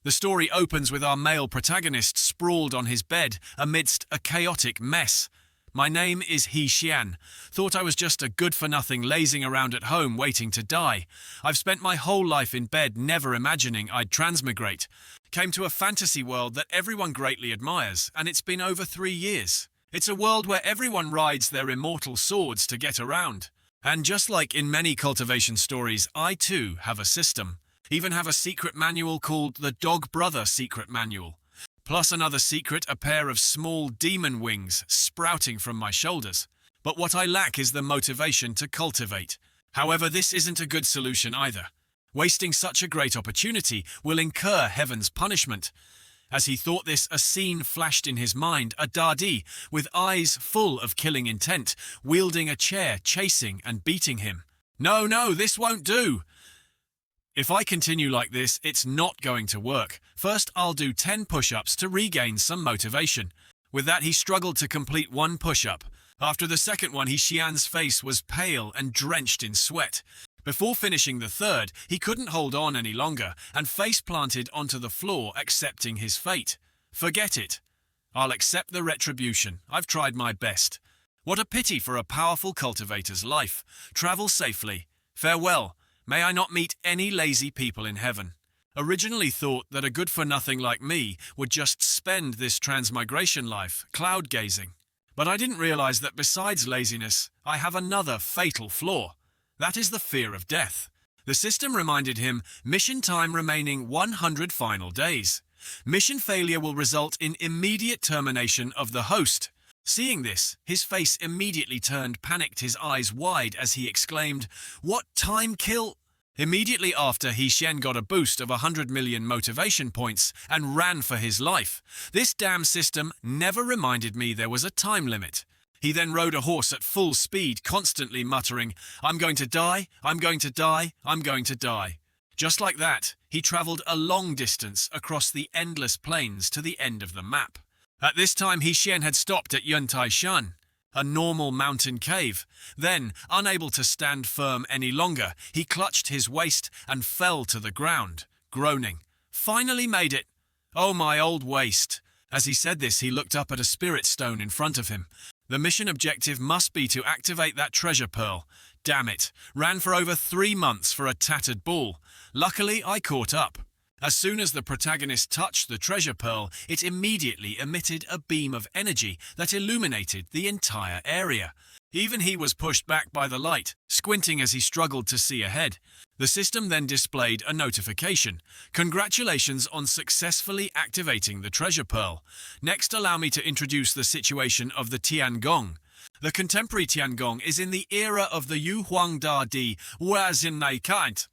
The story opens with our male protagonist sprawled on his bed amidst a chaotic mess. My name is Shan. Thought I was just a good-for-nothing lazing around at home waiting to die. I've spent my whole life in bed never imagining I'd transmigrate. Came to a fantasy world that everyone greatly admires, and it's been over 3 years. It's a world where everyone rides their immortal swords to get around. And just like in many cultivation stories, I too have a system. Even have a secret manual called the Dog Brother Secret Manual. Plus another secret, a pair of small demon wings sprouting from my shoulders. But what I lack is the motivation to cultivate. However, this isn't a good solution either. Wasting such a great opportunity will incur heaven's punishment. As he thought this, a scene flashed in his mind, a Taii, with eyes full of killing intent, wielding a chair, chasing and beating him. No, this won't do! If I continue like this, it's not going to work. First, I'll do 10 push-ups to regain some motivation. With that, he struggled to complete 1 push-up. After the second one, Shan's face was pale and drenched in sweat. Before finishing the third, he couldn't hold on any longer and face-planted onto the floor, accepting his fate. Forget it. I'll accept the retribution. I've tried my best. What a pity for a powerful cultivator's life. Travel safely. Farewell. May I not meet any lazy people in heaven. Originally thought that a good-for-nothing like me would just spend this transmigration life cloud-gazing. But I didn't realize that besides laziness, I have another fatal flaw. That is the fear of death. The system reminded him, mission time remaining 100 final days. Mission failure will result in immediate termination of the host. Seeing this, his face immediately turned, panicked, his eyes wide as he exclaimed, "What time kill?" Immediately after, Shan got a boost of 100 million motivation points and ran for his life. This damn system never reminded me there was a time limit. He then rode a horse at full speed, constantly muttering, "I'm going to die, I'm going to die, I'm going to die." Just like that, he travelled a long distance across the endless plains to the end of the map. At this time, Shan had stopped at Shan, a normal mountain cave. Then, unable to stand firm any longer, he clutched his waist and fell to the ground, groaning. Finally made it. Oh, my old waist. As he said this, he looked up at a spirit stone in front of him. The mission objective must be to activate that treasure pearl. Damn it. Ran for over 3 months for a tattered ball. Luckily, I caught up. As soon as the protagonist touched the treasure pearl, it immediately emitted a beam of energy that illuminated the entire area. Even he was pushed back by the light, squinting as he struggled to see ahead. The system then displayed a notification. Congratulations on successfully activating the treasure pearl. Next, allow me to introduce the situation of the Tiangong. The contemporary Tiangong is in the era of the Huang Di Wazin,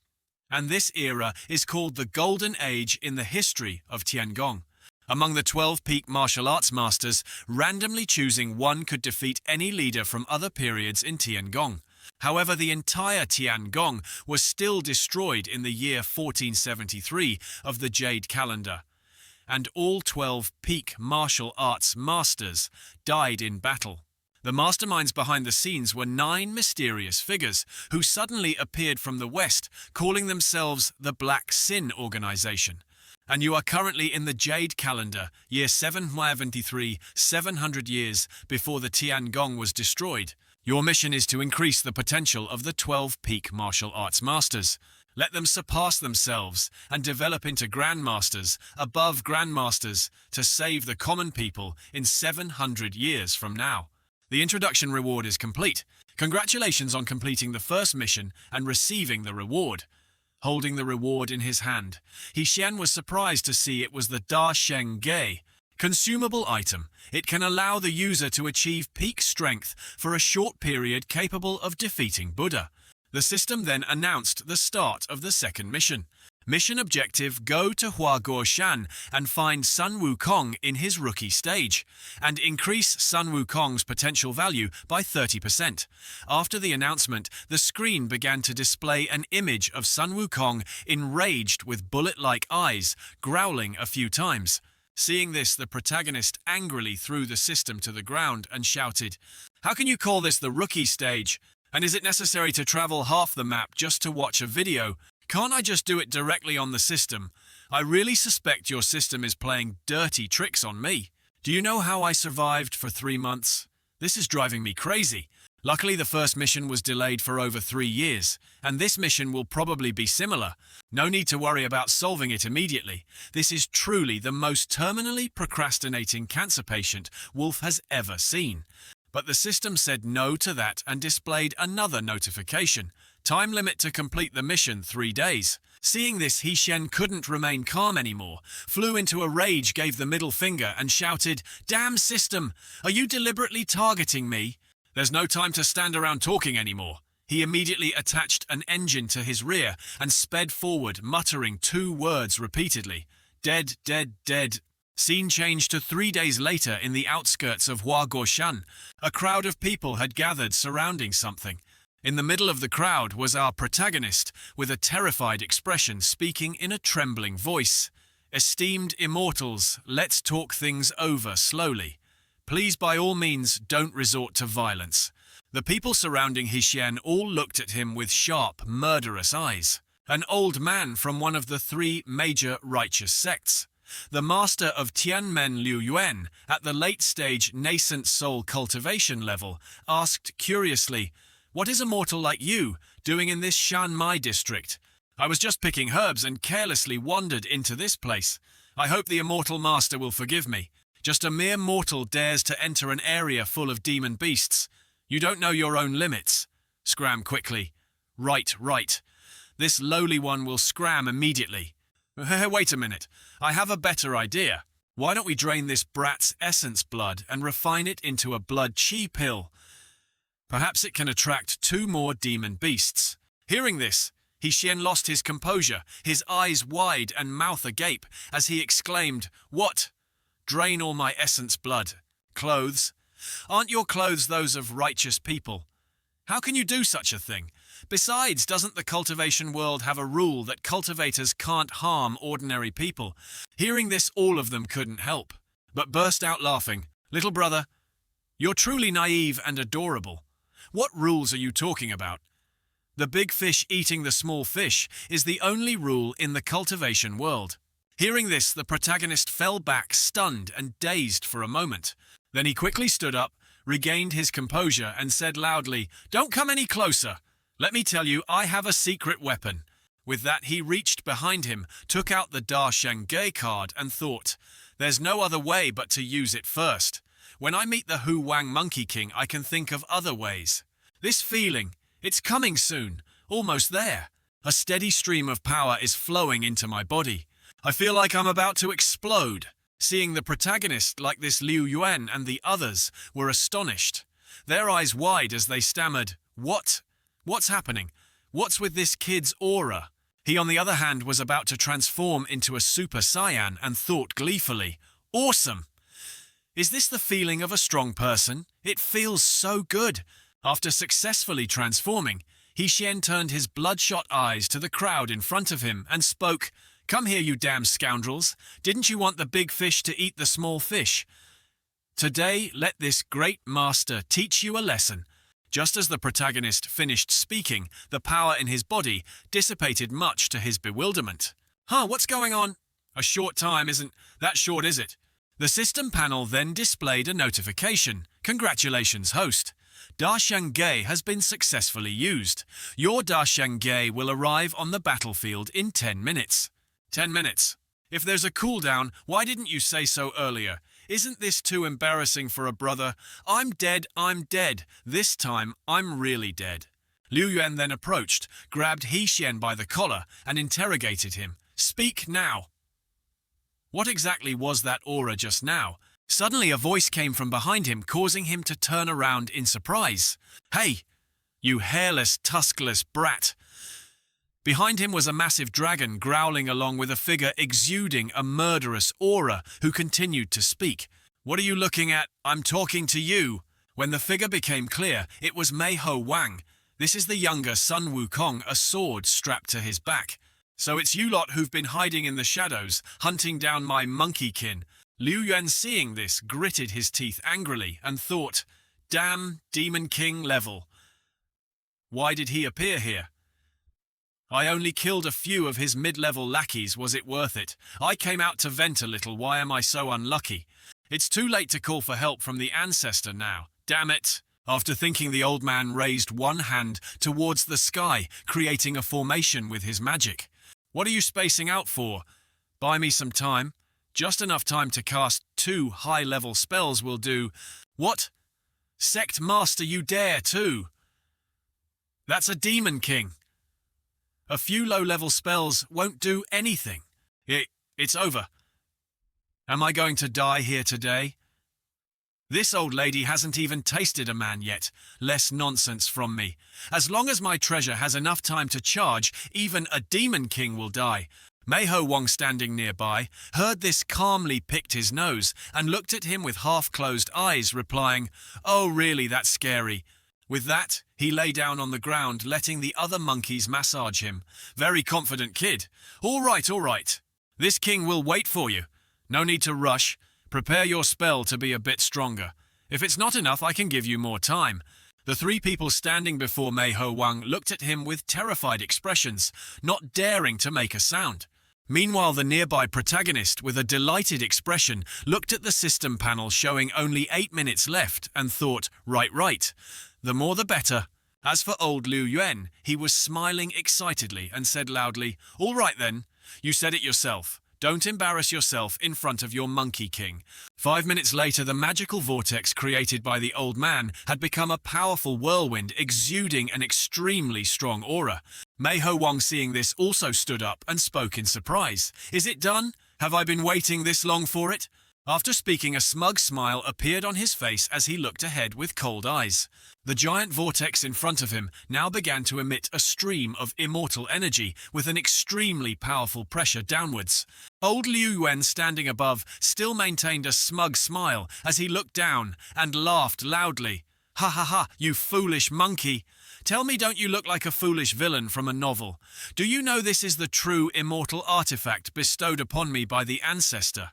and this era is called the Golden Age in the history of Tiangong. Among the 12 peak martial arts masters, randomly choosing one could defeat any leader from other periods in Tiangong. However, the entire Tiangong was still destroyed in the year 1473 of the Jade calendar, and all 12 peak martial arts masters died in battle. The masterminds behind the scenes were 9 mysterious figures who suddenly appeared from the west, calling themselves the Black Sin Organization. And you are currently in the Jade calendar, year 773, 700 years before the Tiangong was destroyed. Your mission is to increase the potential of the 12 peak martial arts masters. Let them surpass themselves and develop into grandmasters, above grandmasters, to save the common people in 700 years from now. The introduction reward is complete. Congratulations on completing the first mission and receiving the reward. Holding the reward in his hand, Shan was surprised to see it was the Da Sheng Ge consumable item. It can allow the user to achieve peak strength for a short period, capable of defeating Buddha. The system then announced the start of the second mission. Mission objective: go to Huaguo Shan and find Sun Wukong in his rookie stage, and increase Sun Wukong's potential value by 30%. After the announcement, the screen began to display an image of Sun Wukong enraged with bullet-like eyes, growling a few times. Seeing this, the protagonist angrily threw the system to the ground and shouted, "How can you call this the rookie stage? And is it necessary to travel half the map just to watch a video? Can't I just do it directly on the system? I really suspect your system is playing dirty tricks on me. Do you know how I survived for 3 months? This is driving me crazy. Luckily, the first mission was delayed for over 3 years, and this mission will probably be similar. No need to worry about solving it immediately. This is truly the most terminally procrastinating cancer patient Wolf has ever seen. But the system said no to that and displayed another notification. Time limit to complete the mission, 3 days. Seeing this, Shan couldn't remain calm anymore, flew into a rage, gave the middle finger and shouted, "Damn system! Are you deliberately targeting me? There's no time to stand around talking anymore." He immediately attached an engine to his rear and sped forward, muttering 2 words repeatedly. "Dead, dead, dead." Scene changed to 3 days later in the outskirts of Huaguo, Shan. A crowd of people had gathered surrounding something. In the middle of the crowd was our protagonist, with a terrified expression, speaking in a trembling voice. "Esteemed immortals, let's talk things over slowly. Please, by all means, don't resort to violence." The people surrounding Shan all looked at him with sharp, murderous eyes. An old man from one of the 3 major righteous sects, the master of Tianmen Liu Yuan, at the late-stage nascent soul cultivation level, asked curiously, "What is a mortal like you doing in this Shan Mai district? I was just picking herbs and carelessly wandered into this place. I hope the immortal master will forgive me. Just a mere mortal dares to enter an area full of demon beasts. You don't know your own limits." Scram quickly. Right. This lowly one will scram immediately. Wait a minute. I have a better idea. Why don't we drain this brat's essence blood and refine it into a blood chi pill? Perhaps it can attract 2 more demon beasts. Hearing this, Shan lost his composure, his eyes wide and mouth agape, as he exclaimed, "What? Drain all my essence blood? Clothes? Aren't your clothes those of righteous people? How can you do such a thing? Besides, doesn't the cultivation world have a rule that cultivators can't harm ordinary people?" Hearing this, all of them couldn't help, but burst out laughing. "Little brother, you're truly naive and adorable. What rules are you talking about? The big fish eating the small fish is the only rule in the cultivation world." Hearing this, the protagonist fell back, stunned and dazed for a moment. Then he quickly stood up, regained his composure, and said loudly, "Don't come any closer. Let me tell you, I have a secret weapon." With that, he reached behind him, took out the Da Shengge card, and thought, "There's no other way but to use it first. When I meet the Wang Monkey King, I can think of other ways. This feeling, it's coming soon, almost there. A steady stream of power is flowing into my body. I feel like I'm about to explode." Seeing the protagonist like this, Liu Yuan and the others were astonished, their eyes wide as they stammered, "What? What's happening? What's with this kid's aura?" He, on the other hand, was about to transform into a Super Saiyan and thought gleefully, "Awesome! Is this the feeling of a strong person? It feels so good." After successfully transforming, Shan turned his bloodshot eyes to the crowd in front of him and spoke, "Come here, you damn scoundrels. Didn't you want the big fish to eat the small fish? Today, let this great master teach you a lesson." Just as the protagonist finished speaking, the power in his body dissipated, much to his bewilderment. What's going on? A short time isn't that short, is it? The system panel then displayed a notification. "Congratulations, host. Da Shengge has been successfully used. Your Da Shengge will arrive on the battlefield in 10 minutes. 10 minutes. If there's a cooldown, why didn't you say so earlier? Isn't this too embarrassing for a brother? I'm dead. This time, I'm really dead." Liu Yuan then approached, grabbed Shan by the collar, and interrogated him. "Speak now. What exactly was that aura just now?" Suddenly, a voice came from behind him, causing him to turn around in surprise. "Hey, you hairless, tuskless brat!" Behind him was a massive dragon growling, along with a figure exuding a murderous aura who continued to speak. "What are you looking at? I'm talking to you." When the figure became clear, it was Wang. This is the younger son Wukong, a sword strapped to his back. "So it's you lot who've been hiding in the shadows, hunting down my monkey kin." Liu Yuan, seeing this, gritted his teeth angrily and thought, "Damn, Demon King level. Why did he appear here? I only killed a few of his mid-level lackeys, was it worth it? I came out to vent a little, why am I so unlucky? It's too late to call for help from the ancestor now, damn it! After thinking, the old man raised one hand towards the sky, creating a formation with his magic. What are you spacing out for? Buy me some time. Just enough time to cast 2 high-level spells will do. What? Sect Master, you dare too? That's a Demon King. A few low-level spells won't do anything. It's over. Am I going to die here today? This old lady hasn't even tasted a man yet. Less nonsense from me. As long as my treasure has enough time to charge, even a Demon King will die. Wang, standing nearby, heard this, calmly picked his nose and looked at him with half-closed eyes, replying, "Oh really, that's scary." With that, he lay down on the ground, letting the other monkeys massage him. Very confident kid. All right. This king will wait for you. No need to rush. Prepare your spell to be a bit stronger. If it's not enough, I can give you more time. The 3 people standing before Wang looked at him with terrified expressions, not daring to make a sound. Meanwhile, the nearby protagonist, with a delighted expression, looked at the system panel showing only 8 minutes left and thought, right. The more the better. As for old Liu Yuan, he was smiling excitedly and said loudly, "All right then, you said it yourself. Don't embarrass yourself in front of your Monkey King." 5 minutes later, the magical vortex created by the old man had become a powerful whirlwind exuding an extremely strong aura. Wang, seeing this, also stood up and spoke in surprise. "Is it done? Have I been waiting this long for it?" After speaking, a smug smile appeared on his face as he looked ahead with cold eyes. The giant vortex in front of him now began to emit a stream of immortal energy with an extremely powerful pressure downwards. Old Liu Yuan, standing above, still maintained a smug smile as he looked down and laughed loudly. "Ha ha ha, you foolish monkey! Tell me, don't you look like a foolish villain from a novel? Do you know this is the true immortal artifact bestowed upon me by the ancestor?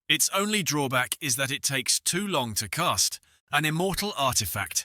Its only drawback is that it takes too long to cast. An immortal artifact.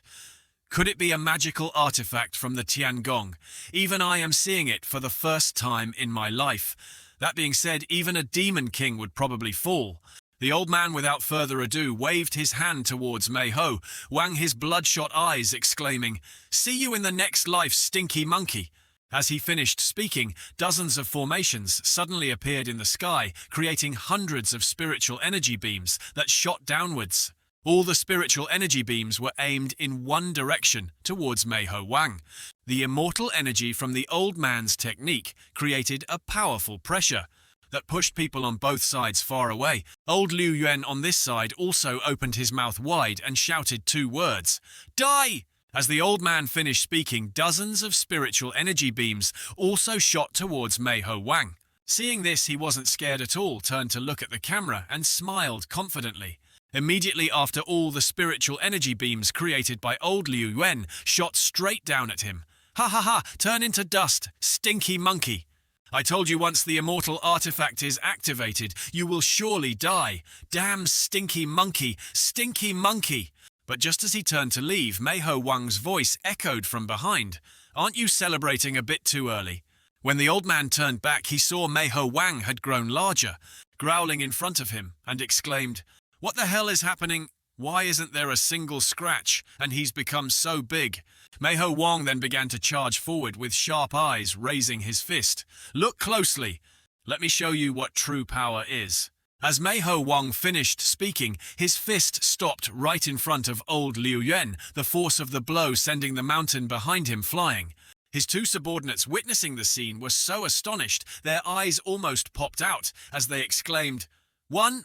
Could it be a magical artifact from the Tiangong? Even I am seeing it for the first time in my life. That being said, even a Demon King would probably fall." The old man, without further ado, waved his hand towards Wang, his bloodshot eyes exclaiming, "See you in the next life, stinky monkey." As he finished speaking, dozens of formations suddenly appeared in the sky, creating hundreds of spiritual energy beams that shot downwards. All the spiritual energy beams were aimed in one direction, towards Wang. The immortal energy from the old man's technique created a powerful pressure that pushed people on both sides far away. Old Liu Yuan on this side also opened his mouth wide and shouted 2 words, "Die!" As the old man finished speaking, dozens of spiritual energy beams also shot towards Wang. Seeing this, he wasn't scared at all, turned to look at the camera and smiled confidently. Immediately after, all the spiritual energy beams created by old Liu Yuan shot straight down at him. "Ha ha ha, turn into dust, stinky monkey. I told you once the immortal artifact is activated, you will surely die. Damn stinky monkey, stinky monkey." But just as he turned to leave, Wang's voice echoed from behind. "Aren't you celebrating a bit too early?" When the old man turned back, he saw Wang had grown larger, growling in front of him, and exclaimed, "What the hell is happening? Why isn't there a single scratch? And he's become so big." Wang then began to charge forward with sharp eyes, raising his fist. "Look closely. Let me show you what true power is." As Wang finished speaking, his fist stopped right in front of old Liu Yuan, the force of the blow sending the mountain behind him flying. His 2 subordinates, witnessing the scene, were so astonished their eyes almost popped out as they exclaimed, One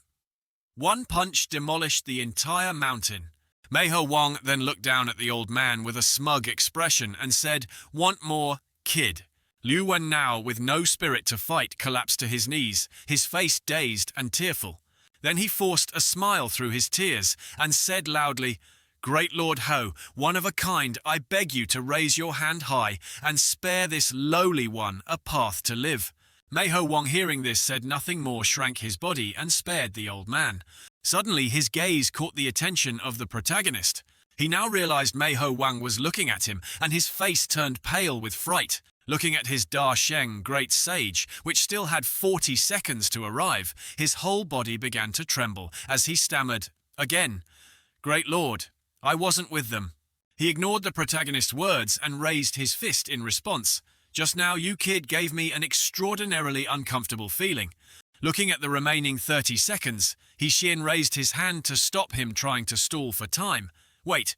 punch demolished the entire mountain." Wang then looked down at the old man with a smug expression and said, "Want more, kid?" Liu Yuan, now with no spirit to fight, collapsed to his knees, his face dazed and tearful. Then he forced a smile through his tears and said loudly, "Great Lord Ho, one of a kind, I beg you to raise your hand high and spare this lowly one a path to live." Wang, hearing this, said nothing more, shrank his body and spared the old man. Suddenly, his gaze caught the attention of the protagonist. He now realized Wang was looking at him, and his face turned pale with fright. Looking at his Da Sheng great sage, which still had 40 seconds to arrive, his whole body began to tremble as he stammered, "Again, Great Lord, I wasn't with them." He ignored the protagonist's words and raised his fist in response. "Just now, you kid gave me an extraordinarily uncomfortable feeling." Looking at the remaining 30 seconds, Xian raised his hand to stop him trying to stall for time. Wait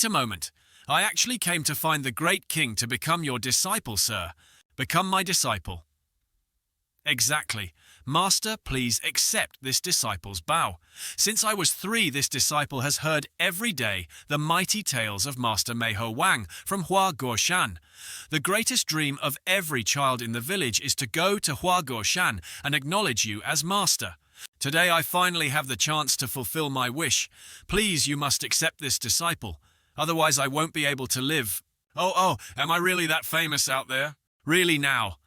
a moment. I actually came to find the great king to become your disciple, sir. Become my disciple." "Exactly. Master, please accept this disciple's bow. Since I was 3, this disciple has heard every day the mighty tales of Master Meiho Wang from Huaguo Shan. The greatest dream of every child in the village is to go to Huaguo Shan and acknowledge you as master. Today I finally have the chance to fulfill my wish. Please, you must accept this disciple. Otherwise I won't be able to live." Oh, am I really that famous out there? Really now?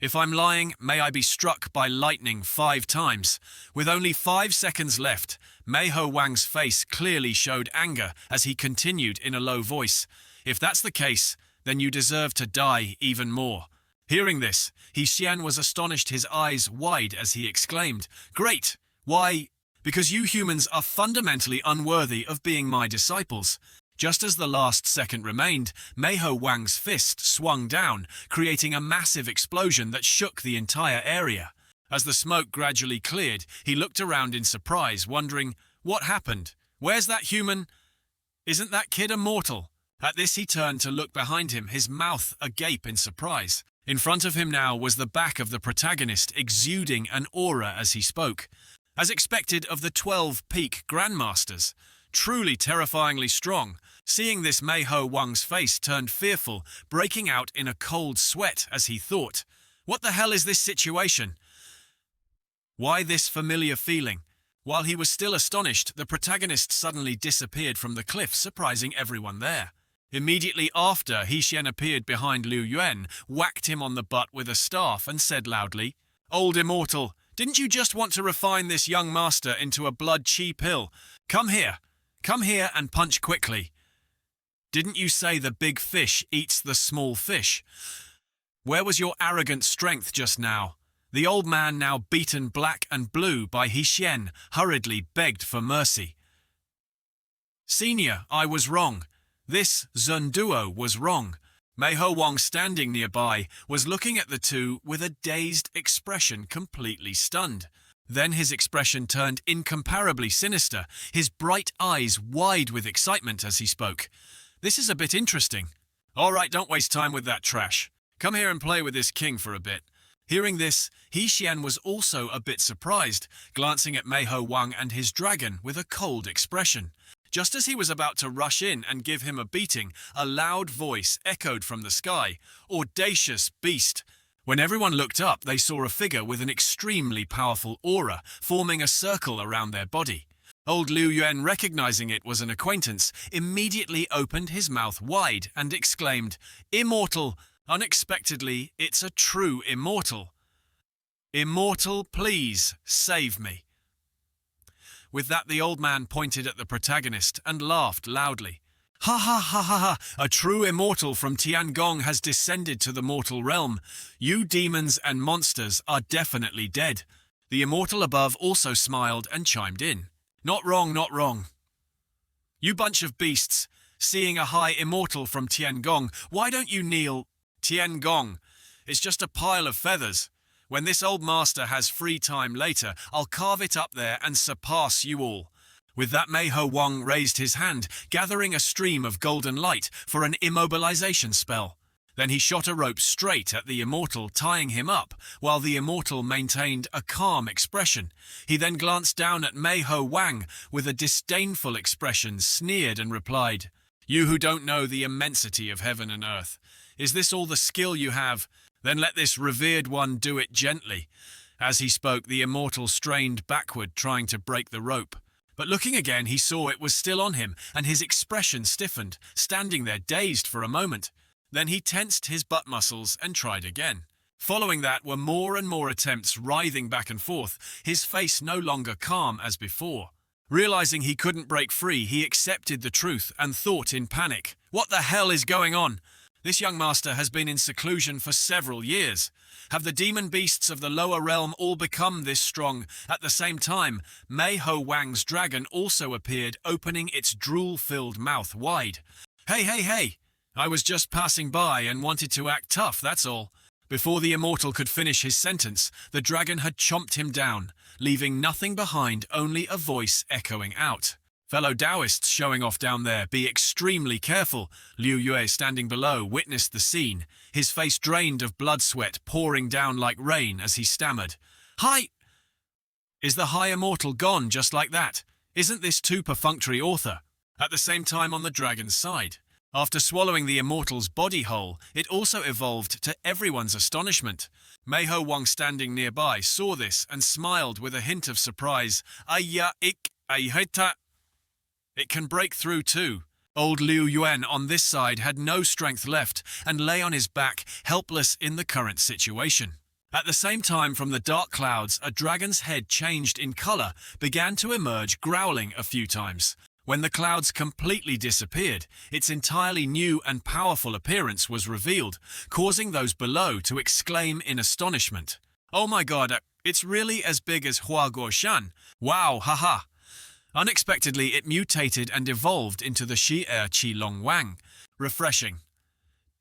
If I'm lying, may I be struck by lightning 5 times. With only 5 seconds left, Meiho Wang's face clearly showed anger as he continued in a low voice. "If that's the case, then you deserve to die even more." Hearing this, Xian was astonished, his eyes wide as he exclaimed, "Great! Why? Because you humans are fundamentally unworthy of being my disciples." Just as the last second remained, Meiho Wang's fist swung down, creating a massive explosion that shook the entire area. As the smoke gradually cleared, he looked around in surprise, wondering, what happened? Where's that human? Isn't that kid immortal? At this he turned to look behind him, his mouth agape in surprise. In front of him now was the back of the protagonist, exuding an aura as he spoke. As expected of the 12 peak grandmasters. Truly terrifyingly strong. Seeing this, Meiho Wang's face turned fearful, breaking out in a cold sweat as he thought, "What the hell is this situation? Why this familiar feeling?" While he was still astonished, the protagonist suddenly disappeared from the cliff, surprising everyone there. Immediately after, Xian appeared behind Liu Yuan, whacked him on the butt with a staff and said loudly, "Old immortal, didn't you just want to refine this young master into a blood chi pill? Come here and punch quickly. Didn't you say the big fish eats the small fish? Where was your arrogant strength just now?" The old man, now beaten black and blue by Xian, hurriedly begged for mercy. "Senior, I was wrong. This Zun duo was wrong." Meiho Wang, standing nearby, was looking at the two with a dazed expression, completely stunned. Then his expression turned incomparably sinister, his bright eyes wide with excitement as he spoke. "This is a bit interesting. All right, don't waste time with that trash. Come here and play with this king for a bit." Hearing this, Xian was also a bit surprised, glancing at Meiho Wang and his dragon with a cold expression. Just as he was about to rush in and give him a beating, a loud voice echoed from the sky, "Audacious beast!" When everyone looked up, they saw a figure with an extremely powerful aura forming a circle around their body. Old Liu Yuan, recognizing it was an acquaintance, immediately opened his mouth wide and exclaimed, "Immortal! Unexpectedly, it's a true immortal. Immortal, please, save me." With that, the old man pointed at the protagonist and laughed loudly. "Ha ha ha ha ha! A true immortal from Tiangong has descended to the mortal realm. You demons and monsters are definitely dead." The immortal above also smiled and chimed in. Not wrong, not wrong. "You bunch of beasts, seeing a high immortal from Tiangong, why don't you kneel?" "Tiangong, it's just a pile of feathers. When this old master has free time later, I'll carve it up there and surpass you all." With that, Meiho Wang raised his hand, gathering a stream of golden light for an immobilization spell. Then he shot a rope straight at the immortal, tying him up, while the immortal maintained a calm expression. He then glanced down at Meiho Wang with a disdainful expression, sneered and replied, "You who don't know the immensity of heaven and earth, is this all the skill you have? Then let this revered one do it gently." As he spoke, the immortal strained backward, trying to break the rope. But looking again, he saw it was still on him, and his expression stiffened, standing there dazed for a moment. Then he tensed his butt muscles and tried again. Following that were more and more attempts, writhing back and forth, his face no longer calm as before. Realizing he couldn't break free, he accepted the truth and thought in panic, "What the hell is going on? This young master has been in seclusion for several years. Have the demon beasts of the lower realm all become this strong? At the same time, Wang's dragon also appeared, opening its drool-filled mouth wide. Hey, hey, hey! I was just passing by and wanted to act tough, that's all. Before the immortal could finish his sentence, the dragon had chomped him down, leaving nothing behind, only a voice echoing out. Fellow Taoists showing off down there, be extremely careful. Liu Yue, standing below, witnessed the scene, his face drained of blood sweat pouring down like rain as he stammered. Hi! Is the high immortal gone just like that? Isn't this too perfunctory, author? At the same time on the dragon's side. After swallowing the immortal's body whole, it also evolved to everyone's astonishment. Wang, standing nearby, saw this and smiled with a hint of surprise. Ayya ik ayheta. It can break through too. Old Liu Yuan on this side had no strength left and lay on his back, helpless in the current situation. At the same time, from the dark clouds, a dragon's head changed in color, began to emerge, growling a few times. When the clouds completely disappeared, its entirely new and powerful appearance was revealed, causing those below to exclaim in astonishment. Oh my god, it's really as big as Huaguo Shan. Wow, haha. Unexpectedly, it mutated and evolved into the Shi-Er Qilong Wang. Refreshing.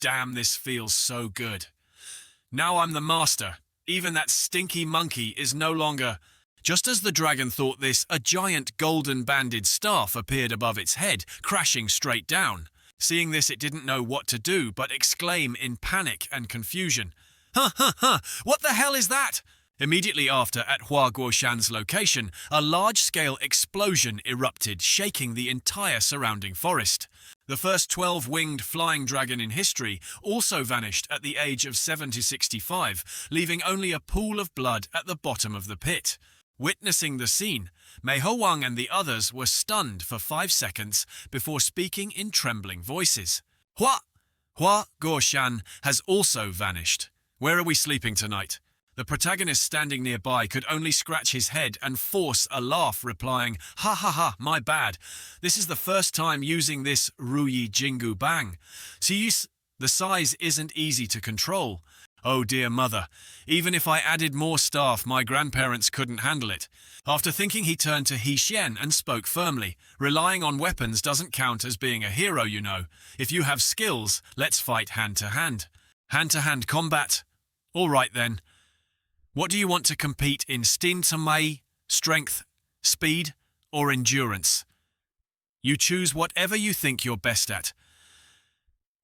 Damn, this feels so good. Now I'm the master. Even that stinky monkey is no longer... Just as the dragon thought this, a giant golden-banded staff appeared above its head, crashing straight down. Seeing this, it didn't know what to do but exclaim in panic and confusion. Ha ha ha! What the hell is that? Immediately after, at Huaguo Shan's location, a large-scale explosion erupted, shaking the entire surrounding forest. The first 12-winged flying dragon in history also vanished at the age of 65, leaving only a pool of blood at the bottom of the pit. Witnessing the scene, Wang and the others were stunned for 5 seconds before speaking in trembling voices. Huaguo Shan has also vanished. Where are we sleeping tonight? The protagonist standing nearby could only scratch his head and force a laugh, replying, Ha ha ha, my bad. This is the first time using this Ruyi Jingu Bang. See, the size isn't easy to control. Oh dear mother, even if I added more staff, my grandparents couldn't handle it. After thinking, he turned to He Xian and spoke firmly. Relying on weapons doesn't count as being a hero, you know. If you have skills, let's fight hand-to-hand. Hand-to-hand combat. All right then. What do you want to compete in, strength, speed, or endurance? You choose whatever you think you're best at.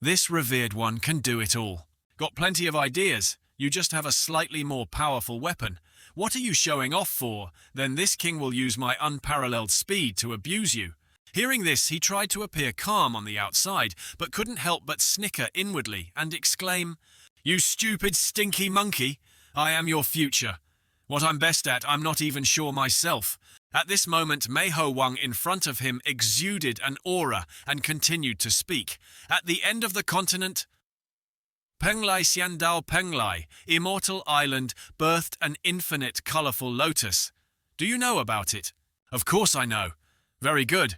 This revered one can do it all. Got plenty of ideas, you just have a slightly more powerful weapon. What are you showing off for? Then this king will use my unparalleled speed to abuse you. Hearing this, he tried to appear calm on the outside, but couldn't help but snicker inwardly and exclaim, You stupid stinky monkey! I am your future. What I'm best at, I'm not even sure myself. At this moment, Wang in front of him exuded an aura and continued to speak. At the end of the continent, Penglai Xiandao Penglai, immortal island, birthed an infinite colorful lotus. Do you know about it? Of course I know. Very good.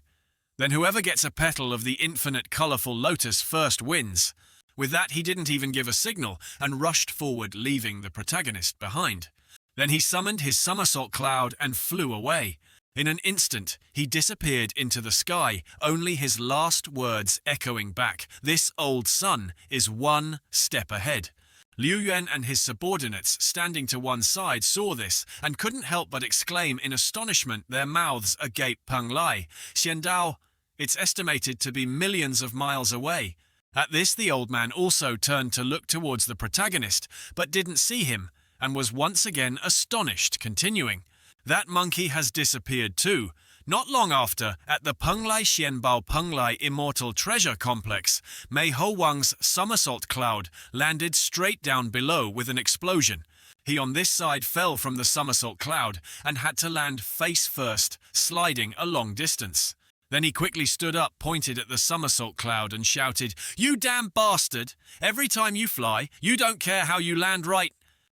Then whoever gets a petal of the infinite colorful lotus first wins. With that, he didn't even give a signal and rushed forward, leaving the protagonist behind. Then he summoned his somersault cloud and flew away. In an instant, he disappeared into the sky, only his last words echoing back, This old sun is one step ahead. Liu Yuan and his subordinates, standing to one side, saw this and couldn't help but exclaim in astonishment, their mouths agape. Penglai, Xiandao, it's estimated to be millions of miles away. At this, the old man also turned to look towards the protagonist, but didn't see him, and was once again astonished, continuing, That monkey has disappeared too. Not long after, at the Penglai Xianbao Penglai Immortal Treasure Complex, Wang's somersault cloud landed straight down below with an explosion. He on this side fell from the somersault cloud and had to land face first, sliding a long distance. Then he quickly stood up, pointed at the somersault cloud and shouted, You damn bastard! Every time you fly, you don't care how you land right.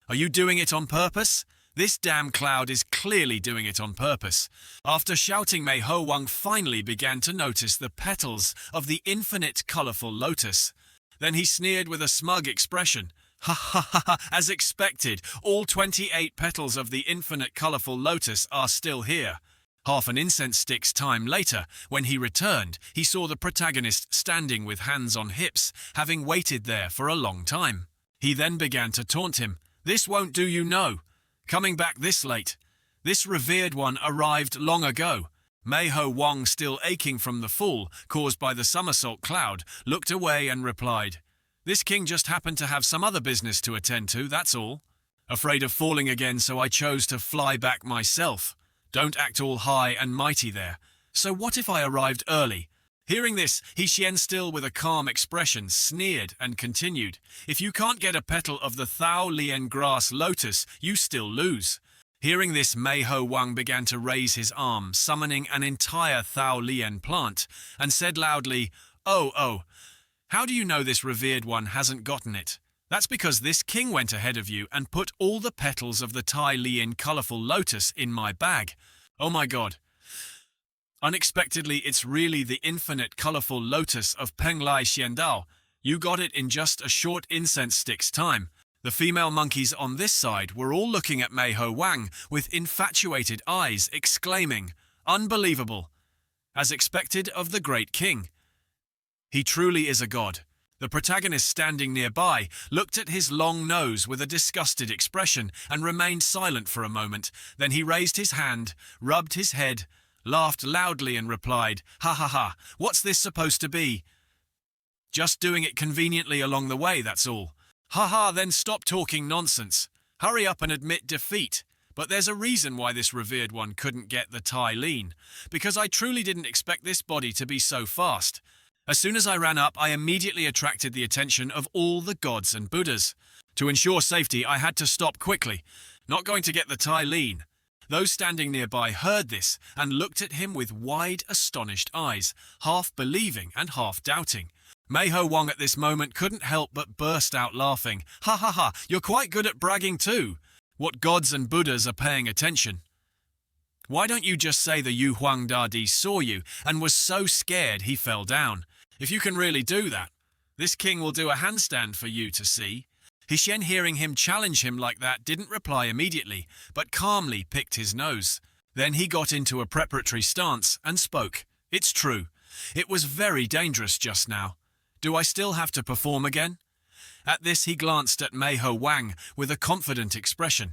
Are you doing it on purpose? This damn cloud is clearly doing it on purpose. After shouting, Wang finally began to notice the petals of the infinite colorful lotus. Then he sneered with a smug expression. Ha ha ha ha, as expected, all 28 petals of the infinite colourful lotus are still here. Half an incense stick's time later, when he returned, he saw the protagonist standing with hands on hips, having waited there for a long time. He then began to taunt him. This won't do, you know. Coming back this late. This revered one arrived long ago. Wang, still aching from the fall caused by the somersault cloud, looked away and replied, This king just happened to have some other business to attend to, that's all. Afraid of falling again, so I chose to fly back myself. Don't act all high and mighty there. So what if I arrived early? Hearing this, Xian, still with a calm expression, sneered and continued, If you can't get a petal of the Thao Lian grass lotus, you still lose. Hearing this, Wang began to raise his arm, summoning an entire Thao Lian plant, and said loudly, Oh, how do you know this revered one hasn't gotten it? That's because this king went ahead of you and put all the petals of the Tai Lian colourful lotus in my bag. Oh my god. Unexpectedly, it's really the infinite colourful lotus of Penglai Xiandao. You got it in just a short incense stick's time. The female monkeys on this side were all looking at Wang with infatuated eyes, exclaiming, Unbelievable! As expected of the great king. He truly is a god. The protagonist standing nearby looked at his long nose with a disgusted expression and remained silent for a moment. Then he raised his hand, rubbed his head, laughed loudly and replied, Ha ha ha, what's this supposed to be? Just doing it conveniently along the way, that's all. Ha ha, then stop talking nonsense. Hurry up and admit defeat. But there's a reason why this revered one couldn't get the Tai Lin, because I truly didn't expect this body to be so fast. As soon as I ran up, I immediately attracted the attention of all the gods and Buddhas. To ensure safety, I had to stop quickly. Not going to get the Tai Lin. Those standing nearby heard this and looked at him with wide, astonished eyes, half believing and half doubting. Wang at this moment couldn't help but burst out laughing. Ha ha ha, you're quite good at bragging too. What gods and Buddhas are paying attention? Why don't you just say the Yu Huang Dadi saw you and was so scared he fell down? If you can really do that, this king will do a handstand for you to see. Xian, hearing him challenge him like that, didn't reply immediately, but calmly picked his nose. Then he got into a preparatory stance and spoke. It's true. It was very dangerous just now. Do I still have to perform again? At this, he glanced at Wang with a confident expression.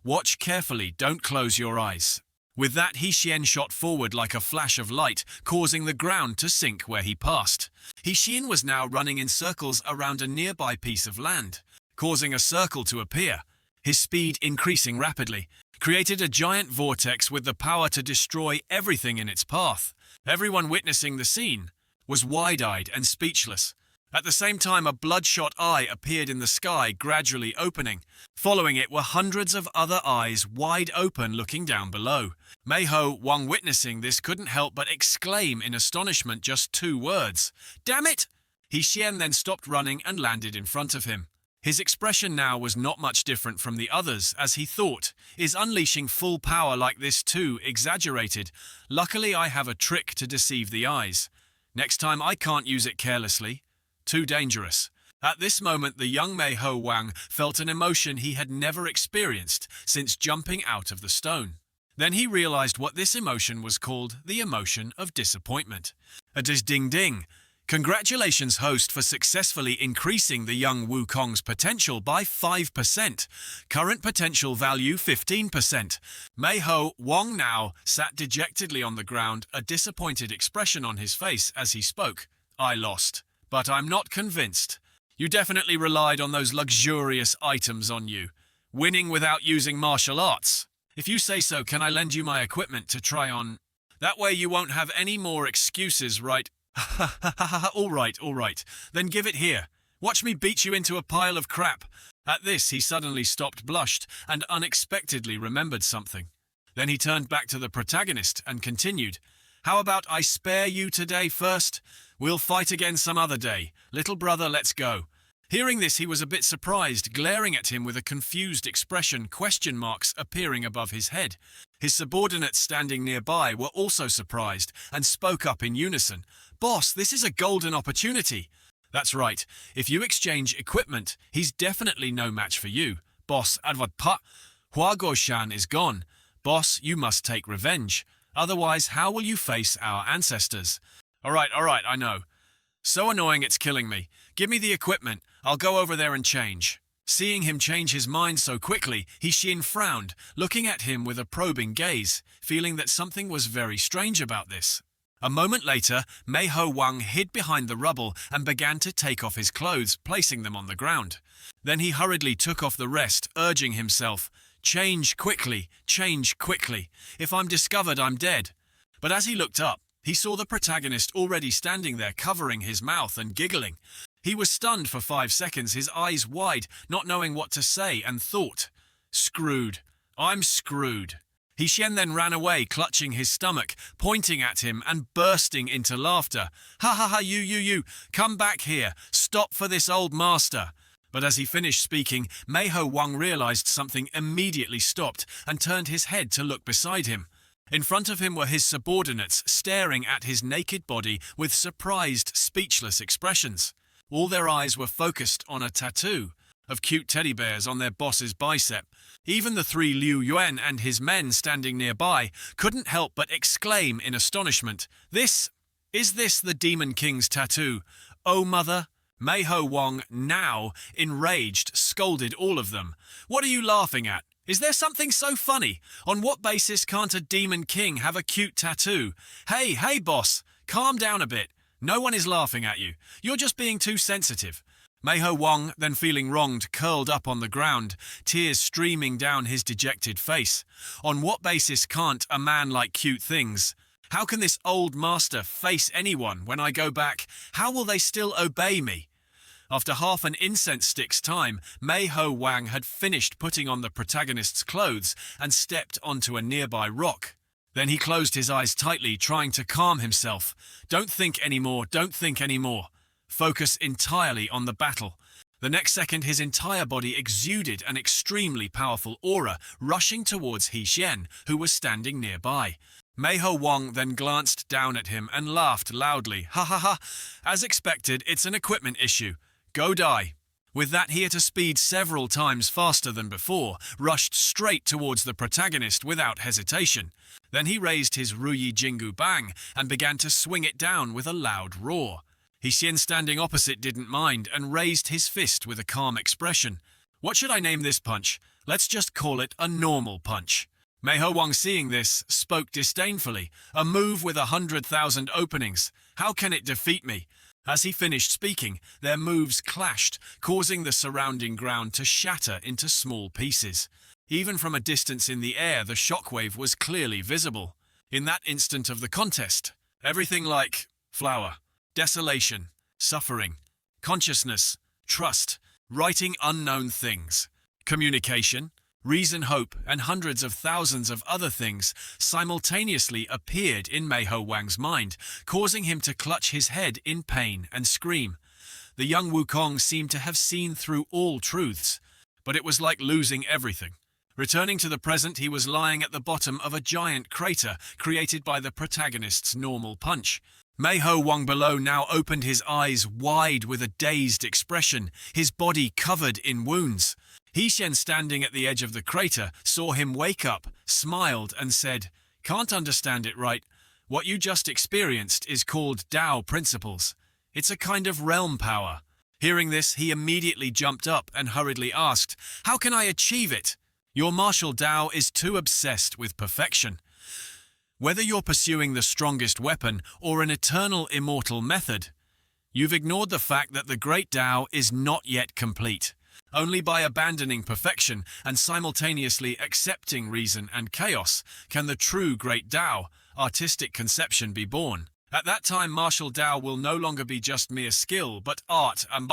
Watch carefully, don't close your eyes. With that, Xian shot forward like a flash of light, causing the ground to sink where he passed. Xian was now running in circles around a nearby piece of land, causing a circle to appear. His speed increasing rapidly, created a giant vortex with the power to destroy everything in its path. Everyone witnessing the scene was wide-eyed and speechless. At the same time, a bloodshot eye appeared in the sky, gradually opening. Following it were hundreds of other eyes wide open looking down below. Wang, witnessing this, couldn't help but exclaim in astonishment just 2 words. Damn it! Xian then stopped running and landed in front of him. His expression now was not much different from the others, as he thought, is unleashing full power like this too exaggerated? Luckily I have a trick to deceive the eyes. Next time I can't use it carelessly. Too dangerous. At this moment, the young Wang felt an emotion he had never experienced since jumping out of the stone. Then he realized what this emotion was called, the emotion of disappointment. A ding-ding. Congratulations, host, for successfully increasing the young Wukong's potential by 5%. Current potential value 15%. Wang now sat dejectedly on the ground, a disappointed expression on his face as he spoke. I lost. But I'm not convinced. You definitely relied on those luxurious items on you. Winning without using martial arts. If you say so, can I lend you my equipment to try on? That way you won't have any more excuses, right? All right. Then give it here. Watch me beat you into a pile of crap. At this, he suddenly stopped, blushed, and unexpectedly remembered something. Then he turned back to the protagonist and continued. How about I spare you today first? We'll fight again some other day. Little brother, let's go. Hearing this, he was a bit surprised, glaring at him with a confused expression, question marks appearing above his head. His subordinates standing nearby were also surprised and spoke up in unison. Boss, this is a golden opportunity. That's right. If you exchange equipment, he's definitely no match for you. Boss, advad pa. Huaguo Shan is gone. Boss, you must take revenge. Otherwise, how will you face our ancestors? All right, I know. So annoying it's killing me. Give me the equipment. I'll go over there and change. Seeing him change his mind so quickly, Shan frowned, looking at him with a probing gaze, feeling that something was very strange about this. A moment later, Wang hid behind the rubble and began to take off his clothes, placing them on the ground. Then he hurriedly took off the rest, urging himself, change quickly, change quickly. If I'm discovered, I'm dead. But as he looked up, he saw the protagonist already standing there covering his mouth and giggling. He was stunned for 5 seconds, his eyes wide, not knowing what to say, and thought, screwed. I'm screwed. Shan then ran away, clutching his stomach, pointing at him and bursting into laughter. Ha ha ha, you, come back here, stop for this old master. But as he finished speaking, Wang realized something, immediately stopped and turned his head to look beside him. In front of him were his subordinates, staring at his naked body with surprised, speechless expressions. All their eyes were focused on a tattoo of cute teddy bears on their boss's bicep. Even the 3 Liu Yuan and his men standing nearby couldn't help but exclaim in astonishment, Is this the Demon King's tattoo? Oh mother! Wang, now, enraged, scolded all of them. What are you laughing at? Is there something so funny? On what basis can't a Demon King have a cute tattoo? Hey boss, calm down a bit. No one is laughing at you. You're just being too sensitive. Wang, then feeling wronged, curled up on the ground, tears streaming down his dejected face. On what basis can't a man like cute things? How can this old master face anyone when I go back? How will they still obey me? After half an incense stick's time, Wang had finished putting on the protagonist's clothes and stepped onto a nearby rock. Then he closed his eyes tightly, trying to calm himself. Don't think anymore, don't think anymore. Focus entirely on the battle. The next second, his entire body exuded an extremely powerful aura, rushing towards Shan, who was standing nearby. Wang then glanced down at him and laughed loudly. Ha ha ha! As expected, it's an equipment issue. Go die. With that, he at a speed several times faster than before, rushed straight towards the protagonist without hesitation. Then he raised his Ruyi Jingu Bang and began to swing it down with a loud roar. Shan, standing opposite, didn't mind and raised his fist with a calm expression. What should I name this punch? Let's just call it a normal punch. Wang, seeing this, spoke disdainfully. A move with 100,000 openings. How can it defeat me? As he finished speaking, their moves clashed, causing the surrounding ground to shatter into small pieces. Even from a distance in the air, the shockwave was clearly visible. In that instant of the contest, everything like flower, desolation, suffering, consciousness, trust, writing unknown things, communication, reason, hope, and hundreds of thousands of other things simultaneously appeared in Wang's mind, causing him to clutch his head in pain and scream. The young Wukong seemed to have seen through all truths, but it was like losing everything. Returning to the present, he was lying at the bottom of a giant crater created by the protagonist's normal punch. Wang below now opened his eyes wide with a dazed expression, his body covered in wounds. Shan, standing at the edge of the crater, saw him wake up, smiled and said, Can't understand it right. What you just experienced is called Tao principles. It's a kind of realm power. Hearing this, he immediately jumped up and hurriedly asked, How can I achieve it? Your martial Tao is too obsessed with perfection. Whether you're pursuing the strongest weapon or an eternal immortal method, you've ignored the fact that the great Tao is not yet complete. Only by abandoning perfection and simultaneously accepting reason and chaos can the true great Tao, artistic conception, be born. At that time, martial Tao will no longer be just mere skill, but art and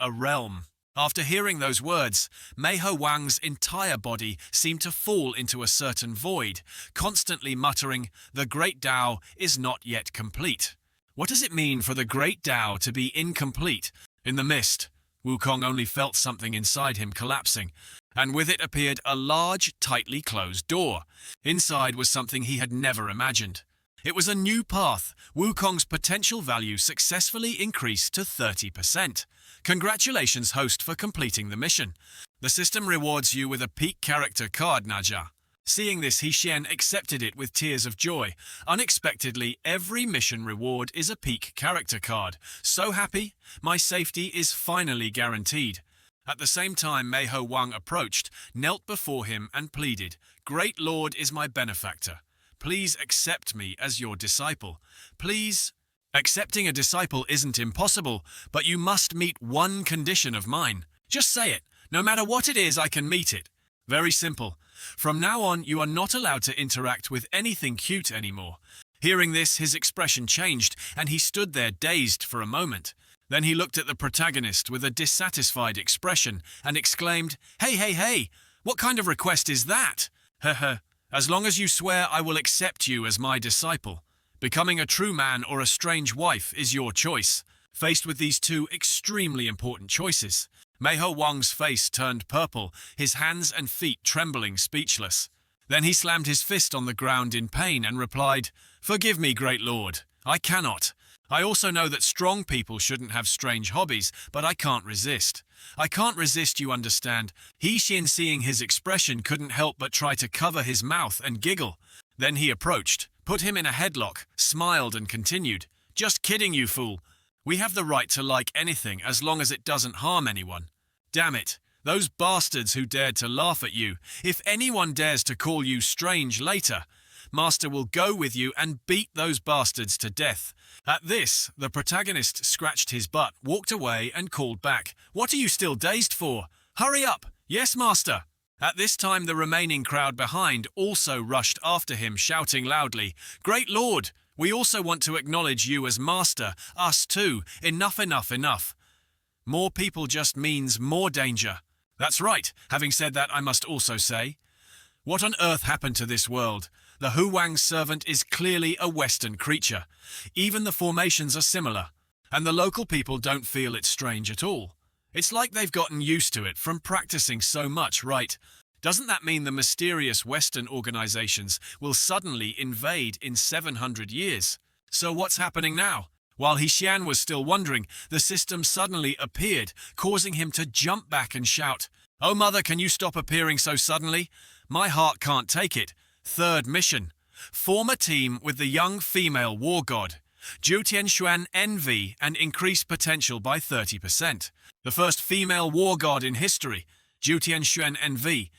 a realm. After hearing those words, Wang's entire body seemed to fall into a certain void, constantly muttering, The great Tao is not yet complete. What does it mean for the great Tao to be incomplete? In the mist, Wukong only felt something inside him collapsing, and with it appeared a large, tightly closed door. Inside was something he had never imagined. It was a new path. Wukong's potential value successfully increased to 30%. Congratulations, host, for completing the mission. The system rewards you with a peak character card, Naja. Seeing this, Shan accepted it with tears of joy. Unexpectedly, every mission reward is a peak character card. So happy, my safety is finally guaranteed. At the same time, Wang approached, knelt before him and pleaded, "Great Lord is my benefactor. Please accept me as your disciple. Please." Accepting a disciple isn't impossible, but you must meet one condition of mine. Just say it. No matter what it is, I can meet it. Very simple. From now on, you are not allowed to interact with anything cute anymore. Hearing this, his expression changed, and he stood there dazed for a moment. Then he looked at the protagonist with a dissatisfied expression and exclaimed, "Hey, hey, hey! What kind of request is that? As long as you swear I will accept you as my disciple. Becoming a true man or a strange wife is your choice." Faced with these two extremely important choices, Wang's face turned purple, his hands and feet trembling, speechless. Then he slammed his fist on the ground in pain and replied, "Forgive me, great lord. I cannot. I also know that strong people shouldn't have strange hobbies, but I can't resist. I can't resist, you understand." Shan, seeing his expression, couldn't help but try to cover his mouth and giggle. Then he approached, put him in a headlock, smiled and continued, "Just kidding, you fool. We have the right to like anything as long as it doesn't harm anyone. Damn it, those bastards who dared to laugh at you. If anyone dares to call you strange later, Master will go with you and beat those bastards to death." At this, the protagonist scratched his butt, walked away and called back, "What are you still dazed for? Hurry up! Yes, Master!" At this time, the remaining crowd behind also rushed after him, shouting loudly, "Great Lord! We also want to acknowledge you as Master. Us too. Enough, enough, enough. More people just means more danger." That's right. Having said that, I must also say, what on earth happened to this world? The Huaguo servant is clearly a Western creature. Even the formations are similar, and the local people don't feel it's strange at all. It's like they've gotten used to it from practicing so much, right? Doesn't that mean the mysterious Western organizations will suddenly invade in 700 years? So what's happening now? While Shan was still wondering, the system suddenly appeared, causing him to jump back and shout, "Oh mother, can you stop appearing so suddenly? My heart can't take it." Third mission. Form a team with the young female war god. Jutianshuan envy and increase potential by 30%. The first female war god in history, Jutianshuan envy.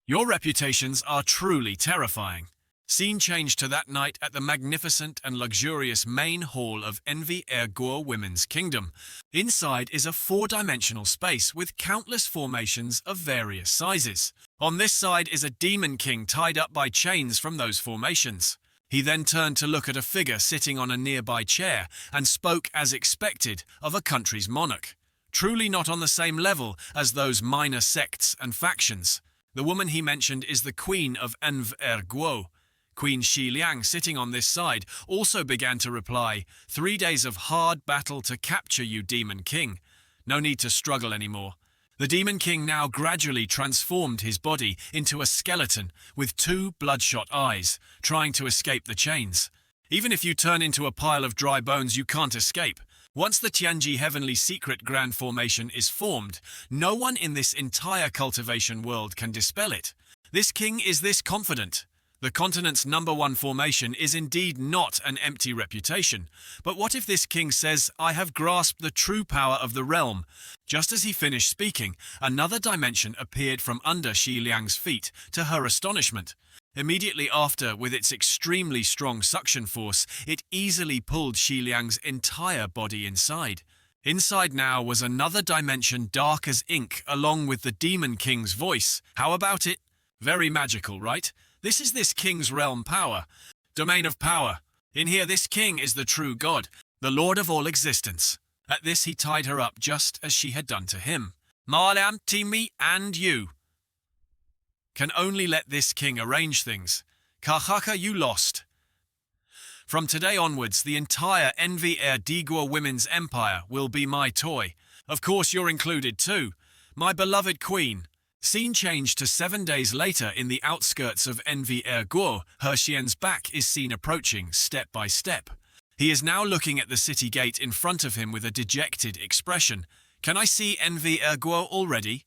Your reputations are truly terrifying. Scene changed to that night at the magnificent and luxurious main hall of Envy Guo Women's Kingdom. Inside is a four-dimensional space with countless formations of various sizes. On this side is a demon king tied up by chains from those formations. He then turned to look at a figure sitting on a nearby chair and spoke, as expected, of a country's monarch. Truly not on the same level as those minor sects and factions. The woman he mentioned is the queen of Envy Guo. Queen Xiliang, sitting on this side, also began to reply, 3 days of hard battle to capture you, Demon King. No need to struggle anymore. The Demon King now gradually transformed his body into a skeleton with 2 bloodshot eyes, trying to escape the chains. Even if you turn into a pile of dry bones, you can't escape. Once the Tianji Heavenly Secret Grand Formation is formed, no one in this entire cultivation world can dispel it. This king is this confident. The continent's #1 formation is indeed not an empty reputation. But what if this king says, "I have grasped the true power of the realm"? Just as he finished speaking, another dimension appeared from under Xiliang's feet, to her astonishment. Immediately after, with its extremely strong suction force, it easily pulled Xiliang's entire body inside. Inside now was another dimension dark as ink, along with the Demon King's voice. How about it? Very magical, right? This is this king's realm power. Domain of power. In here, this king is the true god, the lord of all existence. At this, he tied her up just as she had done to him. Malam, Timi, and you can only let this king arrange things. Kahaka, you lost. From today onwards, the entire Envy Guo Women's Empire will be my toy. Of course, you're included too. My beloved queen, Scene changed to 7 days later in the outskirts of Huaguo. Xian's back is seen approaching step by step. He is now looking at the city gate in front of him with a dejected expression. Can I see Huaguo already?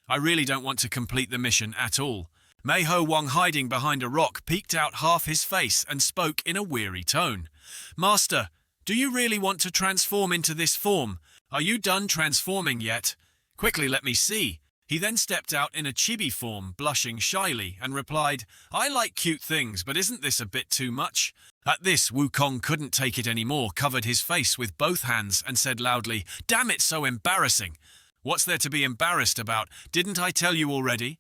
I really don't want to complete the mission at all. Wang, hiding behind a rock, peeked out half his face and spoke in a weary tone. Master, do you really want to transform into this form? Are you done transforming yet? Quickly, let me see. He then stepped out in a chibi form, blushing shyly, and replied, I like cute things, but isn't this a bit too much? At this, Wukong couldn't take it anymore, covered his face with both hands, and said loudly, Damn, it's so embarrassing. What's there to be embarrassed about? Didn't I tell you already?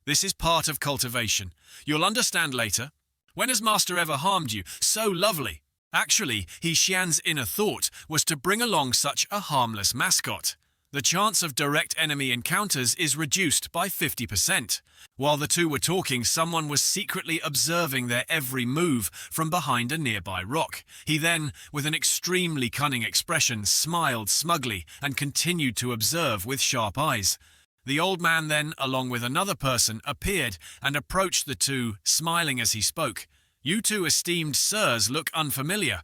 This is part of cultivation. You'll understand later. When has Master ever harmed you? So lovely. Actually, Shan's inner thought was to bring along such a harmless mascot. The chance of direct enemy encounters is reduced by 50%. While the two were talking, someone was secretly observing their every move from behind a nearby rock. He then, with an extremely cunning expression, smiled smugly and continued to observe with sharp eyes. The old man then, along with another person, appeared and approached the two, smiling as he spoke. You two esteemed sirs look unfamiliar.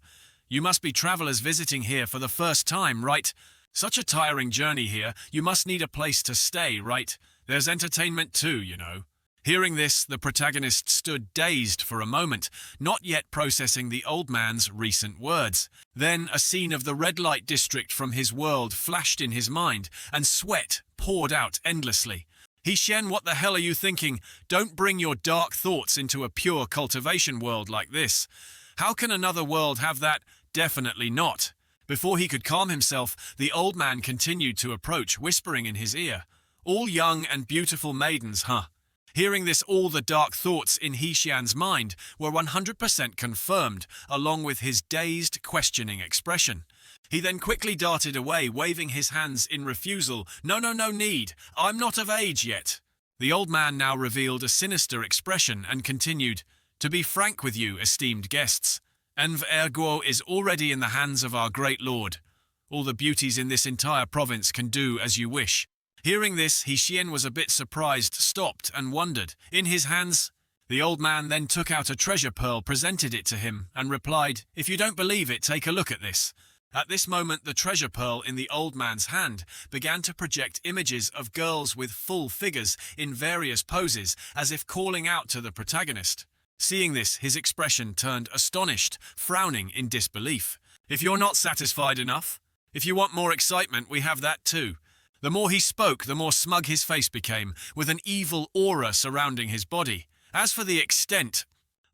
You must be travelers visiting here for the first time, right? Such a tiring journey here, you must need a place to stay, right? There's entertainment too, you know. Hearing this, the protagonist stood dazed for a moment, not yet processing the old man's recent words. Then a scene of the red light district from his world flashed in his mind, and sweat poured out endlessly. Shan, what the hell are you thinking? Don't bring your dark thoughts into a pure cultivation world like this. How can another world have that? Definitely not. Before he could calm himself, the old man continued to approach, whispering in his ear, All young and beautiful maidens, huh? Hearing this, all the dark thoughts in Shan's mind were 100% confirmed, along with his dazed, questioning expression. He then quickly darted away, waving his hands in refusal. No need. I'm not of age yet. The old man now revealed a sinister expression and continued, To be frank with you, esteemed guests, Huaguo is already in the hands of our great lord. All the beauties in this entire province can do as you wish. Hearing this, Shan was a bit surprised, stopped, and wondered. In his hands, the old man then took out a treasure pearl, presented it to him, and replied, If you don't believe it, take a look at this. At this moment, the treasure pearl in the old man's hand began to project images of girls with full figures in various poses, as if calling out to the protagonist. Seeing this, his expression turned astonished, frowning in disbelief. If you're not satisfied enough, if you want more excitement, we have that too. The more he spoke, the more smug his face became, with an evil aura surrounding his body. As for the extent,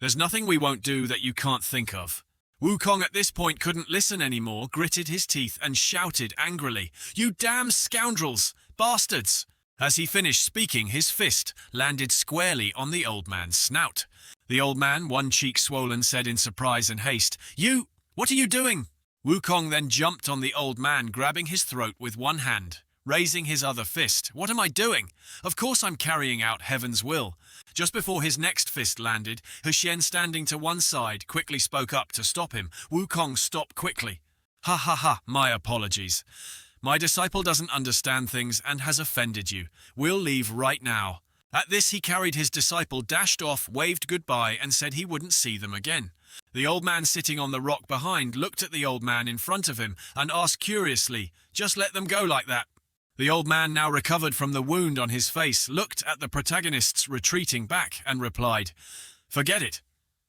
there's nothing we won't do that you can't think of. Wukong at this point couldn't listen anymore, gritted his teeth and shouted angrily, You damn scoundrels! Bastards! As he finished speaking, his fist landed squarely on the old man's snout. The old man, one cheek swollen, said in surprise and haste, What are you doing? Wukong then jumped on the old man, grabbing his throat with one hand, raising his other fist. What am I doing? Of course I'm carrying out heaven's will. Just before his next fist landed, Shan, standing to one side, quickly spoke up to stop him. Wukong stopped quickly. Ha, my apologies. My disciple doesn't understand things and has offended you. We'll leave right now. At this, he carried his disciple, dashed off, waved goodbye, and said he wouldn't see them again. The old man sitting on the rock behind looked at the old man in front of him and asked curiously, Just let them go like that? The old man, now recovered from the wound on his face, looked at the protagonists retreating back and replied, Forget it.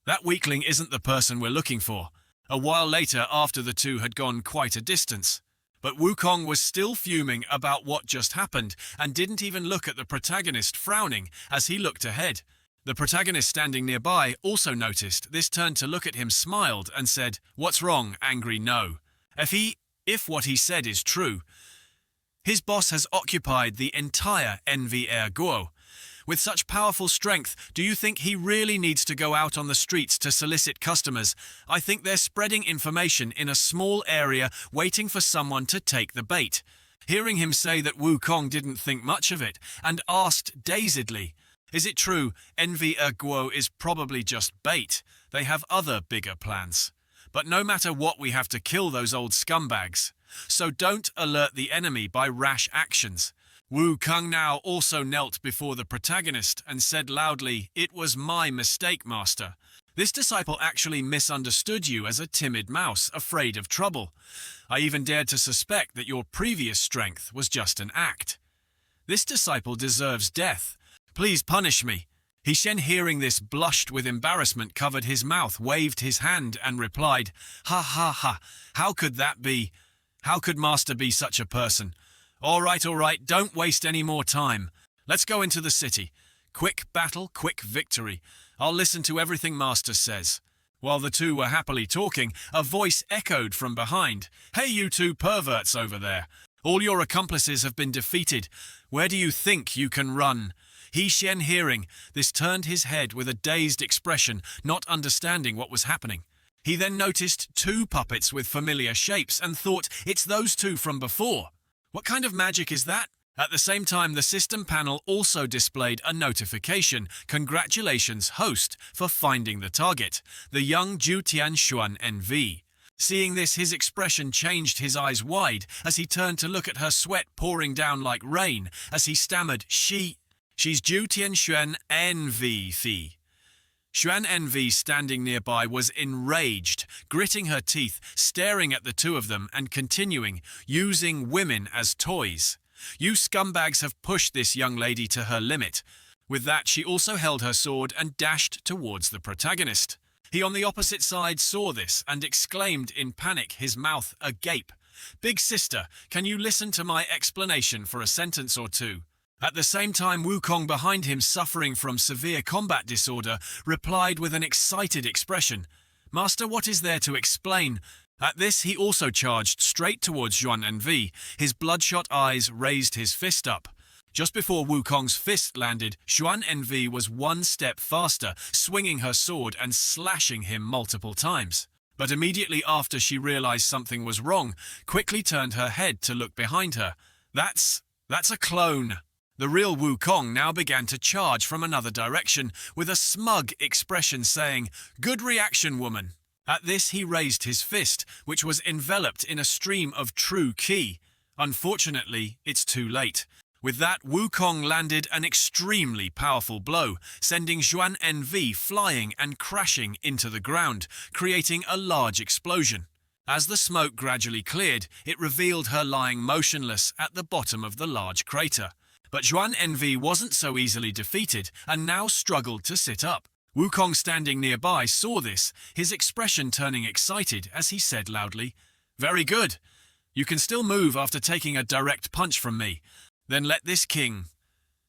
That weakling isn't the person we're looking for. A while later, after the two had gone quite a distance. But Wukong was still fuming about what just happened and didn't even look at the protagonist, frowning as he looked ahead. The protagonist standing nearby also noticed this, turned to look at him, smiled and said, What's wrong, angry no? If what he said is true, his boss has occupied the entire Huaguo. With such powerful strength, do you think he really needs to go out on the streets to solicit customers? I think they're spreading information in a small area, waiting for someone to take the bait. Hearing him say that, Wukong didn't think much of it and asked dazedly, Is it true Huaguo is probably just bait? They have other bigger plans. But no matter what, we have to kill those old scumbags. So don't alert the enemy by rash actions. Wukong now also knelt before the protagonist and said loudly, "It was my mistake, master. This disciple actually misunderstood you as a timid mouse, afraid of trouble. I even dared to suspect that your previous strength was just an act. This disciple deserves death. Please punish me." Shan, hearing this, blushed with embarrassment, covered his mouth, waved his hand, and replied, "Ha ha ha, how could that be? How could master be such a person? All right, don't waste any more time. Let's go into the city. Quick battle, quick victory. I'll listen to everything master says." While the two were happily talking, a voice echoed from behind. "Hey, you two perverts over there. All your accomplices have been defeated. Where do you think you can run?" Shan, hearing this, turned his head with a dazed expression, not understanding what was happening. He then noticed two puppets with familiar shapes and thought, "It's those two from before. What kind of magic is that?" At the same time, the system panel also displayed a notification. "Congratulations, host, for finding the target, the young Jutian Xuan NV." Seeing this, his expression changed, his eyes wide, as he turned to look at her, sweat pouring down like rain, as he stammered, She's Jutian Xuan NV. Xuan NV, standing nearby, was enraged, gritting her teeth, staring at the two of them and continuing, "Using women as toys. You scumbags have pushed this young lady to her limit." With that, she also held her sword and dashed towards the protagonist. He on the opposite side saw this and exclaimed in panic, his mouth agape, "Big sister, can you listen to my explanation for a sentence or two?" At the same time, Wukong behind him, suffering from severe combat disorder, replied with an excited expression, "Master, what is there to explain?" At this, he also charged straight towards Xuan NV. His bloodshot eyes raised his fist up. Just before Wukong's fist landed, Xuan NV was one step faster, swinging her sword and slashing him multiple times. But immediately after she realized something was wrong, quickly turned her head to look behind her. That's a clone." The real Wukong now began to charge from another direction, with a smug expression saying, "Good reaction, woman." At this, he raised his fist, which was enveloped in a stream of true ki. Unfortunately, it's too late. With that, Wukong landed an extremely powerful blow, sending Xuan NV flying and crashing into the ground, creating a large explosion. As the smoke gradually cleared, it revealed her lying motionless at the bottom of the large crater. But Xuan NV wasn't so easily defeated and now struggled to sit up. Wukong, standing nearby, saw this, his expression turning excited as he said loudly, "Very good. You can still move after taking a direct punch from me. Then let this king..."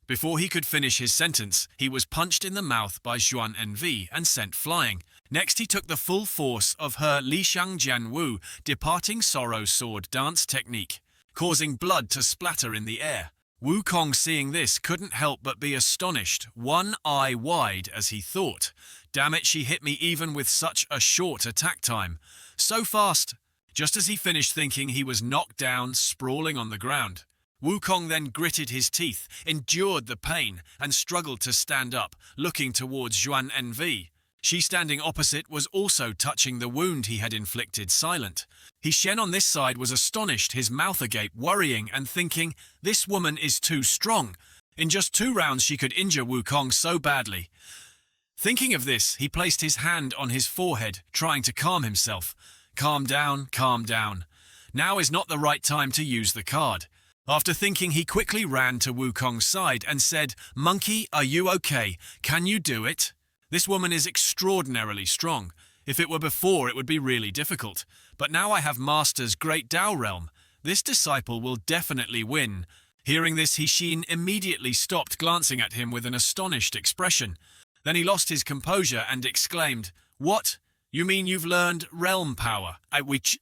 Before he could finish his sentence, he was punched in the mouth by Xuan NV and sent flying. Next, he took the full force of her Lishang Jianwu, departing sorrow sword dance technique, causing blood to splatter in the air. Wukong, seeing this, couldn't help but be astonished, one eye wide as he thought, "Damn it, she hit me even with such a short attack time. So fast." Just as he finished thinking, he was knocked down, sprawling on the ground. Wukong then gritted his teeth, endured the pain, and struggled to stand up, looking towards Xuan NV. She, standing opposite, was also touching the wound he had inflicted, silent. Shan on this side was astonished, his mouth agape, worrying and thinking, "This woman is too strong. In just 2 rounds she could injure Wukong so badly." Thinking of this, he placed his hand on his forehead, trying to calm himself. Calm down, calm down. Now is not the right time to use the card. After thinking, he quickly ran to Wukong's side and said, "Monkey, are you okay? Can you do it? This woman is extraordinarily strong. If it were before, it would be really difficult. But now I have Master's great Tao realm. This disciple will definitely win." Hearing this, Shan immediately stopped, glancing at him with an astonished expression. Then he lost his composure and exclaimed, "What? You mean you've learned realm power?" "Which?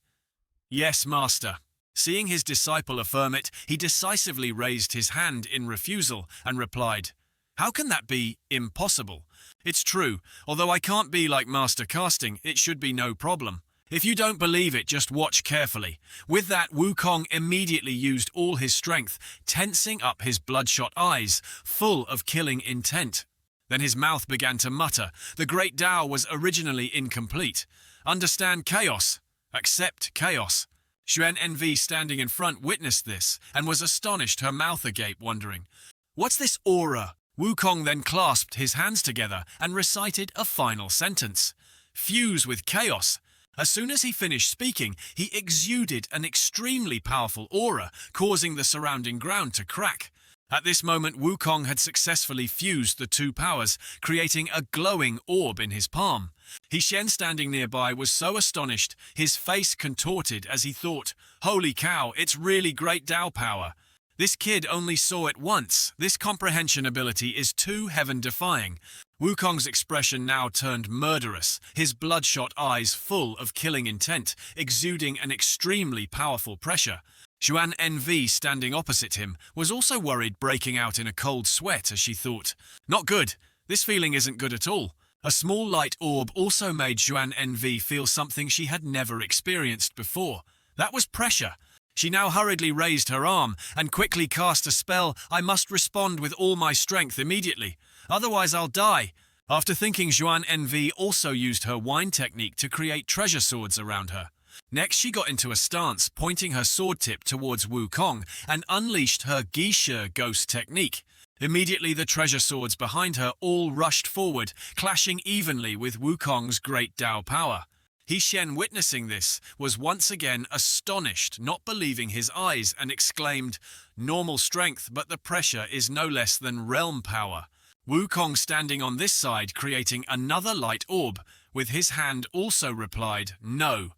Yes, Master." Seeing his disciple affirm it, he decisively raised his hand in refusal and replied, "How can that be impossible? It's true, although I can't be like Master Casting, it should be no problem. If you don't believe it, just watch carefully." With that, Wukong immediately used all his strength, tensing up his bloodshot eyes, full of killing intent. Then his mouth began to mutter. The great Tao was originally incomplete. Understand chaos. Accept chaos. Xuan Envy, standing in front, witnessed this and was astonished, her mouth agape, wondering, "What's this aura?" Wukong then clasped his hands together and recited a final sentence. "Fuse with chaos." As soon as he finished speaking, he exuded an extremely powerful aura, causing the surrounding ground to crack. At this moment, Wukong had successfully fused the two powers, creating a glowing orb in his palm. Shan, standing nearby, was so astonished, his face contorted as he thought, "Holy cow, it's really great Dao power. This kid only saw it once. This comprehension ability is too heaven-defying." Wukong's expression now turned murderous, his bloodshot eyes full of killing intent, exuding an extremely powerful pressure. Xuan Envy, standing opposite him, was also worried, breaking out in a cold sweat as she thought, "Not good. This feeling isn't good at all." A small light orb also made Xuan Envy feel something she had never experienced before. That was pressure. She now hurriedly raised her arm and quickly cast a spell. "I must respond with all my strength immediately. Otherwise I'll die." After thinking, Xuan Envy also used her wine technique to create treasure swords around her. Next, she got into a stance, pointing her sword tip towards Wukong and unleashed her Geisha ghost technique. Immediately, the treasure swords behind her all rushed forward, clashing evenly with Wukong's great Dao power. Shan, witnessing this, was once again astonished, not believing his eyes, and exclaimed, "Normal strength, but the pressure is no less than realm power." Wukong, standing on this side, creating another light orb, with his hand also replied, "No.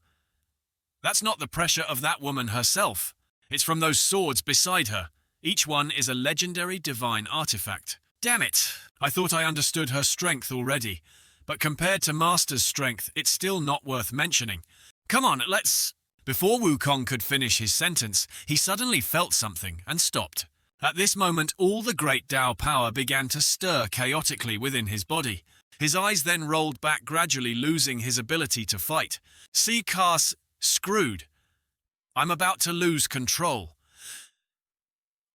That's not the pressure of that woman herself. It's from those swords beside her. Each one is a legendary divine artifact." Damn it! I thought I understood her strength already. But compared to Master's strength, it's still not worth mentioning. Come on, let's... Before Wukong could finish his sentence, he suddenly felt something and stopped. At this moment, all the great Dao power began to stir chaotically within his body. His eyes then rolled back, gradually losing his ability to fight. "See, Cars, screwed. I'm about to lose control."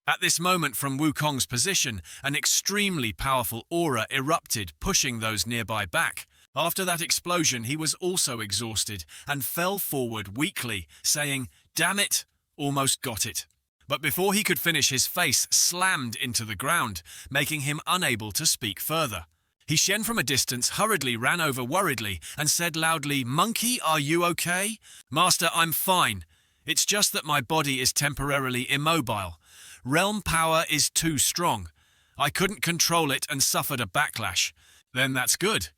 At this moment, from Wukong's position, an extremely powerful aura erupted, pushing those nearby back. After that explosion, he was also exhausted and fell forward weakly, saying, "Damn it, almost got it." But before he could finish, his face slammed into the ground, making him unable to speak further. Shan, from a distance, hurriedly ran over worriedly and said loudly, "Monkey, are you okay?" "Master, I'm fine. It's just that my body is temporarily immobile. Realm power is too strong. I couldn't control it and suffered a backlash." "Then that's good.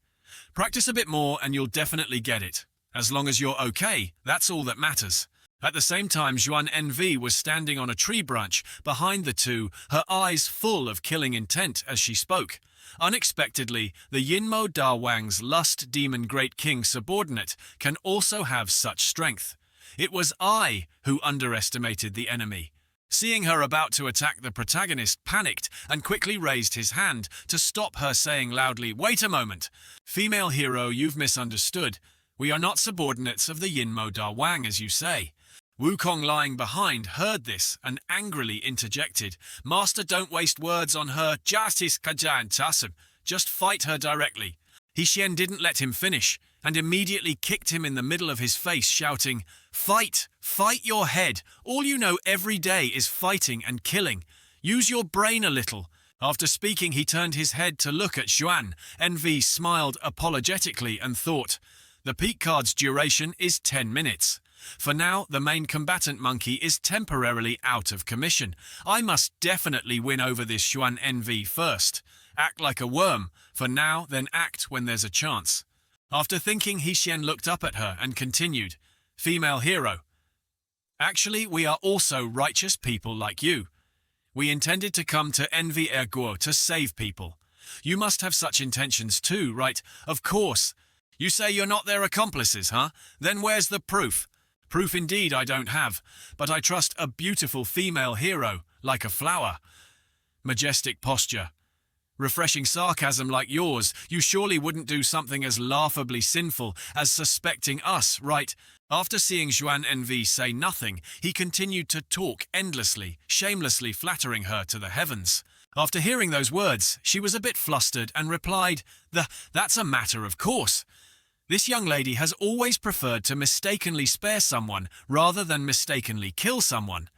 Practice a bit more and you'll definitely get it. As long as you're okay, that's all that matters." At the same time, Xuan Envy was standing on a tree branch behind the two, her eyes full of killing intent as she spoke. Unexpectedly, the Yinmo Da Wang's lust demon great king subordinate can also have such strength. It was I who underestimated the enemy. Seeing her about to attack, the protagonist panicked and quickly raised his hand to stop her, saying loudly, "Wait a moment. Female hero, you've misunderstood. We are not subordinates of the Yinmo Da Wang, as you say." Wukong, lying behind, heard this and angrily interjected, "Master, don't waste words on her. Justice kajan tasib. Just fight her directly." Shan didn't let him finish and immediately kicked him in the middle of his face, shouting, "Fight! Fight your head! All you know every day is fighting and killing. Use your brain a little." After speaking, he turned his head to look at Xuan. Envy smiled apologetically and thought, "The peak card's duration is 10 minutes. For now, the main combatant monkey is temporarily out of commission. I must definitely win over this Xuan Envy first. Act like a worm, for now, then act when there's a chance." After thinking, Shan looked up at her and continued, "Female hero. Actually, we are also righteous people like you. We intended to come to Envy Huaguo to save people. You must have such intentions too, right? Of course. You say you're not their accomplices, huh? Then where's the proof?" "Proof indeed I don't have, but I trust a beautiful female hero, like a flower. Majestic posture. Refreshing sarcasm like yours. You surely wouldn't do something as laughably sinful as suspecting us, right?" After seeing Xuan Envy say nothing, he continued to talk endlessly, shamelessly flattering her to the heavens. After hearing those words, she was a bit flustered and replied, That's a matter of course. This young lady has always preferred to mistakenly spare someone rather than mistakenly kill someone.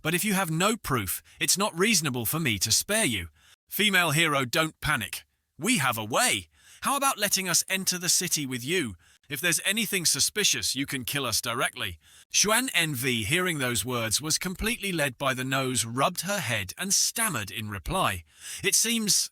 But if you have no proof, it's not reasonable for me to spare you. Female hero, don't panic. We have a way. How about letting us enter the city with you? If there's anything suspicious, you can kill us directly. Xuan Nv, hearing those words, was completely led by the nose, rubbed her head and stammered in reply. It seems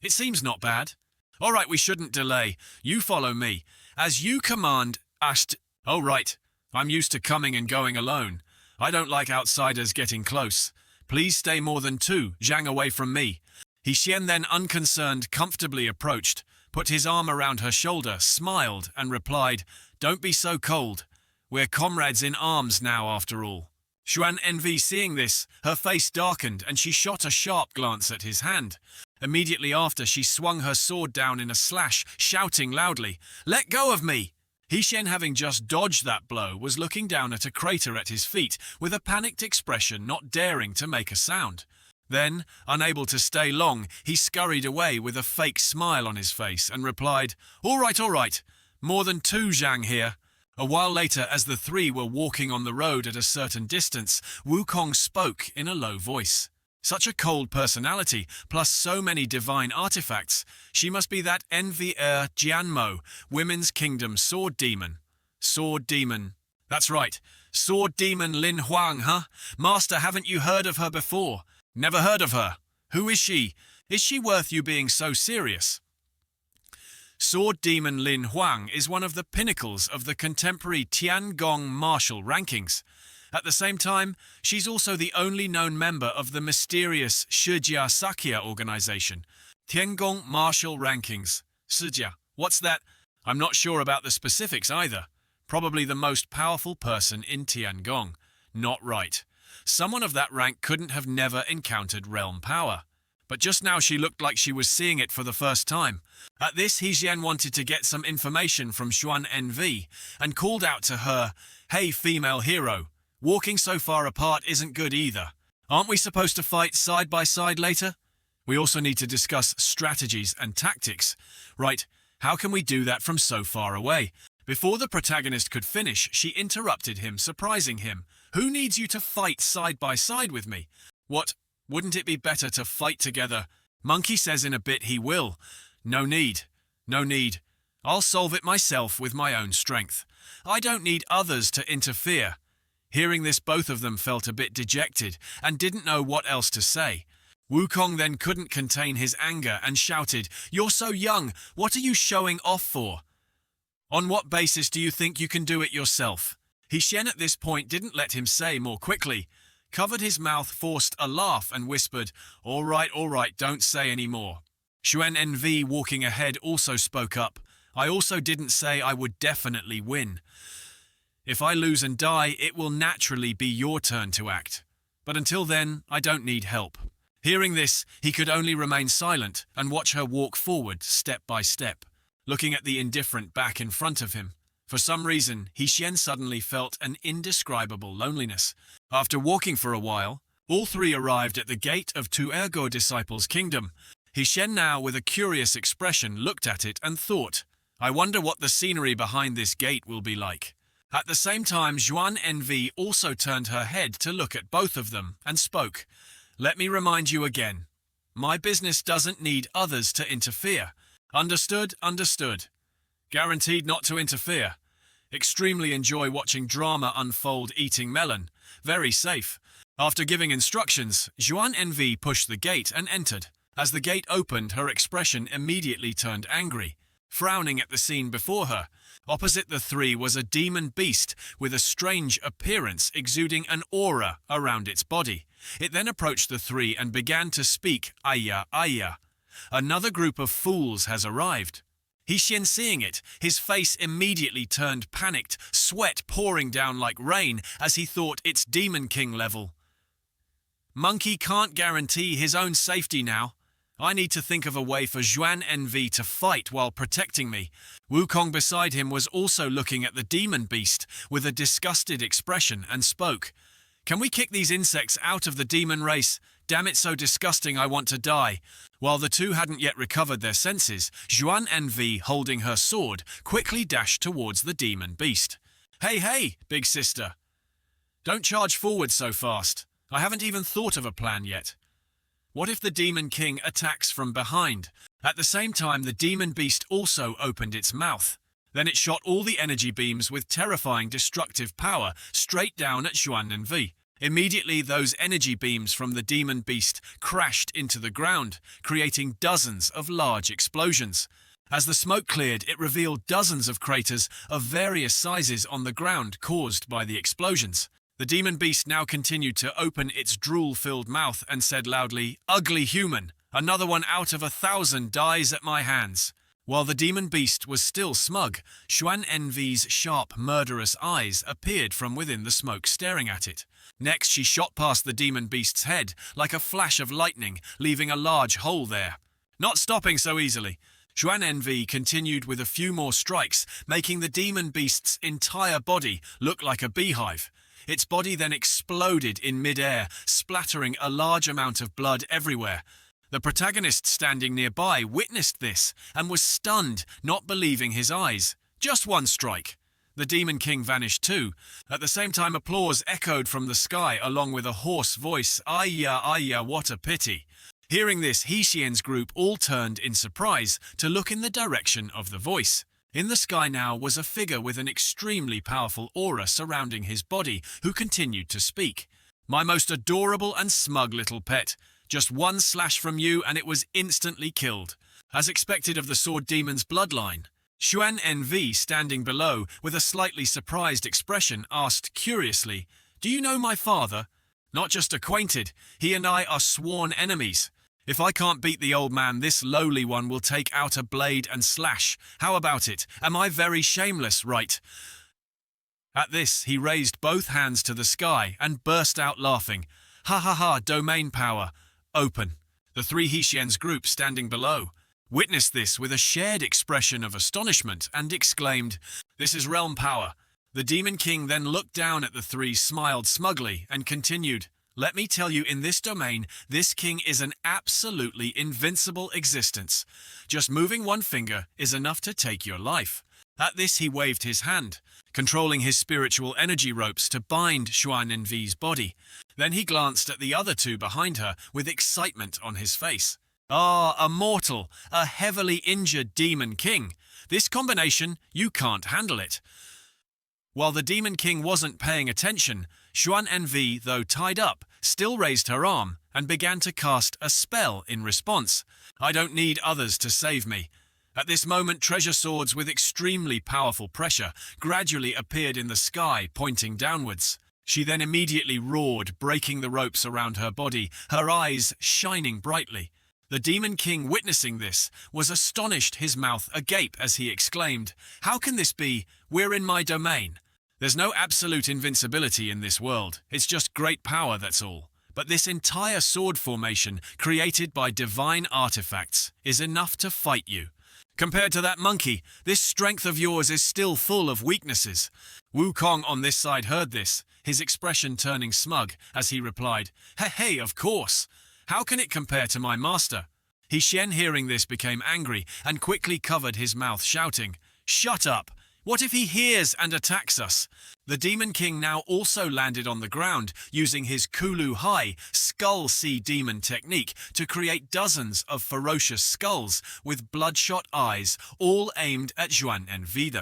not bad. All right, we shouldn't delay. You follow me. As you command, Asht. Oh right, I'm used to coming and going alone. I don't like outsiders getting close. Please stay more than 2, Zhang, away from me. Xian then, unconcerned, comfortably approached, put his arm around her shoulder, smiled, and replied, Don't be so cold. We're comrades in arms now, after all. Xuan Nv, seeing this, her face darkened, and she shot a sharp glance at his hand. Immediately after, she swung her sword down in a slash, shouting loudly, Let go of me! Xian, having just dodged that blow, was looking down at a crater at his feet, with a panicked expression, not daring to make a sound. Then, unable to stay long, he scurried away with a fake smile on his face and replied, All right, more than 2, Zhang here. A while later, as the 3 were walking on the road at a certain distance, Wukong spoke in a low voice. Such a cold personality, plus so many divine artifacts. She must be that Nvr Jianmo, Women's Kingdom Sword Demon. Sword Demon. That's right. Sword Demon Lin Huang, huh? Master, haven't you heard of her before? Never heard of her. Who is she? Is she worth you being so serious? Sword Demon Lin Huang is one of the pinnacles of the contemporary Tiangong martial rankings. At the same time, she's also the only known member of the mysterious Shijia Sakya organization. Tiangong Martial Rankings. Shijia. What's that? I'm not sure about the specifics either. Probably the most powerful person in Tiangong. Not right. Someone of that rank couldn't have never encountered realm power. But just now she looked like she was seeing it for the first time. At this, Xian wanted to get some information from Xuan Nv and called out to her, Hey, female hero. Walking so far apart isn't good either. Aren't we supposed to fight side by side later? We also need to discuss strategies and tactics. Right, how can we do that from so far away? Before the protagonist could finish, she interrupted him, surprising him. Who needs you to fight side by side with me? What, wouldn't it be better to fight together? Monkey says in a bit he will. No need. I'll solve it myself with my own strength. I don't need others to interfere. Hearing this, both of them felt a bit dejected and didn't know what else to say. Wukong then couldn't contain his anger and shouted, You're so young, what are you showing off for? On what basis do you think you can do it yourself? Xian at this point didn't let him say more quickly, covered his mouth, forced a laugh and whispered, All right, don't say any more. Xuan Nv, walking ahead, also spoke up. I also didn't say I would definitely win. If I lose and die, it will naturally be your turn to act. But until then, I don't need help. Hearing this, he could only remain silent and watch her walk forward step by step, looking at the indifferent back in front of him. For some reason, Xian suddenly felt an indescribable loneliness. After walking for a while, all 3 arrived at the gate of Huaguo Disciples' kingdom. Xian now, with a curious expression, looked at it and thought, I wonder what the scenery behind this gate will be like. At the same time, Xuan Nv also turned her head to look at both of them and spoke. Let me remind you again. My business doesn't need others to interfere. Understood? Guaranteed not to interfere. Extremely enjoy watching drama unfold eating melon. Very safe. After giving instructions, Xuan Nv pushed the gate and entered. As the gate opened, her expression immediately turned angry, frowning at the scene before her. Opposite the 3 was a demon beast with a strange appearance, exuding an aura around its body. It then approached the 3 and began to speak, Aya. Another group of fools has arrived. Xian, seeing it, his face immediately turned panicked, sweat pouring down like rain as he thought it's Demon King level. Monkey can't guarantee his own safety now. I need to think of a way for Xuan Nv to fight while protecting me. Wukong beside him was also looking at the demon beast with a disgusted expression and spoke. Can we kick these insects out of the demon race? Damn it, so disgusting, I want to die. While the two hadn't yet recovered their senses, Xuan Envy, holding her sword, quickly dashed towards the demon beast. Hey, big sister. Don't charge forward so fast. I haven't even thought of a plan yet. What if the Demon King attacks from behind? At the same time, the demon beast also opened its mouth. Then it shot all the energy beams with terrifying destructive power straight down at Xuan Envy. Immediately, those energy beams from the demon beast crashed into the ground, creating dozens of large explosions. As the smoke cleared, it revealed dozens of craters of various sizes on the ground caused by the explosions. The demon beast now continued to open its drool-filled mouth and said loudly, "Ugly human, another one out of 1,000 dies at my hands." While the demon beast was still smug, Xuan Envy's sharp, murderous eyes appeared from within the smoke, staring at it. Next, she shot past the demon beast's head like a flash of lightning, leaving a large hole there. Not stopping so easily, Xuan Envy continued with a few more strikes, making the demon beast's entire body look like a beehive. Its body then exploded in mid-air, splattering a large amount of blood everywhere. The protagonist standing nearby witnessed this and was stunned, not believing his eyes. Just one strike. The Demon King vanished too. At the same time, applause echoed from the sky along with a hoarse voice, "Ayya, what a pity." Hearing this, Xian's group all turned in surprise to look in the direction of the voice. In the sky now was a figure with an extremely powerful aura surrounding his body, who continued to speak. "My most adorable and smug little pet. Just one slash from you and it was instantly killed." As expected of the sword demon's bloodline, Xuan Envy, standing below with a slightly surprised expression, asked curiously, "Do you know my father?" "Not just acquainted, he and I are sworn enemies. If I can't beat the old man, this lowly one will take out a blade and slash. How about it? Am I very shameless, right?" At this, he raised both hands to the sky and burst out laughing. "Ha, domain power. Open." The three Xian's group standing below witnessed this with a shared expression of astonishment and exclaimed, "This is realm power." The Demon King then looked down at the three, smiled smugly, and continued, "Let me tell you, in this domain, this king is an absolutely invincible existence. Just moving one finger is enough to take your life." At this, he waved his hand, controlling his spiritual energy ropes to bind Xuan Envy's body. Then he glanced at the other two behind her with excitement on his face. "Ah, immortal, a heavily injured Demon King. This combination, you can't handle it." While the Demon King wasn't paying attention, Xuan Envy, though tied up, still raised her arm and began to cast a spell in response. "I don't need others to save me." At this moment, treasure swords with extremely powerful pressure gradually appeared in the sky, pointing downwards. She then immediately roared, breaking the ropes around her body, her eyes shining brightly. The Demon King, witnessing this, was astonished, his mouth agape as he exclaimed, "How can this be? We're in my domain. There's no absolute invincibility in this world. It's just great power, that's all. But this entire sword formation, created by divine artifacts, is enough to fight you. Compared to that monkey, this strength of yours is still full of weaknesses." Wukong on this side heard this, his expression turning smug as he replied, Hey, of course. How can it compare to my master?" Xian, hearing this, became angry and quickly covered his mouth, shouting, "Shut up! What if he hears and attacks us?" The Demon King now also landed on the ground, using his Kulu High Skull Sea Demon technique to create dozens of ferocious skulls with bloodshot eyes, all aimed at Xuan Envy.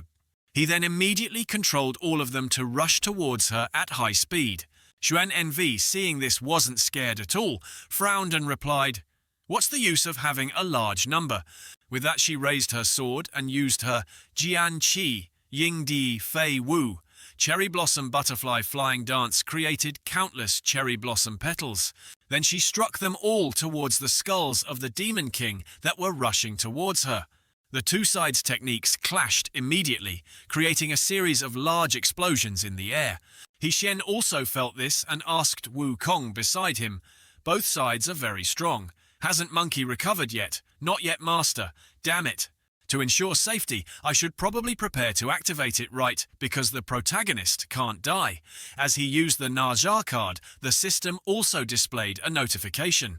He then immediately controlled all of them to rush towards her at high speed. Xuan Envy, seeing this, wasn't scared at all, frowned and replied, "What's the use of having a large number?" With that, she raised her sword and used her Jian Qi Yingdi Fei Wu cherry blossom butterfly flying dance, created countless cherry blossom petals. Then she struck them all towards the skulls of the Demon King that were rushing towards her. The two sides' techniques clashed immediately, creating a series of large explosions in the air. Xian also felt this and asked Wukong beside him, "Both sides are very strong. Hasn't Monkey recovered yet?" "Not yet, master. Damn it." To ensure safety, I should probably prepare to activate it right because the protagonist can't die. As he used the Naja card, the system also displayed a notification.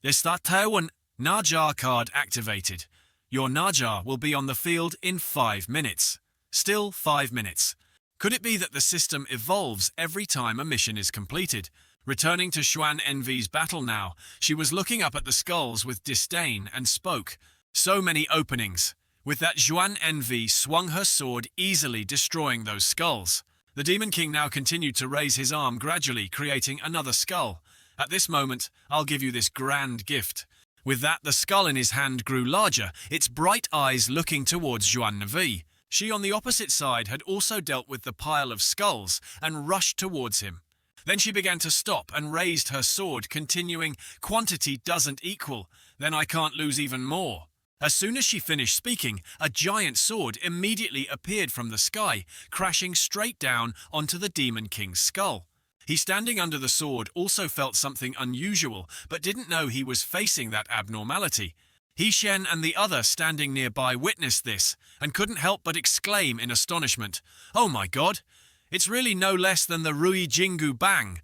Distorting Naja card activated. Your Naja will be on the field in 5 minutes. Still 5 minutes. Could it be that the system evolves every time a mission is completed? Returning to Xuan Envy's battle now, she was looking up at the skulls with disdain and spoke. So many openings. With that, Xuan Envy swung her sword, easily destroying those skulls. The Demon King now continued to raise his arm, gradually creating another skull. At this moment, I'll give you this grand gift. With that, the skull in his hand grew larger, its bright eyes looking towards Xuan Envy. She, on the opposite side, had also dealt with the pile of skulls and rushed towards him. Then she began to stop and raised her sword, continuing, "Quantity doesn't equal, then I can't lose even more." As soon as she finished speaking, a giant sword immediately appeared from the sky, crashing straight down onto the Demon King's skull. He, standing under the sword, also felt something unusual, but didn't know he was facing that abnormality. Shan and the other standing nearby witnessed this, and couldn't help but exclaim in astonishment, "Oh my god! It's really no less than the Rui Jingu Bang.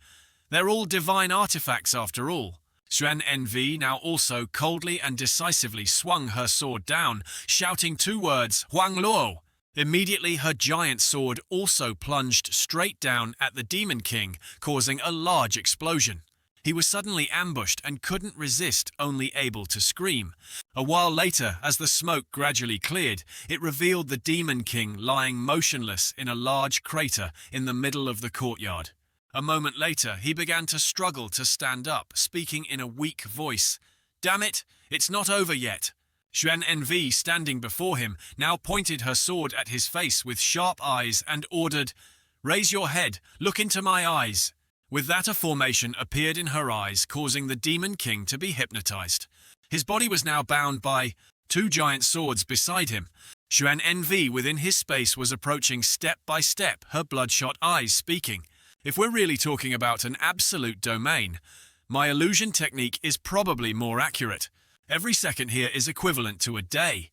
They're all divine artifacts after all." Xuan Envy now also coldly and decisively swung her sword down, shouting 2 words, "Huang Luo." Immediately her giant sword also plunged straight down at the Demon King, causing a large explosion. He was suddenly ambushed and couldn't resist, only able to scream. A while later, as the smoke gradually cleared, it revealed the Demon King lying motionless in a large crater in the middle of the courtyard. A moment later, he began to struggle to stand up, speaking in a weak voice. "Damn it, it's not over yet." Xuan Envy, standing before him, now pointed her sword at his face with sharp eyes and ordered, "Raise your head, look into my eyes." With that, a formation appeared in her eyes, causing the Demon King to be hypnotized. His body was now bound by 2 giant swords beside him. Xuan Envy within his space was approaching step by step, her bloodshot eyes speaking. If we're really talking about an absolute domain, my illusion technique is probably more accurate. Every second here is equivalent to a day.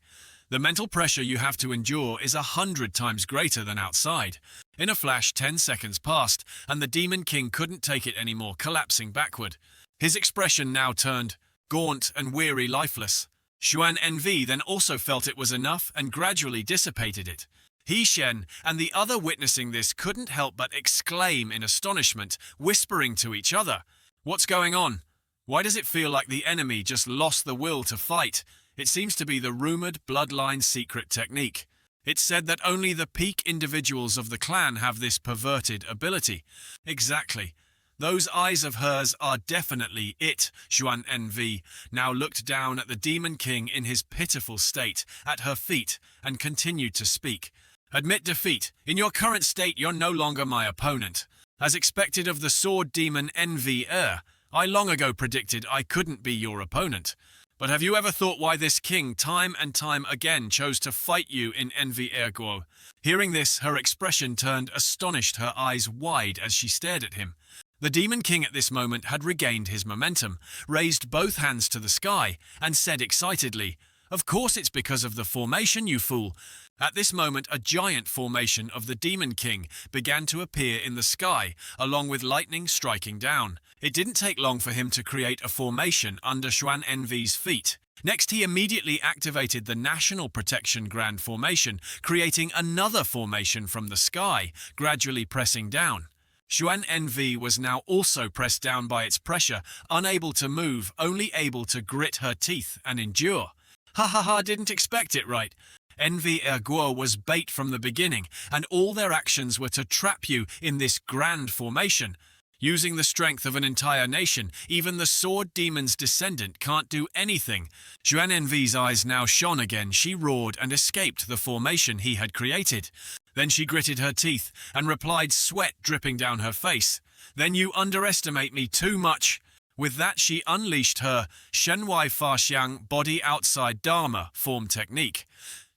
The mental pressure you have to endure is 100 times greater than outside. In a flash, 10 seconds passed, and the Demon King couldn't take it anymore, collapsing backward. His expression now turned gaunt and weary, lifeless. Xuan Envy then also felt it was enough and gradually dissipated it. Shan and the other witnessing this couldn't help but exclaim in astonishment, whispering to each other, "What's going on? Why does it feel like the enemy just lost the will to fight?" It seems to be the rumored bloodline secret technique. It's said that only the peak individuals of the clan have this perverted ability. Exactly. Those eyes of hers are definitely it. Xuan Envy now looked down at the Demon King in his pitiful state, at her feet, and continued to speak. "Admit defeat. In your current state, you're no longer my opponent. As expected of the sword demon Envy I long ago predicted I couldn't be your opponent. But have you ever thought why this king time and time again chose to fight you in Envy Huaguo?" Hearing this, her expression turned astonished, her eyes wide as she stared at him. The Demon King at this moment had regained his momentum, raised both hands to the sky, and said excitedly, "Of course it's because of the formation, you fool." At this moment, a giant formation of the Demon King began to appear in the sky, along with lightning striking down. It didn't take long for him to create a formation under Xuan Envy's feet. Next, he immediately activated the National Protection Grand Formation, creating another formation from the sky, gradually pressing down. Xuan Envy was now also pressed down by its pressure, unable to move, only able to grit her teeth and endure. "Ha ha ha, didn't expect it, right? Envy Huaguo was bait from the beginning, and all their actions were to trap you in this grand formation. Using the strength of an entire nation, even the sword demon's descendant can't do anything." Xuan Envy's eyes now shone again. She roared and escaped the formation he had created. Then she gritted her teeth and replied, sweat dripping down her face, "Then you underestimate me too much." With that, she unleashed her Shenwai Fa Xiang body outside Dharma form technique.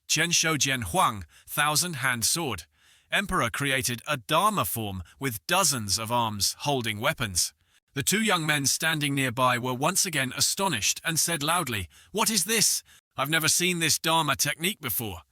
Chen Shoujian Huang, thousand-hand sword. Emperor created a Dharma form with dozens of arms holding weapons. The 2 young men standing nearby were once again astonished and said loudly, "What is this?" I've never seen this Dharma technique before.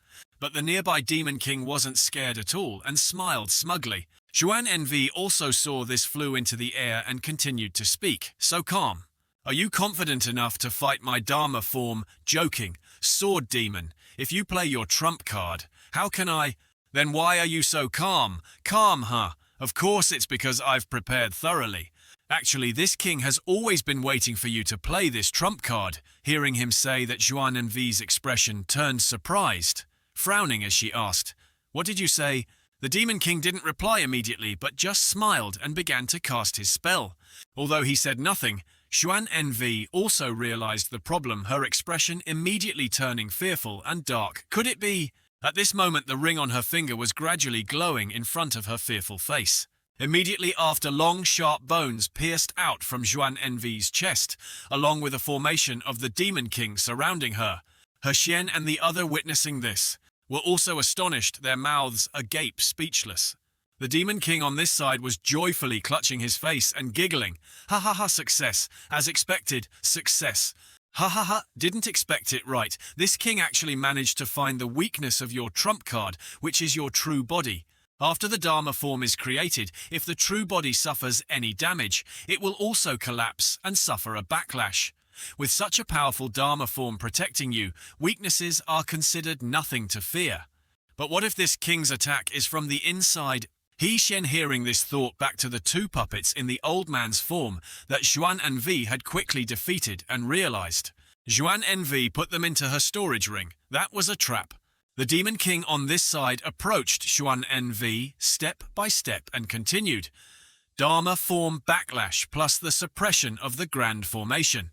But the nearby Demon King wasn't scared at all and smiled smugly. Xuan Envy also saw this, flew into the air and continued to speak, so calm. Are you confident enough to fight my Dharma form? Joking. Sword Demon, if you play your trump card, how can I? Then why are you so calm? Calm, huh? Of course it's because I've prepared thoroughly. Actually, this king has always been waiting for you to play this trump card. Hearing him say that, Xuan Envy's expression turned surprised, frowning as she asked, "What did you say?" The Demon King didn't reply immediately, but just smiled and began to cast his spell. Although he said nothing, Xuan Envy also realized the problem, her expression immediately turning fearful and dark. Could it be? At this moment, the ring on her finger was gradually glowing in front of her fearful face. Immediately after, long, sharp bones pierced out from Xuan Envy's chest, along with a formation of the Demon King surrounding her. Her Shan and the other, witnessing this, were also astonished, their mouths agape, speechless. The Demon King on this side was joyfully clutching his face and giggling. Ha ha ha, success. As expected, success. Ha ha ha, didn't expect it, right. This king actually managed to find the weakness of your trump card, which is your true body. After the Dharma form is created, if the true body suffers any damage, it will also collapse and suffer a backlash. With such a powerful Dharma form protecting you, weaknesses are considered nothing to fear. But what if this king's attack is from the inside? Shen, hearing this, thought back to the two puppets in the old man's form that Xuan Envy had quickly defeated and realized. Xuan Envy put them into her storage ring. That was a trap. The Demon King on this side approached Xuan Envy step by step and continued. Dharma form backlash plus the suppression of the grand formation.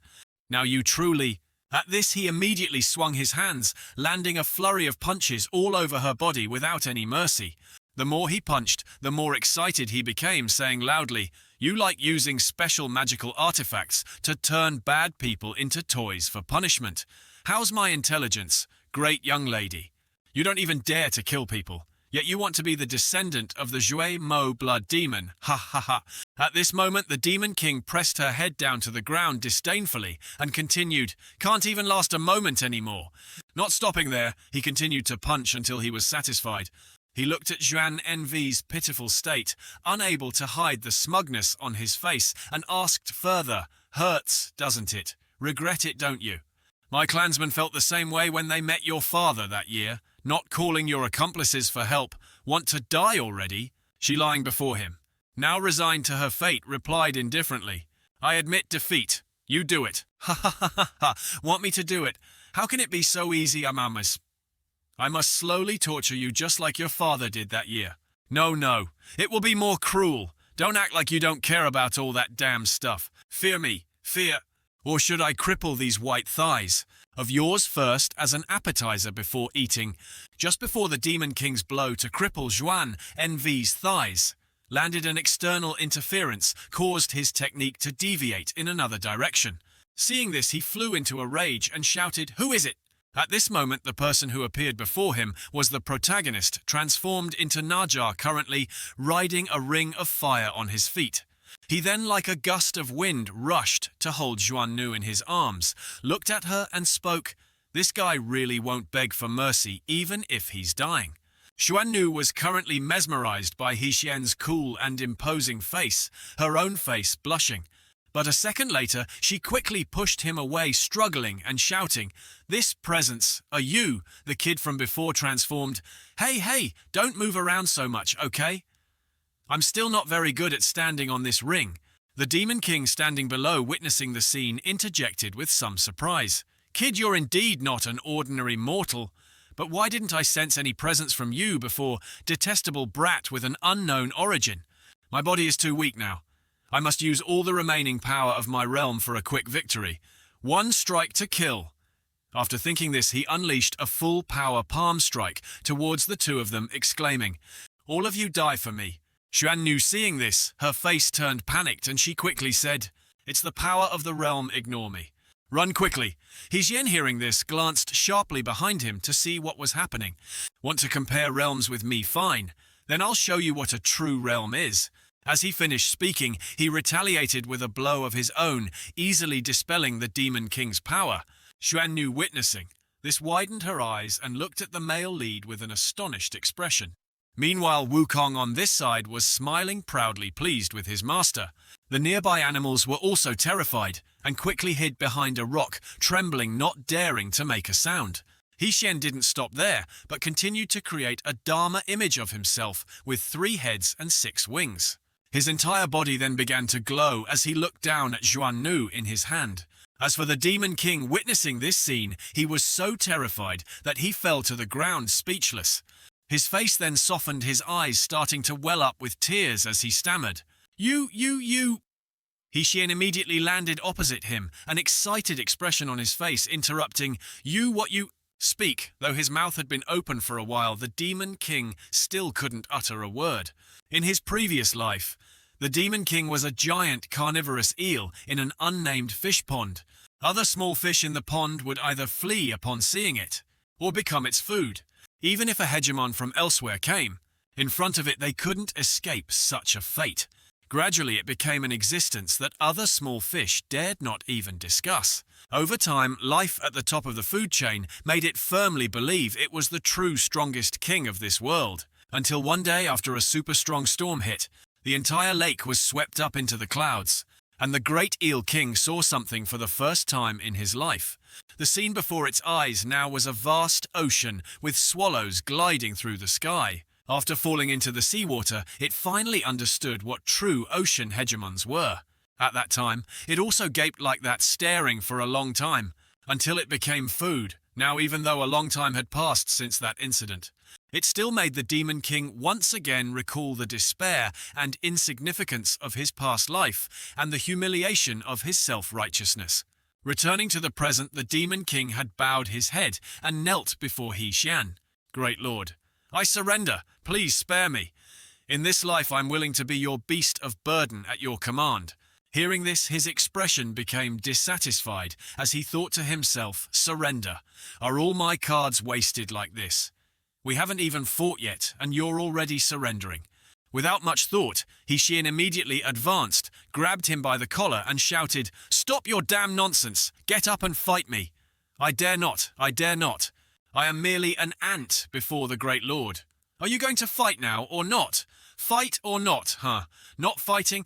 Now you truly... At this, he immediately swung his hands, landing a flurry of punches all over her body without any mercy. The more he punched, the more excited he became, saying loudly, "You like using special magical artifacts to turn bad people into toys for punishment. How's my intelligence, great young lady? You don't even dare to kill people. Yet you want to be the descendant of the Zhui Mo blood demon. Ha ha ha." At this moment, the Demon King pressed her head down to the ground disdainfully and continued, "Can't even last a moment anymore." Not stopping there, he continued to punch until he was satisfied. He looked at Xuan Envy's pitiful state, unable to hide the smugness on his face, and asked further, "Hurts, doesn't it? Regret it, don't you? My clansmen felt the same way when they met your father that year. Not calling your accomplices for help, want to die already?" She, lying before him, now resigned to her fate, replied indifferently, "I admit defeat. You do it." Ha ha ha ha ha. Want me to do it? How can it be so easy? I must slowly torture you just like your father did that year. No, no. It will be more cruel. Don't act like you don't care about all that damn stuff. Fear me. Fear. Or should I cripple these white thighs of yours first as an appetizer before eating? Just before the Demon King's blow to cripple Xuan Envy's thighs landed, an external interference caused his technique to deviate in another direction. Seeing this, he flew into a rage and shouted, "Who is it?" At this moment, the person who appeared before him was the protagonist, transformed into Naja, currently riding a ring of fire on his feet. He then, like a gust of wind, rushed to hold Xuan Nu in his arms, looked at her and spoke. This guy really won't beg for mercy, even if he's dying. Xuan Nu was currently mesmerized by Xian's cool and imposing face, her own face blushing. But a second later, she quickly pushed him away, struggling and shouting, "This presence, are you, the kid from before transformed? Hey, don't move around so much, okay? I'm still not very good at standing on this ring." The Demon King, standing below, witnessing the scene, interjected with some surprise. "Kid, you're indeed not an ordinary mortal. But why didn't I sense any presence from you before, detestable brat with an unknown origin? My body is too weak now. I must use all the remaining power of my realm for a quick victory. One strike to kill." After thinking this, he unleashed a full power palm strike towards the two of them, exclaiming, "All of you die for me." Xuan Nu, seeing this, her face turned panicked and she quickly said, "It's the power of the realm, ignore me. Run quickly." Xian, hearing this, glanced sharply behind him to see what was happening. "Want to compare realms with me? Fine. Then I'll show you what a true realm is." As he finished speaking, he retaliated with a blow of his own, easily dispelling the Demon King's power. Xuan Nu, witnessing This widened her eyes and looked at the male lead with an astonished expression. Meanwhile, Wukong on this side was smiling proudly pleased with his master. The nearby animals were also terrified and quickly hid behind a rock, trembling, not daring to make a sound. Shan didn't stop there, but continued to create a Dharma image of himself with 3 heads and 6 wings. His entire body then began to glow as he looked down at Xuannu in his hand. As for the Demon King witnessing this scene, he was so terrified that he fell to the ground speechless. His face then softened, his eyes starting to well up with tears as he stammered, You. Shan immediately landed opposite him, an excited expression on his face, interrupting, You what you... Speak. Though his mouth had been open for a while, the Demon King still couldn't utter a word. In his previous life, the Demon King was a giant carnivorous eel in an unnamed fish pond. Other small fish in the pond would either flee upon seeing it, or become its food. Even if a hegemon from elsewhere came, in front of it they couldn't escape such a fate. Gradually it became an existence that other small fish dared not even discuss. Over time, life at the top of the food chain made it firmly believe it was the true strongest king of this world, until one day after a super strong storm hit, the entire lake was swept up into the clouds, and the great Eel King saw something for the first time in his life. The scene before its eyes now was a vast ocean with swallows gliding through the sky. After falling into the seawater, it finally understood what true ocean hegemons were. At that time, it also gaped like that, staring for a long time, until it became food. Now, even though a long time had passed since that incident, it still made the Demon King once again recall the despair and insignificance of his past life and the humiliation of his self-righteousness. Returning to the present, the Demon King had bowed his head and knelt before Shan. Great Lord, I surrender. Please spare me. In this life I'm willing to be your beast of burden at your command. Hearing this, his expression became dissatisfied as he thought to himself, Surrender. Are all my cards wasted like this? We haven't even fought yet, and you're already surrendering. Without much thought, Shan immediately advanced, grabbed him by the collar and shouted, Stop your damn nonsense! Get up and fight me! I dare not, I dare not. I am merely an ant before the great lord. Are you going to fight now or not? Fight or not, huh? Not fighting,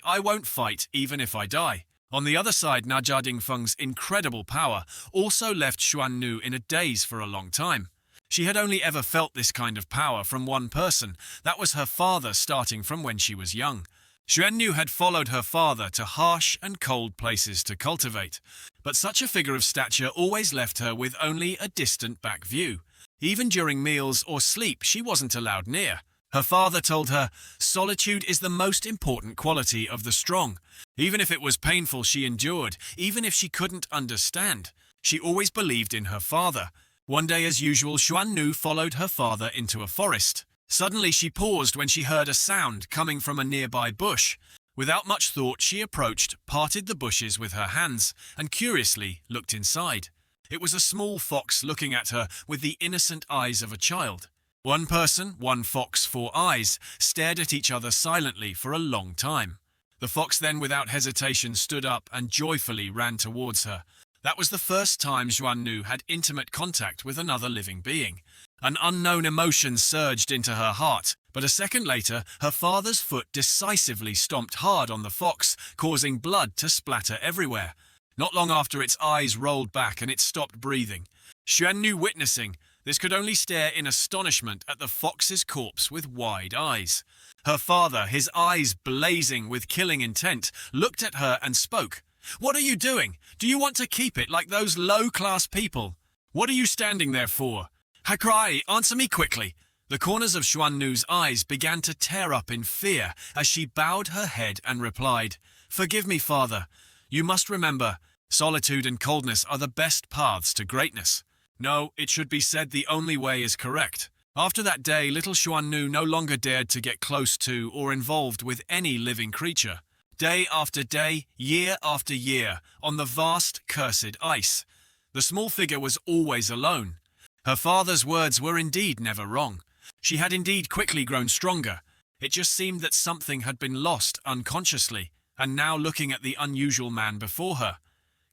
I won't fight even if I die. On the other side, Naja Dingfeng's incredible power also left Xuannu in a daze for a long time. She had only ever felt this kind of power from one person. That was her father, starting from when she was young. Xuannu had followed her father to harsh and cold places to cultivate, but such a figure of stature always left her with only a distant back view. Even during meals or sleep, she wasn't allowed near. Her father told her, solitude is the most important quality of the strong. Even if it was painful, she endured. Even if she couldn't understand, she always believed in her father. One day, as usual, Xuannu followed her father into a forest. Suddenly, she paused when she heard a sound coming from a nearby bush. Without much thought, she approached, parted the bushes with her hands, and curiously looked inside. It was a small fox looking at her with the innocent eyes of a child. One person, one fox, 4 eyes, stared at each other silently for a long time. The fox then, without hesitation, stood up and joyfully ran towards her. That was the first time Xuannu had intimate contact with another living being. An unknown emotion surged into her heart, but a second later, her father's foot decisively stomped hard on the fox, causing blood to splatter everywhere. Not long after, its eyes rolled back and it stopped breathing. Xuannu, witnessing this, could only stare in astonishment at the fox's corpse with wide eyes. Her father, his eyes blazing with killing intent, looked at her and spoke. What are you doing? Do you want to keep it like those low-class people? What are you standing there for? Hakrai, answer me quickly. The corners of Xuannu's eyes began to tear up in fear as she bowed her head and replied, Forgive me, father. You must remember, solitude and coldness are the best paths to greatness. No, it should be said the only way is correct. After that day, little Xuannu no longer dared to get close to or involved with any living creature. Day after day, year after year, on the vast, cursed ice, the small figure was always alone. Her father's words were indeed never wrong. She had indeed quickly grown stronger. It just seemed that something had been lost unconsciously, and now looking at the unusual man before her,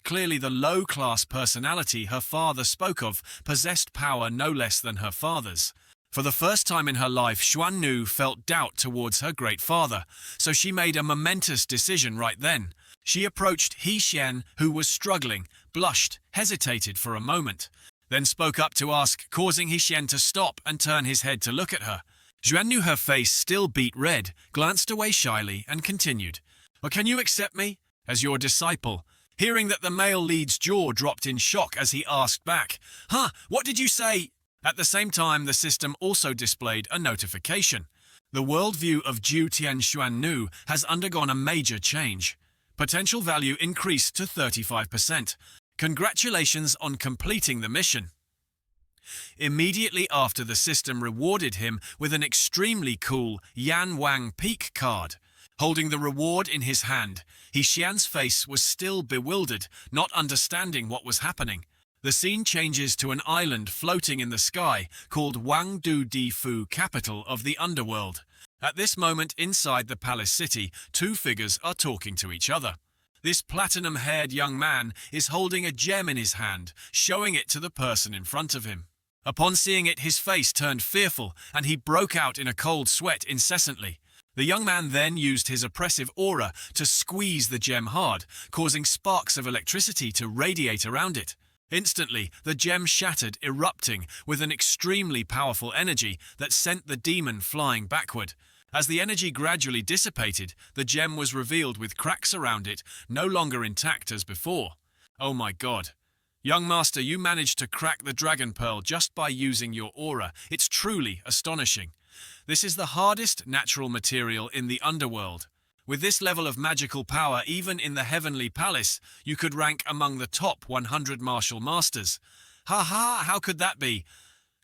Clearly the low-class personality her father spoke of possessed power no less than her father's. For the first time in her life, Xuan Nu felt doubt towards her great father, so she made a momentous decision right then. She approached He Xian, who was struggling, blushed, hesitated for a moment, then spoke up to ask, causing He Xian to stop and turn his head to look at her. Xuan Nu, her face still beat red, glanced away shyly and continued, "But can you accept me as your disciple?" Hearing that, the male lead's jaw dropped in shock as he asked back, "Huh, what did you say?" At the same time, the system also displayed a notification. The worldview of Ju Tian Xuan Nu has undergone a major change. Potential value increased to 35%. Congratulations on completing the mission. Immediately after, the system rewarded him with an extremely cool Yan Wang Peak card. Holding the reward in his hand, He Xian's face was still bewildered, not understanding what was happening. The scene changes to an island floating in the sky called Wang Du Di Fu, capital of the underworld. At this moment, inside the palace city, two figures are talking to each other. This platinum-haired young man is holding a gem in his hand, showing it to the person in front of him. Upon seeing it, his face turned fearful, and he broke out in a cold sweat incessantly. The young man then used his oppressive aura to squeeze the gem hard, causing sparks of electricity to radiate around it. Instantly, the gem shattered, erupting with an extremely powerful energy that sent the demon flying backward. As the energy gradually dissipated, the gem was revealed with cracks around it, no longer intact as before. Oh my god. Young master, you managed to crack the dragon pearl just by using your aura. It's truly astonishing. This is the hardest natural material in the underworld. With this level of magical power, even in the heavenly palace, you could rank among the top 100 martial masters. Ha ha, how could that be?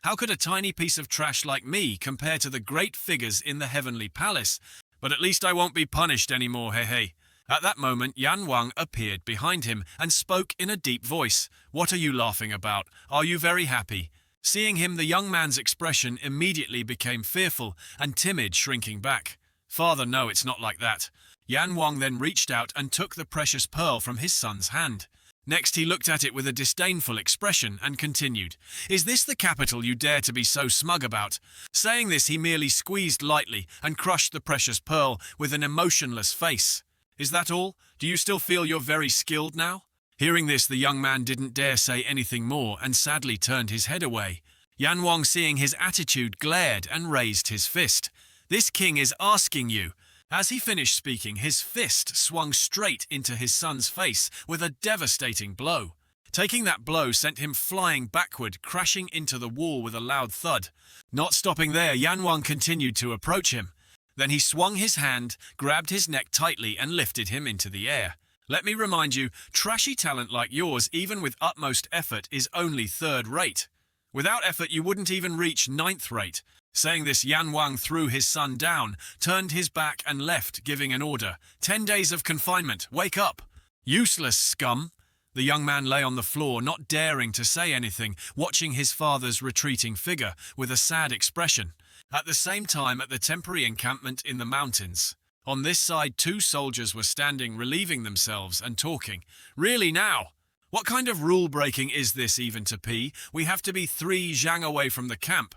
How could a tiny piece of trash like me compare to the great figures in the heavenly palace? But at least I won't be punished anymore, hey hey. At that moment, Yan Wang appeared behind him and spoke in a deep voice. What are you laughing about? Are you very happy? Seeing him, the young man's expression immediately became fearful and timid, shrinking back. Father, no, it's not like that. Yan Wang then reached out and took the precious pearl from his son's hand. Next, he looked at it with a disdainful expression and continued, "Is this the capital you dare to be so smug about?" Saying this, he merely squeezed lightly and crushed the precious pearl with an emotionless face. "Is that all? Do you still feel you're very skilled now?" Hearing this, the young man didn't dare say anything more and sadly turned his head away. Yan Wang, seeing his attitude, glared and raised his fist. "This king is asking you." As he finished speaking, his fist swung straight into his son's face with a devastating blow. Taking that blow sent him flying backward, crashing into the wall with a loud thud. Not stopping there, Yan Wang continued to approach him. Then he swung his hand, grabbed his neck tightly and lifted him into the air. Let me remind you, trashy talent like yours, even with utmost effort, is only third rate. Without effort, you wouldn't even reach ninth rate. Saying this, Yan Wang threw his son down, turned his back and left, giving an order. 10 days of confinement. Wake up. Useless scum. The young man lay on the floor, not daring to say anything, watching his father's retreating figure with a sad expression. At the same time, at the temporary encampment in the mountains, on this side, two soldiers were standing, relieving themselves and talking. Really now? What kind of rule-breaking is this even to P? We have to be 3 zhang away from the camp.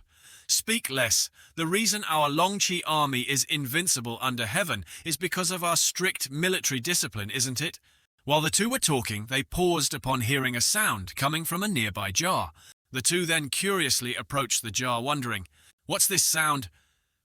Speak less. The reason our Longqi army is invincible under heaven is because of our strict military discipline, isn't it? While the two were talking, they paused upon hearing a sound coming from a nearby jar. The two then curiously approached the jar, wondering, "What's this sound?"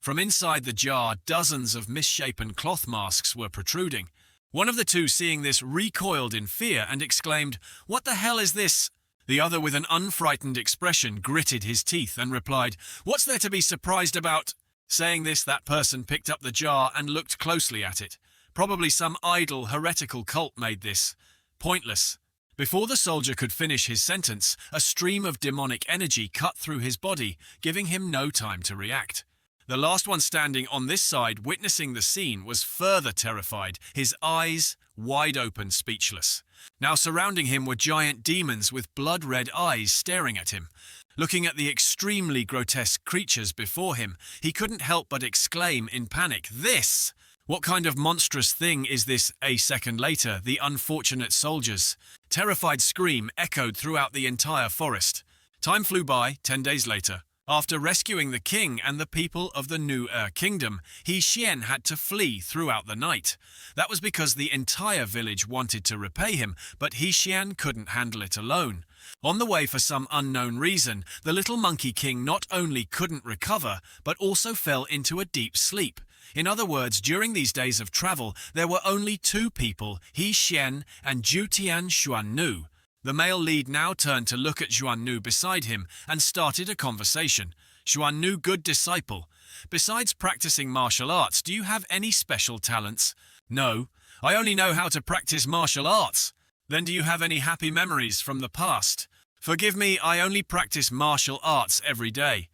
From inside the jar, dozens of misshapen cloth masks were protruding. One of the two, seeing this, recoiled in fear and exclaimed, "What the hell is this?" The other, with an unfrightened expression, gritted his teeth and replied, "What's there to be surprised about?" Saying this, that person picked up the jar and looked closely at it. Probably some idle, heretical cult made this. Pointless. Before the soldier could finish his sentence, a stream of demonic energy cut through his body, giving him no time to react. The last one standing on this side, witnessing the scene, was further terrified, his eyes wide open, speechless. Now surrounding him were giant demons with blood-red eyes staring at him. Looking at the extremely grotesque creatures before him, he couldn't help but exclaim in panic, "This! What kind of monstrous thing is this? A second later, the unfortunate soldier's terrified scream echoed throughout the entire forest. Time flew by. 10 days later. After rescuing the king and the people of the New Kingdom, Xian had to flee throughout the night. That was because the entire village wanted to repay him, but Xian couldn't handle it alone. On the way, for some unknown reason, the little monkey king not only couldn't recover, but also fell into a deep sleep. In other words, during these days of travel, there were only two people, Xian and Jutian Xuannu. The male lead now turned to look at Xuannu beside him and started a conversation. Xuannu, good disciple. Besides practicing martial arts, do you have any special talents? No, I only know how to practice martial arts. Then do you have any happy memories from the past? Forgive me, I only practice martial arts every day.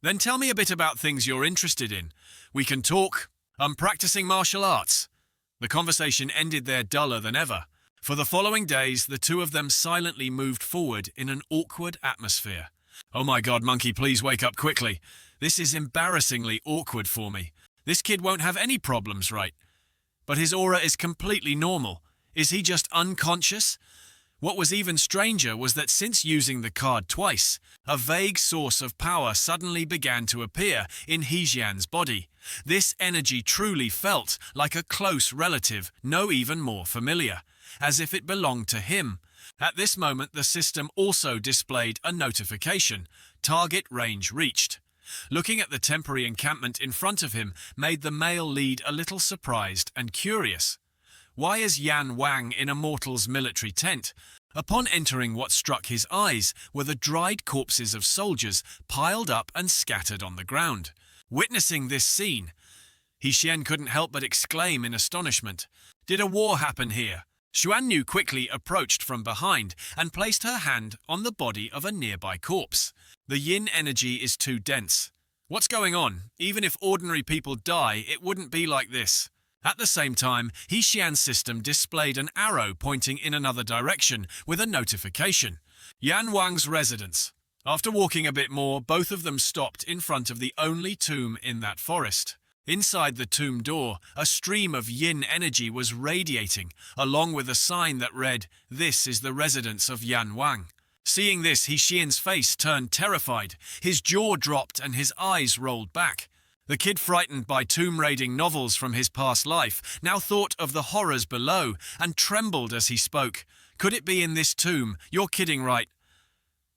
Then tell me a bit about things you're interested in. We can talk. I'm practicing martial arts. The conversation ended there duller than ever. For the following days, the two of them silently moved forward in an awkward atmosphere. Oh my God, monkey, please wake up quickly. This is embarrassingly awkward for me. This kid won't have any problems, right? But his aura is completely normal. Is he just unconscious? What was even stranger was that since using the card twice, a vague source of power suddenly began to appear in Xian's body. This energy truly felt like a close relative, no even more familiar, as if it belonged to him. At this moment, the system also displayed a notification. Target range reached. Looking at the temporary encampment in front of him made the male lead a little surprised and curious. Why is Wang in Immortal's military tent? Upon entering, what struck his eyes were the dried corpses of soldiers piled up and scattered on the ground. Witnessing this scene, Xian couldn't help but exclaim in astonishment. Did a war happen here? Xuannu quickly approached from behind and placed her hand on the body of a nearby corpse. The yin energy is too dense. What's going on? Even if ordinary people die, it wouldn't be like this. At the same time, Xian's system displayed an arrow pointing in another direction with a notification. Wang's residence. After walking a bit more, both of them stopped in front of the only tomb in that forest. Inside the tomb door, a stream of yin energy was radiating, along with a sign that read, "This is the residence of Wang." Seeing this, Xian's face turned terrified. His jaw dropped and his eyes rolled back. The kid, frightened by tomb-raiding novels from his past life, now thought of the horrors below and trembled as he spoke. Could it be in this tomb? You're kidding, right?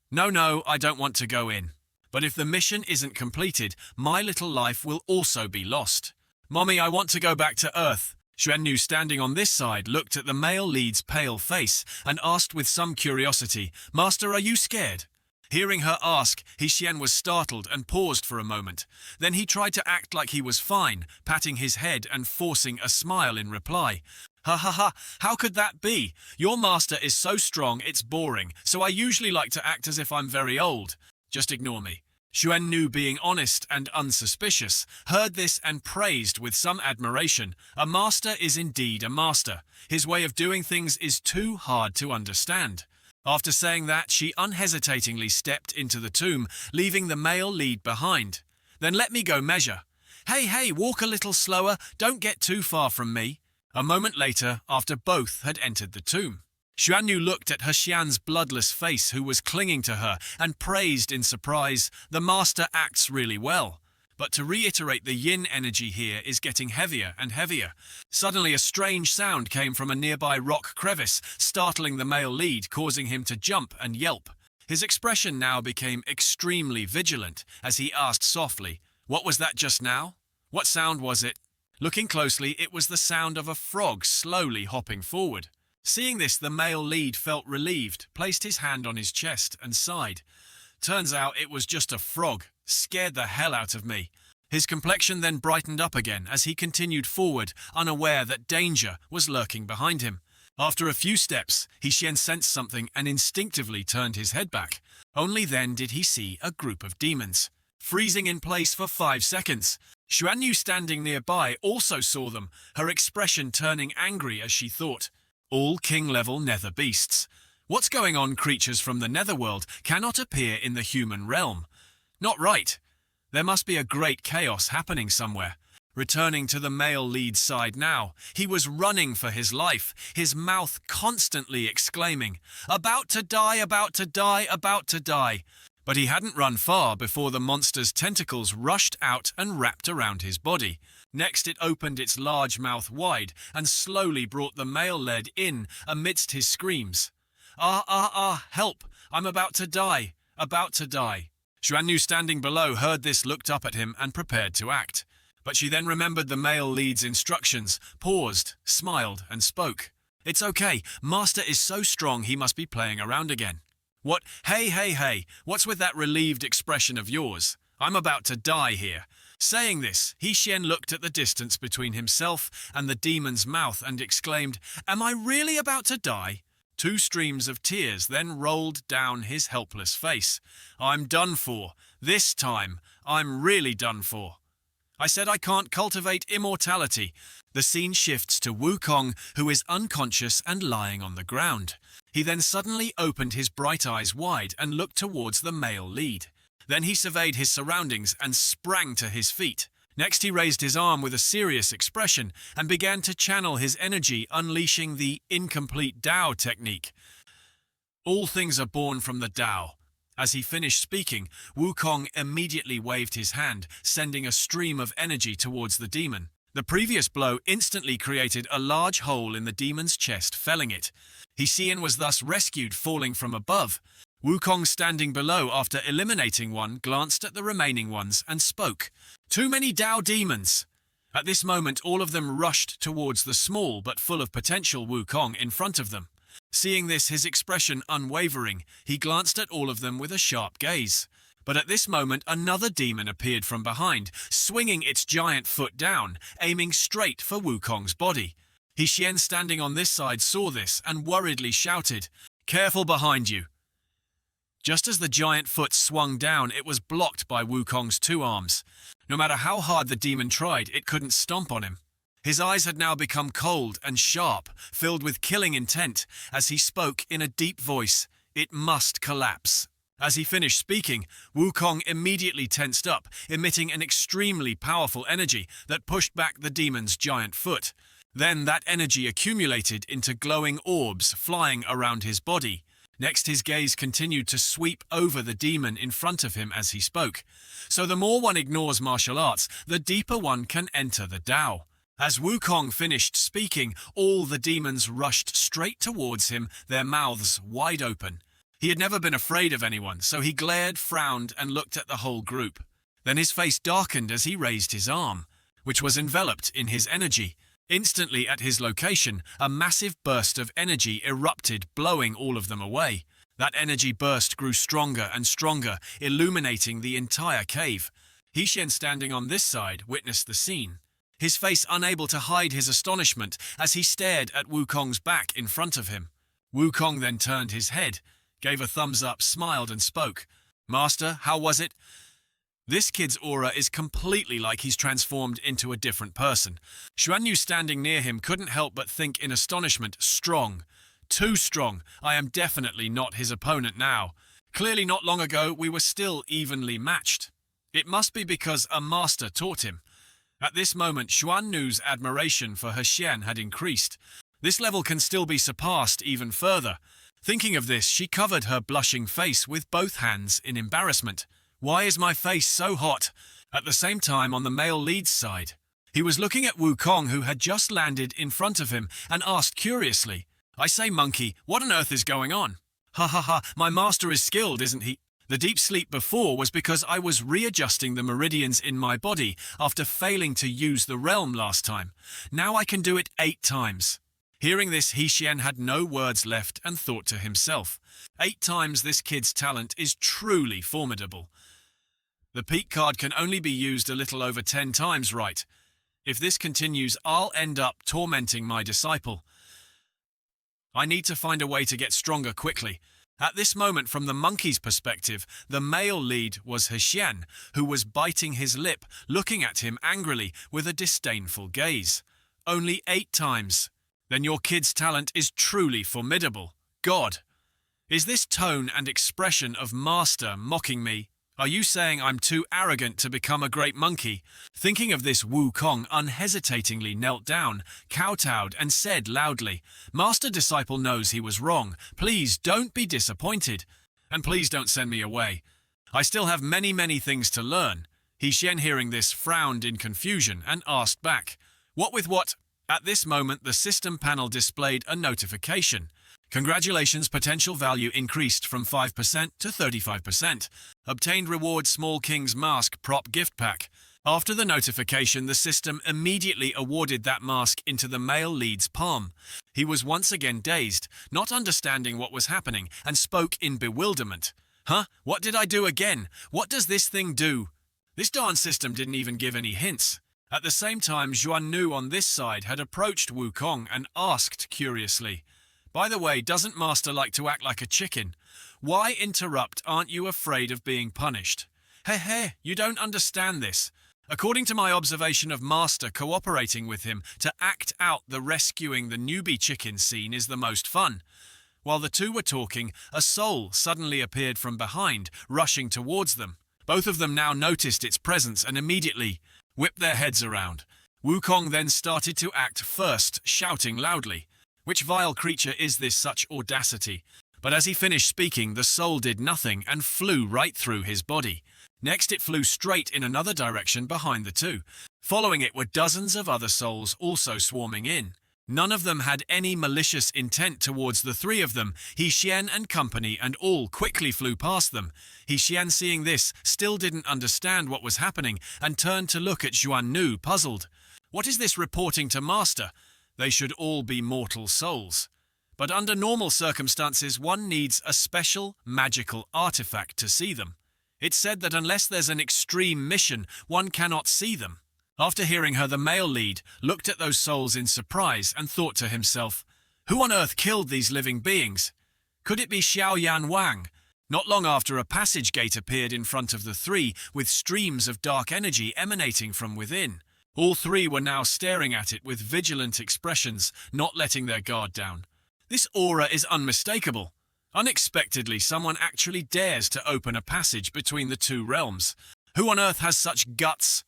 No, I don't want to go in. But if the mission isn't completed, my little life will also be lost. Mommy, I want to go back to Earth. Xuannu, standing on this side, looked at the male lead's pale face and asked with some curiosity, "Master, are you scared?" Hearing her ask, Xian was startled and paused for a moment. Then he tried to act like he was fine, patting his head and forcing a smile in reply. Ha, how could that be? Your master is so strong it's boring, so I usually like to act as if I'm very old. Just ignore me. Xuannu, being honest and unsuspicious, heard this and praised with some admiration. A master is indeed a master. His way of doing things is too hard to understand. After saying that, she unhesitatingly stepped into the tomb, leaving the male lead behind. Then let me go measure. Hey, walk a little slower, don't get too far from me. A moment later, after both had entered the tomb, Xuannu looked at Xian's bloodless face, who was clinging to her, and praised in surprise, "The master acts really well." But to reiterate, the yin energy here is getting heavier and heavier. Suddenly a strange sound came from a nearby rock crevice, startling the male lead, causing him to jump and yelp. His expression now became extremely vigilant as he asked softly, "What was that just now? What sound was it?" Looking closely, it was the sound of a frog slowly hopping forward. Seeing this, the male lead felt relieved, placed his hand on his chest and sighed. Turns out it was just a frog. Scared the hell out of me. His complexion then brightened up again as he continued forward, unaware that danger was lurking behind him. After a few steps, Xian sensed something and instinctively turned his head back. Only then did he see a group of demons, freezing in place for 5 seconds. Xuannu, standing nearby, also saw them, her expression turning angry as she thought, "All king-level nether beasts. What's going on? Creatures from the netherworld cannot appear in the human realm. Not right. There must be a great chaos happening somewhere." Returning to the male lead side now, he was running for his life, his mouth constantly exclaiming, "About to die, about to die, about to die." But he hadn't run far before the monster's tentacles rushed out and wrapped around his body. Next it opened its large mouth wide and slowly brought the male lead in amidst his screams. "Ah, ah, ah, help! I'm about to die, about to die." Xuan, standing below, heard this, looked up at him and prepared to act. But she then remembered the male lead's instructions, paused, smiled, and spoke. "It's okay. Master is so strong he must be playing around again." "What? Hey, what's with that relieved expression of yours? I'm about to die here." Saying this, Xian looked at the distance between himself and the demon's mouth and exclaimed, "Am I really about to die?" 2 streams of tears then rolled down his helpless face. "I'm done for. This time, I'm really done for. I said I can't cultivate immortality." The scene shifts to Wukong, who is unconscious and lying on the ground. He then suddenly opened his bright eyes wide and looked towards the male lead. Then he surveyed his surroundings and sprang to his feet. Next he raised his arm with a serious expression and began to channel his energy, unleashing the incomplete Dao technique. "All things are born from the Dao." As he finished speaking, Wukong immediately waved his hand, sending a stream of energy towards the demon. The previous blow instantly created a large hole in the demon's chest, felling it. Xian was thus rescued, falling from above. Wukong, standing below after eliminating one, glanced at the remaining ones and spoke. "Too many Dao demons." At this moment, all of them rushed towards the small but full of potential Wukong in front of them. Seeing this, his expression unwavering, he glanced at all of them with a sharp gaze. But at this moment, another demon appeared from behind, swinging its giant foot down, aiming straight for Wukong's body. Xian, standing on this side, saw this and worriedly shouted, "Careful behind you." Just as the giant foot swung down, it was blocked by Wukong's 2 arms. No matter how hard the demon tried, it couldn't stomp on him. His eyes had now become cold and sharp, filled with killing intent, as he spoke in a deep voice, "It must collapse." As he finished speaking, Wukong immediately tensed up, emitting an extremely powerful energy that pushed back the demon's giant foot. Then that energy accumulated into glowing orbs flying around his body. Next, his gaze continued to sweep over the demon in front of him as he spoke. So the more one ignores martial arts, the deeper one can enter the Dao. As Wukong finished speaking, all the demons rushed straight towards him, their mouths wide open. He had never been afraid of anyone, so he glared, frowned, and looked at the whole group. Then his face darkened as he raised his arm, which was enveloped in his energy. Instantly at his location, a massive burst of energy erupted, blowing all of them away. That energy burst grew stronger and stronger, illuminating the entire cave. Xian, standing on this side, witnessed the scene, his face unable to hide his astonishment as he stared at Wukong's back in front of him. Wukong then turned his head, gave a thumbs up, smiled and spoke. "Master, how was it?" This kid's aura is completely like he's transformed into a different person. Xuan, standing near him, couldn't help but think in astonishment, "Strong. Too strong. I am definitely not his opponent now. Clearly not long ago we were still evenly matched. It must be because a master taught him." At this moment, Xuan Nu's admiration for her Xian had increased. This level can still be surpassed even further. Thinking of this, she covered her blushing face with both hands in embarrassment. "Why is my face so hot?" At the same time, on the male lead's side, he was looking at Wukong, who had just landed in front of him, and asked curiously, "I say, monkey, what on earth is going on?" "Ha ha ha, my master is skilled, isn't he?" The deep sleep before was because I was readjusting the meridians in my body after failing to use the realm last time. Now I can do it 8 times. Hearing this, Xian had no words left and thought to himself, 8 times this kid's talent is truly formidable. The peak card can only be used a little over 10 times, right? If this continues, I'll end up tormenting my disciple. I need to find a way to get stronger quickly. At this moment, from the monkey's perspective, the male lead was Xian, who was biting his lip, looking at him angrily with a disdainful gaze. "Only 8 times. Then your kid's talent is truly formidable. God! Is this tone and expression of master mocking me?" Are you saying I'm too arrogant to become a great monkey? Thinking of this, Wukong unhesitatingly knelt down, kowtowed, and said loudly, Master Disciple knows he was wrong. Please don't be disappointed. And please don't send me away. I still have many things to learn. Shan, hearing this, frowned in confusion and asked back, What with what? At this moment, the system panel displayed a notification. Congratulations, potential value increased from 5% to 35%. Obtained reward Small King's Mask Prop Gift Pack. After the notification, the system immediately awarded that mask into the male lead's palm. He was once again dazed, not understanding what was happening, and spoke in bewilderment. Huh? What did I do again? What does this thing do? This darn system didn't even give any hints. At the same time, Xuannu on this side had approached Wukong and asked curiously, By the way, doesn't Master like to act like a chicken? Why interrupt? Aren't you afraid of being punished? Hey, you don't understand this. According to my observation of Master cooperating with him to act out the rescuing the newbie chicken scene is the most fun. While the two were talking, a soul suddenly appeared from behind, rushing towards them. Both of them now noticed its presence and immediately whipped their heads around. Wukong then started to act first, shouting loudly, Which vile creature is this, such audacity? But as he finished speaking, the soul did nothing and flew right through his body. Next it flew straight in another direction behind the two. Following it were dozens of other souls also swarming in. None of them had any malicious intent towards the three of them. Shan and company and all quickly flew past them. Shan, seeing this, still didn't understand what was happening and turned to look at Xuannu, puzzled. What is this reporting to Master? They should all be mortal souls. But under normal circumstances, one needs a special magical artifact to see them. It's said that unless there's an extreme mission, one cannot see them. After hearing her, the male lead looked at those souls in surprise and thought to himself, Who on earth killed these living beings? Could it be Xiaoyan Wang? Not long after, a passage gate appeared in front of the three, with streams of dark energy emanating from within. All three were now staring at it with vigilant expressions, not letting their guard down. This aura is unmistakable. Unexpectedly, someone actually dares to open a passage between the two realms. Who on earth has such guts?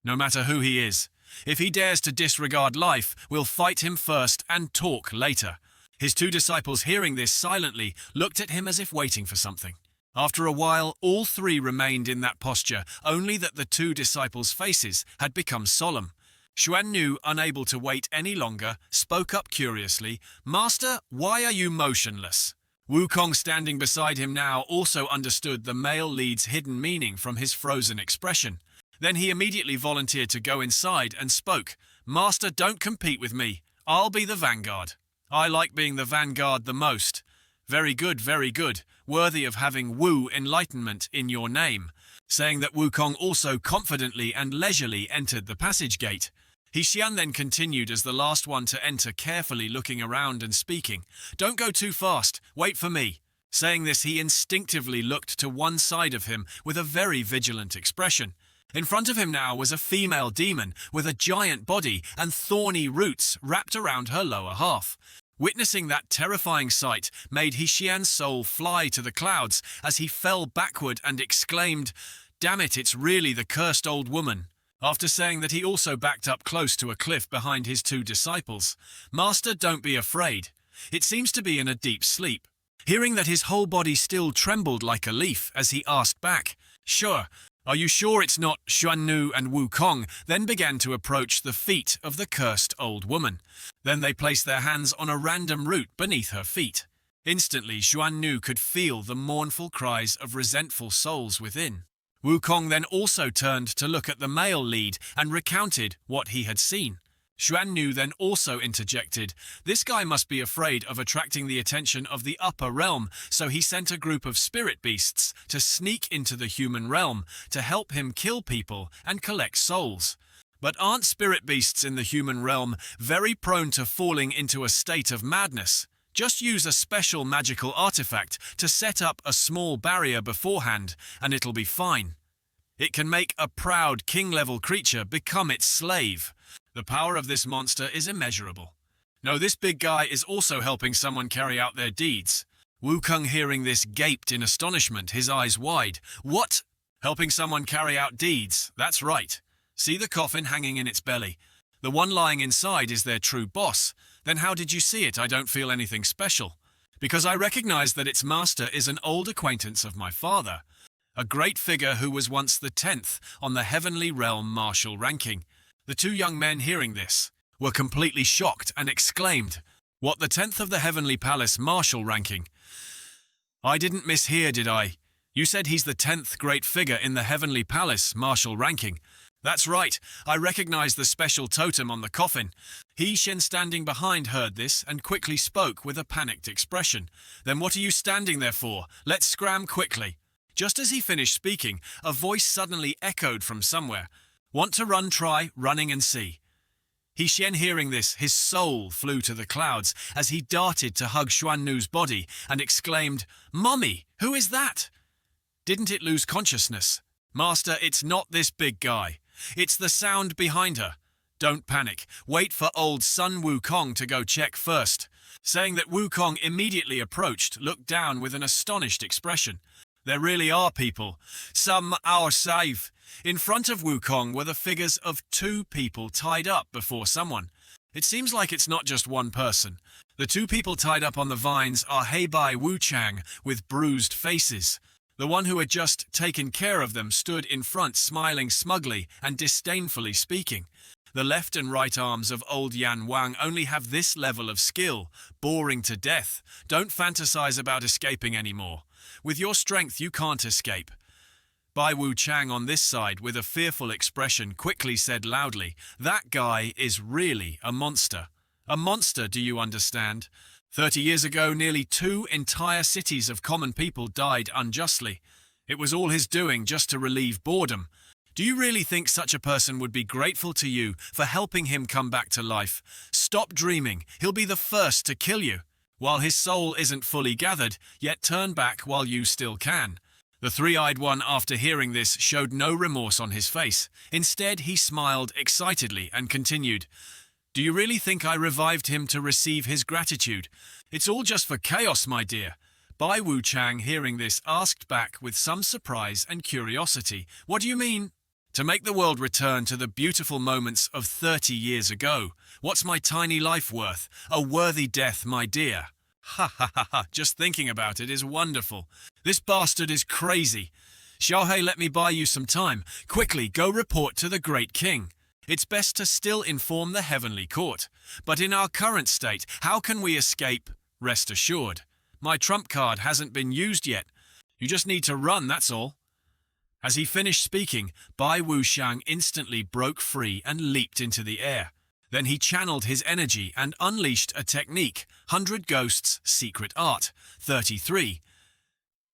No matter who he is, if he dares to disregard life, we'll fight him first and talk later. His two disciples, hearing this silently, looked at him as if waiting for something. After a while, all three remained in that posture, only that the two disciples' faces had become solemn. Xuannu, unable to wait any longer, spoke up curiously, Master, why are you motionless? Wukong, standing beside him now, also understood the male lead's hidden meaning from his frozen expression. Then he immediately volunteered to go inside and spoke, Master, don't compete with me. I'll be the vanguard. I like being the vanguard the most. Very good, worthy of having Wu enlightenment in your name. Saying that, Wukong also confidently and leisurely entered the passage gate. Shan then continued as the last one to enter, carefully looking around and speaking, Don't go too fast, wait for me. Saying this, he instinctively looked to one side of him with a very vigilant expression. In front of him now was a female demon with a giant body and thorny roots wrapped around her lower half. Witnessing that terrifying sight made Shan's soul fly to the clouds as he fell backward and exclaimed, Damn it, it's really the cursed old woman. After saying that, he also backed up close to a cliff behind his two disciples. Master, don't be afraid. It seems to be in a deep sleep. Hearing that, his whole body still trembled like a leaf as he asked back, Sure. Are you sure it's not? Xuannu and Wukong then began to approach the feet of the cursed old woman. Then they placed their hands on a random root beneath her feet. Instantly, Xuannu could feel the mournful cries of resentful souls within. Wukong then also turned to look at the male lead and recounted what he had seen. Xuannu then also interjected, This guy must be afraid of attracting the attention of the upper realm, so he sent a group of spirit beasts to sneak into the human realm to help him kill people and collect souls. But aren't spirit beasts in the human realm very prone to falling into a state of madness? Just use a special magical artifact to set up a small barrier beforehand, and it'll be fine. It can make a proud king-level creature become its slave. The power of this monster is immeasurable. No, this big guy is also helping someone carry out their deeds. Wukong, hearing this, gaped in astonishment, his eyes wide. What? Helping someone carry out deeds? That's right. See the coffin hanging in its belly? The one lying inside is their true boss. Then how did you see it? I don't feel anything special. Because I recognize that its master is an old acquaintance of my father, a great figure who was once the 10th on the heavenly realm martial ranking. The two young men, hearing this, were completely shocked and exclaimed, "What, the 10th of the heavenly palace martial ranking? I didn't mishear, did I? You said he's the 10th great figure in the heavenly palace martial ranking." "That's right, I recognize the special totem on the coffin." Shan, standing behind, heard this and quickly spoke with a panicked expression. "Then what are you standing there for? Let's scram quickly." Just as he finished speaking, a voice suddenly echoed from somewhere. "Want to run? Try running and see." Shan, hearing this, his soul flew to the clouds as he darted to hug Xuannu's body and exclaimed, "Mommy, who is that?" Didn't it lose consciousness? "Master, it's not this big guy. It's the sound behind her. Don't panic. Wait for old son Wukong to go check first." Saying that, Wukong immediately approached, looked down with an astonished expression. There really are people. Some are safe. In front of Wukong were the figures of two people tied up before someone. It seems like it's not just one person. The two people tied up on the vines are Heibai Wuchang with bruised faces. The one who had just taken care of them stood in front, smiling smugly and disdainfully speaking. The left and right arms of old Yan Wang only have this level of skill. Boring to death. Don't fantasize about escaping anymore. With your strength, you can't escape. Bai Wuchang on this side, with a fearful expression, quickly said loudly, "That guy is really a monster. A monster, do you understand? 30 years ago, nearly 2 entire cities of common people died unjustly. It was all his doing just to relieve boredom. Do you really think such a person would be grateful to you for helping him come back to life? Stop dreaming. He'll be the first to kill you. While his soul isn't fully gathered, yet turn back while you still can." The three-eyed one, after hearing this, showed no remorse on his face. Instead, he smiled excitedly and continued, "Do you really think I revived him to receive his gratitude? It's all just for chaos, my dear." Bai Wuchang, hearing this, asked back with some surprise and curiosity, "What do you mean?" "To make the world return to the beautiful moments of 30 years ago. What's my tiny life worth? A worthy death, my dear." Ha ha ha ha, just thinking about it is wonderful. This bastard is crazy. Xiaohei, let me buy you some time. Quickly, go report to the great king. It's best to still inform the heavenly court. But in our current state, how can we escape? Rest assured, my trump card hasn't been used yet. You just need to run, that's all. As he finished speaking, Bai Wuxiang instantly broke free and leaped into the air. Then he channeled his energy and unleashed a technique, 100 Ghosts, Secret Art, 33.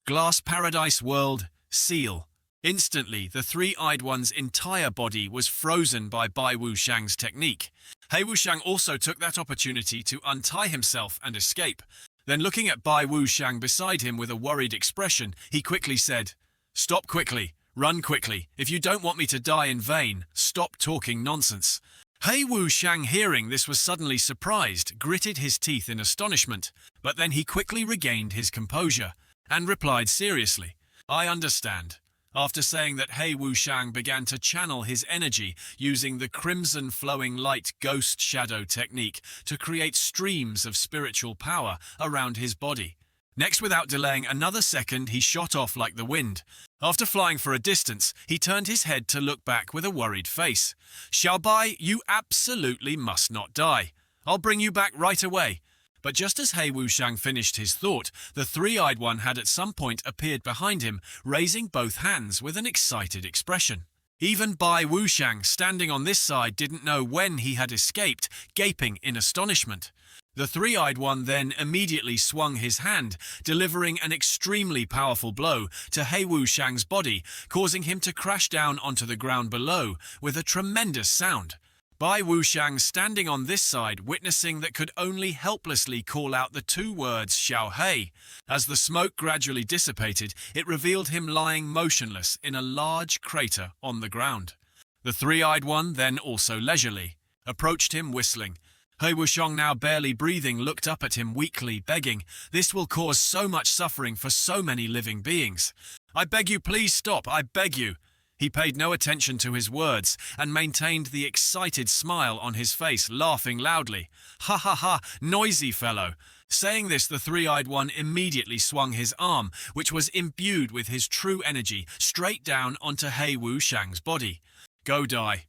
Glass Paradise World, Seal. Instantly, the three-eyed one's entire body was frozen by Bai Wuxiang's technique. Hei Wuxiang also took that opportunity to untie himself and escape. Then, looking at Bai Wuxiang beside him with a worried expression, he quickly said, "Stop quickly. Run quickly. If you don't want me to die in vain, stop talking nonsense." Hei Wuxiang, hearing this, was suddenly surprised, gritted his teeth in astonishment, but then he quickly regained his composure and replied seriously, "I understand." After saying that, Hei Wuxiang began to channel his energy using the crimson flowing light ghost shadow technique to create streams of spiritual power around his body. Next, without delaying another second, he shot off like the wind. After flying for a distance, he turned his head to look back with a worried face. "Xiaobai, you absolutely must not die. I'll bring you back right away." But just as Hei Wuxiang finished his thought, the three-eyed one had at some point appeared behind him, raising both hands with an excited expression. Even Bai Wuxiang, standing on this side, didn't know when he had escaped, gaping in astonishment. The three-eyed one then immediately swung his hand, delivering an extremely powerful blow to Hei Wuxiang's body, causing him to crash down onto the ground below with a tremendous sound. Bai Wuxiang, standing on this side, witnessing that, could only helplessly call out the two words Xiao Hei. As the smoke gradually dissipated, it revealed him lying motionless in a large crater on the ground. The three-eyed one then, also leisurely, approached him whistling. He Wushong, now barely breathing, looked up at him weakly, begging, "This will cause so much suffering for so many living beings. I beg you, please stop, I beg you." He paid no attention to his words and maintained the excited smile on his face, laughing loudly. "Ha ha ha, noisy fellow." Saying this, the three-eyed one immediately swung his arm, which was imbued with his true energy, straight down onto He Wushang's body. "Go die."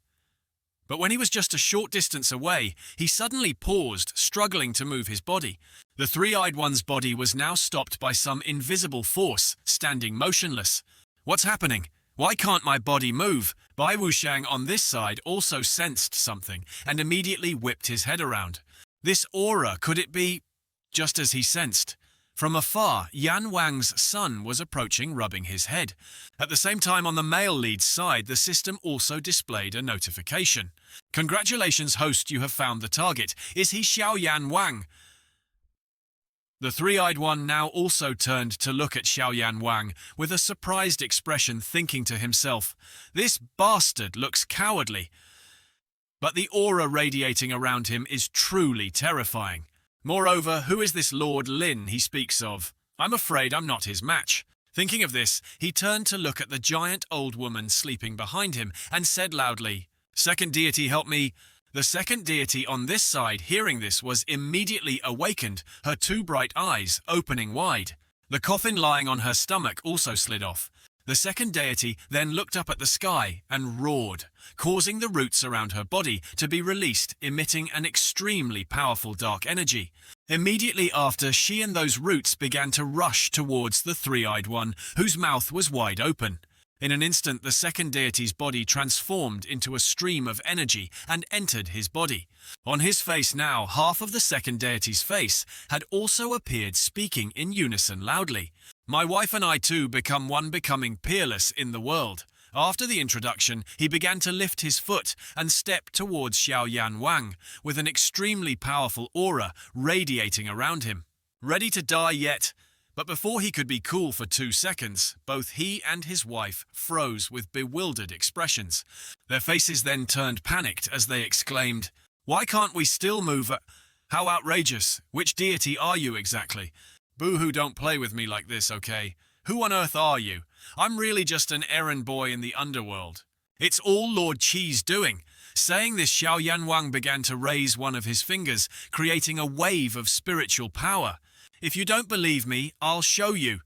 But when he was just a short distance away, he suddenly paused, struggling to move his body. The three-eyed one's body was now stopped by some invisible force, standing motionless. "What's happening? Why can't my body move?" Bai Wushang on this side also sensed something and immediately whipped his head around. This aura, could it be? Just as he sensed, from afar, Yan Wang's son was approaching, rubbing his head. At the same time, on the male lead's side, the system also displayed a notification. "Congratulations, host, you have found the target. Is he Xiao Yan Wang?" The three-eyed one now also turned to look at Xiao Yan Wang with a surprised expression, thinking to himself, "This bastard looks cowardly." But the aura radiating around him is truly terrifying. Moreover, who is this Lord Lin he speaks of? I'm afraid I'm not his match. Thinking of this, he turned to look at the giant old woman sleeping behind him and said loudly, "Second deity, help me." The second deity on this side, hearing this, was immediately awakened, her two bright eyes opening wide. The coffin lying on her stomach also slid off. The second deity then looked up at the sky and roared, causing the roots around her body to be released, emitting an extremely powerful dark energy. Immediately after, she and those roots began to rush towards the three-eyed one, whose mouth was wide open. In an instant, the second deity's body transformed into a stream of energy and entered his body. On his face now, half of the second deity's face had also appeared, speaking in unison loudly. "My wife and I too become one, becoming peerless in the world." After the introduction, he began to lift his foot and step towards Xiao Yan Wang, with an extremely powerful aura radiating around him. Ready to die yet? But before he could be cool for 2 seconds, both he and his wife froze with bewildered expressions. Their faces then turned panicked as they exclaimed, "Why can't we still move? How outrageous! Which deity are you exactly? Boo-hoo, don't play with me like this, okay? Who on earth are you? I'm really just an errand boy in the underworld. It's all Lord Qi's doing." Saying this, Xiao Yan Wang began to raise one of his fingers, creating a wave of spiritual power. "If you don't believe me, I'll show you."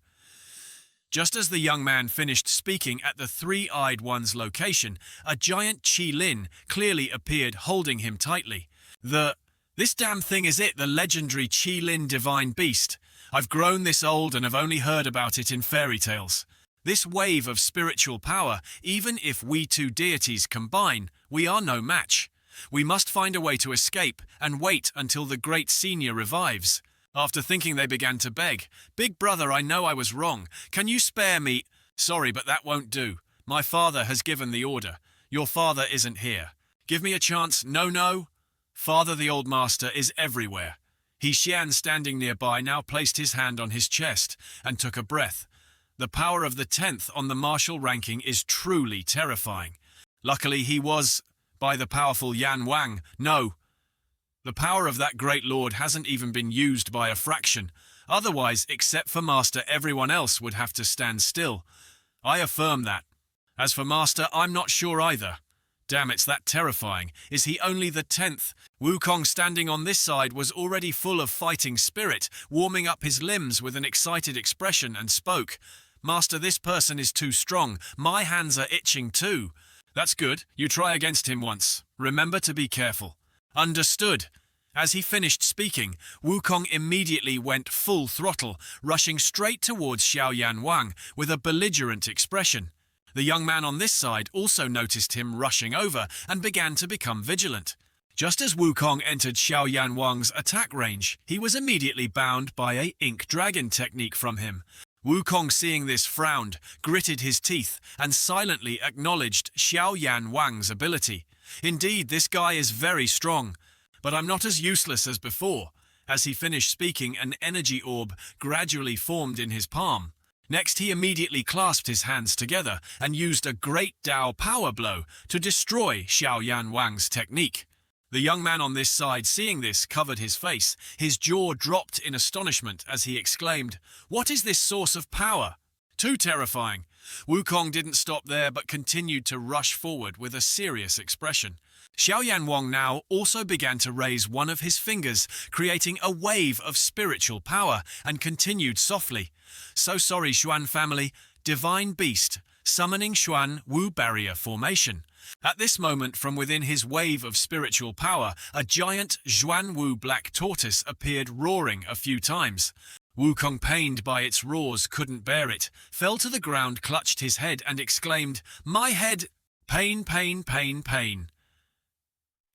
Just as the young man finished speaking, at the three-eyed one's location, a giant Qi Lin clearly appeared, holding him tightly. This damn thing is it, the legendary Qi Lin divine beast. I've grown this old and have only heard about it in fairy tales. This wave of spiritual power, even if we two deities combine, we are no match. We must find a way to escape and wait until the great senior revives. After thinking, they began to beg, "Big brother, I know I was wrong. Can you spare me?" "Sorry, but that won't do. My father has given the order. Your father isn't here. Give me a chance." "No. Father, the old master, is everywhere." Shan, standing nearby, now placed his hand on his chest and took a breath. The power of the 10th on the martial ranking is truly terrifying. Luckily, he was, by the powerful Yan Wang. No, the power of that great lord hasn't even been used by a fraction. Otherwise, except for Master, everyone else would have to stand still. I affirm that. As for Master, I'm not sure either. Damn, it's that terrifying. Is he only the 10th? Wukong, standing on this side, was already full of fighting spirit, warming up his limbs with an excited expression, and spoke. "Master, this person is too strong. My hands are itching too." "That's good. You try against him once. Remember to be careful." "Understood." As he finished speaking, Wukong immediately went full throttle, rushing straight towards Xiao Yan Wang with a belligerent expression. The young man on this side also noticed him rushing over and began to become vigilant. Just as Wukong entered Xiao Yan Wang's attack range, he was immediately bound by a ink dragon technique from him. Wukong, seeing this, frowned, gritted his teeth, and silently acknowledged Xiao Yan Wang's ability. "Indeed, this guy is very strong, but I'm not as useless as before." As he finished speaking, an energy orb gradually formed in his palm. Next, he immediately clasped his hands together and used a great Dao power blow to destroy Xiao Yan Wang's technique. The young man on this side, seeing this, covered his face. His jaw dropped in astonishment as he exclaimed, "What is this source of power? Too terrifying." Wukong didn't stop there but continued to rush forward with a serious expression. Xiaoyan Wang now also began to raise one of his fingers, creating a wave of spiritual power, and continued softly, "So sorry, Xuan family, divine beast, summoning Xuan Wu barrier formation." At this moment, from within his wave of spiritual power, a giant Xuan Wu black tortoise appeared, roaring a few times. Wukong, pained by its roars, couldn't bear it, fell to the ground, clutched his head, and exclaimed, "My head! Pain, pain, pain, pain."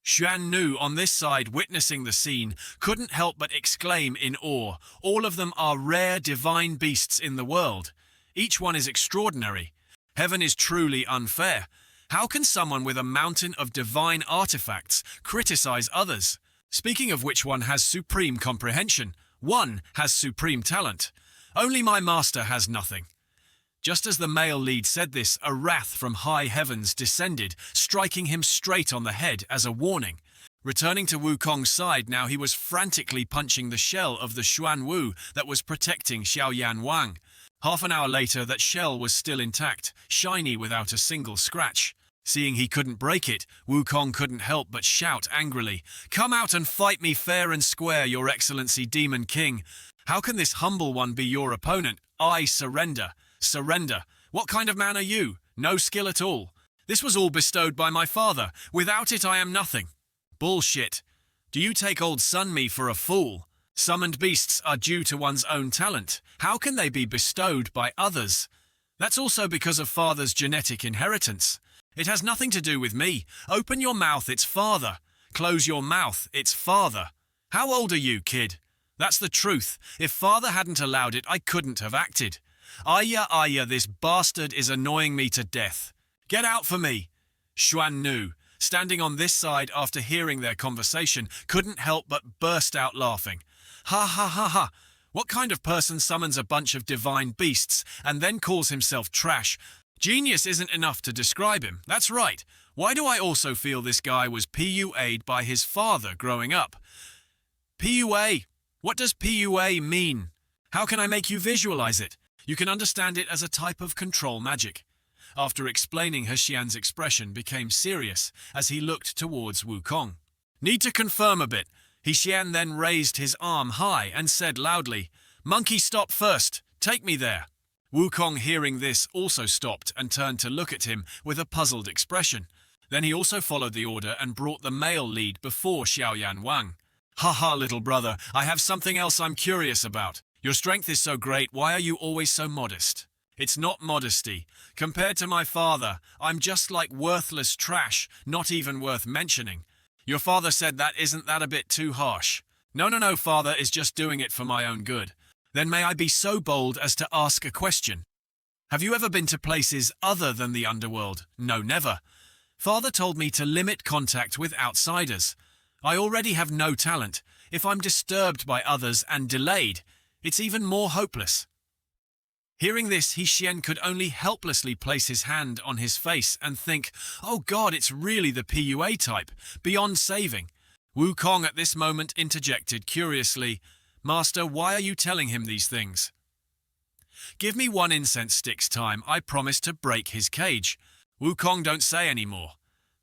Xuan Nu, on this side, witnessing the scene, couldn't help but exclaim in awe, "All of them are rare divine beasts in the world. Each one is extraordinary. Heaven is truly unfair. How can someone with a mountain of divine artifacts criticize others? Speaking of which, one has supreme comprehension. One has supreme talent. Only my master has nothing." Just as the male lead said this, a wrath from high heavens descended, striking him straight on the head as a warning. Returning to Wukong's side now, he was frantically punching the shell of the Xuan Wu that was protecting Xiaoyan Wang. Half an hour later, that shell was still intact, shiny without a single scratch. Seeing he couldn't break it, Wukong couldn't help but shout angrily, "Come out and fight me fair and square, your excellency, Demon King. How can this humble one be your opponent? I surrender. Surrender. What kind of man are you? No skill at all. This was all bestowed by my father. Without it, I am nothing." "Bullshit. Do you take old Sun Me for a fool? Summoned beasts are due to one's own talent. How can they be bestowed by others? That's also because of father's genetic inheritance. It has nothing to do with me. Open your mouth, it's father. Close your mouth, it's father. How old are you, kid? That's the truth. If father hadn't allowed it, I couldn't have acted. Aya, this bastard is annoying me to death. Get out for me." Xuan Nu, standing on this side after hearing their conversation, couldn't help but burst out laughing. "Ha ha ha ha. What kind of person summons a bunch of divine beasts and then calls himself trash? Genius isn't enough to describe him. That's right. Why do I also feel this guy was PUA'd by his father growing up?" PUA? What does PUA mean? How can I make you visualize it? You can understand it as a type of control magic. After explaining, Heshian's expression became serious as he looked towards Wukong. "Need to confirm a bit." Heshian then raised his arm high and said loudly, "Monkey, stop first. Take me there." Wukong, hearing this, also stopped and turned to look at him with a puzzled expression. Then he also followed the order and brought the male lead before Xiaoyan Wang. "Haha, little brother, I have something else I'm curious about. Your strength is so great, why are you always so modest?" "It's not modesty. Compared to my father, I'm just like worthless trash, not even worth mentioning." "Your father said that, isn't that a bit too harsh?" No, father is just doing it for my own good." "Then may I be so bold as to ask a question? Have you ever been to places other than the underworld?" "No, never. Father told me to limit contact with outsiders. I already have no talent. If I'm disturbed by others and delayed, it's even more hopeless." Hearing this, Heshian could only helplessly place his hand on his face and think, "Oh God, it's really the PUA type, beyond saving." Wukong at this moment interjected curiously, "Master, why are you telling him these things?" "Give me 1 incense stick's time, I promise to break his cage." "Wukong, don't say any more.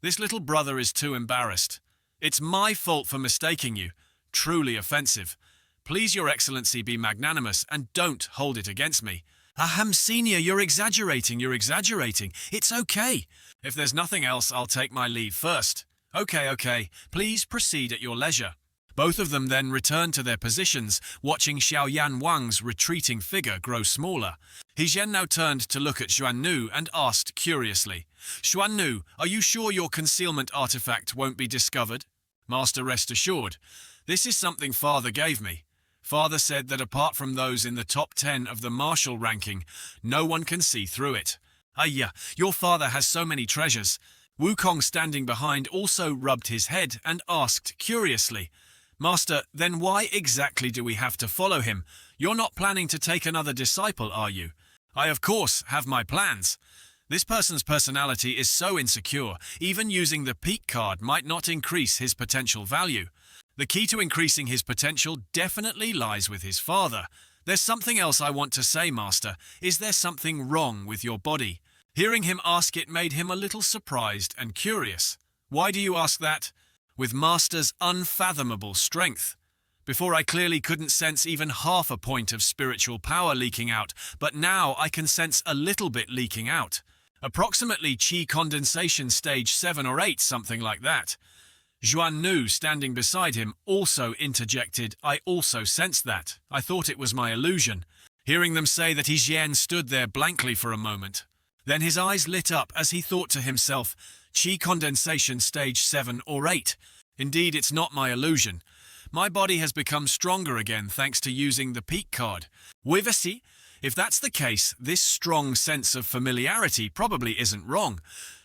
This little brother is too embarrassed. It's my fault for mistaking you. Truly offensive. Please, your excellency, be magnanimous and don't hold it against me." "Ahem, senior, you're exaggerating. It's okay. If there's nothing else, I'll take my leave first." Okay. Please proceed at your leisure." Both of them then returned to their positions, watching Xiaoyan Wang's retreating figure grow smaller. Heshian now turned to look at Xuan Nu and asked curiously, "Xuan Nu, are you sure your concealment artifact won't be discovered?" "Master, rest assured. This is something father gave me. Father said that apart from those in the top 10 of the martial ranking, no one can see through it." "Ayya, your father has so many treasures." Wukong, standing behind, also rubbed his head and asked curiously, "Master, then why exactly do we have to follow him? You're not planning to take another disciple, are you?" "I of course have my plans. This person's personality is so insecure, even using the peak card might not increase his potential value. The key to increasing his potential definitely lies with his father. There's something else I want to say, Master. Is there something wrong with your body? Hearing him ask it made him a little surprised and curious. Why do you ask that? With Master's unfathomable strength. Before I clearly couldn't sense even half a point of spiritual power leaking out, but now I can sense a little bit leaking out. Approximately Qi condensation stage 7 or 8, something like that. Xuan Nu, standing beside him, also interjected, I also sensed that. I thought it was my illusion. Hearing them say that Jian stood there blankly for a moment. Then his eyes lit up as he thought to himself, Qi condensation stage 7 or 8. Indeed, it's not my illusion. My body has become stronger again thanks to using the peak card. Wivasi, if that's the case, this strong sense of familiarity probably isn't wrong.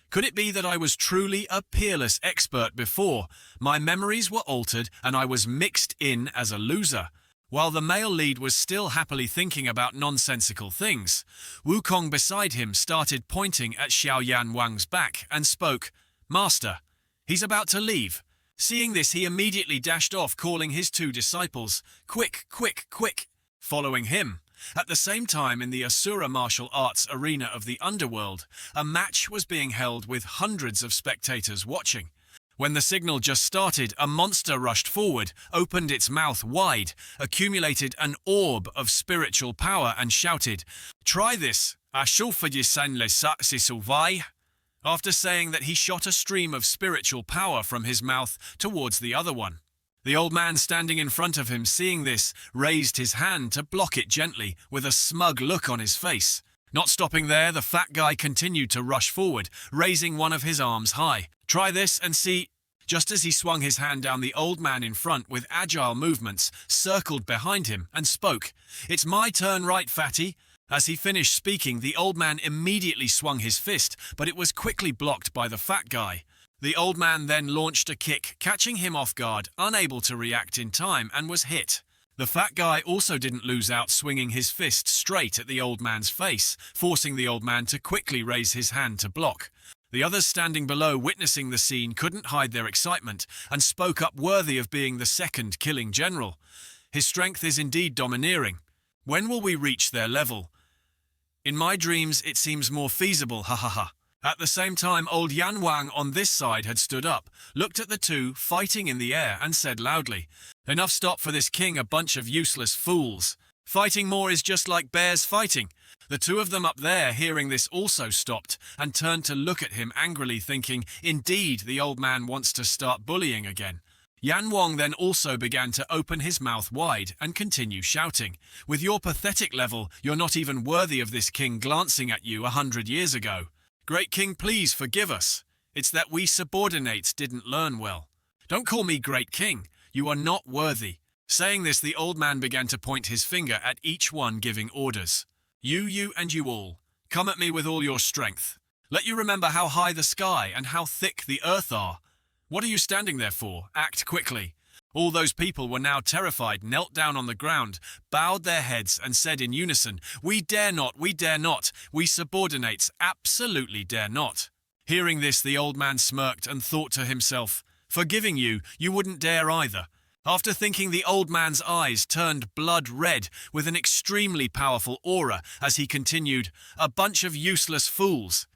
Could it be that I was truly a peerless expert before? My memories were altered and I was mixed in as a loser. While the male lead was still happily thinking about nonsensical things, Wukong beside him started pointing at Xiaoyan Wang's back and spoke, Master, he's about to leave. Seeing this, he immediately dashed off, calling his 2 disciples, quick, quick, quick, following him. At the same time, in the Asura martial arts arena of the underworld, a match was being held with hundreds of spectators watching. When the signal just started, a monster rushed forward, opened its mouth wide, accumulated an orb of spiritual power and shouted, Try this, after saying that he shot a stream of spiritual power from his mouth towards the other one. The old man standing in front of him, seeing this, raised his hand to block it gently, with a smug look on his face. Not stopping there, the fat guy continued to rush forward, raising one of his arms high. Try this and see. Just as he swung his hand down, the old man in front, with agile movements, circled behind him and spoke, It's my turn, right, fatty? As he finished speaking, the old man immediately swung his fist, but it was quickly blocked by the fat guy. The old man then launched a kick, catching him off guard, unable to react in time, and was hit. The fat guy also didn't lose out, swinging his fist straight at the old man's face, forcing the old man to quickly raise his hand to block. The others standing below, witnessing the scene, couldn't hide their excitement, and spoke up, worthy of being the second killing general. His strength is indeed domineering. When will we reach their level? In my dreams, it seems more feasible, ha ha ha. At the same time, old Yan Wang on this side had stood up, looked at the 2 fighting in the air, and said loudly, Enough, stop for this king, a bunch of useless fools. Fighting more is just like bears fighting. The 2 of them up there, hearing this, also stopped and turned to look at him angrily, thinking, indeed, the old man wants to start bullying again. Yan Wang then also began to open his mouth wide and continue shouting, With your pathetic level, you're not even worthy of this king glancing at you 100 years ago. Great king, please forgive us. It's that we subordinates didn't learn well. Don't call me great king. You are not worthy. Saying this, the old man began to point his finger at each one, giving orders. You, and you all. Come at me with all your strength. Let you remember how high the sky and how thick the earth are. What are you standing there for? Act quickly. All those people were now terrified, knelt down on the ground, bowed their heads and said in unison, We dare not, we subordinates absolutely dare not. Hearing this, the old man smirked and thought to himself, Forgiving you, you wouldn't dare either. After thinking, the old man's eyes turned blood red with an extremely powerful aura as he continued, A bunch of useless fools.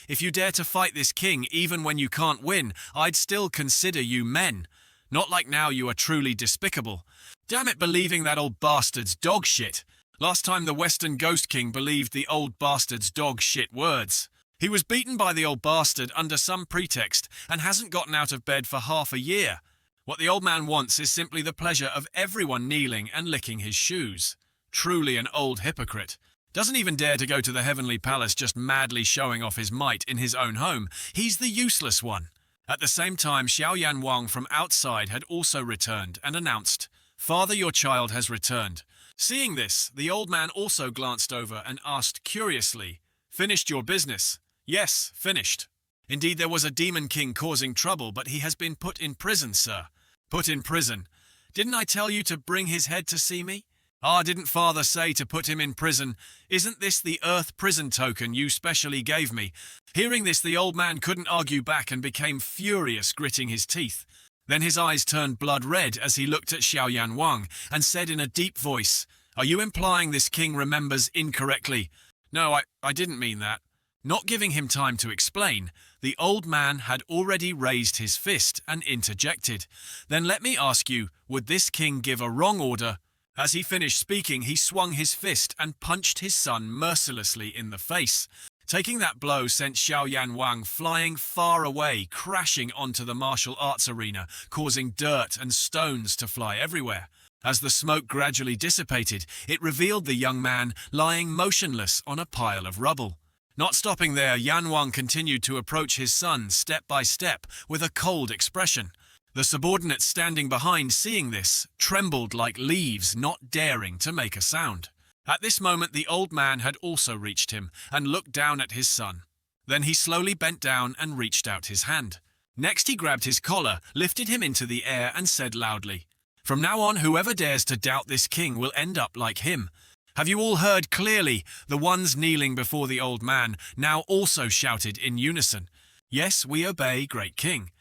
If you dare to fight this king even when you can't win, I'd still consider you men. Not like now, you are truly despicable. Damn it, believing that old bastard's dog shit. Last time the Western Ghost King believed the old bastard's dog shit words. He was beaten by the old bastard under some pretext and hasn't gotten out of bed for half a year. What the old man wants is simply the pleasure of everyone kneeling and licking his shoes. Truly an old hypocrite. Doesn't even dare to go to the heavenly palace, just madly showing off his might in his own home. He's the useless one. At the same time, Xiaoyan Wang from outside had also returned and announced, Father, your child has returned. Seeing this, the old man also glanced over and asked curiously, Finished your business? Yes, finished. Indeed, there was a demon king causing trouble, but he has been put in prison, sir. Put in prison? Didn't I tell you to bring his head to see me? Ah, didn't father say to put him in prison? Isn't this the earth prison token you specially gave me? Hearing this, the old man couldn't argue back and became furious, gritting his teeth. Then his eyes turned blood red as he looked at Xiaoyan Wang and said in a deep voice, "Are you implying this king remembers incorrectly?" "No, I didn't mean that." Not giving him time to explain, the old man had already raised his fist and interjected. "Then let me ask you, would this king give a wrong order?" As he finished speaking, he swung his fist and punched his son mercilessly in the face. Taking that blow sent Xiaoyan Wang flying far away, crashing onto the martial arts arena, causing dirt and stones to fly everywhere. As the smoke gradually dissipated, it revealed the young man lying motionless on a pile of rubble. Not stopping there, Yan Wang continued to approach his son step by step with a cold expression. The subordinates standing behind, seeing this, trembled like leaves, not daring to make a sound. At this moment, the old man had also reached him and looked down at his son. Then he slowly bent down and reached out his hand. Next, he grabbed his collar, lifted him into the air and said loudly, "From now on, whoever dares to doubt this king will end up like him." Have you all heard clearly? The ones kneeling before the old man now also shouted in unison, "Yes, we obey, great king."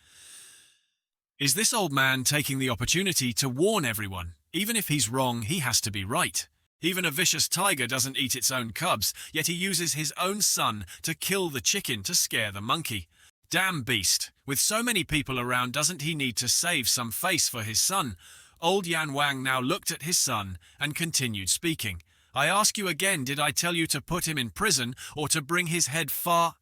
Is this old man taking the opportunity to warn everyone? Even if he's wrong, he has to be right. Even a vicious tiger doesn't eat its own cubs, yet he uses his own son to kill the chicken to scare the monkey. Damn beast. With so many people around, doesn't he need to save some face for his son? Old Yan Wang now looked at his son and continued speaking. "I ask you again, did I tell you to put him in prison or to bring his head far?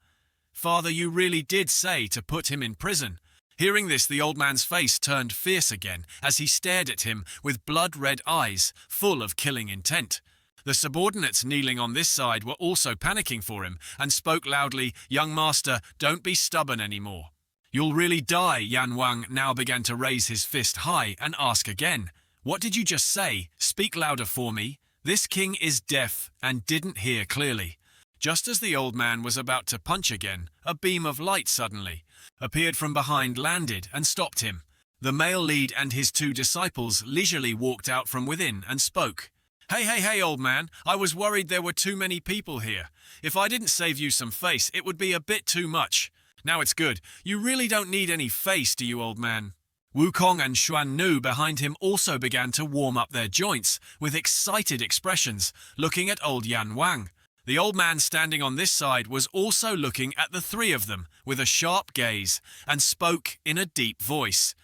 Father, you really did say to put him in prison." Hearing this, the old man's face turned fierce again as he stared at him with blood-red eyes, full of killing intent. The subordinates kneeling on this side were also panicking for him and spoke loudly, "Young master, don't be stubborn anymore." "You'll really die." Yan Wang now began to raise his fist high and ask again, "What did you just say? Speak louder for me." This king is deaf and didn't hear clearly. Just as the old man was about to punch again, a beam of light suddenly appeared from behind, landed and stopped him. The male lead and his two disciples leisurely walked out from within and spoke. Hey, old man, I was worried there were too many people here. If I didn't save you some face, it would be a bit too much. Now it's good. You really don't need any face, do you, old man?" Wukong and Shan behind him also began to warm up their joints with excited expressions, looking at old Yan Wang. The old man standing on this side was also looking at the three of them with a sharp gaze and spoke in a deep voice.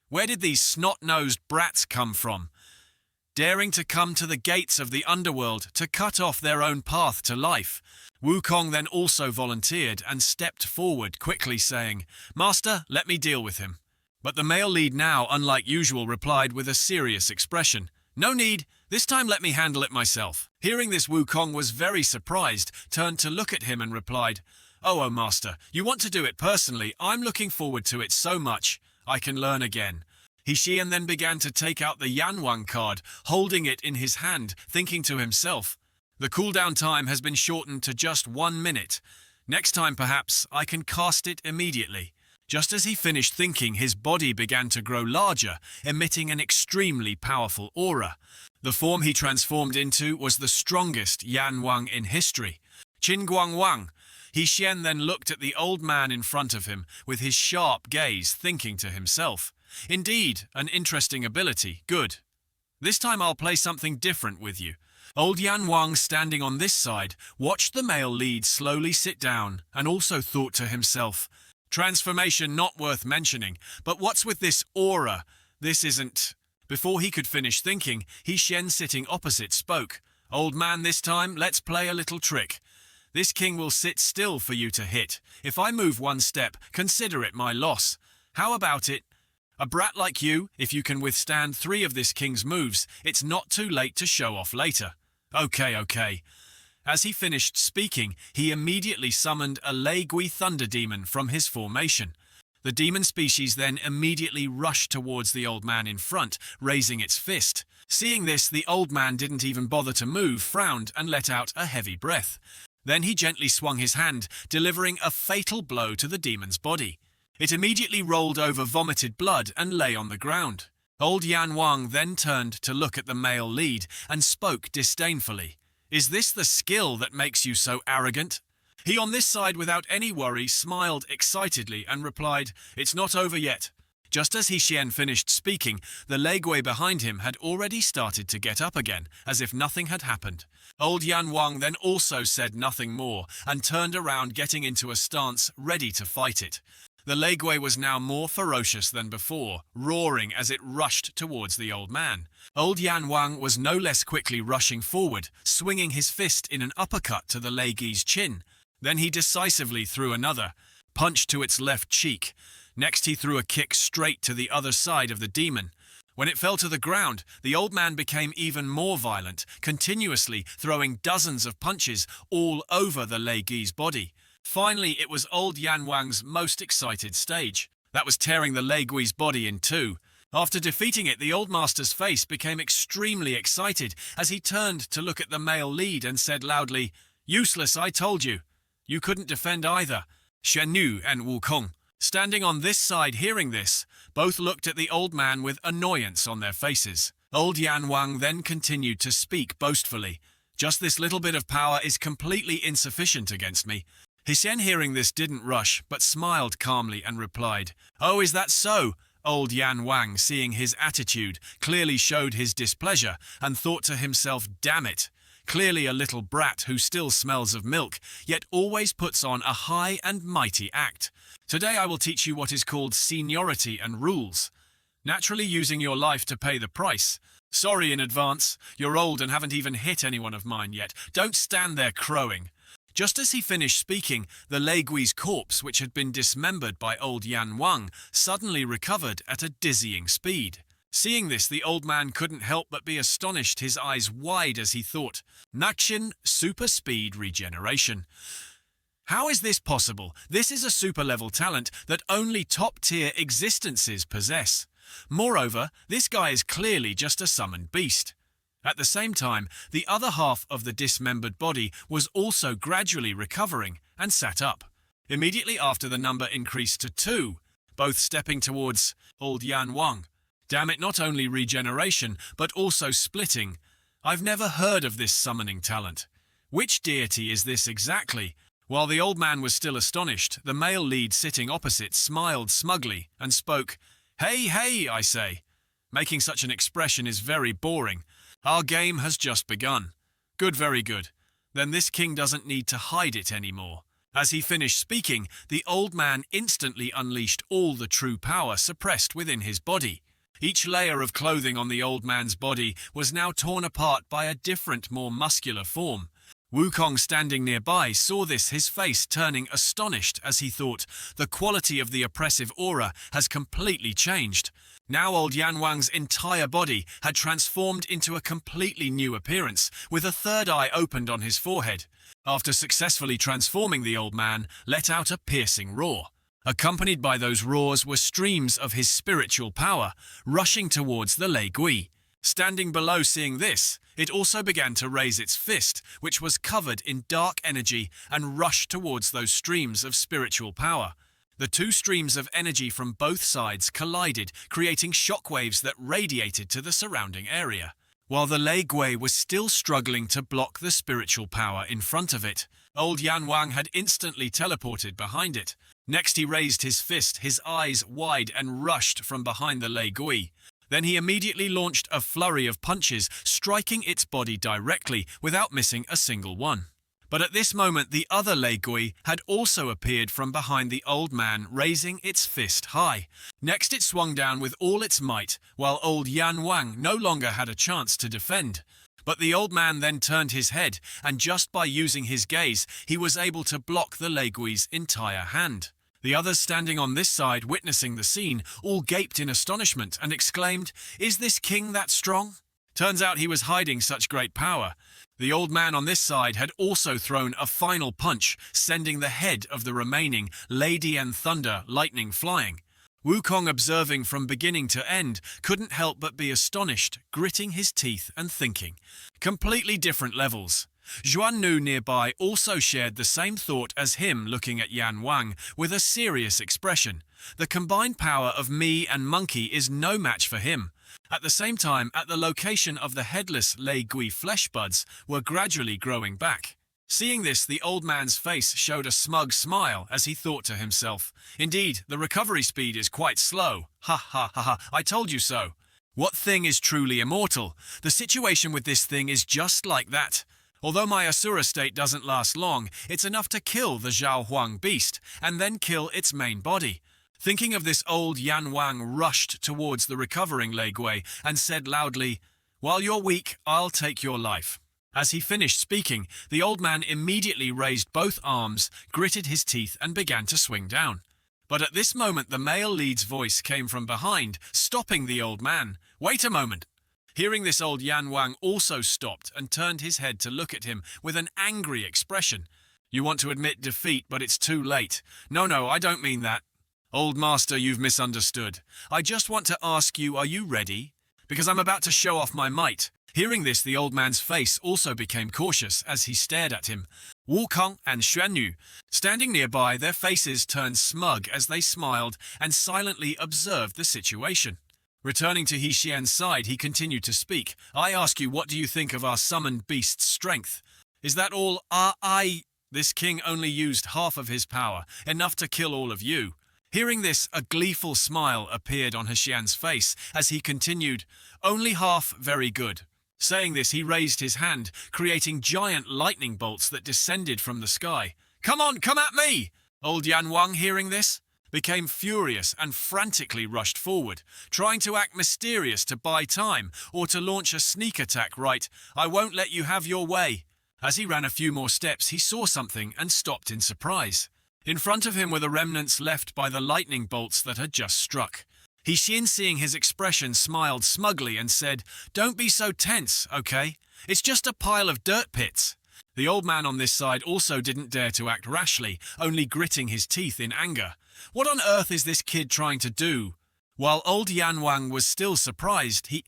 "Where did these snot-nosed brats come from? Daring to come to the gates of the underworld to cut off their own path to life." Wukong then also volunteered and stepped forward, quickly saying, "Master, let me deal with him." But the male lead now, unlike usual, replied with a serious expression, "No need. This time let me handle it myself." Hearing this, Wukong was very surprised, turned to look at him and replied, Oh, master, you want to do it personally. I'm looking forward to it so much. I can learn again." Xian then began to take out the Yanwang card, holding it in his hand, thinking to himself, "The cooldown time has been shortened to just 1 minute. Next time, perhaps, I can cast it immediately." Just as he finished thinking, his body began to grow larger, emitting an extremely powerful aura. The form he transformed into was the strongest Yan Wang in history. Qinguang Wang. Xian then looked at the old man in front of him with his sharp gaze, thinking to himself, "Indeed, an interesting ability. Good. This time I'll play something different with you." Old Yan Wang, standing on this side, watched the male lead slowly sit down and also thought to himself, "Transformation not worth mentioning, but what's with this aura? This isn't..." Before he could finish thinking, Xian sitting opposite spoke. "Old man, this time, let's play a little trick. This king will sit still for you to hit. If I move 1 step, consider it my loss. How about it? A brat like you, if you can withstand 3 of this king's moves, it's not too late to show off later." Okay. As he finished speaking, he immediately summoned a Legui thunder demon from his formation. The demon species then immediately rushed towards the old man in front, raising its fist. Seeing this, the old man didn't even bother to move, frowned, and let out a heavy breath. Then he gently swung his hand, delivering a fatal blow to the demon's body. It immediately rolled over, vomited blood, and lay on the ground. Old Yan Wang then turned to look at the male lead and spoke disdainfully. Is this the skill that makes you so arrogant? He on this side without any worry smiled excitedly and replied, It's not over yet. Just as Xian finished speaking, the Legui behind him had already started to get up again, as if nothing had happened. Old Yan Wang then also said nothing more and turned around, getting into a stance ready to fight it. The Legui was now more ferocious than before, roaring as it rushed towards the old man. Old Yan Wang was no less quickly rushing forward, swinging his fist in an uppercut to the Legui's chin. Then he decisively threw another punch to its left cheek. Next he threw a kick straight to the other side of the demon. When it fell to the ground, the old man became even more violent, continuously throwing dozens of punches all over the Legui's body. Finally, it was old Yan Wang's most excited stage. That was tearing the Legui's body in two. After defeating it, the old master's face became extremely excited as he turned to look at the male lead and said loudly, Useless, I told you. You couldn't defend either. Shan and Wukong, standing on this side hearing this, both looked at the old man with annoyance on their faces. Old Yan Wang then continued to speak boastfully. Just this little bit of power is completely insufficient against me. Xian hearing this didn't rush, but smiled calmly and replied, Oh, is that so? Old Yan Wang, seeing his attitude, clearly showed his displeasure and thought to himself, Damn it. Clearly a little brat who still smells of milk, yet always puts on a high and mighty act. Today I will teach you what is called seniority and rules. Naturally using your life to pay the price. Sorry in advance, you're old and haven't even hit anyone of mine yet. Don't stand there crowing. Just as he finished speaking, the Legui's corpse, which had been dismembered by old Yan Wang, suddenly recovered at a dizzying speed. Seeing this, the old man couldn't help but be astonished, his eyes wide as he thought, Nakshin super speed regeneration. How is this possible? This is a super-level talent that only top-tier existences possess. Moreover, this guy is clearly just a summoned beast. At the same time, the other half of the dismembered body was also gradually recovering and sat up. Immediately after, the number increased to 2, both stepping towards old Yan Wang. Damn it, not only regeneration, but also splitting. I've never heard of this summoning talent. Which deity is this exactly? While the old man was still astonished, the male lead sitting opposite smiled smugly and spoke, Hey, hey, I say. Making such an expression is very boring. Our game has just begun. Good, very good. Then this king doesn't need to hide it anymore. As he finished speaking, the old man instantly unleashed all the true power suppressed within his body. Each layer of clothing on the old man's body was now torn apart by a different, more muscular form. Wukong, standing nearby, saw this, his face turning astonished as he thought, the quality of the oppressive aura has completely changed. Now old Yan Wang's entire body had transformed into a completely new appearance, with a third eye opened on his forehead. After successfully transforming, the old man let out a piercing roar. Accompanied by those roars were streams of his spiritual power, rushing towards the Legui. Standing below, seeing this, it also began to raise its fist, which was covered in dark energy, and rushed towards those streams of spiritual power. The two streams of energy from both sides collided, creating shockwaves that radiated to the surrounding area. While the Legui was still struggling to block the spiritual power in front of it, old Yan Wang had instantly teleported behind it. Next he raised his fist, his eyes wide, and rushed from behind the Legui. Then he immediately launched a flurry of punches, striking its body directly without missing a single one. But at this moment, the other Legui had also appeared from behind the old man, raising its fist high. Next it swung down with all its might, while old Yan Wang no longer had a chance to defend. But the old man then turned his head, and just by using his gaze, he was able to block the Legui's entire hand. The others standing on this side, witnessing the scene, all gaped in astonishment and exclaimed, Is this king that strong? Turns out he was hiding such great power. The old man on this side had also thrown a final punch, sending the head of the remaining Lady and Thunder lightning flying. Wukong, observing from beginning to end, couldn't help but be astonished, gritting his teeth and thinking. Completely different levels. Xuannu nearby also shared the same thought as him, looking at Yan Wang with a serious expression. The combined power of me and monkey is no match for him. At the same time, at the location of the headless Lei Gui flesh buds were gradually growing back. Seeing this, the old man's face showed a smug smile as he thought to himself, "Indeed, the recovery speed is quite slow. Ha ha ha ha, I told you so. What thing is truly immortal? The situation with this thing is just like that. Although my Asura state doesn't last long, it's enough to kill the Zhao Huang beast, and then kill its main body." Thinking of this, old Yan Wang rushed towards the recovering Lei Gui and said loudly, "While you're weak, I'll take your life." As he finished speaking, the old man immediately raised both arms, gritted his teeth, and began to swing down. But at this moment the male lead's voice came from behind, stopping the old man. "Wait a moment." Hearing this, old Yan Wang also stopped and turned his head to look at him with an angry expression. "You want to admit defeat, but it's too late. No, I don't mean that. Old master, you've misunderstood. I just want to ask you, are you ready? Because I'm about to show off my might." Hearing this, the old man's face also became cautious as he stared at him. Wukong and Shan, standing nearby, their faces turned smug as they smiled and silently observed the situation. Returning to He Xian's side, he continued to speak. "I ask you, what do you think of our summoned beast's strength? Is that all? This king only used half of his power, enough to kill all of you." Hearing this, a gleeful smile appeared on He Xian's face as he continued, "Only half, very good." Saying this, he raised his hand, creating giant lightning bolts that descended from the sky. "Come on, come at me!" Old Yan Wang, hearing this, became furious and frantically rushed forward, trying to act mysterious to buy time or to launch a sneak attack. "Right, I won't let you have your way." As he ran a few more steps, he saw something and stopped in surprise. In front of him were the remnants left by the lightning bolts that had just struck. He Xian, seeing his expression, smiled smugly and said, "Don't be so tense, okay? It's just a pile of dirt pits." The old man on this side also didn't dare to act rashly, only gritting his teeth in anger. What on earth is this kid trying to do? While old Yan Wang was still surprised, He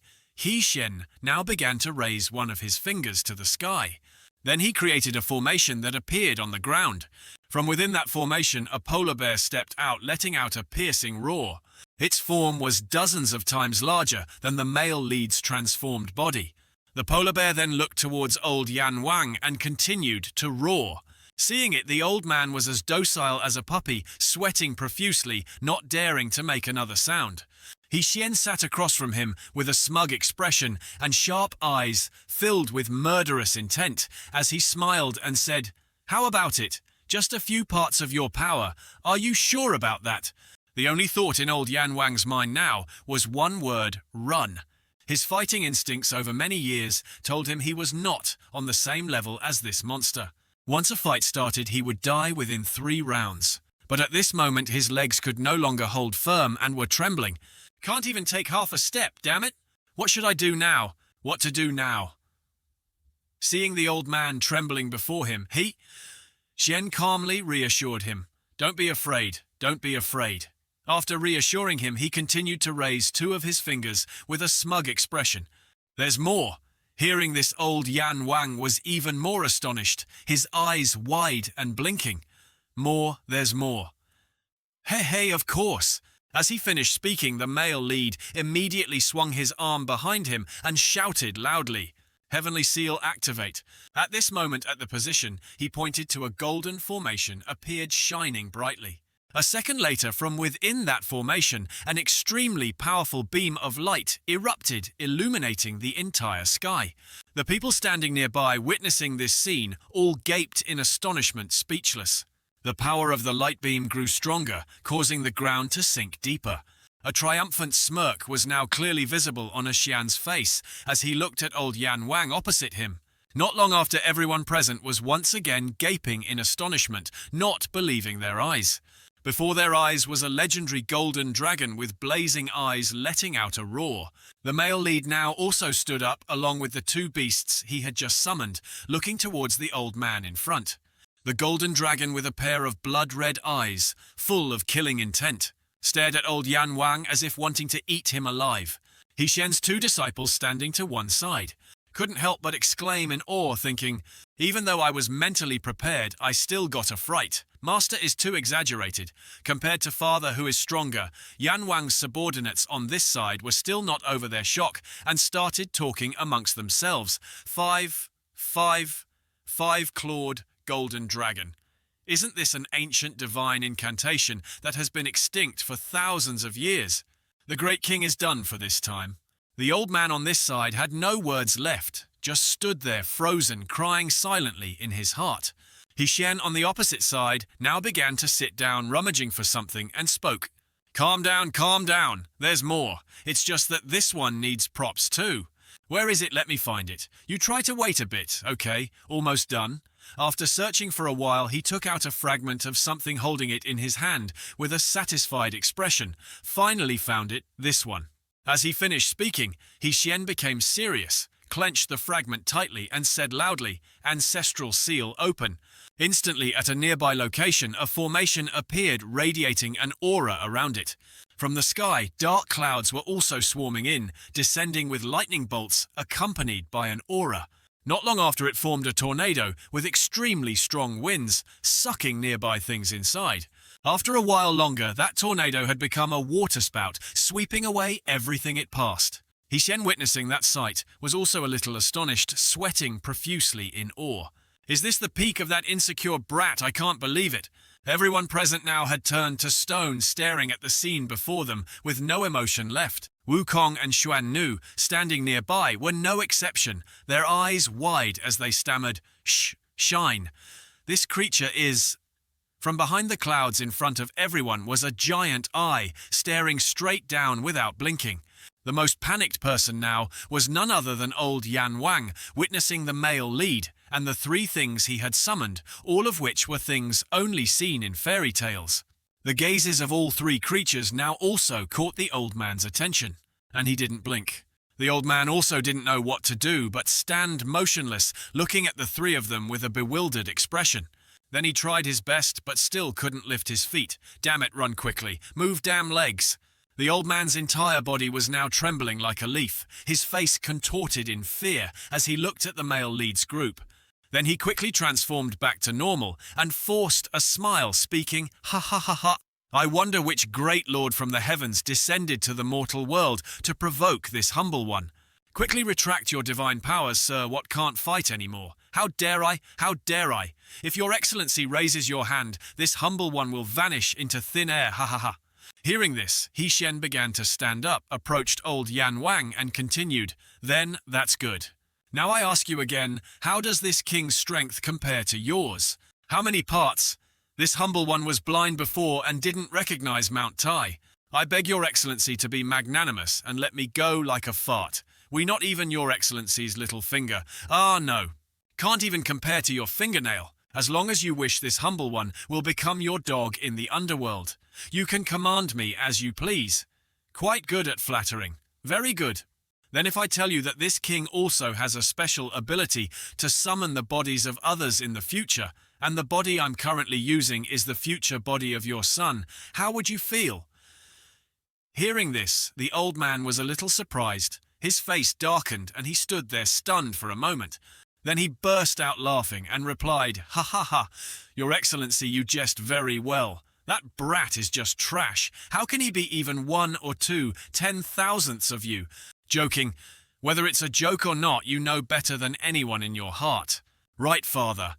Xian now began to raise one of his fingers to the sky. Then he created a formation that appeared on the ground. From within that formation, a polar bear stepped out, letting out a piercing roar. Its form was dozens of times larger than the male lead's transformed body. The polar bear then looked towards old Yan Wang and continued to roar. Seeing it, the old man was as docile as a puppy, sweating profusely, not daring to make another sound. He Xian sat across from him with a smug expression and sharp eyes filled with murderous intent as he smiled and said, "How about it? Just a few parts of your power. Are you sure about that?" The only thought in old Yan Wang's mind now was one word: run. His fighting instincts over many years told him he was not on the same level as this monster. Once a fight started, he would die within 3 rounds. But at this moment his legs could no longer hold firm and were trembling. "Can't even take half a step, damn it! What should I do now? What to do now?" Seeing the old man trembling before him, He Xian calmly reassured him. "Don't be afraid, don't be afraid." After reassuring him, he continued to raise 2 of his fingers with a smug expression. "There's more." Hearing this, old Yan Wang was even more astonished, his eyes wide and blinking. "More, there's more." Hey, of course." As he finished speaking, the male lead immediately swung his arm behind him and shouted loudly, "Heavenly Seal, activate." At this moment, at the position he pointed to, a golden formation appeared shining brightly. A second later, from within that formation, an extremely powerful beam of light erupted, illuminating the entire sky. The people standing nearby, witnessing this scene, all gaped in astonishment, speechless. The power of the light beam grew stronger, causing the ground to sink deeper. A triumphant smirk was now clearly visible on He Xian's face as he looked at old Yan Wang opposite him. Not long after, everyone present was once again gaping in astonishment, not believing their eyes. Before their eyes was a legendary golden dragon with blazing eyes letting out a roar. The male lead now also stood up along with the 2 beasts he had just summoned, looking towards the old man in front. The golden dragon, with a pair of blood-red eyes, full of killing intent, stared at old Yan Wang as if wanting to eat him alive. He Xian's 2 disciples standing to one side. Couldn't help but exclaim in awe, thinking, even though I was mentally prepared, I still got a fright. Master is too exaggerated. Compared to father who is stronger, Yan Wang's subordinates on this side were still not over their shock and started talking amongst themselves. Five clawed golden dragon. Isn't this an ancient divine incantation that has been extinct for thousands of years? The great king is done for this time. The old man on this side had no words left, just stood there frozen, crying silently in his heart. Shan on the opposite side now began to sit down, rummaging for something, and spoke. Calm down, there's more. It's just that this one needs props too. Where is it? Let me find it. You try to wait a bit, okay, almost done. After searching for a while, he took out a fragment of something, holding it in his hand with a satisfied expression. Finally found it, this one. As he finished speaking, Shan became serious, clenched the fragment tightly and said loudly, Ancestral seal open. Instantly at a nearby location, a formation appeared, radiating an aura around it. From the sky, dark clouds were also swarming in, descending with lightning bolts accompanied by an aura. Not long after, it formed a tornado with extremely strong winds, sucking nearby things inside. After a while longer, that tornado had become a waterspout, sweeping away everything it passed. Shan, witnessing that sight, was also a little astonished, sweating profusely in awe. Is this the peak of that insecure brat? I can't believe it. Everyone present now had turned to stone, staring at the scene before them with no emotion left. Wukong and Xuan Nu, standing nearby, were no exception, their eyes wide as they stammered, Shine. This creature is... From behind the clouds in front of everyone was a giant eye, staring straight down without blinking. The most panicked person now was none other than old Yan Wang, witnessing the male lead, and the three things he had summoned, all of which were things only seen in fairy tales. The gazes of all three creatures now also caught the old man's attention, and he didn't blink. The old man also didn't know what to do but stand motionless, looking at the three of them with a bewildered expression. Then he tried his best but still couldn't lift his feet. Damn it, run quickly. Move damn legs. The old man's entire body was now trembling like a leaf, his face contorted in fear as he looked at the male lead's group. Then he quickly transformed back to normal and forced a smile, speaking, Ha ha ha ha. I wonder which great lord from the heavens descended to the mortal world to provoke this humble one. Quickly retract your divine powers, sir, what can't fight anymore. How dare I? How dare I? If your excellency raises your hand, this humble one will vanish into thin air, ha ha ha. Hearing this, Shan began to stand up, approached old Yan Wang and continued, Then, that's good. Now I ask you again, how does this king's strength compare to yours? How many parts? This humble one was blind before and didn't recognize Mount Taii. I beg your excellency to be magnanimous and let me go like a fart. We not even your excellency's little finger. Ah, no. Can't even compare to your fingernail. As long as you wish, this humble one will become your dog in the underworld. You can command me as you please. Quite good at flattering. Very good. Then if I tell you that this king also has a special ability to summon the bodies of others in the future, and the body I'm currently using is the future body of your son, how would you feel? Hearing this, the old man was a little surprised. His face darkened and he stood there stunned for a moment. Then he burst out laughing and replied, Ha ha ha, Your Excellency, you jest very well. That brat is just trash. How can he be even 1 or 2 10,000ths of you? Joking. Whether it's a joke or not, you know better than anyone in your heart. Right, father.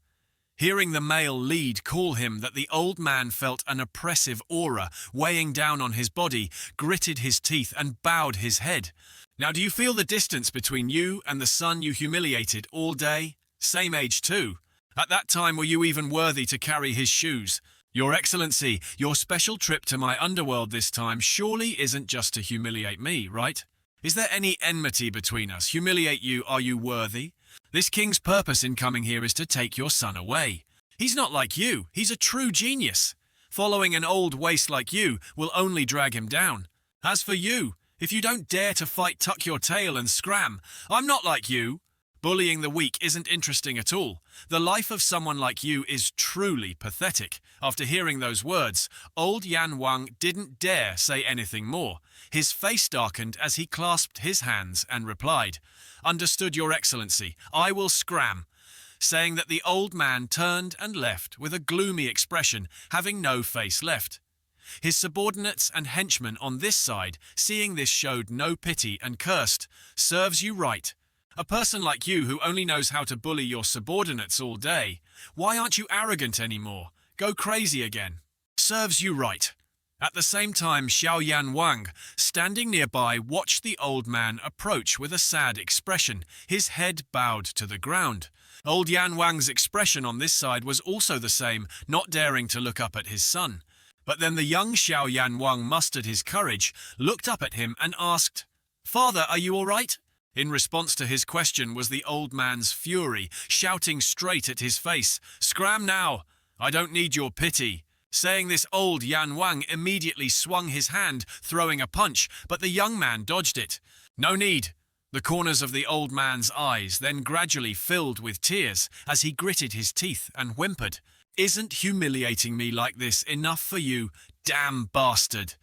Hearing the male lead call him that, the old man felt an oppressive aura weighing down on his body, gritted his teeth and bowed his head. Now do you feel the distance between you and the son you humiliated all day? Same age too. At that time were you even worthy to carry his shoes? Your Excellency, your special trip to my underworld this time surely isn't just to humiliate me, right? Is there any enmity between us? Humiliate you, are you worthy? This king's purpose in coming here is to take your son away. He's not like you, he's a true genius. Following an old waste like you will only drag him down. As for you, if you don't dare to fight, tuck your tail and scram. I'm not like you. Bullying the weak isn't interesting at all. The life of someone like you is truly pathetic. After hearing those words, old Wang didn't dare say anything more. His face darkened as he clasped his hands and replied, "Understood, Your Excellency. I will scram." Saying that, the old man turned and left with a gloomy expression, having no face left. His subordinates and henchmen on this side, seeing this, showed no pity and cursed, "Serves you right. A person like you who only knows how to bully your subordinates all day. Why aren't you arrogant anymore? Go crazy again. Serves you right." At the same time, Wang, standing nearby, watched the old man approach with a sad expression, his head bowed to the ground. Old Wang's expression on this side was also the same, not daring to look up at his son. But then the young Wang mustered his courage, looked up at him and asked, "Father, are you all right?" In response to his question was the old man's fury, shouting straight at his face, "Scram now! I don't need your pity." Saying this, old Wang immediately swung his hand, throwing a punch, but the young man dodged it. "No need." The corners of the old man's eyes then gradually filled with tears as he gritted his teeth and whimpered, "Isn't humiliating me like this enough for you, damn bastard?"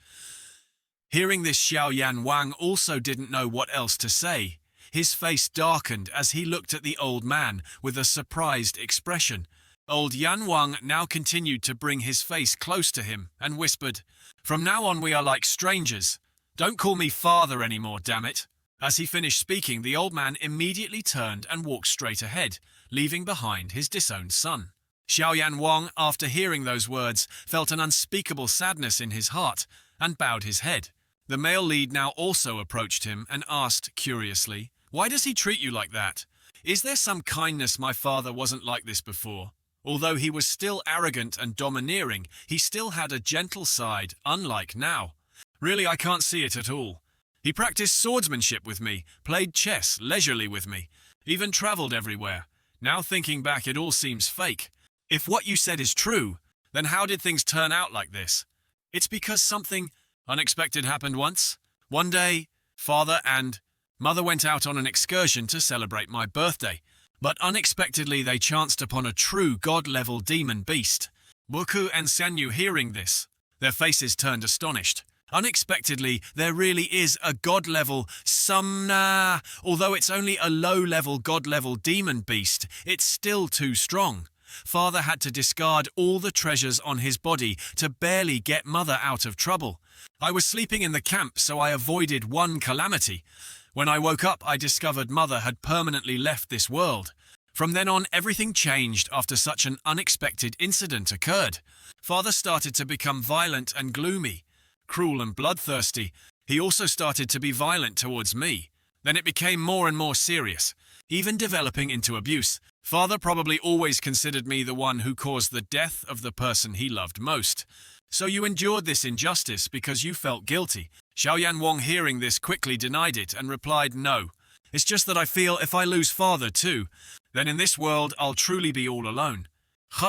Hearing this, Wang also didn't know what else to say. His face darkened as he looked at the old man with a surprised expression. Old Wang now continued to bring his face close to him and whispered, "From now on we are like strangers. Don't call me father anymore, damn it." As he finished speaking, the old man immediately turned and walked straight ahead, leaving behind his disowned son. Wang, after hearing those words, felt an unspeakable sadness in his heart and bowed his head. The male lead now also approached him and asked curiously, "Why does he treat you like that? Is there some kindness? My father wasn't like this before." Although he was still arrogant and domineering, he still had a gentle side, unlike now. "Really, I can't see it at all. He practiced swordsmanship with me, played chess leisurely with me, even traveled everywhere. Now thinking back, it all seems fake. If what you said is true, then how did things turn out like this? It's because something unexpected happened once. One day, father and mother went out on an excursion to celebrate my birthday, but unexpectedly they chanced upon a true god-level demon beast. Wukong and Shan, hearing this, their faces turned astonished. Unexpectedly, there really is a god-level sumna. Although it's only a low-level god-level demon beast, it's still too strong. Father had to discard all the treasures on his body to barely get mother out of trouble. I was sleeping in the camp, so I avoided one calamity. When I woke up, I discovered mother had permanently left this world. From then on, everything changed after such an unexpected incident occurred. Father started to become violent and gloomy, cruel and bloodthirsty. He also started to be violent towards me. Then it became more and more serious, even developing into abuse. Father probably always considered me the one who caused the death of the person he loved most. So you endured this injustice because you felt guilty. Wang, hearing this, quickly denied it and replied, "No. It's just that I feel if I lose father too, then in this world I'll truly be all alone."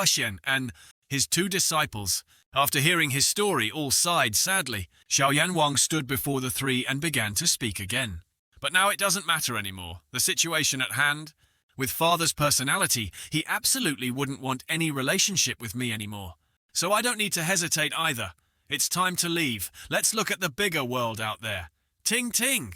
Shan and his two disciples, after hearing his story, all sighed sadly. Wang stood before the three and began to speak again. "But now it doesn't matter anymore. The situation at hand. With father's personality, he absolutely wouldn't want any relationship with me anymore. So I don't need to hesitate either. It's time to leave. Let's look at the bigger world out there. Ting ting!"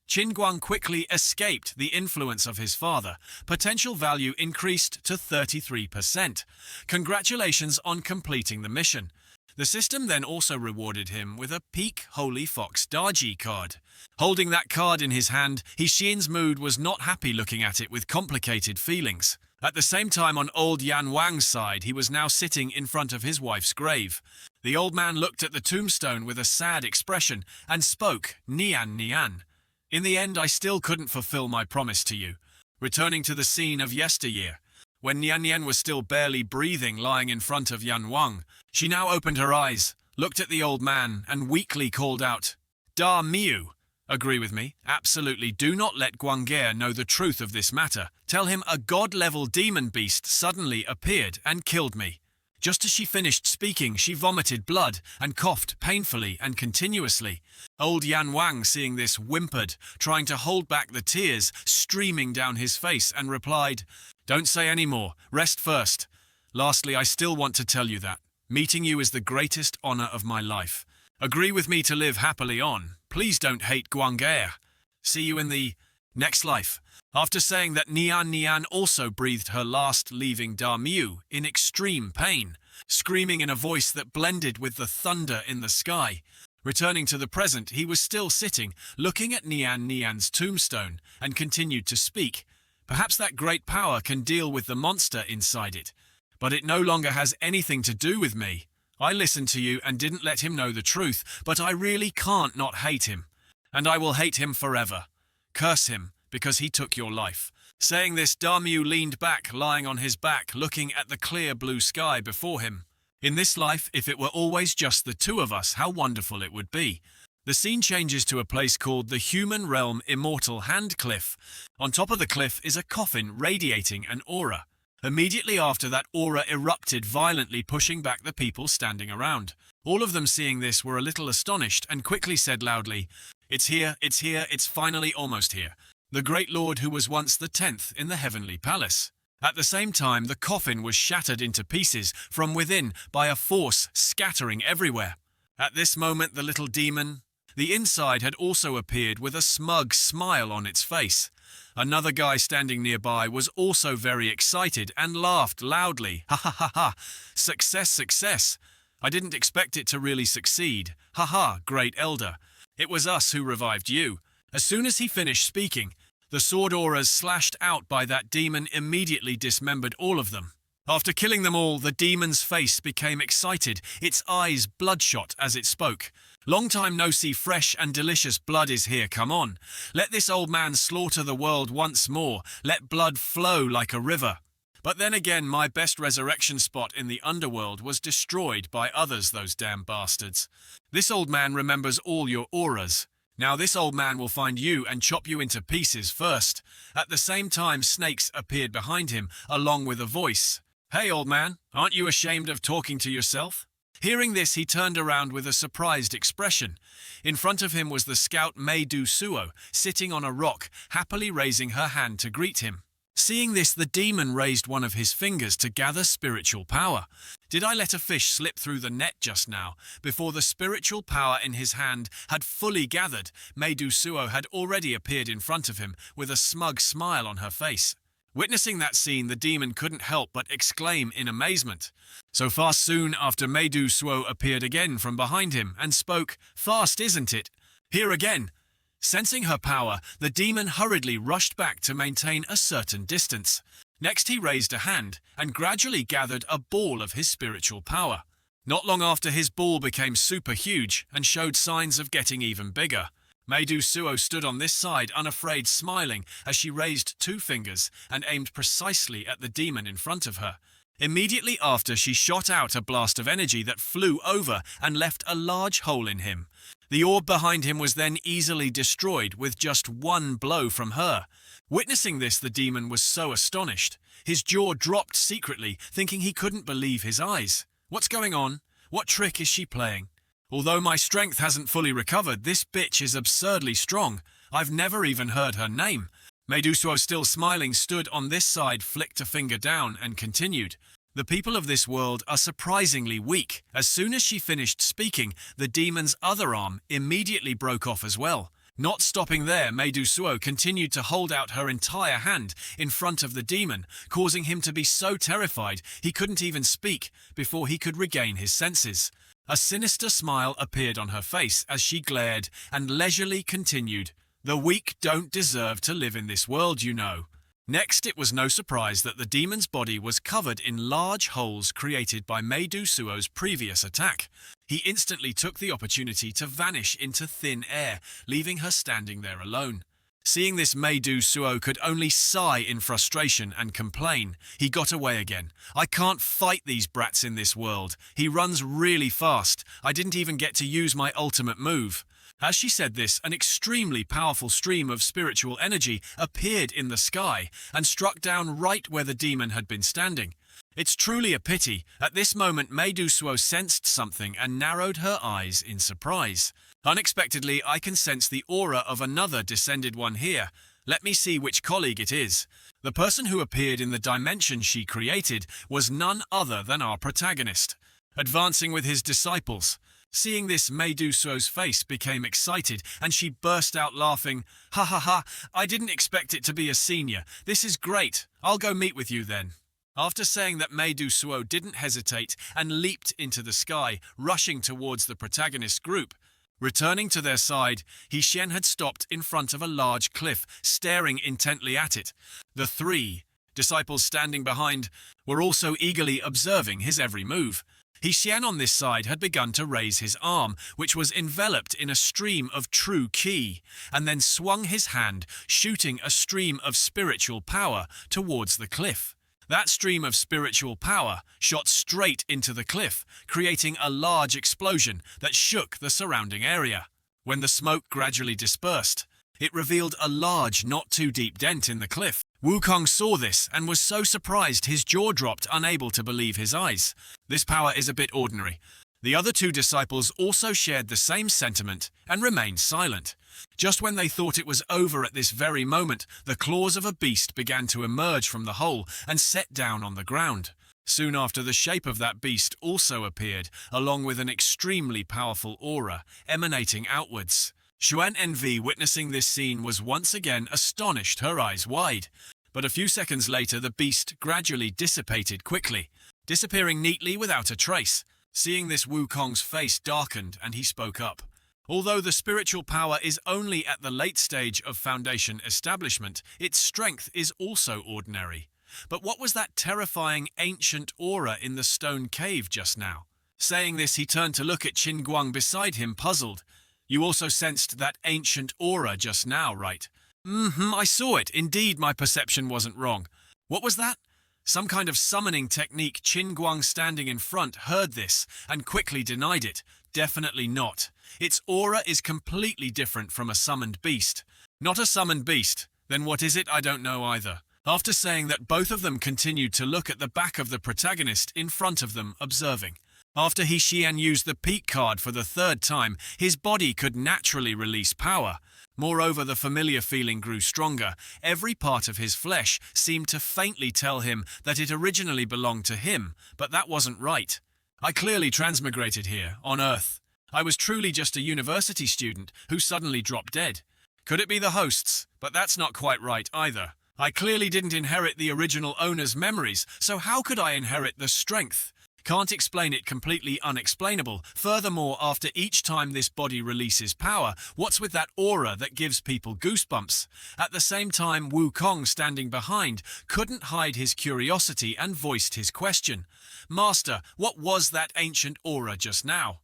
Guang quickly escaped the influence of his father. Potential value increased to 33%. Congratulations on completing the mission. The system then also rewarded him with a Peak Holy Fox Daji card. Holding that card in his hand, Shin's mood was not happy, looking at it with complicated feelings. At the same time, on old Wang's side, he was now sitting in front of his wife's grave. The old man looked at the tombstone with a sad expression and spoke, Nian. "In the end, I still couldn't fulfill my promise to you." Returning to the scene of yesteryear, when Nian was still barely breathing, lying in front of Wang, she now opened her eyes, looked at the old man, and weakly called out, "Da Miu." Agree with me? Absolutely. Do not let Guang'er know the truth of this matter. Tell him a god-level demon beast suddenly appeared and killed me. Just as she finished speaking, she vomited blood and coughed painfully and continuously. Old Wang, seeing this, whimpered, trying to hold back the tears streaming down his face, and replied, "Don't say any more. Rest first. Lastly, I still want to tell you that meeting you is the greatest honor of my life. Agree with me to live happily on. Please don't hate Guangair. See you in the next life." After saying that, Nian also breathed her last, leaving Da Miu in extreme pain, screaming in a voice that blended with the thunder in the sky. Returning to the present, he was still sitting, looking at Nian's tombstone, and continued to speak. "Perhaps that great power can deal with the monster inside it, but it no longer has anything to do with me. I listened to you and didn't let him know the truth, but I really can't not hate him, and I will hate him forever. Curse him, because he took your life." Saying this, Da Miu leaned back, lying on his back, looking at the clear blue sky before him. In this life, if it were always just the two of us, how wonderful it would be. The scene changes to a place called the Human Realm Immortal Hand Cliff. On top of the cliff is a coffin radiating an aura. Immediately after, that aura erupted violently, pushing back the people standing around. All of them, seeing this, were a little astonished and quickly said loudly, it's here, it's finally almost here. The great lord who was once the 10th in the heavenly palace." At the same time, the coffin was shattered into pieces from within by a force scattering everywhere. At this moment, the little demon, the inside, had also appeared with a smug smile on its face. Another guy standing nearby was also very excited and laughed loudly. "Ha ha ha ha! Success, success! I didn't expect it to really succeed. Ha ha, great elder! It was us who revived you." As soon as he finished speaking, the sword auras slashed out by that demon immediately dismembered all of them. After killing them all, the demon's face became excited, its eyes bloodshot as it spoke. "Long time no see, fresh and delicious blood is here, come on. Let this old man slaughter the world once more, let blood flow like a river." But then again, my best resurrection spot in the underworld was destroyed by others, those damn bastards. This old man remembers all your auras. Now this old man will find you and chop you into pieces first. At the same time, snakes appeared behind him, along with a voice. "Hey, old man, aren't you ashamed of talking to yourself?" Hearing this, he turned around with a surprised expression. In front of him was the scout Meidu Suo, sitting on a rock, happily raising her hand to greet him. Seeing this, the demon raised one of his fingers to gather spiritual power. Did I let a fish slip through the net just now? Before the spiritual power in his hand had fully gathered, Meidu Suo had already appeared in front of him, with a smug smile on her face. Witnessing that scene, the demon couldn't help but exclaim in amazement. So fast, soon after, Meidu Suo appeared again from behind him and spoke, "Fast, isn't it? Here again." Sensing her power, the demon hurriedly rushed back to maintain a certain distance. Next, he raised a hand and gradually gathered a ball of his spiritual power. Not long after, his ball became super huge and showed signs of getting even bigger. Meidu Suo stood on this side, unafraid, smiling as she raised 2 fingers and aimed precisely at the demon in front of her. Immediately after, she shot out a blast of energy that flew over and left a large hole in him. The orb behind him was then easily destroyed with just 1 blow from her. Witnessing this, the demon was so astonished. His jaw dropped secretly, thinking he couldn't believe his eyes. What's going on? What trick is she playing? Although my strength hasn't fully recovered, this bitch is absurdly strong. I've never even heard her name. Meidu Suo, still smiling, stood on this side, flicked a finger down, and continued. The people of this world are surprisingly weak. As soon as she finished speaking, the demon's other arm immediately broke off as well. Not stopping there, Meidu Suo continued to hold out her entire hand in front of the demon, causing him to be so terrified he couldn't even speak before he could regain his senses. A sinister smile appeared on her face as she glared and leisurely continued, "The weak don't deserve to live in this world, you know." Next, it was no surprise that the demon's body was covered in large holes created by Meidu Suo's previous attack. He instantly took the opportunity to vanish into thin air, leaving her standing there alone. Seeing this, Meidu Suo could only sigh in frustration and complain. He got away again. "I can't fight these brats in this world. He runs really fast. I didn't even get to use my ultimate move." As she said this, an extremely powerful stream of spiritual energy appeared in the sky and struck down right where the demon had been standing. It's truly a pity. At this moment, Mei Dusuo sensed something and narrowed her eyes in surprise. Unexpectedly, I can sense the aura of another descended one here. Let me see which colleague it is. The person who appeared in the dimension she created was none other than our protagonist, advancing with his disciples. Seeing this, Mei Dusuo's face became excited, and she burst out laughing. Ha ha ha, I didn't expect it to be a senior. This is great. I'll go meet with you then. After saying that, Mei Dusuo didn't hesitate and leaped into the sky, rushing towards the protagonist group. Returning to their side, Shan had stopped in front of a large cliff, staring intently at it. The three disciples standing behind were also eagerly observing his every move. Shan on this side had begun to raise his arm, which was enveloped in a stream of true ki, and then swung his hand, shooting a stream of spiritual power towards the cliff. That stream of spiritual power shot straight into the cliff, creating a large explosion that shook the surrounding area. When the smoke gradually dispersed, it revealed a large, not too deep dent in the cliff. Wukong saw this and was so surprised his jaw dropped, unable to believe his eyes. This power is a bit ordinary. The other two disciples also shared the same sentiment and remained silent. Just when they thought it was over at this very moment, the claws of a beast began to emerge from the hole and set down on the ground. Soon after, the shape of that beast also appeared, along with an extremely powerful aura emanating outwards. Xuan Envy, witnessing this scene, was once again astonished, her eyes wide. But a few seconds later, the beast gradually dissipated quickly, disappearing neatly without a trace. Seeing this, Wukong's face darkened and he spoke up. Although the spiritual power is only at the late stage of foundation establishment, its strength is also ordinary. But what was that terrifying ancient aura in the stone cave just now? Saying this, he turned to look at Qin Guang beside him, puzzled. You also sensed that ancient aura just now, right? I saw it. Indeed, my perception wasn't wrong. What was that? Some kind of summoning technique. Qin Guang, standing in front, heard this and quickly denied it. Definitely not. Its aura is completely different from a summoned beast. Not a summoned beast? Then what is it? I don't know either. After saying that, both of them continued to look at the back of the protagonist in front of them, observing. After Shan used the peak card for the third time, his body could naturally release power. Moreover, the familiar feeling grew stronger. Every part of his flesh seemed to faintly tell him that it originally belonged to him, but that wasn't right. I clearly transmigrated here, on Earth. I was truly just a university student who suddenly dropped dead. Could it be the hosts? But that's not quite right either. I clearly didn't inherit the original owner's memories, so how could I inherit the strength? Can't explain it, completely unexplainable. Furthermore, after each time this body releases power, what's with that aura that gives people goosebumps? At the same time, Wukong, standing behind, couldn't hide his curiosity and voiced his question. Master, what was that ancient aura just now?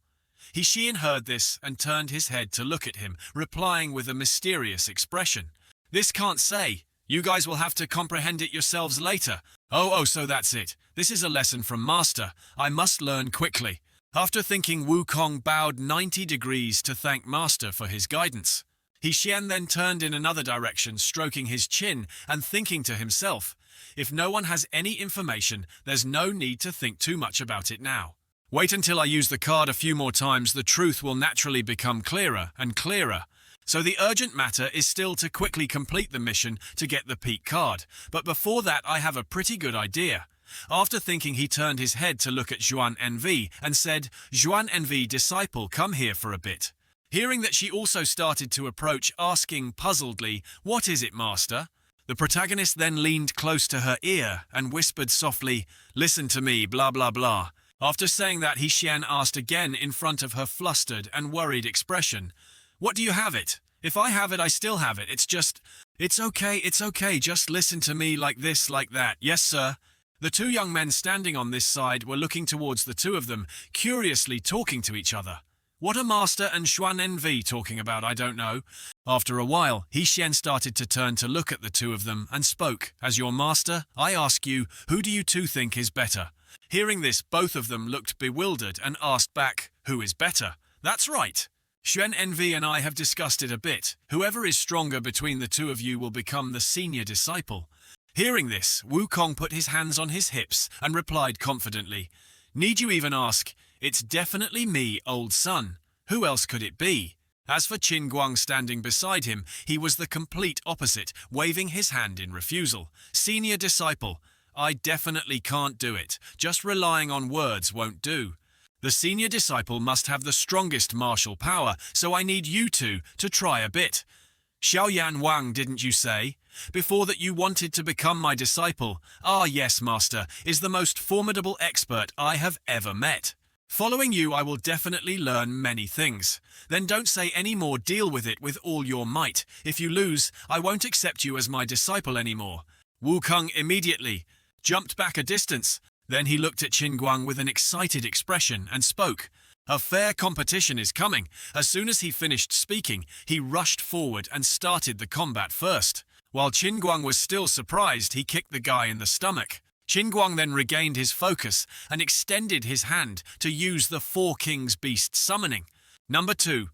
Shan heard this and turned his head to look at him, replying with a mysterious expression. This can't say. You guys will have to comprehend it yourselves later. Oh, so that's it. This is a lesson from Master. I must learn quickly. After thinking, Wukong bowed 90 degrees to thank Master for his guidance. Shan then turned in another direction, stroking his chin and thinking to himself, if no one has any information, there's no need to think too much about it now. Wait until I use the card a few more times, the truth will naturally become clearer and clearer. So the urgent matter is still to quickly complete the mission to get the peak card, but before that I have a pretty good idea. After thinking, he turned his head to look at Xuan Envy and said, Xuan Envy, disciple, come here for a bit. Hearing that, she also started to approach, asking puzzledly, what is it, Master? The protagonist then leaned close to her ear and whispered softly, listen to me, blah blah blah. After saying that, Shan asked again in front of her flustered and worried expression, what do you have it? If I have it, I still have it. It's okay, just listen to me like this, like that. Yes, sir. The two young men standing on this side were looking towards the two of them, curiously talking to each other. What are Master and Xuan Envy talking about, I don't know. After a while, Shan started to turn to look at the two of them and spoke. As your master, I ask you, who do you two think is better? Hearing this, both of them looked bewildered and asked back, who is better? That's right. Xuan Envy and I have discussed it a bit. Whoever is stronger between the two of you will become the senior disciple. Hearing this, Wukong put his hands on his hips and replied confidently, "Need you even ask? It's definitely me, old son. Who else could it be?" As for Qin Guang standing beside him, he was the complete opposite, waving his hand in refusal. "Senior disciple, I definitely can't do it. Just relying on words won't do. The senior disciple must have the strongest martial power, so I need you two to try a bit. Xiaoyan Wang, didn't you say? Before that you wanted to become my disciple. Ah yes, master, is the most formidable expert I have ever met. Following you I will definitely learn many things. Then don't say any more, deal with it with all your might. If you lose, I won't accept you as my disciple anymore." Wukong immediately jumped back a distance. Then he looked at Qin Guang with an excited expression and spoke. "A fair competition is coming." As soon as he finished speaking, he rushed forward and started the combat first. While Qin Guang was still surprised, he kicked the guy in the stomach. Qin Guang then regained his focus and extended his hand to use the Four Kings Beast summoning. Number 2.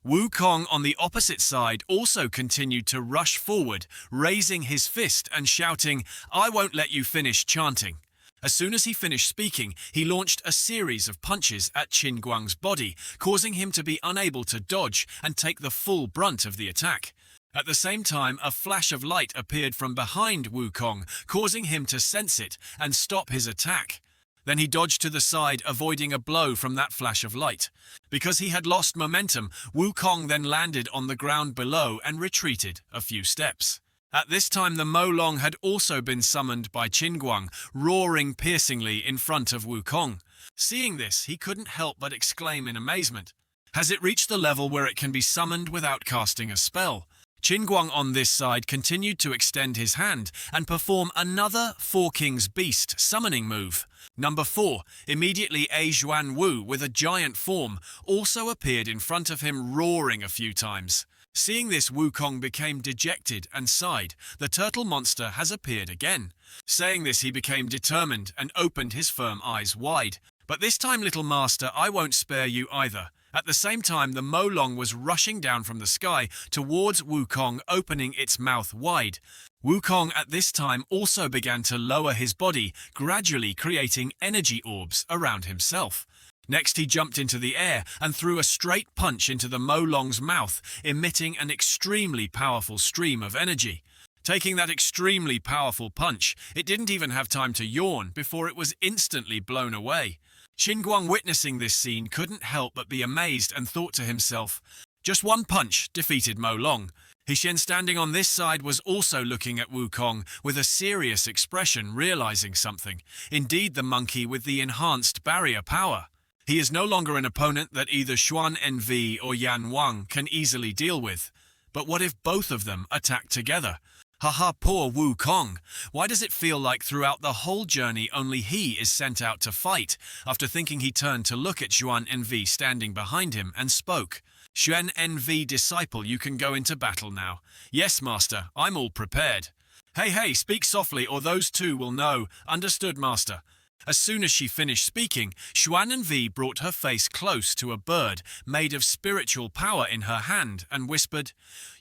Wukong on the opposite side also continued to rush forward, raising his fist and shouting, "I won't let you finish chanting." As soon as he finished speaking, he launched a series of punches at Qin Guang's body, causing him to be unable to dodge and take the full brunt of the attack. At the same time, a flash of light appeared from behind Wukong, causing him to sense it and stop his attack. Then he dodged to the side, avoiding a blow from that flash of light. Because he had lost momentum, Wukong then landed on the ground below and retreated a few steps. At this time, the Molong had also been summoned by Qin Guang, roaring piercingly in front of Wukong. Seeing this, he couldn't help but exclaim in amazement. "Has it reached the level where it can be summoned without casting a spell?" Qin Guang on this side continued to extend his hand and perform another Four Kings Beast summoning move. Number 4, immediately a Zhuan Wu with a giant form also appeared in front of him, roaring a few times. Seeing this, Wukong became dejected and sighed. "The turtle monster has appeared again." Saying this, he became determined and opened his firm eyes wide. "But this time, little master, I won't spare you either." At the same time, the Molong was rushing down from the sky towards Wukong, opening its mouth wide. Wukong at this time also began to lower his body, gradually creating energy orbs around himself. Next, he jumped into the air and threw a straight punch into the Molong's mouth, emitting an extremely powerful stream of energy. Taking that extremely powerful punch, it didn't even have time to yawn before it was instantly blown away. Qin Guang, witnessing this scene, couldn't help but be amazed and thought to himself, "Just one punch defeated Molong." Shan, standing on this side, was also looking at Wukong with a serious expression, realizing something. Indeed, the monkey with the enhanced barrier power. He is no longer an opponent that either Xuan Nv or Yan Wang can easily deal with. But what if both of them attack together? Haha, poor Wukong. Why does it feel like throughout the whole journey only he is sent out to fight? After thinking, he turned to look at Xuan Nv standing behind him and spoke. "Xuan Nv disciple, you can go into battle now." "Yes, master, I'm all prepared." Hey, speak softly or those two will know." "Understood, master." As soon as she finished speaking, Xuan Nv brought her face close to a bird made of spiritual power in her hand and whispered,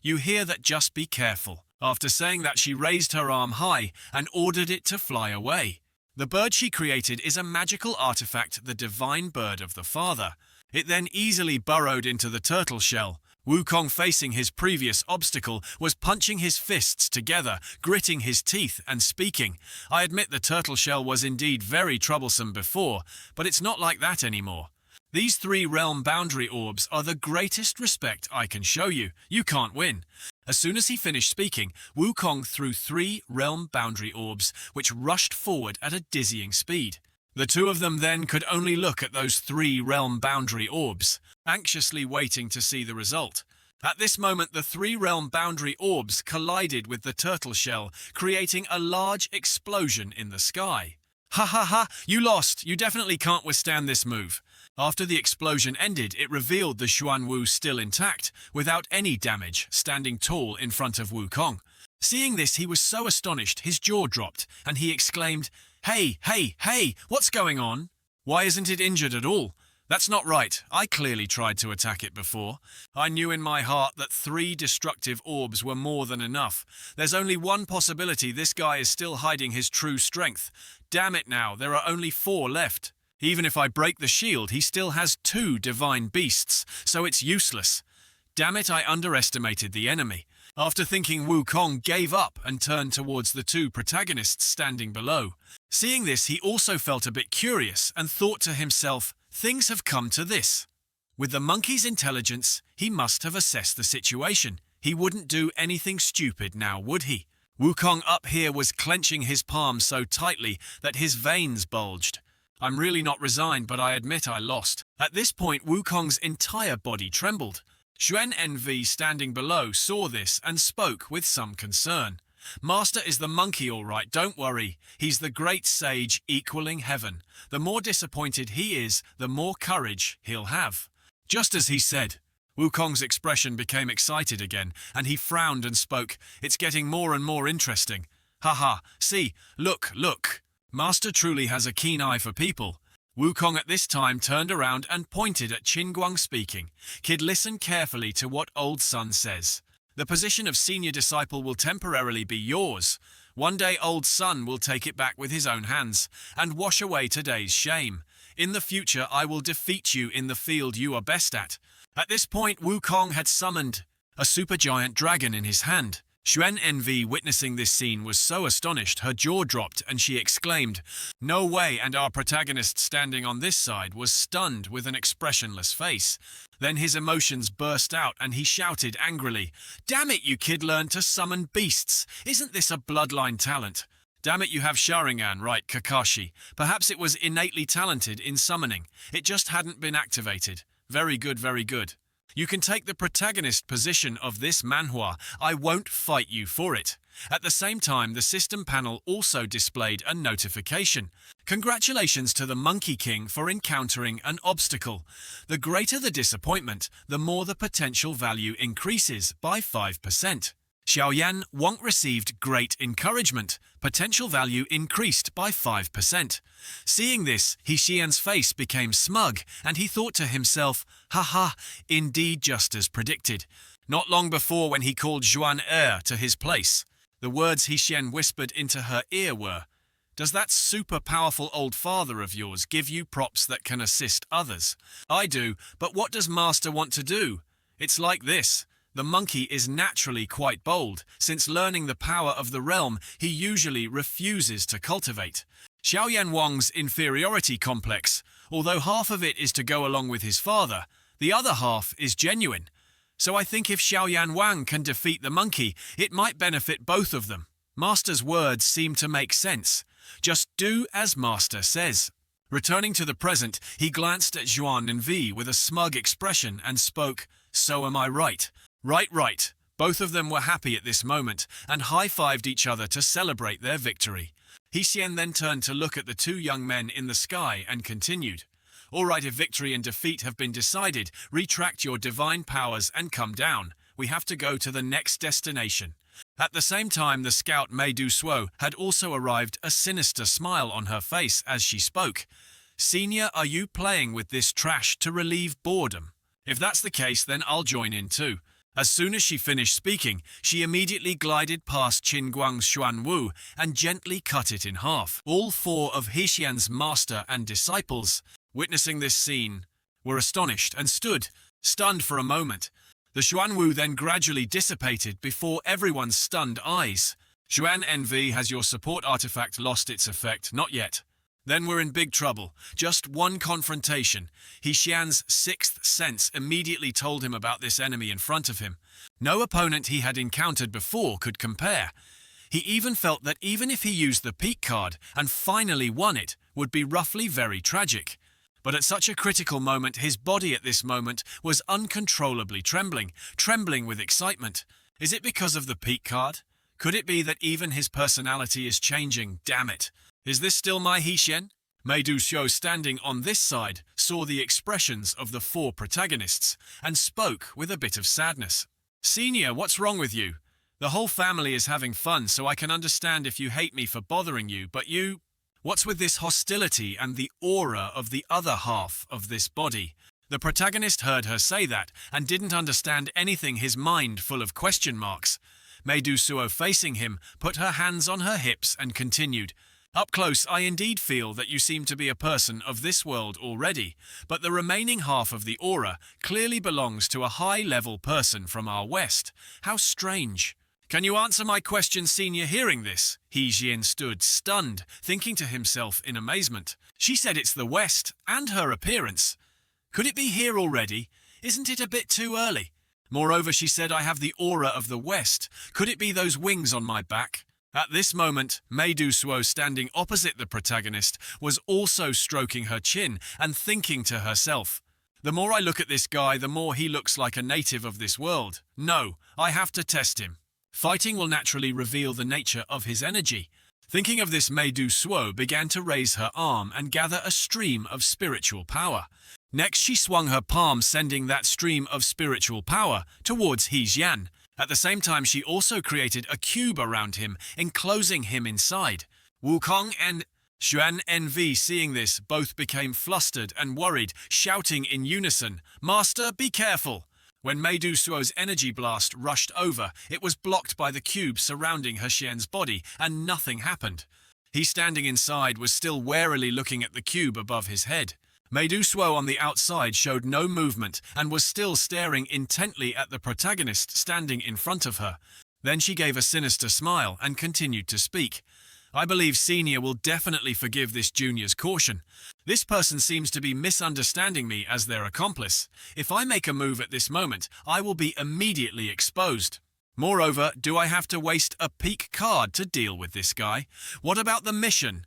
"You hear that, just be careful." After saying that, she raised her arm high and ordered it to fly away. The bird she created is a magical artifact, the divine bird of the father. It then easily burrowed into the turtle shell. Wukong, facing his previous obstacle, was punching his fists together, gritting his teeth and speaking. "I admit the turtle shell was indeed very troublesome before, but it's not like that anymore. These 3 realm boundary orbs are the greatest respect I can show you. You can't win." As soon as he finished speaking, Wukong threw 3 realm boundary orbs, which rushed forward at a dizzying speed. The two of them then could only look at those 3 realm boundary orbs, anxiously waiting to see the result. At this moment, the 3 realm boundary orbs collided with the turtle shell, creating a large explosion in the sky. Ha, you lost. You definitely can't withstand this move." After the explosion ended, it revealed the Xuan Wu still intact, without any damage, standing tall in front of Wukong. Seeing this, he was so astonished his jaw dropped, and he exclaimed, Hey, what's going on? Why isn't it injured at all?" That's not right. I clearly tried to attack it before. I knew in my heart that 3 destructive orbs were more than enough. There's only one possibility this guy is still hiding his true strength. Damn it now, there are only 4 left. Even if I break the shield, he still has 2 divine beasts, so it's useless. Damn it, I underestimated the enemy. After thinking, Wukong gave up and turned towards the 2 protagonists standing below. Seeing this, he also felt a bit curious and thought to himself, things have come to this. With the monkey's intelligence, he must have assessed the situation. He wouldn't do anything stupid now, would he? Wukong up here was clenching his palm so tightly that his veins bulged. I'm really not resigned, but I admit I lost. At this point, Wukong's entire body trembled. Xuan Nv standing below saw this and spoke with some concern. Master is the monkey all right, don't worry. He's the great sage equaling heaven. The more disappointed he is, the more courage he'll have. Just as he said, Wukong's expression became excited again, and he frowned and spoke, it's getting more and more interesting. Haha, see, look. Master truly has a keen eye for people. Wukong at this time turned around and pointed at Qinguang speaking. Kid, listen carefully to what old son says. The position of senior disciple will temporarily be yours. One day old son will take it back with his own hands and wash away today's shame. In the future I will defeat you in the field you are best at. At this point Wukong had summoned a supergiant dragon in his hand. Xuan Nv witnessing this scene was so astonished her jaw dropped and she exclaimed, "No way," and our protagonist standing on this side was stunned with an expressionless face. Then his emotions burst out and he shouted angrily, "Damn it, you kid learned to summon beasts! Isn't this a bloodline talent? Damn it, you have Sharingan, right, Kakashi? Perhaps it was innately talented in summoning. It just hadn't been activated. Very good, very good. You can take the protagonist position of this manhwa. I won't fight you for it." At the same time, the system panel also displayed a notification. Congratulations to the Monkey King for encountering an obstacle. The greater the disappointment, the more the potential value increases by 5%. Xiaoyan Wang received great encouragement. Potential value increased by 5%. Seeing this, Xian's face became smug, and he thought to himself, haha, indeed just as predicted. Not long before when he called Zhuan to his place, the words Xian whispered into her ear were, "Does that super powerful old father of yours give you props that can assist others?" "I do, but what does Master want to do?" "It's like this. The monkey is naturally quite bold. Since learning the power of the realm, he usually refuses to cultivate. Xiaoyan Wang's inferiority complex, although half of it is to go along with his father, the other half is genuine. So I think if Xiaoyan Wang can defeat the monkey, it might benefit both of them." Master's words seem to make sense. Just do as Master says. Returning to the present, he glanced at Zhuan and V with a smug expression and spoke, "So am I right?" Right. Both of them were happy at this moment and high-fived each other to celebrate their victory. Xian then turned to look at the 2 young men in the sky and continued, "All right, if victory and defeat have been decided, retract your divine powers and come down. We have to go to the next destination." At the same time, the scout Mei Du Suo had also arrived, a sinister smile on her face as she spoke. "Senior, are you playing with this trash to relieve boredom? If that's the case, then I'll join in too." As soon as she finished speaking, she immediately glided past Qinguang's Xuan Wu and gently cut it in half. All 4 of Xian's master and disciples, witnessing this scene, were astonished and stood, stunned for a moment. The Xuan Wu then gradually dissipated before everyone's stunned eyes. "Xuan Nv, has your support artifact lost its effect?" "Not yet." "Then we're in big trouble. Just one confrontation." Xian's 6th sense immediately told him about this enemy in front of him. No opponent he had encountered before could compare. He even felt that even if he used the peak card and finally won it, would be roughly very tragic. But at such a critical moment, his body at this moment was uncontrollably trembling with excitement. Is it because of the peak card? Could it be that even his personality is changing? Damn it. Is this still my Xian? Mei Du Suo, standing on this side, saw the expressions of the 4 protagonists and spoke with a bit of sadness. "Senior, what's wrong with you? The whole family is having fun, so I can understand if you hate me for bothering you, but you..." What's with this hostility and the aura of the other half of this body? The protagonist heard her say that and didn't understand anything, his mind full of question marks. Suo, facing him, put her hands on her hips and continued, "Up close, I indeed feel that you seem to be a person of this world already, but the remaining half of the aura clearly belongs to a high-level person from our West. How strange." "Can you answer my question, Senior?" Hearing this, He Jian stood stunned, thinking to himself in amazement. She said it's the West, and her appearance. Could it be here already? Isn't it a bit too early? Moreover, she said, I have the aura of the West. Could it be those wings on my back? At this moment, Suo, standing opposite the protagonist, was also stroking her chin and thinking to herself, "The more I look at this guy, the more he looks like a native of this world. No, I have to test him. Fighting will naturally reveal the nature of his energy." Thinking of this, Suo began to raise her arm and gather a stream of spiritual power. Next, she swung her palm, sending that stream of spiritual power towards He Jian. At the same time, she also created a cube around him, enclosing him inside. Wukong and Shan, seeing this, both became flustered and worried, shouting in unison, "Master, be careful!" When Suo's energy blast rushed over, it was blocked by the cube surrounding He Jian's body, and nothing happened. He, standing inside, was still warily looking at the cube above his head. Suo on the outside showed no movement and was still staring intently at the protagonist standing in front of her. Then she gave a sinister smile and continued to speak. "I believe Senior will definitely forgive this junior's caution. This person seems to be misunderstanding me as their accomplice. If I make a move at this moment, I will be immediately exposed. Moreover, do I have to waste a peak card to deal with this guy? What about the mission?"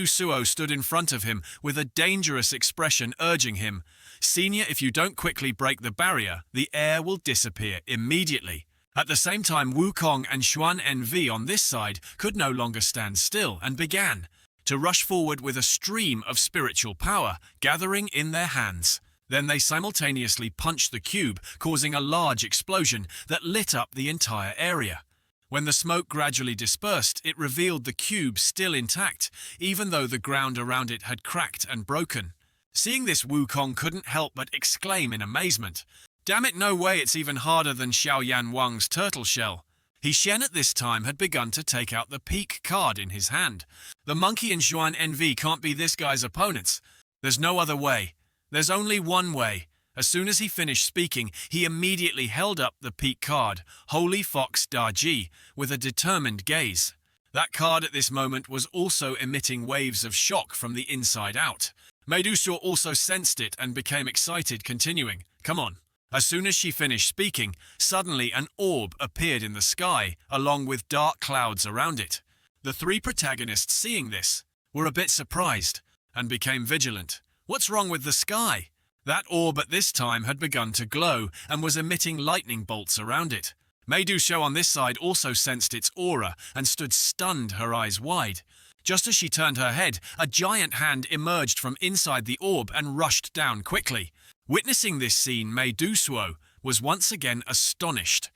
Suo stood in front of him with a dangerous expression, urging him, "Senior, if you don't quickly break the barrier, the air will disappear immediately." At the same time, Wukong and Shan on this side could no longer stand still and began to rush forward with a stream of spiritual power gathering in their hands. Then they simultaneously punched the cube, causing a large explosion that lit up the entire area. When the smoke gradually dispersed, it revealed the cube still intact, even though the ground around it had cracked and broken. Seeing this, Wukong couldn't help but exclaim in amazement, "Damn it, no way, it's even harder than Xiaoyan Wang's turtle shell." He Shen at this time had begun to take out the peak card in his hand. The monkey and Xuan can't be this guy's opponents. There's no other way. There's only one way. As soon as he finished speaking, he immediately held up the peak card, Holy Fox Daji, with a determined gaze. That card at this moment was also emitting waves of shock from the inside out. Suo also sensed it and became excited, continuing, "Come on." As soon as she finished speaking, suddenly an orb appeared in the sky, along with dark clouds around it. The three protagonists, seeing this, were a bit surprised and became vigilant. What's wrong with the sky? That orb at this time had begun to glow and was emitting lightning bolts around it. Suo on this side also sensed its aura and stood stunned, her eyes wide. Just as she turned her head, a giant hand emerged from inside the orb and rushed down quickly. Witnessing this scene, Suo was once again astonished.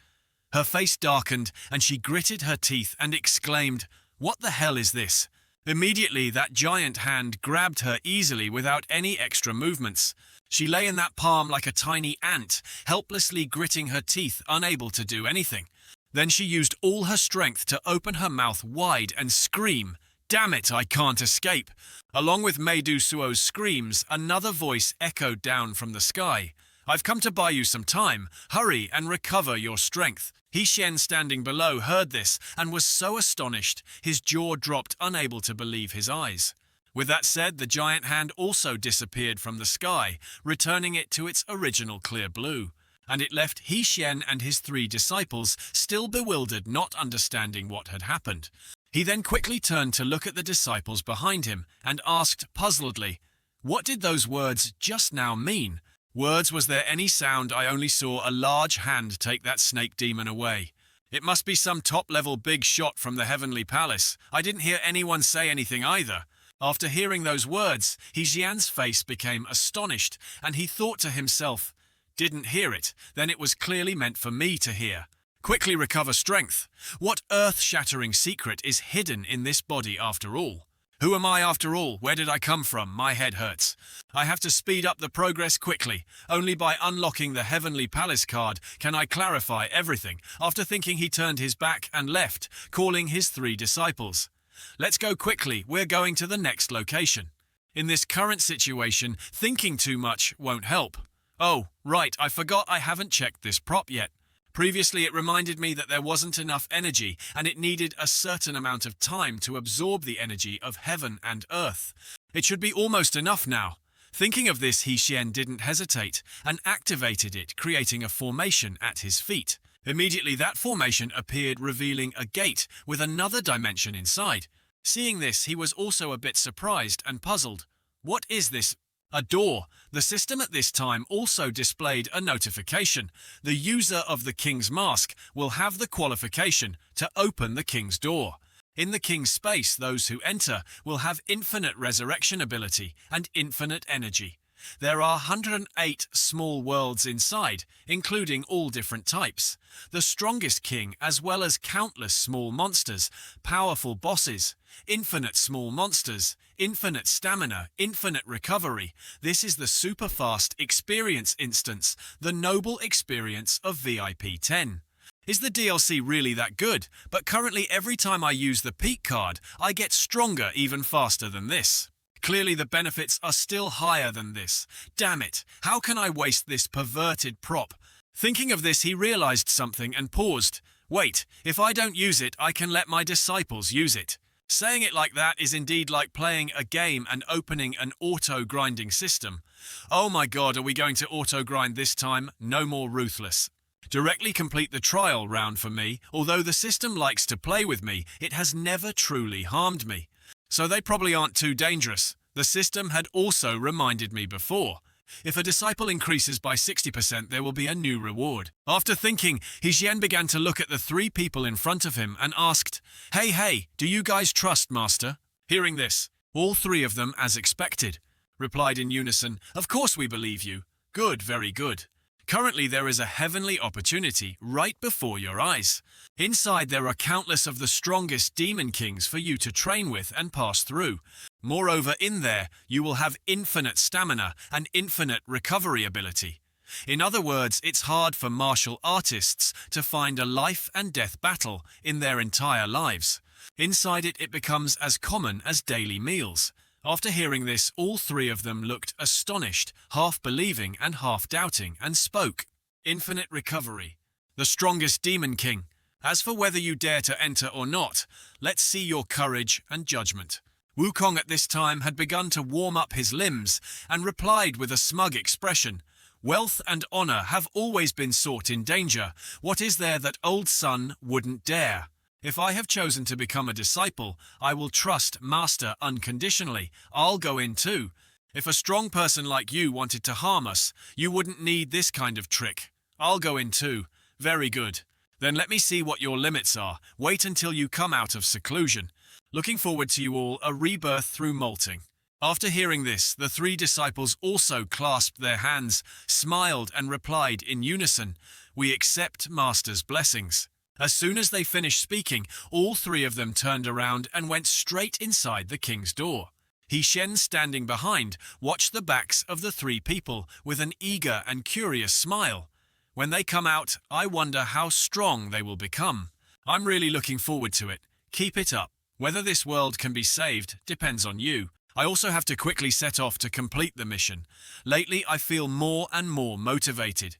Her face darkened and she gritted her teeth and exclaimed, "What the hell is this?" Immediately, that giant hand grabbed her easily without any extra movements. She lay in that palm like a tiny ant, helplessly gritting her teeth, unable to do anything. Then she used all her strength to open her mouth wide and scream, "Damn it, I can't escape!" Along with Suo's screams, another voice echoed down from the sky. "I've come to buy you some time. Hurry and recover your strength." He Shen, standing below, heard this and was so astonished, his jaw dropped, unable to believe his eyes. With that said, the giant hand also disappeared from the sky, returning it to its original clear blue. And it left He Shen and his three disciples still bewildered, not understanding what had happened. He then quickly turned to look at the disciples behind him and asked puzzledly, "What did those words just now mean? Words, was there any sound? I only saw a large hand take that snake demon away. It must be some top-level big shot from the heavenly palace. I didn't hear anyone say anything either." After hearing those words, He Jian's face became astonished, and he thought to himself, "Didn't hear it, then it was clearly meant for me to hear. Quickly recover strength. What earth-shattering secret is hidden in this body after all?" Who am I after all? Where did I come from? My head hurts. I have to speed up the progress quickly. Only by unlocking the Heavenly Palace card can I clarify everything. After thinking, he turned his back and left, calling his 3 disciples. Let's go quickly. We're going to the next location. In this current situation, thinking too much won't help. Oh, right, I forgot I haven't checked this prop yet. Previously, it reminded me that there wasn't enough energy and it needed a certain amount of time to absorb the energy of heaven and earth. It should be almost enough now. Thinking of this, Shan didn't hesitate and activated it, creating a formation at his feet. Immediately, that formation appeared, revealing a gate with another dimension inside. Seeing this, he was also a bit surprised and puzzled. What is this? A door. The system at this time also displayed a notification. The user of the King's Mask will have the qualification to open the King's door. In the King's space, those who enter will have infinite resurrection ability and infinite energy. There are 108 small worlds inside, including all different types. The strongest king, as well as countless small monsters, powerful bosses, infinite small monsters, infinite stamina, infinite recovery. This is the super fast experience instance, the noble experience of VIP 10. Is the DLC really that good? But currently every time I use the peak card, I get stronger even faster than this. Clearly the benefits are still higher than this. Damn it, how can I waste this perverted prop? Thinking of this, he realized something and paused. Wait, if I don't use it, I can let my disciples use it. Saying it like that is indeed like playing a game and opening an auto-grinding system. Oh my god, are we going to auto-grind this time? No more ruthless. Directly complete the trial round for me. Although the system likes to play with me, it has never truly harmed me. So they probably aren't too dangerous. The system had also reminded me before. If a disciple increases by 60%, there will be a new reward. After thinking, Shan began to look at the 3 people in front of him and asked, Hey, do you guys trust Master? Hearing this, all 3 of them, as expected, replied in unison, Of course we believe you. Good, very good. Currently there is a heavenly opportunity right before your eyes. Inside there are countless of the strongest demon kings for you to train with and pass through. Moreover, in there you will have infinite stamina and infinite recovery ability. In other words, it's hard for martial artists to find a life and death battle in their entire lives. Inside it, it becomes as common as daily meals. After hearing this, all 3 of them looked astonished, half believing and half doubting, and spoke. Infinite recovery. The strongest demon king. As for whether you dare to enter or not, let's see your courage and judgment. Wukong at this time had begun to warm up his limbs and replied with a smug expression. Wealth and honor have always been sought in danger. What is there that old Sun wouldn't dare? If I have chosen to become a disciple, I will trust Master unconditionally. I'll go in too. If a strong person like you wanted to harm us, you wouldn't need this kind of trick. I'll go in too. Very good. Then let me see what your limits are. Wait until you come out of seclusion. Looking forward to you all, a rebirth through molting. After hearing this, the 3 disciples also clasped their hands, smiled and replied in unison, We accept Master's blessings. As soon as they finished speaking, all 3 of them turned around and went straight inside the king's door. Shan, standing behind, watched the backs of the 3 people with an eager and curious smile. When they come out, I wonder how strong they will become. I'm really looking forward to it. Keep it up. Whether this world can be saved depends on you. I also have to quickly set off to complete the mission. Lately, I feel more and more motivated.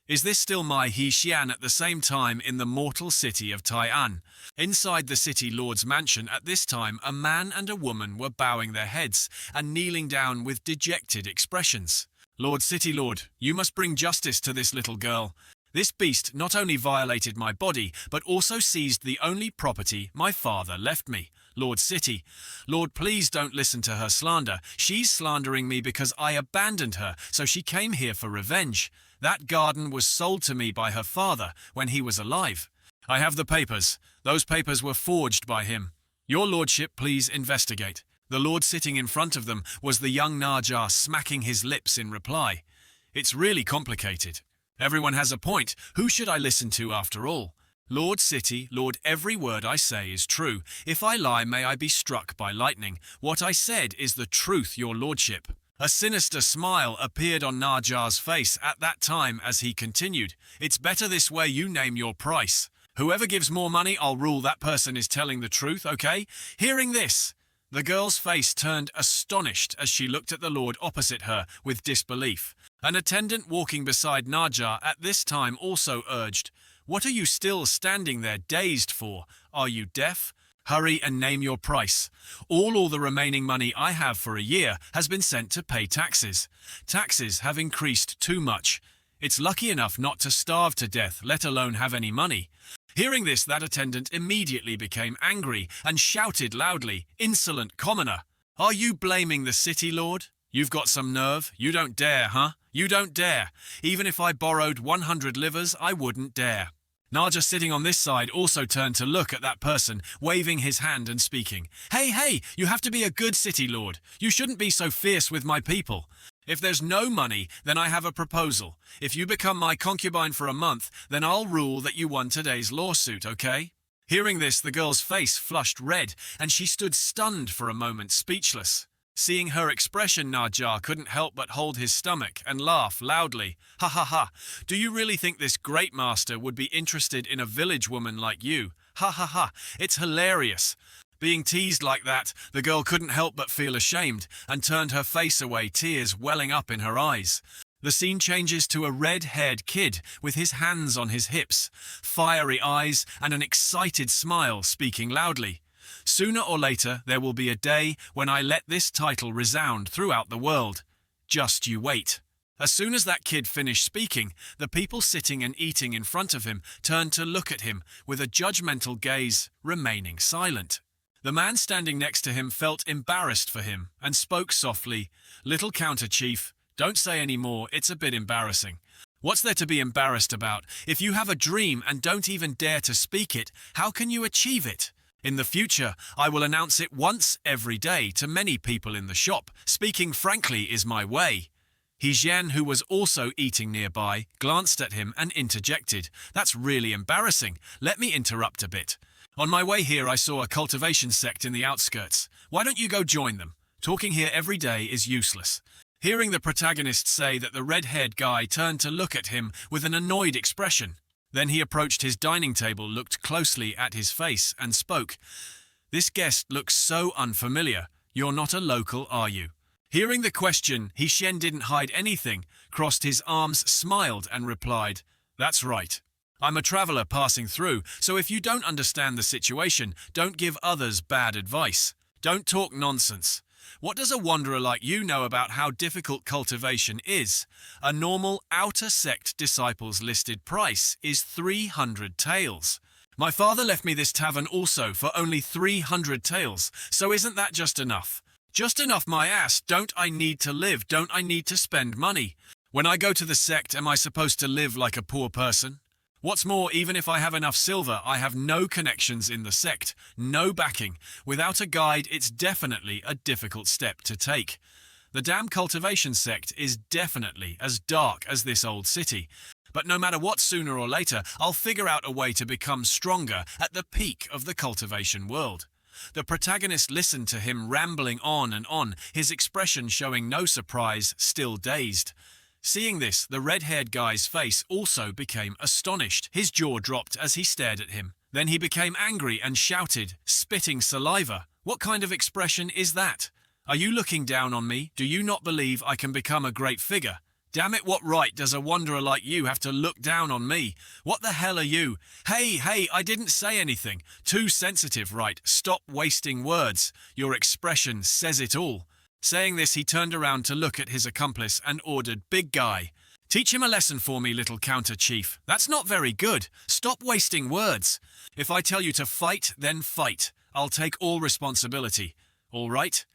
Is this still my Shan at the same time in the mortal city of Taii? Inside the city lord's mansion at this time, a man and a woman were bowing their heads and kneeling down with dejected expressions. Lord City Lord, you must bring justice to this little girl. This beast not only violated my body, but also seized the only property my father left me. Lord City, Lord, please don't listen to her slander. She's slandering me because I abandoned her, so she came here for revenge. That garden was sold to me by her father when he was alive. I have the papers. Those papers were forged by him. Your lordship, please investigate. The lord sitting in front of them was the young Naja, smacking his lips in reply. It's really complicated. Everyone has a point. Who should I listen to after all? Lord City, Lord, every word I say is true. If I lie, may I be struck by lightning. What I said is the truth, your lordship. A sinister smile appeared on Naja's face at that time as he continued. It's better this way, you name your price. Whoever gives more money, I'll rule that person is telling the truth, okay? Hearing this, the girl's face turned astonished as she looked at the lord opposite her with disbelief. An attendant walking beside Naja at this time also urged, "What are you still standing there dazed for? Are you deaf? Hurry and name your price. All the remaining money I have for a year has been sent to pay taxes. Taxes have increased too much. It's lucky enough not to starve to death, let alone have any money." Hearing this, that attendant immediately became angry and shouted loudly, "Insolent commoner! Are you blaming the city lord? You've got some nerve. You don't dare, huh? You don't dare. Even if I borrowed 100 livers, I wouldn't dare." Naja, sitting on this side, also turned to look at that person, waving his hand and speaking. Hey, you have to be a good city lord. You shouldn't be so fierce with my people. If there's no money, then I have a proposal. If you become my concubine for a month, then I'll rule that you won today's lawsuit, okay? Hearing this, the girl's face flushed red, and she stood stunned for a moment, speechless. Seeing her expression, Naja couldn't help but hold his stomach and laugh loudly. "Ha ha ha, do you really think this great master would be interested in a village woman like you? Ha ha ha, it's hilarious." Being teased like that, the girl couldn't help but feel ashamed and turned her face away, tears welling up in her eyes. The scene changes to a red-haired kid with his hands on his hips, fiery eyes and an excited smile, speaking loudly. "Sooner or later, there will be a day when I let this title resound throughout the world. Just you wait." As soon as that kid finished speaking, the people sitting and eating in front of him turned to look at him with a judgmental gaze, remaining silent. The man standing next to him felt embarrassed for him and spoke softly, "Little counter-chief, don't say any more, it's a bit embarrassing." "What's there to be embarrassed about? If you have a dream and don't even dare to speak it, how can you achieve it? In the future, I will announce it once every day to many people in the shop. Speaking frankly is my way." Shan, who was also eating nearby, glanced at him and interjected, "That's really embarrassing. Let me interrupt a bit. On my way here, I saw a cultivation sect in the outskirts. Why don't you go join them? Talking here every day is useless." Hearing the protagonist say that, the red-haired guy turned to look at him with an annoyed expression. Then he approached his dining table, looked closely at his face, and spoke. "This guest looks so unfamiliar. You're not a local, are you?" Hearing the question, Shan didn't hide anything, crossed his arms, smiled, and replied, "That's right. I'm a traveler passing through, so if you don't understand the situation, don't give others bad advice. Don't talk nonsense. What does a wanderer like you know about how difficult cultivation is? A normal outer sect disciple's listed price is 300 taels. My father left me this tavern also for only 300 taels, so isn't that just enough? Just enough, my ass. Don't I need to live? Don't I need to spend money? When I go to the sect, am I supposed to live like a poor person? What's more, even if I have enough silver, I have no connections in the sect, no backing. Without a guide, it's definitely a difficult step to take. The damn cultivation sect is definitely as dark as this old city. But no matter what, sooner or later, I'll figure out a way to become stronger at the peak of the cultivation world." The protagonist listened to him rambling on and on, his expression showing no surprise, still dazed. Seeing this, the red-haired guy's face also became astonished. His jaw dropped as he stared at him. Then he became angry and shouted, spitting saliva, "What kind of expression is that? Are you looking down on me? Do you not believe I can become a great figure? Damn it, what right does a wanderer like you have to look down on me? What the hell are you? Hey, I didn't say anything. Too sensitive, right? Stop wasting words. Your expression says it all." Saying this, he turned around to look at his accomplice and ordered, "Big guy, teach him a lesson for me, little counter-chief. That's not very good. Stop wasting words. If I tell you to fight, then fight. I'll take all responsibility. All right?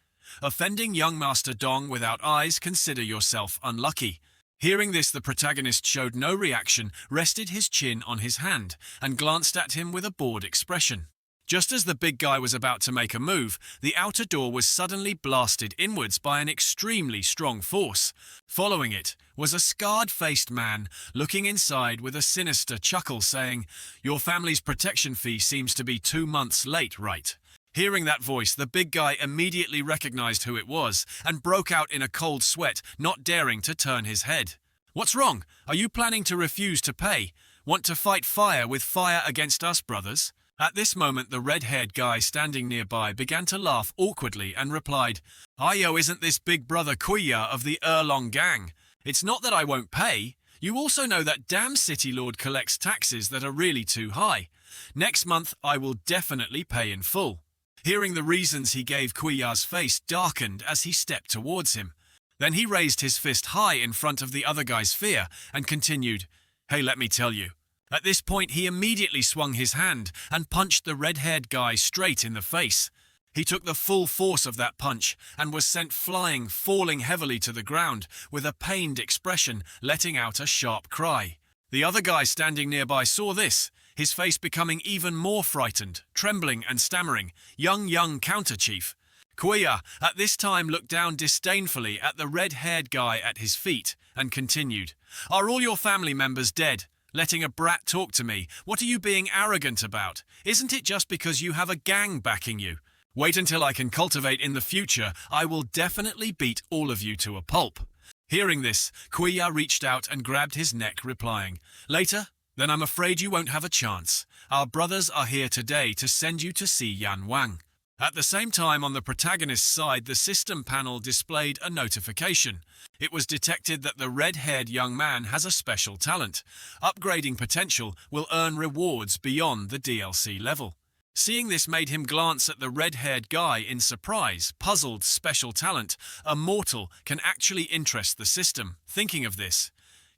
Offending young Master Dong without eyes, consider yourself unlucky." Hearing this, the protagonist showed no reaction, rested his chin on his hand, and glanced at him with a bored expression. Just as the big guy was about to make a move, the outer door was suddenly blasted inwards by an extremely strong force. Following it was a scarred-faced man, looking inside with a sinister chuckle, saying, "Your family's protection fee seems to be 2 months late, right?" Hearing that voice, the big guy immediately recognized who it was and broke out in a cold sweat, not daring to turn his head. "What's wrong? Are you planning to refuse to pay? Want to fight fire with fire against us, brothers?" At this moment, the red-haired guy standing nearby began to laugh awkwardly and replied, "Ayo, isn't this big brother Kuya of the Erlong gang? It's not that I won't pay. You also know that damn city lord collects taxes that are really too high. Next month, I will definitely pay in full." Hearing the reasons he gave, Kuya's face darkened as he stepped towards him. Then he raised his fist high in front of the other guy's fear and continued, "Hey, let me tell you." At this point, he immediately swung his hand and punched the red-haired guy straight in the face. He took the full force of that punch and was sent flying, falling heavily to the ground with a pained expression, letting out a sharp cry. The other guy standing nearby saw this, his face becoming even more frightened, trembling and stammering. Young counter-chief. Kuya at this time looked down disdainfully at the red-haired guy at his feet and continued, "Are all your family members dead? Letting a brat talk to me, what are you being arrogant about? Isn't it just because you have a gang backing you? Wait until I can cultivate in the future, I will definitely beat all of you to a pulp." Hearing this, Kuya reached out and grabbed his neck, replying, "Later? Then I'm afraid you won't have a chance. Our brothers are here today to send you to see Wang." At the same time, on the protagonist's side, the system panel displayed a notification. It was detected that the red-haired young man has a special talent. Upgrading potential will earn rewards beyond the DLC level. Seeing this made him glance at the red-haired guy in surprise, puzzled. Special talent, immortal, can actually interest the system. Thinking of this,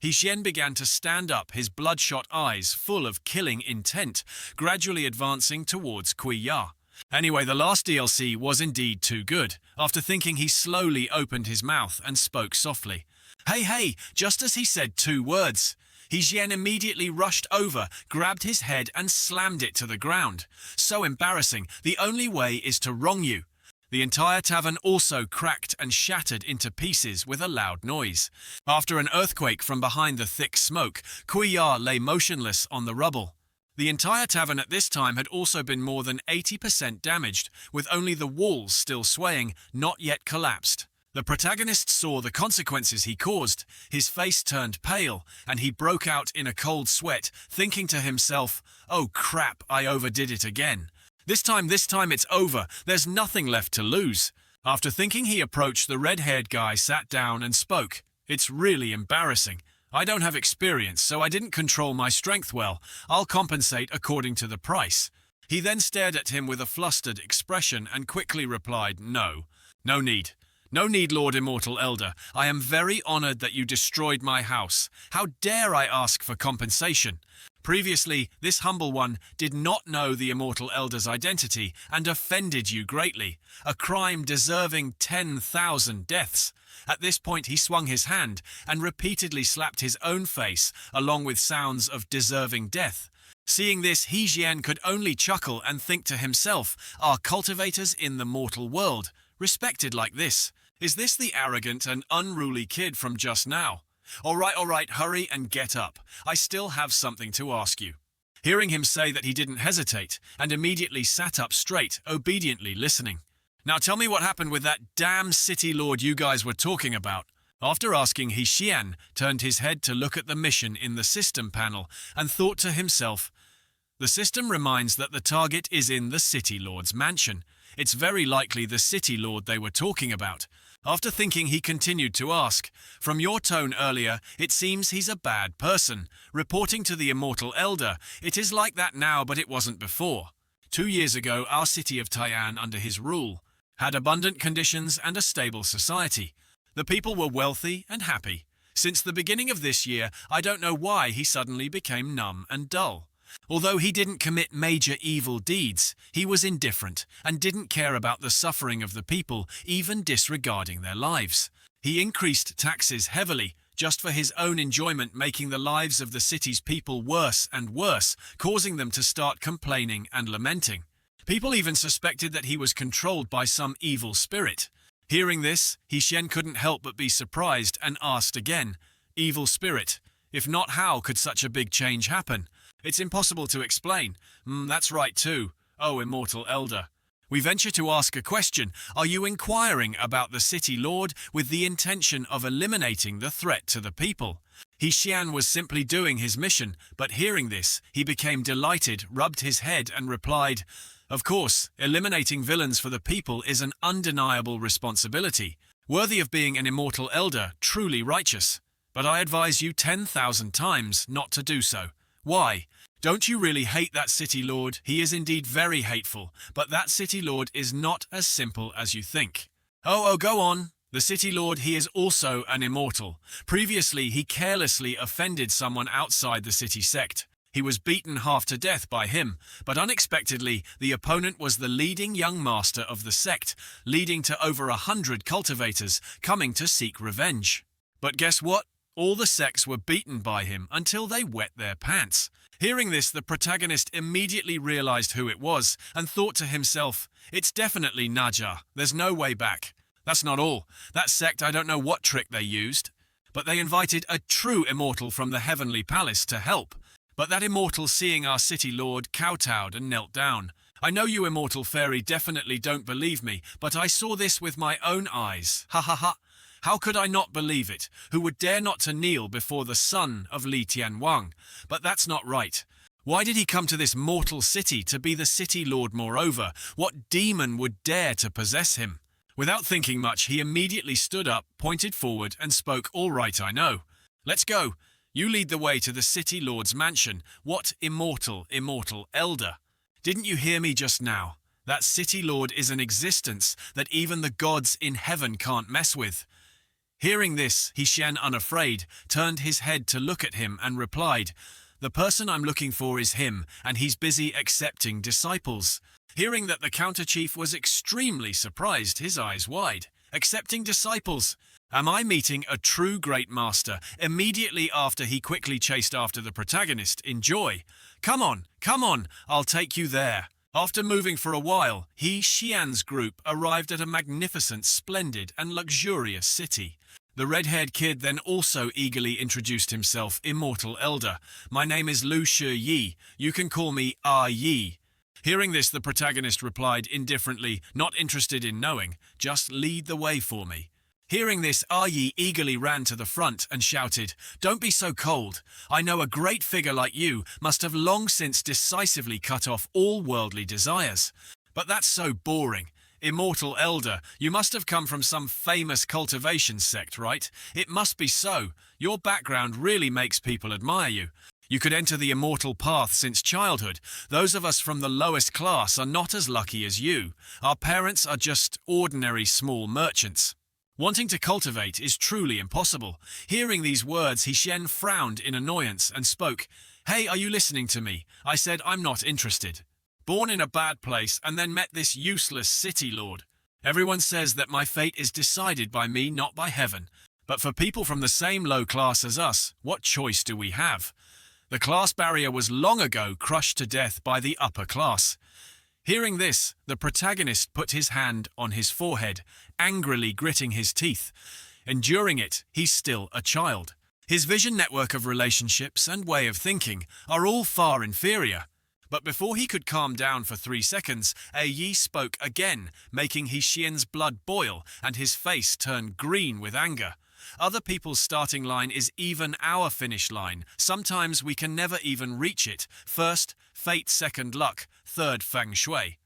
Shan began to stand up, his bloodshot eyes full of killing intent, gradually advancing towards Kuya. Anyway, the last DLC was indeed too good. After thinking, he slowly opened his mouth and spoke softly. Hey, just as he said 2 words, Shan immediately rushed over, grabbed his head and slammed it to the ground. So embarrassing, the only way is to wrong you. The entire tavern also cracked and shattered into pieces with a loud noise. After an earthquake from behind the thick smoke, Kuya lay motionless on the rubble. The entire tavern at this time had also been more than 80% damaged, with only the walls still swaying, not yet collapsed. The protagonist saw the consequences he caused. His face turned pale, and he broke out in a cold sweat, thinking to himself, "Oh crap, I overdid it again. This time it's over. There's nothing left to lose." After thinking, he approached the red-haired guy, sat down and spoke. "It's really embarrassing. I don't have experience, so I didn't control my strength well. I'll compensate according to the price." He then stared at him with a flustered expression and quickly replied, No need. No need, Lord Immortal Elder. I am very honored that you destroyed my house. How dare I ask for compensation? Previously, this humble one did not know the Immortal Elder's identity and offended you greatly, a crime deserving 10,000 deaths. At this point, he swung his hand and repeatedly slapped his own face, along with sounds of deserving death. Seeing this, Shan could only chuckle and think to himself, "Are cultivators in the mortal world respected like this? Is this the arrogant and unruly kid from just now? All right, hurry and get up. I still have something to ask you." Hearing him say that, he didn't hesitate and immediately sat up straight, obediently listening. "Now tell me what happened with that damn city lord you guys were talking about." After asking, Shan turned his head to look at the mission in the system panel and thought to himself, "The system reminds that the target is in the city lord's mansion. It's very likely the city lord they were talking about." After thinking, he continued to ask, "From your tone earlier, it seems he's a bad person. Reporting to the Immortal Elder, it is like that now, but it wasn't before. 2 years ago, our city of Taii, under his rule, had abundant conditions and a stable society. The people were wealthy and happy. Since the beginning of this year, I don't know why he suddenly became numb and dull. Although he didn't commit major evil deeds, he was indifferent and didn't care about the suffering of the people, even disregarding their lives. He increased taxes heavily, just for his own enjoyment, making the lives of the city's people worse and worse, causing them to start complaining and lamenting. People even suspected that he was controlled by some evil spirit. Hearing this, Shan couldn't help but be surprised and asked again, "Evil spirit? If not, how could such a big change happen? It's impossible to explain." That's right too. Oh, immortal elder. We venture to ask a question. Are you inquiring about the city lord with the intention of eliminating the threat to the people? Shan was simply doing his mission, but hearing this, he became delighted, rubbed his head and replied, "Of course, eliminating villains for the people is an undeniable responsibility, worthy of being an immortal elder, truly righteous. But I advise you 10,000 times not to do so. Why? Don't you really hate that city lord? He is indeed very hateful, but that city lord is not as simple as you think." Oh, go on. The city lord, he is also an immortal. Previously, he carelessly offended someone outside the city sect. He was beaten half to death by him, but unexpectedly, the opponent was the leading young master of the sect, leading to over 100 cultivators coming to seek revenge. But guess what? All the sects were beaten by him until they wet their pants. Hearing this, the protagonist immediately realized who it was and thought to himself, "It's definitely Naja. There's no way back." That's not all. That sect, I don't know what trick they used, but they invited a true immortal from the heavenly palace to help. But that immortal, seeing our city lord, kowtowed and knelt down. I know you immortal fairy definitely don't believe me, but I saw this with my own eyes. Ha ha ha. How could I not believe it? Who would dare not to kneel before the son of Wang? But that's not right. Why did he come to this mortal city to be the city lord moreover? What demon would dare to possess him? Without thinking much, he immediately stood up, pointed forward and spoke, "All right, I know. Let's go. You lead the way to the city lord's mansion. What immortal elder? Didn't you hear me just now? That city lord is an existence that even the gods in heaven can't mess with." Hearing this, Shan, unafraid, turned his head to look at him and replied, "The person I'm looking for is him, and he's busy accepting disciples." Hearing that, the counter-chief was extremely surprised, his eyes wide. "Accepting disciples? Am I meeting a true great master?" Immediately after, he quickly chased after the protagonist in joy. Come on, I'll take you there." After moving for a while, Shan's group arrived at a magnificent, splendid and luxurious city. The red-haired kid then also eagerly introduced himself, "Immortal Elder. My name is Lu Shi. You can call me Yi." Hearing this, the protagonist replied indifferently, "Not interested in knowing, just lead the way for me." Hearing this, Yi eagerly ran to the front and shouted, "Don't be so cold. I know a great figure like you must have long since decisively cut off all worldly desires. But that's so boring. Immortal Elder, you must have come from some famous cultivation sect, right? It must be so. Your background really makes people admire you. You could enter the immortal path since childhood. Those of us from the lowest class are not as lucky as you. Our parents are just ordinary small merchants. Wanting to cultivate is truly impossible." Hearing these words, Shan frowned in annoyance and spoke, "Hey, are you listening to me? I said I'm not interested. Born in a bad place and then met this useless city lord. Everyone says that my fate is decided by me, not by heaven. But for people from the same low class as us, what choice do we have? The class barrier was long ago crushed to death by the upper class." Hearing this, the protagonist put his hand on his forehead, angrily gritting his teeth. Enduring it, he's still a child. His vision, network of relationships and way of thinking are all far inferior. But before he could calm down for 3 seconds, Yi spoke again, making Shan's blood boil and his face turn green with anger. "Other people's starting line is even our finish line. Sometimes we can never even reach it. First, fate, second, luck, third, feng shui.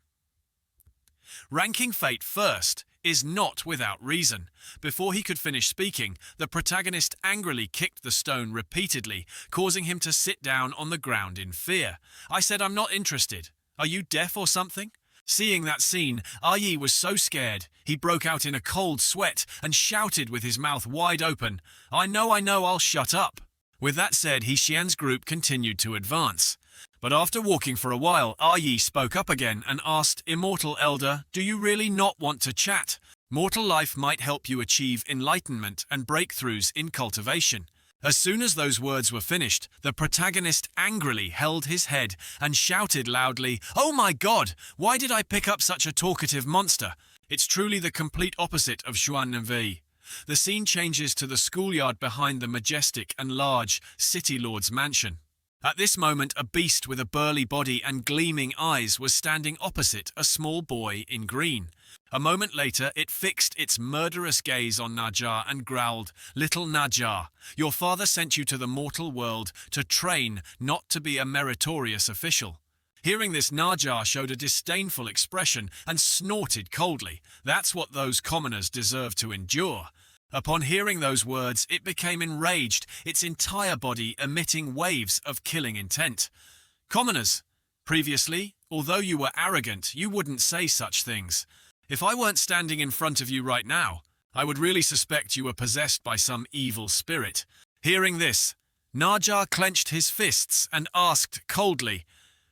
Ranking fate first is not without reason." Before he could finish speaking, the protagonist angrily kicked the stone repeatedly, causing him to sit down on the ground in fear. "I said I'm not interested. Are you deaf or something?" Seeing that scene, Yi was so scared, he broke out in a cold sweat and shouted with his mouth wide open, I know, I'll shut up." With that said, Shan's group continued to advance. But after walking for a while, Yi spoke up again and asked, "Immortal Elder, do you really not want to chat? Mortal life might help you achieve enlightenment and breakthroughs in cultivation. As soon as those words were finished, the protagonist angrily held his head and shouted loudly, "Oh my God, why did I pick up such a talkative monster?" It's truly the complete opposite of Xuan and Wei. The scene changes to the schoolyard behind the majestic and large city lord's mansion. At this moment, a beast with a burly body and gleaming eyes was standing opposite a small boy in green. A moment later, it fixed its murderous gaze on Naja and growled, "Little Naja, your father sent you to the mortal world to train, not to be a meritorious official." Hearing this, Naja showed a disdainful expression and snorted coldly. That's what those commoners deserve to endure. Upon hearing those words, it became enraged, its entire body emitting waves of killing intent. "Commoners, previously, although you were arrogant, you wouldn't say such things. If I weren't standing in front of you right now, I would really suspect you were possessed by some evil spirit." Hearing this, Naja clenched his fists and asked coldly,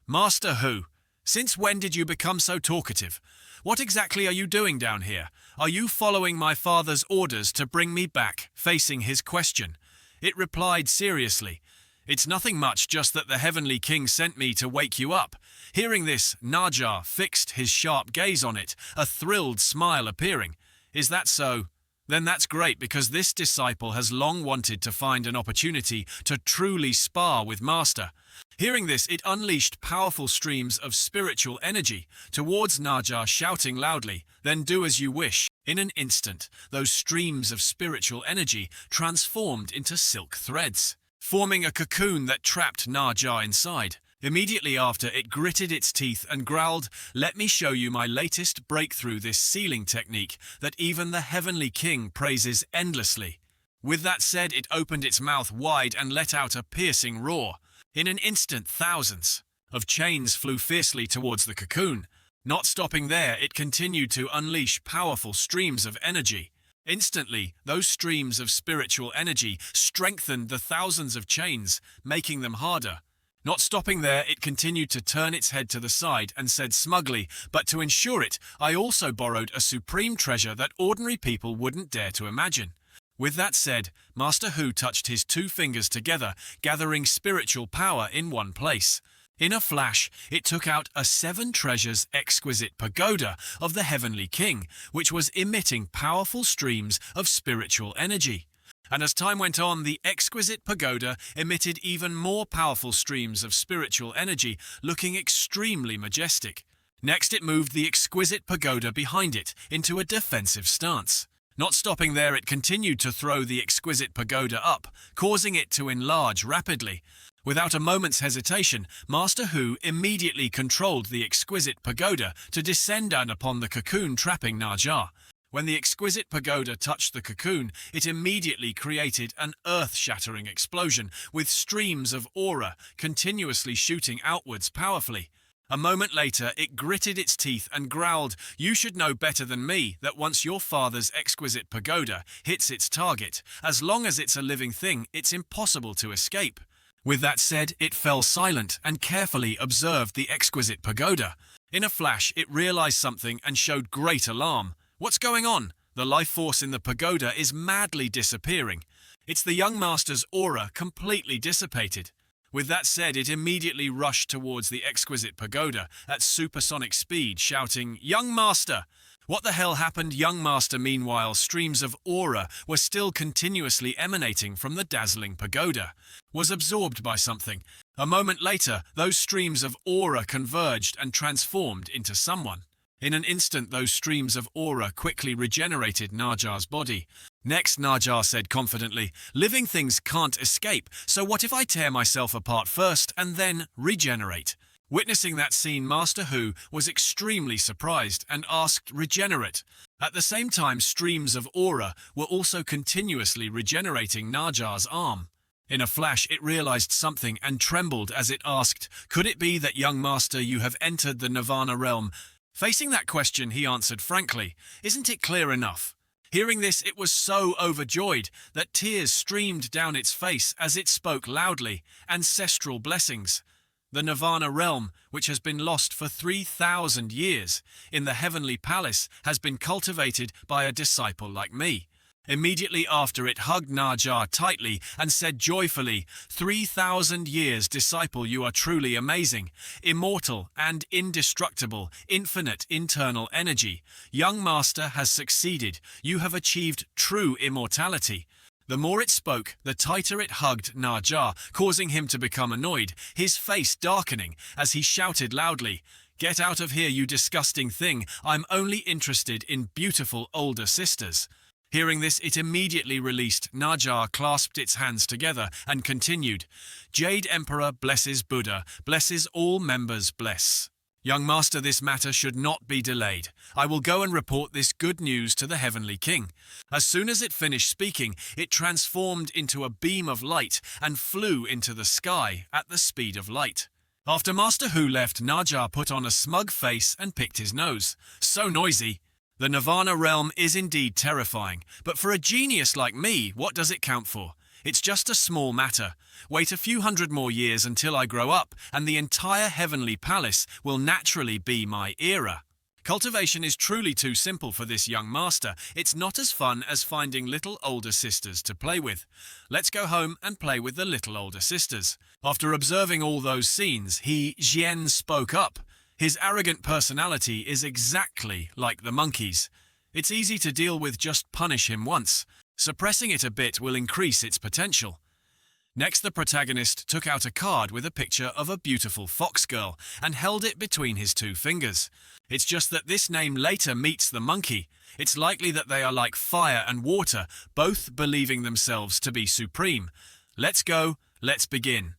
"Master Hu, since when did you become so talkative? What exactly are you doing down here? Are you following my father's orders to bring me back?" Facing his question, it replied seriously, "It's nothing much, just that the Heavenly King sent me to wake you up." Hearing this, Naja fixed his sharp gaze on it, a thrilled smile appearing. "Is that so? Then that's great, because this disciple has long wanted to find an opportunity to truly spar with Master." Hearing this, it unleashed powerful streams of spiritual energy towards Naja, shouting loudly, "Then do as you wish." In an instant, those streams of spiritual energy transformed into silk threads, forming a cocoon that trapped Naja inside. Immediately after, it gritted its teeth and growled, "Let me show you my latest breakthrough, this sealing technique that even the Heavenly King praises endlessly." With that said, it opened its mouth wide and let out a piercing roar. In an instant, thousands of chains flew fiercely towards the cocoon. Not stopping there, it continued to unleash powerful streams of energy. Instantly, those streams of spiritual energy strengthened the thousands of chains, making them harder. Not stopping there, it continued to turn its head to the side and said smugly, "But to ensure it, I also borrowed a supreme treasure that ordinary people wouldn't dare to imagine." With that said, Master Hu touched his two fingers together, gathering spiritual power in one place. In a flash, it took out a 7 treasures exquisite pagoda of the Heavenly King, which was emitting powerful streams of spiritual energy. And as time went on, the exquisite pagoda emitted even more powerful streams of spiritual energy, looking extremely majestic. Next, it moved the exquisite pagoda behind it into a defensive stance. Not stopping there, it continued to throw the exquisite pagoda up, causing it to enlarge rapidly. Without a moment's hesitation, Master Hu immediately controlled the exquisite pagoda to descend down upon the cocoon, trapping Naja. When the exquisite pagoda touched the cocoon, it immediately created an earth-shattering explosion, with streams of aura continuously shooting outwards powerfully. A moment later, it gritted its teeth and growled, "You should know better than me that once your father's exquisite pagoda hits its target, as long as it's a living thing, it's impossible to escape." With that said, it fell silent and carefully observed the exquisite pagoda. In a flash, it realized something and showed great alarm. "What's going on? The life force in the pagoda is madly disappearing. It's the young master's aura completely dissipated." With that said, it immediately rushed towards the exquisite pagoda at supersonic speed, shouting, "Young master!" What the hell happened? Young master, meanwhile, streams of aura were still continuously emanating from the dazzling pagoda, was absorbed by something. A moment later, those streams of aura converged and transformed into someone. In an instant, those streams of aura quickly regenerated Naja's body. Next, Naja said confidently, "Living things can't escape, so what if I tear myself apart first and then regenerate?" Witnessing that scene, Master Hu was extremely surprised and asked, "Regenerate?" At the same time, streams of aura were also continuously regenerating Naja's arm. In a flash, it realized something and trembled as it asked, "Could it be that, young master, you have entered the Nirvana realm?" Facing that question, he answered frankly, "Isn't it clear enough?" Hearing this, it was so overjoyed that tears streamed down its face as it spoke loudly, "Ancestral blessings. The Nirvana realm, which has been lost for 3,000 years in the heavenly palace, has been cultivated by a disciple like me. Immediately after, it hugged Naja tightly and said joyfully, 3,000 years, disciple, you are truly amazing, immortal and indestructible, infinite internal energy. Young master has succeeded. You have achieved true immortality. The more it spoke, the tighter it hugged Naja, causing him to become annoyed, his face darkening as he shouted loudly, "Get out of here, you disgusting thing. I'm only interested in beautiful older sisters." Hearing this, it immediately released. Naja clasped its hands together and continued, "Jade Emperor blesses Buddha, blesses all members, bless. Young master, this matter should not be delayed. I will go and report this good news to the Heavenly King." As soon as it finished speaking, it transformed into a beam of light and flew into the sky at the speed of light. After Master Hu left, Naja put on a smug face and picked his nose. So noisy. The Nirvana realm is indeed terrifying, but for a genius like me, what does it count for? It's just a small matter. Wait a few hundred more years until I grow up, and the entire heavenly palace will naturally be my era. Cultivation is truly too simple for this young master. It's not as fun as finding little older sisters to play with. Let's go home and play with the little older sisters. After observing all those scenes, Jian spoke up. His arrogant personality is exactly like the monkey's. It's easy to deal with, just punish him once. Suppressing it a bit will increase its potential. Next, the protagonist took out a card with a picture of a beautiful fox girl and held it between his two fingers. It's just that this name later meets the monkey. It's likely that they are like fire and water, both believing themselves to be supreme. Let's go, let's begin.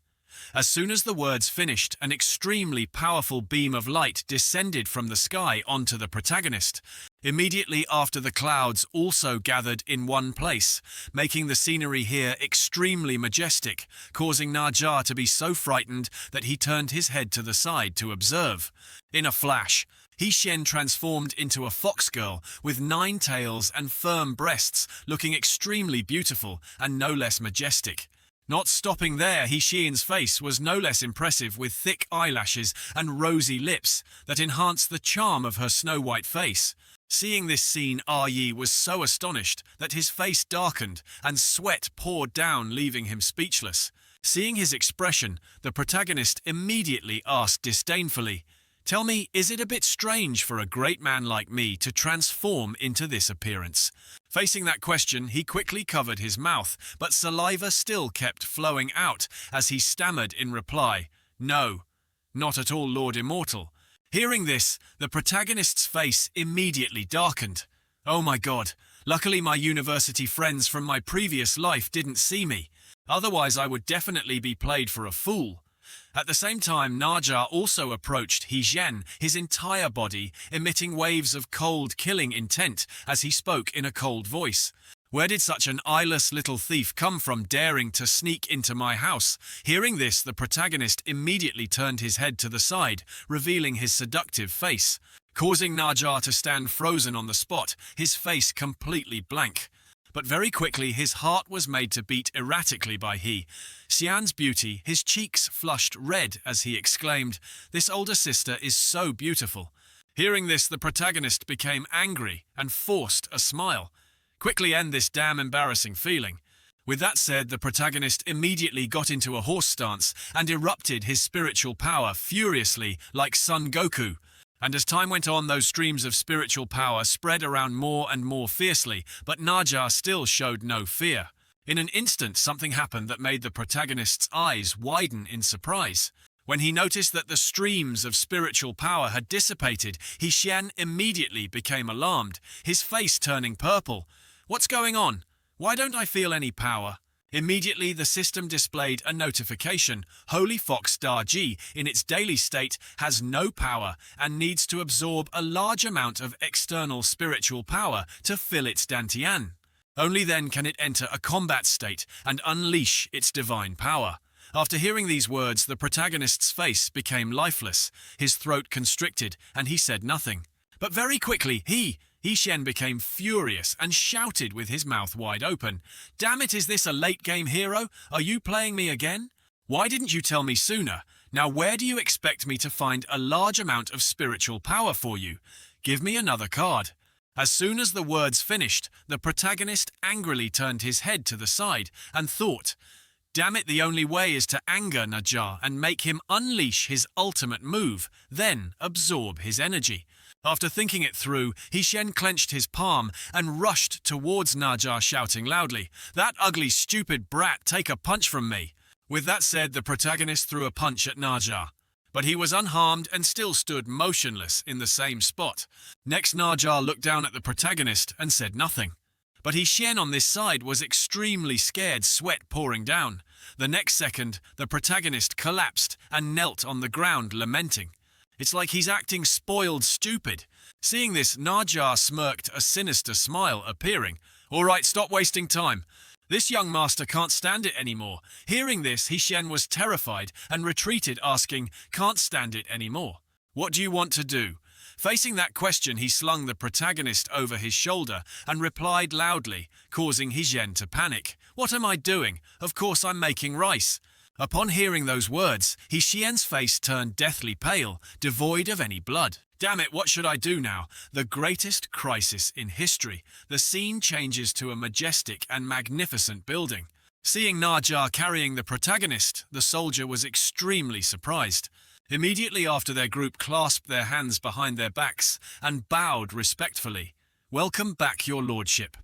As soon as the words finished, an extremely powerful beam of light descended from the sky onto the protagonist. Immediately after, the clouds also gathered in one place, making the scenery here extremely majestic, causing Naja to be so frightened that he turned his head to the side to observe. In a flash, Shan transformed into a fox girl with 9 tails and firm breasts, looking extremely beautiful and no less majestic. Not stopping there, Shan's face was no less impressive, with thick eyelashes and rosy lips that enhanced the charm of her snow-white face. Seeing this scene, Yi was so astonished that his face darkened and sweat poured down, leaving him speechless. Seeing his expression, the protagonist immediately asked disdainfully, "Tell me, is it a bit strange for a great man like me to transform into this appearance?" Facing that question, he quickly covered his mouth, but saliva still kept flowing out as he stammered in reply, "No, not at all, Lord Immortal." Hearing this, the protagonist's face immediately darkened. "Oh my God, luckily my university friends from my previous life didn't see me. Otherwise I would definitely be played for a fool." At the same time, Naja also approached Shan, his entire body emitting waves of cold, killing intent as he spoke in a cold voice. "Where did such an eyeless little thief come from, daring to sneak into my house?" Hearing this, the protagonist immediately turned his head to the side, revealing his seductive face, causing Naja to stand frozen on the spot, his face completely blank. But very quickly his heart was made to beat erratically by Shan's beauty. His cheeks flushed red as he exclaimed, "This older sister is so beautiful." Hearing this, the protagonist became angry and forced a smile. "Quickly end this damn embarrassing feeling." With that said, the protagonist immediately got into a horse stance and erupted his spiritual power furiously like Son Goku. And as time went on, those streams of spiritual power spread around more and more fiercely, but Naja still showed no fear. In an instant, something happened that made the protagonist's eyes widen in surprise. When he noticed that the streams of spiritual power had dissipated, Shan immediately became alarmed, his face turning purple. "What's going on? Why don't I feel any power?" Immediately, the system displayed a notification. Holy Fox Daji, in its daily state, has no power and needs to absorb a large amount of external spiritual power to fill its dantian. Only then can it enter a combat state and unleash its divine power. After hearing these words, the protagonist's face became lifeless, his throat constricted, and he said nothing. But very quickly, Shan became furious and shouted with his mouth wide open, "Damn it, is this a late-game hero? Are you playing me again? Why didn't you tell me sooner? Now where do you expect me to find a large amount of spiritual power for you? Give me another card." As soon as the words finished, the protagonist angrily turned his head to the side and thought, damn it, the only way is to anger Naja and make him unleash his ultimate move, then absorb his energy. After thinking it through, Shan clenched his palm and rushed towards Naja, shouting loudly, "That ugly, stupid brat, take a punch from me!" With that said, the protagonist threw a punch at Naja, but he was unharmed and still stood motionless in the same spot. Next, Naja looked down at the protagonist and said nothing. But Shan on this side was extremely scared, sweat pouring down. The next second, the protagonist collapsed and knelt on the ground, lamenting. It's like he's acting spoiled stupid. Seeing this, Naja smirked, a sinister smile appearing. "All right, stop wasting time. This young master can't stand it anymore." Hearing this, Shan was terrified and retreated, asking, "Can't stand it anymore? What do you want to do?" Facing that question, he slung the protagonist over his shoulder and replied loudly, causing Shan to panic. "What am I doing? Of course I'm making rice." Upon hearing those words, Shan's face turned deathly pale, devoid of any blood. Damn it, what should I do now? The greatest crisis in history. The scene changes to a majestic and magnificent building. Seeing Naja carrying the protagonist, the soldier was extremely surprised. Immediately after, their group clasped their hands behind their backs and bowed respectfully. "Welcome back, your lordship."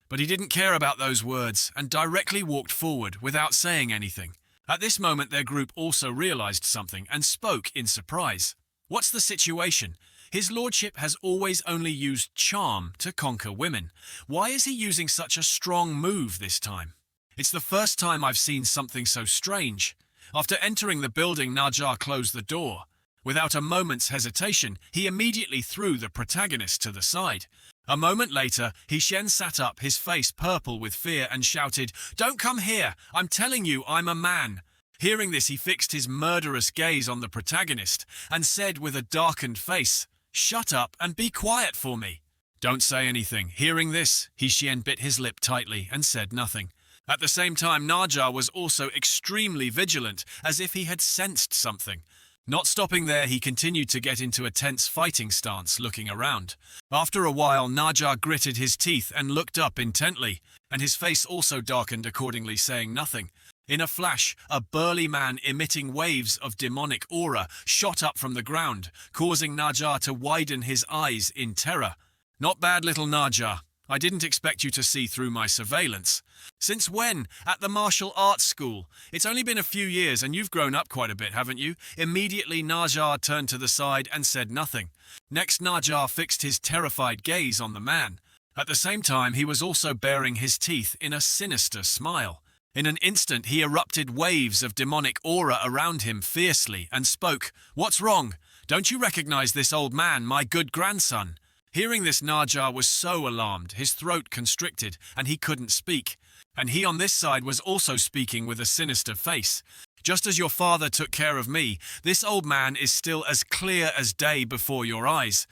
But he didn't care about those words and directly walked forward without saying anything. At this moment, their group also realized something and spoke in surprise. "What's the situation? His lordship has always only used charm to conquer women. Why is he using such a strong move this time? It's the first time I've seen something so strange." After entering the building, Naja closed the door. Without a moment's hesitation, he immediately threw the protagonist to the side. A moment later, Shan sat up, his face purple with fear, and shouted, "Don't come here! I'm telling you, I'm a man!" Hearing this, he fixed his murderous gaze on the protagonist and said with a darkened face, "Shut up and be quiet for me." "Don't say anything." Hearing this, Shan bit his lip tightly and said nothing. At the same time, Naja was also extremely vigilant, as if he had sensed something. Not stopping there, he continued to get into a tense fighting stance, looking around. After a while, Naja gritted his teeth and looked up intently, and his face also darkened accordingly, saying nothing. In a flash, a burly man emitting waves of demonic aura shot up from the ground, causing Naja to widen his eyes in terror. "Not bad, little Naja. I didn't expect you to see through my surveillance." "Since when? At the martial arts school. It's only been a few years and you've grown up quite a bit, haven't you?" Immediately, Naja turned to the side and said nothing. Next, Naja fixed his terrified gaze on the man. At the same time, he was also baring his teeth in a sinister smile. In an instant, he erupted waves of demonic aura around him fiercely and spoke, "What's wrong? Don't you recognize this old man, my good grandson?" Hearing this, Naja was so alarmed, his throat constricted, and he couldn't speak. And he on this side was also speaking with a sinister face. "Just as your father took care of me, this old man is still as clear as day before your eyes."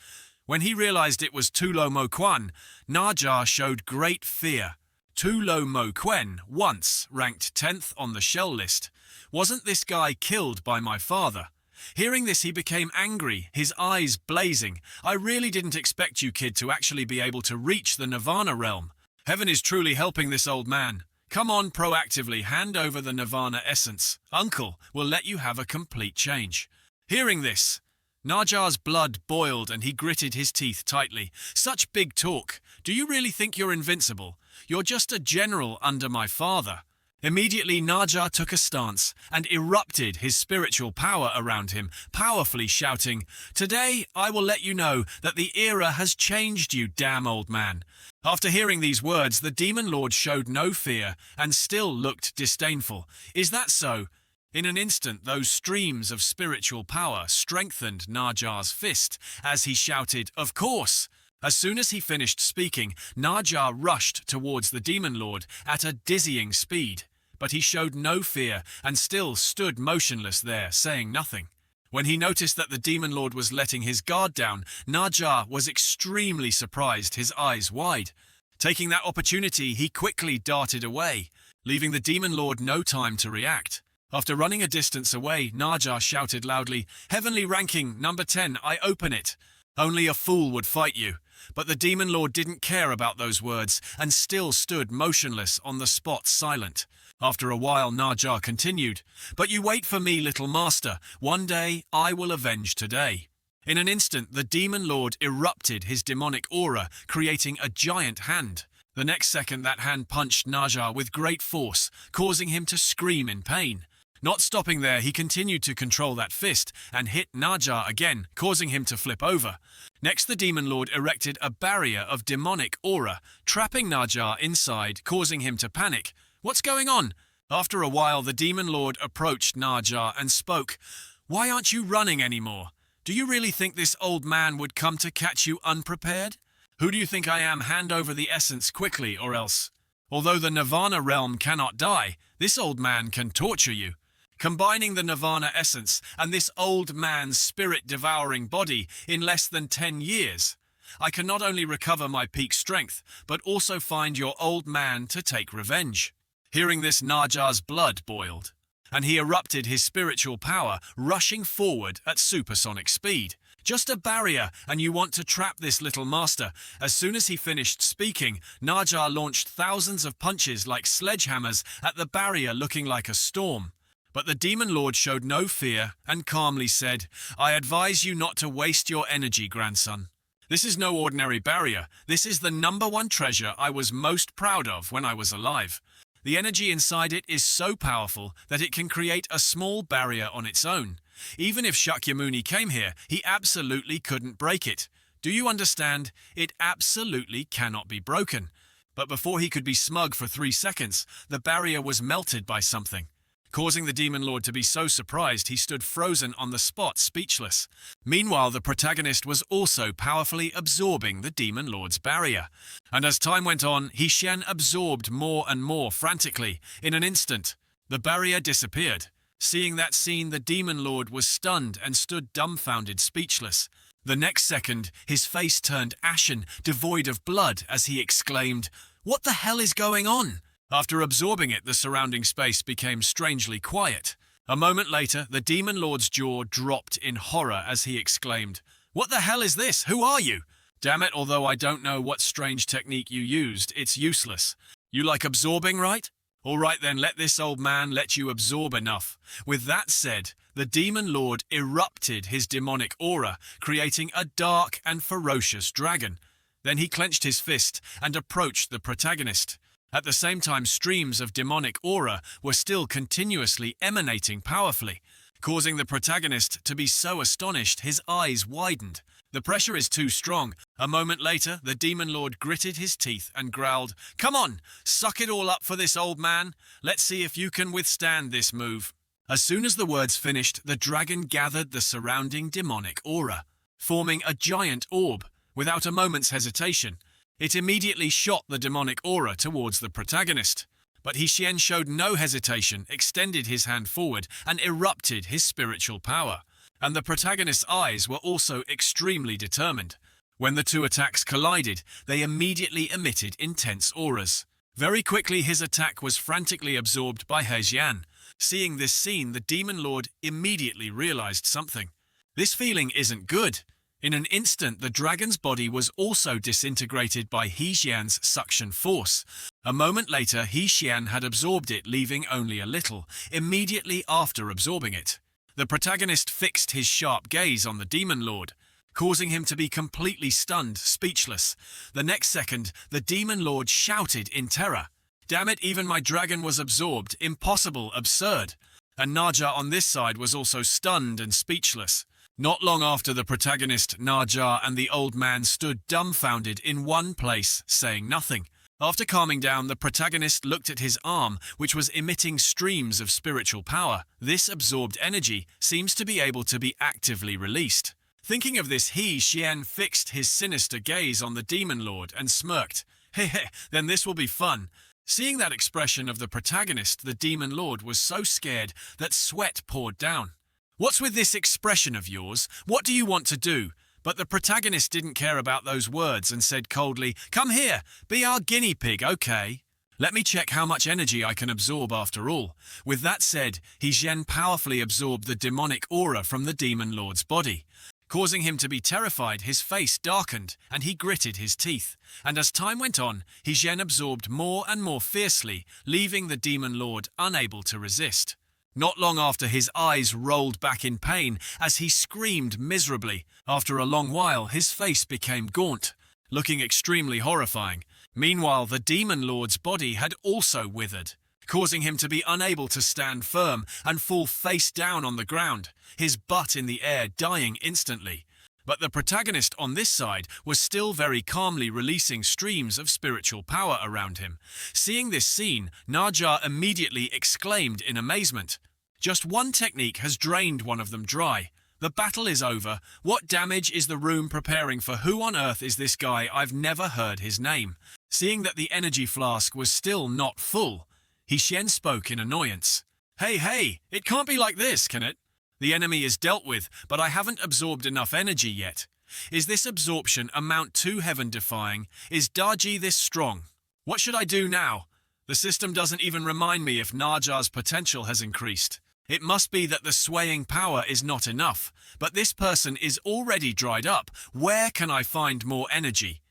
When he realized it was Tulo Mo Quan, Naja showed great fear. Tulo Mo Quan, once ranked 10th on the shell list. Wasn't this guy killed by my father? Hearing this, he became angry, his eyes blazing. "I really didn't expect you, kid, to actually be able to reach the Nirvana realm. Heaven is truly helping this old man. Come on, proactively hand over the Nirvana essence. Uncle will let you have a complete change." Hearing this, Naja's blood boiled and he gritted his teeth tightly. "Such big talk. Do you really think you're invincible? You're just a general under my father." Immediately, Naja took a stance and erupted his spiritual power around him, powerfully shouting, "Today I will let you know that the era has changed, you damn old man." After hearing these words, the demon lord showed no fear and still looked disdainful. "Is that so?" In an instant, those streams of spiritual power strengthened Naja's fist as he shouted, "Of course!" As soon as he finished speaking, Naja rushed towards the demon lord at a dizzying speed. But he showed no fear and still stood motionless there, saying nothing. When he noticed that the demon lord was letting his guard down, Naja was extremely surprised, his eyes wide. Taking that opportunity, he quickly darted away, leaving the demon lord no time to react. After running a distance away, Naja shouted loudly, "Heavenly ranking, number 10, I open it. Only a fool would fight you." But the Demon Lord didn't care about those words and still stood motionless on the spot, silent. After a while, Naja continued, "But you wait for me, little master. One day I will avenge today." In an instant, the Demon Lord erupted his demonic aura, creating a giant hand. The next second, that hand punched Naja with great force, causing him to scream in pain. Not stopping there, he continued to control that fist and hit Naja again, causing him to flip over. Next, the Demon Lord erected a barrier of demonic aura, trapping Naja inside, causing him to panic. "What's going on?" After a while, the Demon Lord approached Naja and spoke. "Why aren't you running anymore? Do you really think this old man would come to catch you unprepared? Who do you think I am? Hand over the essence quickly, or else. Although the Nirvana realm cannot die, this old man can torture you. Combining the Nirvana essence and this old man's spirit-devouring body in less than 10 years, I can not only recover my peak strength, but also find your old man to take revenge." Hearing this, Naja's blood boiled, and he erupted his spiritual power, rushing forward at supersonic speed. "Just a barrier, and you want to trap this little master." As soon as he finished speaking, Naja launched thousands of punches like sledgehammers at the barrier, looking like a storm. But the Demon Lord showed no fear and calmly said, "I advise you not to waste your energy, grandson. This is no ordinary barrier. This is the #1 treasure I was most proud of when I was alive. The energy inside it is so powerful that it can create a small barrier on its own. Even if Shakyamuni came here, he absolutely couldn't break it. Do you understand? It absolutely cannot be broken." But before he could be smug for 3 seconds, the barrier was melted by something, causing the Demon Lord to be so surprised he stood frozen on the spot, speechless. Meanwhile, the protagonist was also powerfully absorbing the Demon Lord's barrier. And as time went on, Shan absorbed more and more frantically. In an instant, the barrier disappeared. Seeing that scene, the Demon Lord was stunned and stood dumbfounded, speechless. The next second, his face turned ashen, devoid of blood, as he exclaimed, "What the hell is going on?" After absorbing it, the surrounding space became strangely quiet. A moment later, the Demon Lord's jaw dropped in horror as he exclaimed, "What the hell is this? Who are you?" "Damn it, although I don't know what strange technique you used, it's useless. You like absorbing, right? All right then, let this old man let you absorb enough." With that said, the Demon Lord erupted his demonic aura, creating a dark and ferocious dragon. Then he clenched his fist and approached the protagonist. At the same time, streams of demonic aura were still continuously emanating powerfully, causing the protagonist to be so astonished his eyes widened. The pressure is too strong. A moment later, the Demon Lord gritted his teeth and growled, "Come on, suck it all up for this old man. Let's see if you can withstand this move." As soon as the words finished, the dragon gathered the surrounding demonic aura, forming a giant orb. Without a moment's hesitation, it immediately shot the demonic aura towards the protagonist. But Shan showed no hesitation, extended his hand forward, and erupted his spiritual power. And the protagonist's eyes were also extremely determined. When the two attacks collided, they immediately emitted intense auras. Very quickly, his attack was frantically absorbed by Shan. Seeing this scene, the Demon Lord immediately realized something. This feeling isn't good. In an instant, the dragon's body was also disintegrated by Shan's suction force. A moment later, Shan had absorbed it, leaving only a little. Immediately after absorbing it, the protagonist fixed his sharp gaze on the Demon Lord, causing him to be completely stunned, speechless. The next second, the Demon Lord shouted in terror, "Damn it, even my dragon was absorbed. Impossible, absurd." And Naja on this side was also stunned and speechless. Not long after, the protagonist, Naja, and the old man stood dumbfounded in one place, saying nothing. After calming down, the protagonist looked at his arm, which was emitting streams of spiritual power. This absorbed energy seems to be able to be actively released. Thinking of this, Shan fixed his sinister gaze on the Demon Lord and smirked. "Heh, then this will be fun." Seeing that expression of the protagonist, the Demon Lord was so scared that sweat poured down. "What's with this expression of yours? What do you want to do?" But the protagonist didn't care about those words and said coldly, "Come here, be our guinea pig, okay? Let me check how much energy I can absorb after all." With that said, Shan powerfully absorbed the demonic aura from the Demon Lord's body. Causing him to be terrified, his face darkened and he gritted his teeth. And as time went on, Shan absorbed more and more fiercely, leaving the demon lord unable to resist. Not long after, his eyes rolled back in pain as he screamed miserably. After a long while, his face became gaunt, looking extremely horrifying. Meanwhile, the demon lord's body had also withered, causing him to be unable to stand firm and fall face down on the ground, his butt in the air, dying instantly. But the protagonist on this side was still very calmly releasing streams of spiritual power around him. Seeing this scene, Naja immediately exclaimed in amazement. Just one technique has drained one of them dry. The battle is over. What damage is the room preparing for? Who on earth is this guy? I've never heard his name. Seeing that the energy flask was still not full, Shan spoke in annoyance. Hey, it can't be like this, can it? The enemy is dealt with, but I haven't absorbed enough energy yet. Is this absorption amount too heaven-defying? Is Daji this strong? What should I do now? The system doesn't even remind me if Naja's potential has increased. It must be that the swaying power is not enough, but this person is already dried up. Where can I find more energy?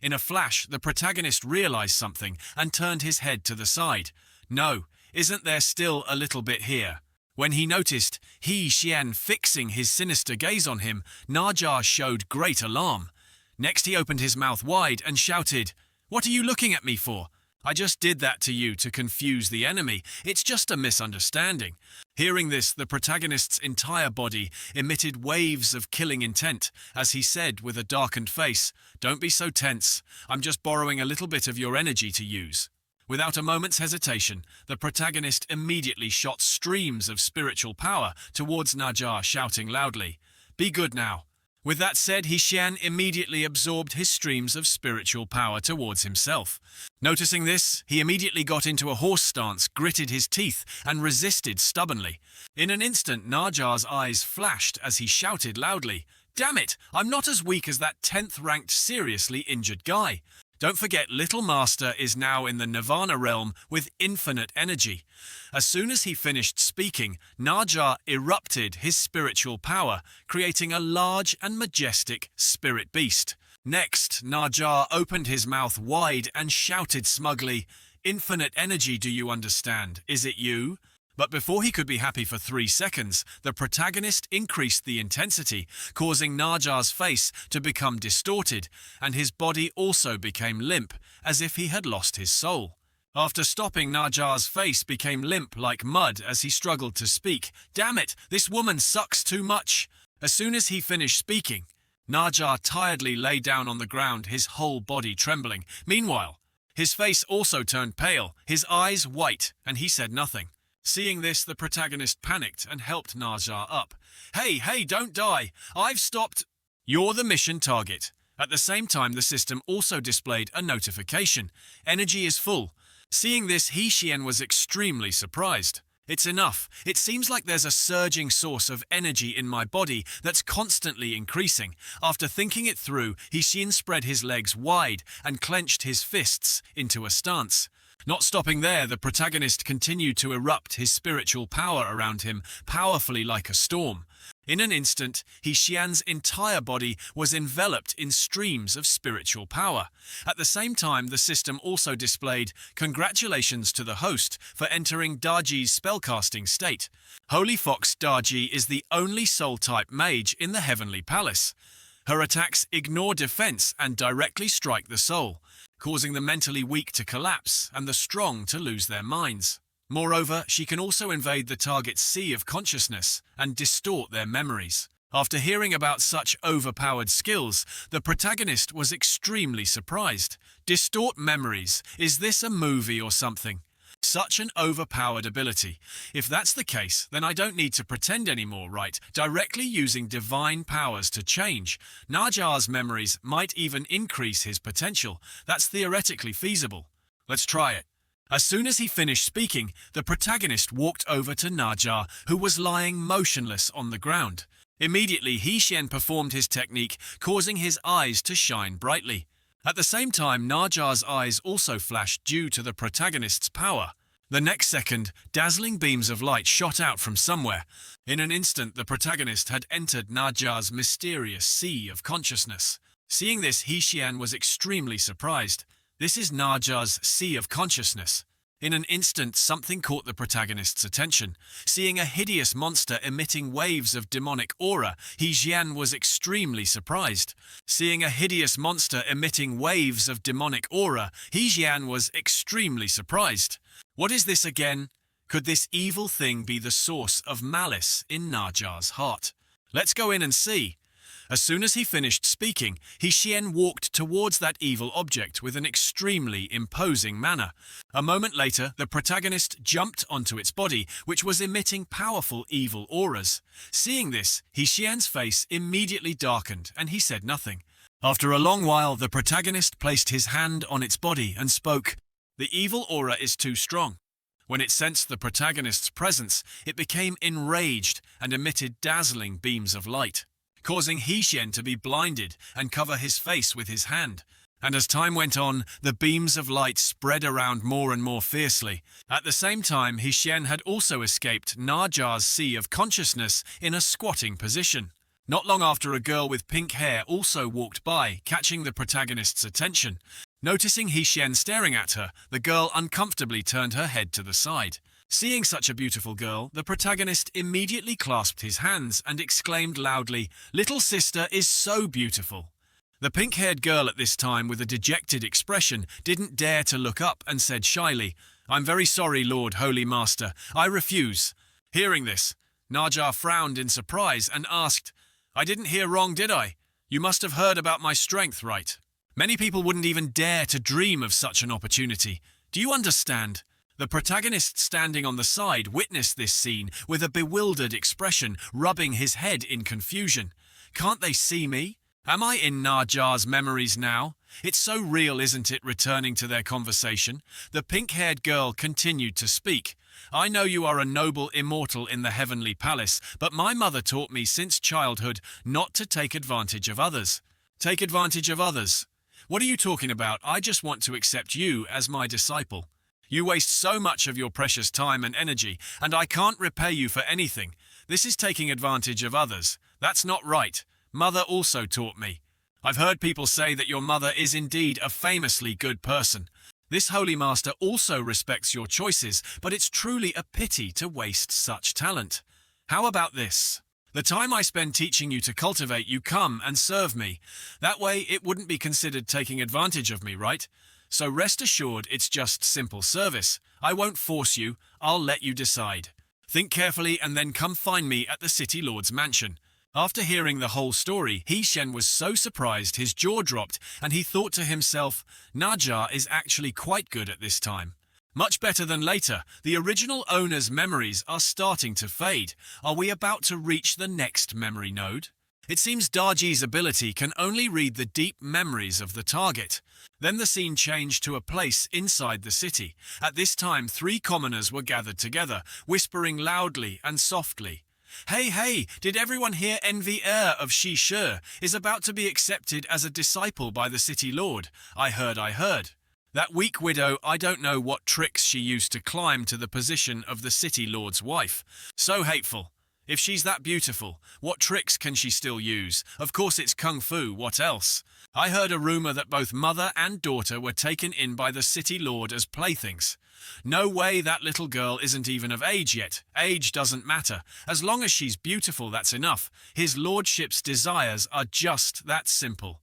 In a flash, the protagonist realized something and turned his head to the side. No, isn't there still a little bit here? When he noticed Shan fixing his sinister gaze on him, Naja showed great alarm. Next he opened his mouth wide and shouted, "What are you looking at me for? I just did that to you to confuse the enemy. It's just a misunderstanding." Hearing this, the protagonist's entire body emitted waves of killing intent as he said with a darkened face, "Don't be so tense. I'm just borrowing a little bit of your energy to use." Without a moment's hesitation, the protagonist immediately shot streams of spiritual power towards Naja, shouting loudly, "Be good now." With that said, Shan immediately absorbed his streams of spiritual power towards himself. Noticing this, he immediately got into a horse stance, gritted his teeth, and resisted stubbornly. In an instant, Naja's eyes flashed as he shouted loudly, "Damn it, I'm not as weak as that 10th-ranked seriously injured guy. Don't forget, Little Master is now in the Nirvana realm with infinite energy." As soon as he finished speaking, Naja erupted his spiritual power, creating a large and majestic spirit beast. Next, Naja opened his mouth wide and shouted smugly, "Infinite energy, do you understand? Is it you?" But before he could be happy for 3 seconds, the protagonist increased the intensity, causing Naja's face to become distorted, and his body also became limp, as if he had lost his soul. After stopping, Naja's face became limp like mud as he struggled to speak. "Damn it, this woman sucks too much." As soon as he finished speaking, Naja tiredly lay down on the ground, his whole body trembling. Meanwhile, his face also turned pale, his eyes white, and he said nothing. Seeing this, the protagonist panicked and helped Naja up. Hey, don't die. I've stopped. You're the mission target." At the same time, the system also displayed a notification. Energy is full. Seeing this, Shan was extremely surprised. "It's enough. It seems like there's a surging source of energy in my body that's constantly increasing." After thinking it through, Shan spread his legs wide and clenched his fists into a stance. Not stopping there, the protagonist continued to erupt his spiritual power around him, powerfully like a storm. In an instant, Shan's entire body was enveloped in streams of spiritual power. At the same time, the system also displayed, "Congratulations to the host for entering Daji's spellcasting state. Holy Fox Daji is the only soul-type mage in the Heavenly Palace. Her attacks ignore defense and directly strike the soul, causing the mentally weak to collapse and the strong to lose their minds. Moreover, she can also invade the target's sea of consciousness and distort their memories." After hearing about such overpowered skills, the protagonist was extremely surprised. Distort memories? Is this a movie or something? Such an overpowered ability. If that's the case, then I don't need to pretend anymore, right? Directly using divine powers to change. Naja's memories might even increase his potential. That's theoretically feasible. Let's try it. As soon as he finished speaking, the protagonist walked over to Naja, who was lying motionless on the ground. Immediately, Shan performed his technique, causing his eyes to shine brightly. At the same time, Naja's eyes also flashed due to the protagonist's power. The next second, dazzling beams of light shot out from somewhere. In an instant, the protagonist had entered Naja's mysterious sea of consciousness. Seeing this, Xian was extremely surprised. This is Naja's sea of consciousness. In an instant, something caught the protagonist's attention. Seeing a hideous monster emitting waves of demonic aura, Xian was extremely surprised. Seeing a hideous monster emitting waves of demonic aura, Xian was extremely surprised. What is this again? Could this evil thing be the source of malice in Naja's heart? Let's go in and see. As soon as he finished speaking, Xian walked towards that evil object with an extremely imposing manner. A moment later, the protagonist jumped onto its body, which was emitting powerful evil auras. Seeing this, Xian's face immediately darkened and he said nothing. After a long while, the protagonist placed his hand on its body and spoke. The evil aura is too strong. When it sensed the protagonist's presence, it became enraged and emitted dazzling beams of light, causing Xian to be blinded and cover his face with his hand. And as time went on, the beams of light spread around more and more fiercely. At the same time, Xian had also escaped Naja's sea of consciousness in a squatting position. Not long after, a girl with pink hair also walked by, catching the protagonist's attention. Noticing Xian staring at her, the girl uncomfortably turned her head to the side. Seeing such a beautiful girl, the protagonist immediately clasped his hands and exclaimed loudly, "Little sister is so beautiful." The pink-haired girl at this time, with a dejected expression, didn't dare to look up and said shyly, "I'm very sorry, Lord Holy Master, I refuse." Hearing this, Naja frowned in surprise and asked, "I didn't hear wrong, did I? You must have heard about my strength, right? Many people wouldn't even dare to dream of such an opportunity. Do you understand?" The protagonist standing on the side witnessed this scene with a bewildered expression, rubbing his head in confusion. Can't they see me? Am I in Naja's memories now? It's so real, isn't it? Returning to their conversation, the pink-haired girl continued to speak. "I know you are a noble immortal in the heavenly palace, but my mother taught me since childhood not to take advantage of others." Take advantage of others? What are you talking about? I just want to accept you as my disciple. You waste so much of your precious time and energy, and I can't repay you for anything. This is taking advantage of others. That's not right. Mother also taught me. I've heard people say that your mother is indeed a famously good person. This holy master also respects your choices, but it's truly a pity to waste such talent. How about this? The time I spend teaching you to cultivate, you come and serve me. That way it wouldn't be considered taking advantage of me, right? So rest assured it's just simple service. I won't force you, I'll let you decide. Think carefully and then come find me at the City Lord's mansion. After hearing the whole story, Xian was so surprised his jaw dropped and he thought to himself, Naja is actually quite good at this time. Much better than later. The original owner's memories are starting to fade. Are we about to reach the next memory node? It seems Daji's ability can only read the deep memories of the target. Then the scene changed to a place inside the city. At this time, 3 commoners were gathered together, whispering loudly and softly. "Hey, hey, did everyone hear Envy Heir of Shi Shi is about to be accepted as a disciple by the City Lord? I heard. That weak widow, I don't know what tricks she used to climb to the position of the City Lord's wife. So hateful. If she's that beautiful, what tricks can she still use? Of course it's kung fu, what else? I heard a rumor that both mother and daughter were taken in by the City Lord as playthings. No way, that little girl isn't even of age yet. Age doesn't matter. As long as she's beautiful, that's enough. His lordship's desires are just that simple.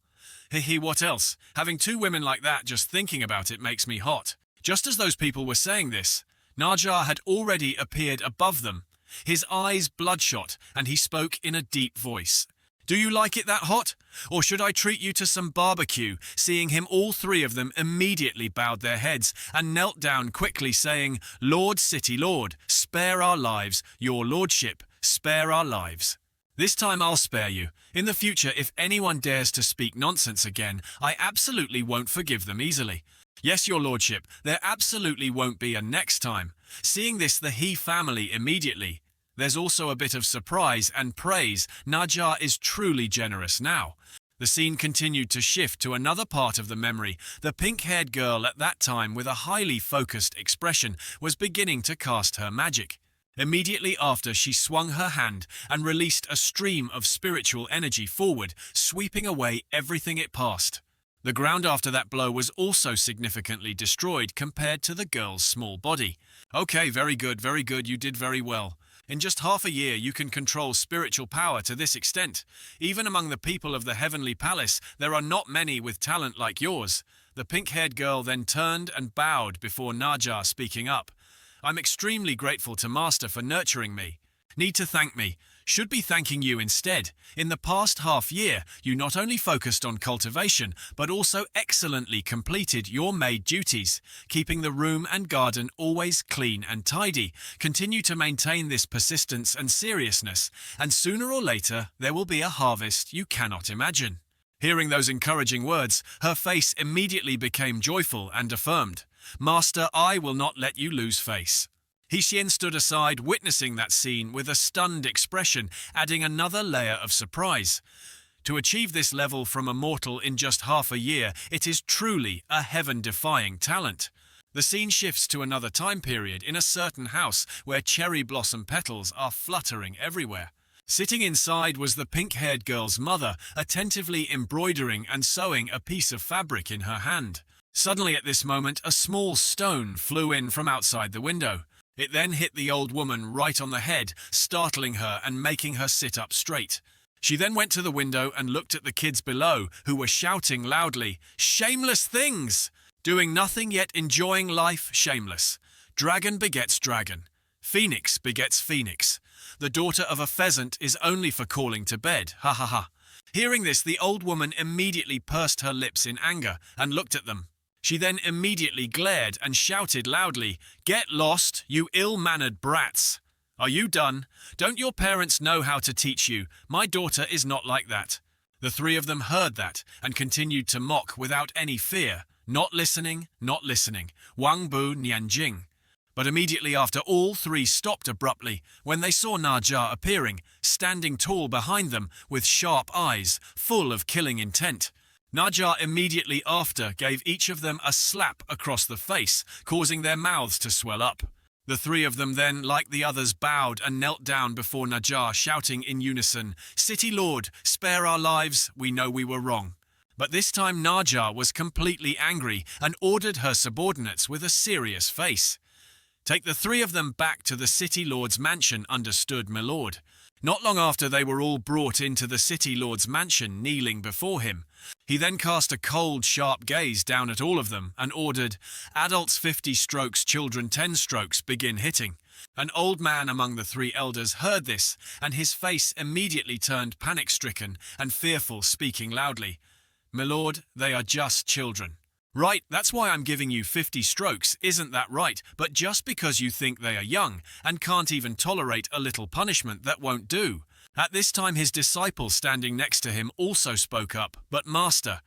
What else? Having 2 women like that, just thinking about it makes me hot." Just as those people were saying this, Naja had already appeared above them, his eyes bloodshot, and he spoke in a deep voice. "Do you like it that hot? Or should I treat you to some barbecue?" Seeing him, all 3 of them immediately bowed their heads and knelt down quickly, saying, "Lord City Lord, spare our lives. Your lordship, spare our lives." "This time I'll spare you. In the future, if anyone dares to speak nonsense again, I absolutely won't forgive them easily." "Yes, your lordship, there absolutely won't be a next time." Seeing this, the He family immediately. There's also a bit of surprise and praise. Naja is truly generous now. The scene continued to shift to another part of the memory. The pink-haired girl at that time, with a highly focused expression, was beginning to cast her magic. Immediately after, she swung her hand and released a stream of spiritual energy forward, sweeping away everything it passed. The ground after that blow was also significantly destroyed compared to the girl's small body. Okay, very good, you did very well. In just half a year, you can control spiritual power to this extent. Even among the people of the Heavenly Palace, there are not many with talent like yours. The pink-haired girl then turned and bowed before Naja, speaking up. I'm extremely grateful to Master for nurturing me. Need to thank me. Should be thanking you instead. In the past half year, you not only focused on cultivation, but also excellently completed your maid duties, keeping the room and garden always clean and tidy. Continue to maintain this persistence and seriousness, and sooner or later, there will be a harvest you cannot imagine. Hearing those encouraging words, her face immediately became joyful and affirmed. Master, I will not let you lose face. Xian stood aside, witnessing that scene with a stunned expression, adding another layer of surprise. To achieve this level from a mortal in just half a year, it is truly a heaven-defying talent. The scene shifts to another time period in a certain house where cherry blossom petals are fluttering everywhere. Sitting inside was the pink-haired girl's mother, attentively embroidering and sewing a piece of fabric in her hand. Suddenly at this moment, a small stone flew in from outside the window. It then hit the old woman right on the head, startling her and making her sit up straight. She then went to the window and looked at the kids below, who were shouting loudly, "Shameless things! Doing nothing yet enjoying life, shameless. Dragon begets dragon. Phoenix begets phoenix. The daughter of a pheasant is only for calling to bed, ha ha ha." Hearing this, the old woman immediately pursed her lips in anger and looked at them. She then immediately glared and shouted loudly, "Get lost, you ill-mannered brats! Are you done? Don't your parents know how to teach you? My daughter is not like that." The three of them heard that and continued to mock without any fear. Not listening, not listening. Wang Bu Nianjing. But immediately after, all three stopped abruptly when they saw Naja appearing, standing tall behind them with sharp eyes, full of killing intent. Naja immediately after gave each of them a slap across the face, causing their mouths to swell up. The three of them then, like the others, bowed and knelt down before Naja, shouting in unison, "City Lord, spare our lives, we know we were wrong." But this time Naja was completely angry and ordered her subordinates with a serious face. "Take the three of them back to the City Lord's mansion, understood, my lord." Not long after, they were all brought into the City Lord's mansion, kneeling before him. He then cast a cold, sharp gaze down at all of them and ordered, "Adults 50 strokes, children 10 strokes, begin hitting." An old man among the three elders heard this, and his face immediately turned panic-stricken and fearful, speaking loudly, "My lord, they are just children." "Right, that's why I'm giving you 50 strokes, isn't that right? But just because you think they are young and can't even tolerate a little punishment, that won't do." At this time his disciple standing next to him also spoke up, "But master,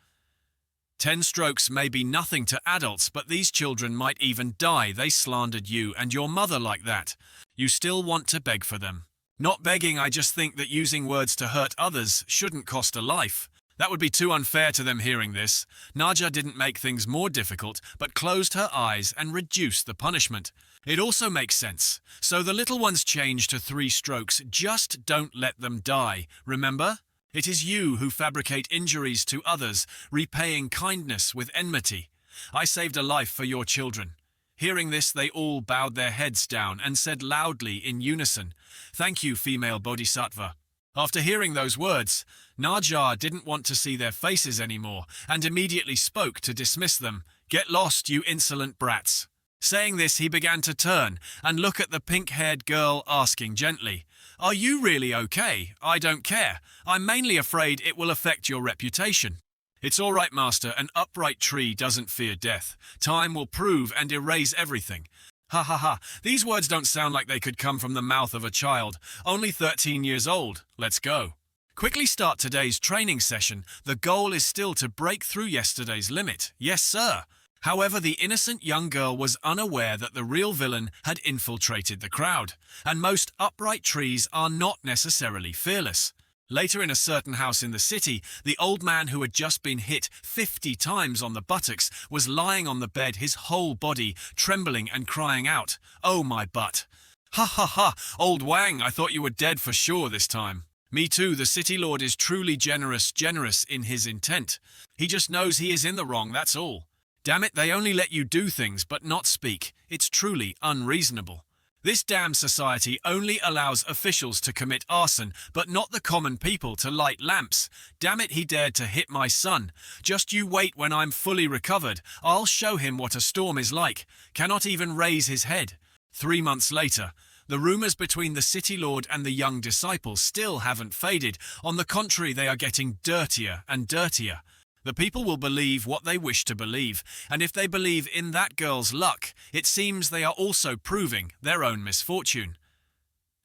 10 strokes may be nothing to adults, but these children might even die. They slandered you and your mother like that. You still want to beg for them." "Not begging, I just think that using words to hurt others shouldn't cost a life. That would be too unfair to them." Hearing this, Naja didn't make things more difficult, but closed her eyes and reduced the punishment. "It also makes sense. So the little ones change to 3 strokes. Just don't let them die, remember? It is you who fabricate injuries to others, repaying kindness with enmity. I saved a life for your children." Hearing this, they all bowed their heads down and said loudly in unison, "Thank you, female bodhisattva." After hearing those words, Naja didn't want to see their faces anymore and immediately spoke to dismiss them. "Get lost, you insolent brats." Saying this, he began to turn and look at the pink-haired girl, asking gently, "Are you really okay? I don't care. I'm mainly afraid it will affect your reputation." "It's all right, master. An upright tree doesn't fear death. Time will prove and erase everything." Ha ha ha, these words don't sound like they could come from the mouth of a child, only 13 years old. Let's go. Quickly start today's training session. The goal is still to break through yesterday's limit. Yes, sir. However, the innocent young girl was unaware that the real villain had infiltrated the crowd, and most upright trees are not necessarily fearless. Later, in a certain house in the city, the old man who had just been hit 50 times on the buttocks was lying on the bed, his whole body trembling and crying out, "Oh, my butt! Ha ha ha! Old Wang, I thought you were dead for sure this time." Me too, the city lord is truly generous in his intent. He just knows he is in the wrong, that's all. Damn it, they only let you do things but not speak. It's truly unreasonable. This damn society only allows officials to commit arson, but not the common people to light lamps. Damn it, he dared to hit my son. Just you wait, when I'm fully recovered, I'll show him what a storm is like. Cannot even raise his head. 3 months later, the rumors between the city lord and the young disciple still haven't faded. On the contrary, they are getting dirtier and dirtier. The people will believe what they wish to believe, and if they believe in that girl's luck, it seems they are also proving their own misfortune.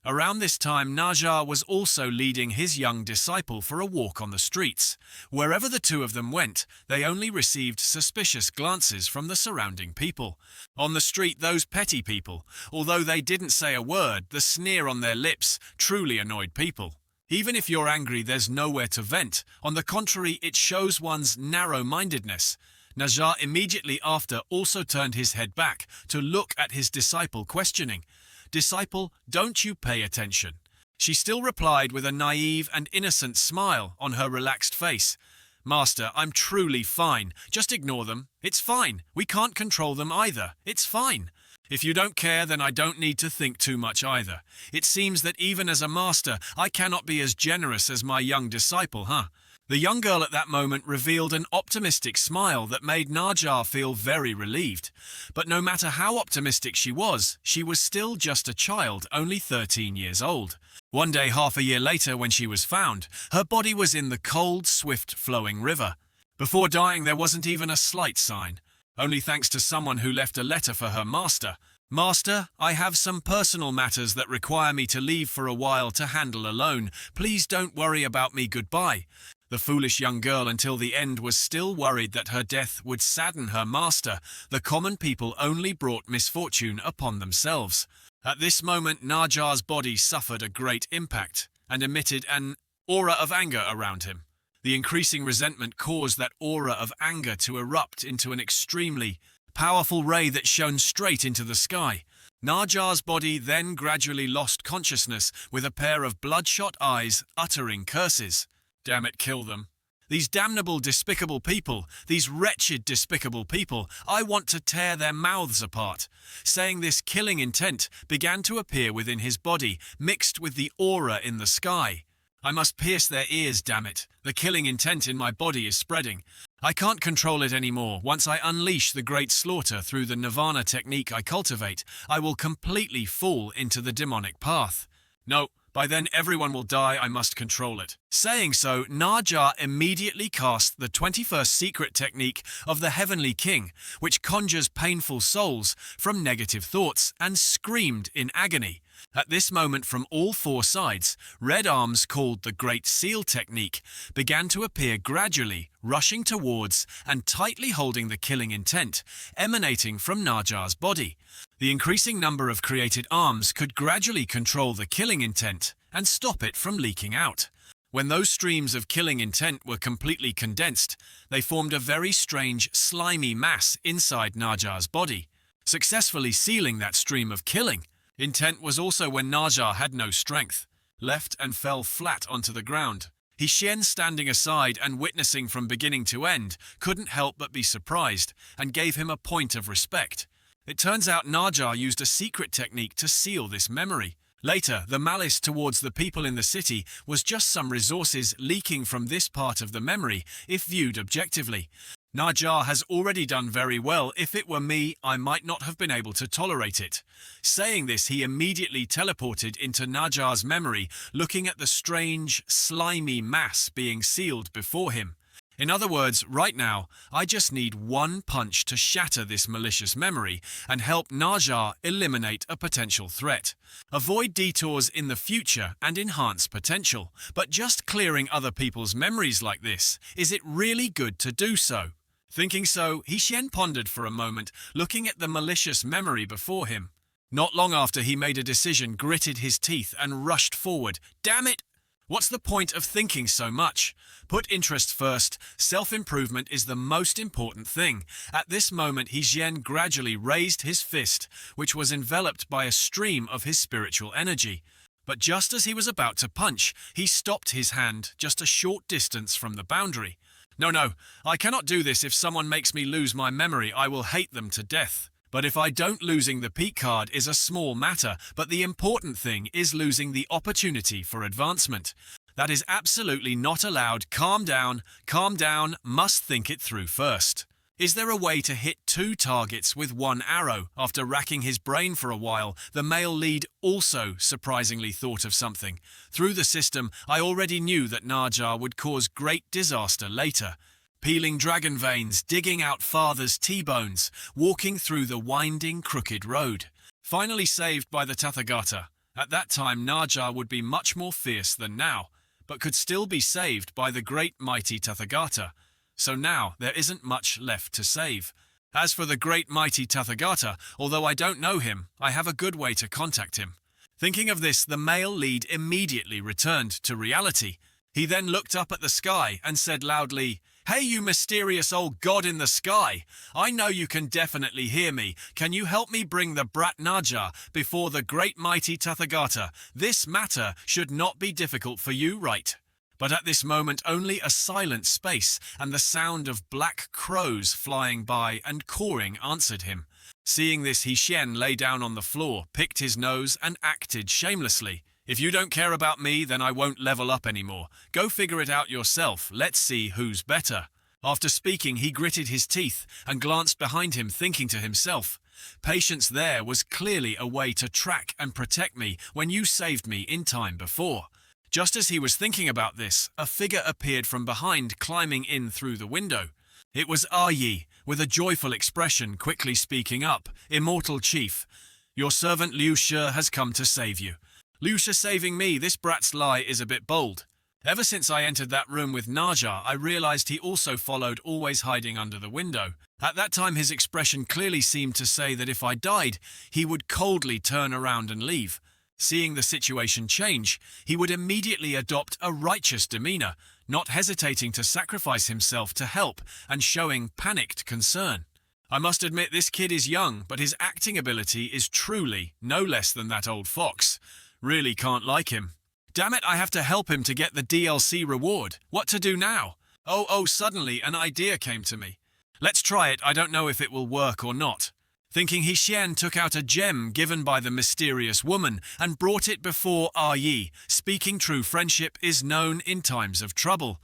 Around this time, Naja was also leading his young disciple for a walk on the streets. Wherever the two of them went, they only received suspicious glances from the surrounding people. On the street, those petty people, although they didn't say a word, the sneer on their lips truly annoyed people. Even if you're angry, there's nowhere to vent. On the contrary, it shows one's narrow-mindedness. Naja immediately after also turned his head back to look at his disciple, questioning, "Disciple, don't you pay attention?" She still replied with a naive and innocent smile on her relaxed face, "Master, I'm truly fine. Just ignore them. It's fine. We can't control them either. It's fine. If you don't care, then I don't need to think too much either. It seems that even as a master, I cannot be as generous as my young disciple, huh?" The young girl at that moment revealed an optimistic smile that made Naja feel very relieved. But no matter how optimistic she was still just a child, only 13 years old. One day, half a year later, when she was found, her body was in the cold, swift-flowing river. Before dying, there wasn't even a slight sign. Only thanks to someone who left a letter for her master. "Master, I have some personal matters that require me to leave for a while to handle alone. Please don't worry about me, goodbye." The foolish young girl until the end was still worried that her death would sadden her master. The common people only brought misfortune upon themselves. At this moment, Naja's body suffered a great impact and emitted an aura of anger around him. The increasing resentment caused that aura of anger to erupt into an extremely powerful ray that shone straight into the sky. Naja's body then gradually lost consciousness with a pair of bloodshot eyes uttering curses. "Damn it, kill them. These damnable, despicable people, these wretched, despicable people, I want to tear their mouths apart." Saying this, killing intent began to appear within his body, mixed with the aura in the sky. "I must pierce their ears, damn it. The killing intent in my body is spreading. I can't control it anymore. Once I unleash the great slaughter through the nirvana technique I cultivate, I will completely fall into the demonic path. No, by then everyone will die. I must control it." Saying so, Naja immediately cast the 21st secret technique of the Heavenly King, which conjures painful souls from negative thoughts, and screamed in agony. At this moment, from all four sides, red arms called the Great Seal Technique began to appear gradually, rushing towards and tightly holding the killing intent, emanating from Naja's body. The increasing number of created arms could gradually control the killing intent and stop it from leaking out. When those streams of killing intent were completely condensed, they formed a very strange, slimy mass inside Naja's body, successfully sealing that stream of killing. Intent was also when Naja had no strength, left and fell flat onto the ground. Shan, standing aside and witnessing from beginning to end, couldn't help but be surprised and gave him a point of respect. It turns out Naja used a secret technique to seal this memory. Later, the malice towards the people in the city was just some resources leaking from this part of the memory, if viewed objectively. Naja has already done very well. If it were me, I might not have been able to tolerate it. Saying this, he immediately teleported into Naja's memory, looking at the strange, slimy mass being sealed before him. In other words, right now, I just need one punch to shatter this malicious memory and help Naja eliminate a potential threat. Avoid detours in the future and enhance potential. But just clearing other people's memories like this, is it really good to do so? Thinking so, Shan pondered for a moment, looking at the malicious memory before him. Not long after, he made a decision, gritted his teeth, and rushed forward. "Damn it! What's the point of thinking so much? Put interest first. Self-improvement is the most important thing. At this moment, Hsien gradually raised his fist, which was enveloped by a stream of his spiritual energy. But just as he was about to punch, he stopped his hand just a short distance from the boundary. No, I cannot do this. If someone makes me lose my memory, I will hate them to death. But if I don't, losing the peak card is a small matter, but the important thing is losing the opportunity for advancement. That is absolutely not allowed. Calm down, must think it through first. Is there a way to hit 2 targets with 1 arrow? After racking his brain for a while, the male lead also surprisingly thought of something. Through the system, I already knew that Naja would cause great disaster later. Peeling dragon veins, digging out father's T-bones, walking through the winding, crooked road. Finally saved by the Tathagata. At that time, Naja would be much more fierce than now, but could still be saved by the great mighty Tathagata. So now, there isn't much left to save. As for the great mighty Tathagata, although I don't know him, I have a good way to contact him. Thinking of this, the male lead immediately returned to reality. He then looked up at the sky and said loudly, "Hey, you mysterious old god in the sky! I know you can definitely hear me. Can you help me bring the brat Naja before the great mighty Tathagata? This matter should not be difficult for you, right?" But at this moment only a silent space and the sound of black crows flying by and cawing answered him. Seeing this, Hsien lay down on the floor, picked his nose and acted shamelessly. "If you don't care about me, then I won't level up anymore. Go figure it out yourself. Let's see who's better." After speaking, he gritted his teeth and glanced behind him, thinking to himself, "Patience there was clearly a way to track and protect me when you saved me in time before." Just as he was thinking about this, a figure appeared from behind, climbing in through the window. It was Taii, with a joyful expression, quickly speaking up, "Immortal Chief, your servant Liu Shi has come to save you." "Liu Shi saving me? This brat's lie is a bit bold. Ever since I entered that room with Naja, I realized he also followed, always hiding under the window. At that time his expression clearly seemed to say that if I died, he would coldly turn around and leave. Seeing the situation change, he would immediately adopt a righteous demeanor, not hesitating to sacrifice himself to help and showing panicked concern. I must admit this kid is young, but his acting ability is truly no less than that old fox. Really can't like him. Damn it, I have to help him to get the DLC reward. What to do now? Oh, suddenly an idea came to me. Let's try it. I don't know if it will work or not. Thinking, Shan took out a gem given by the mysterious woman and brought it before Taii. Speaking true friendship is known in times of trouble.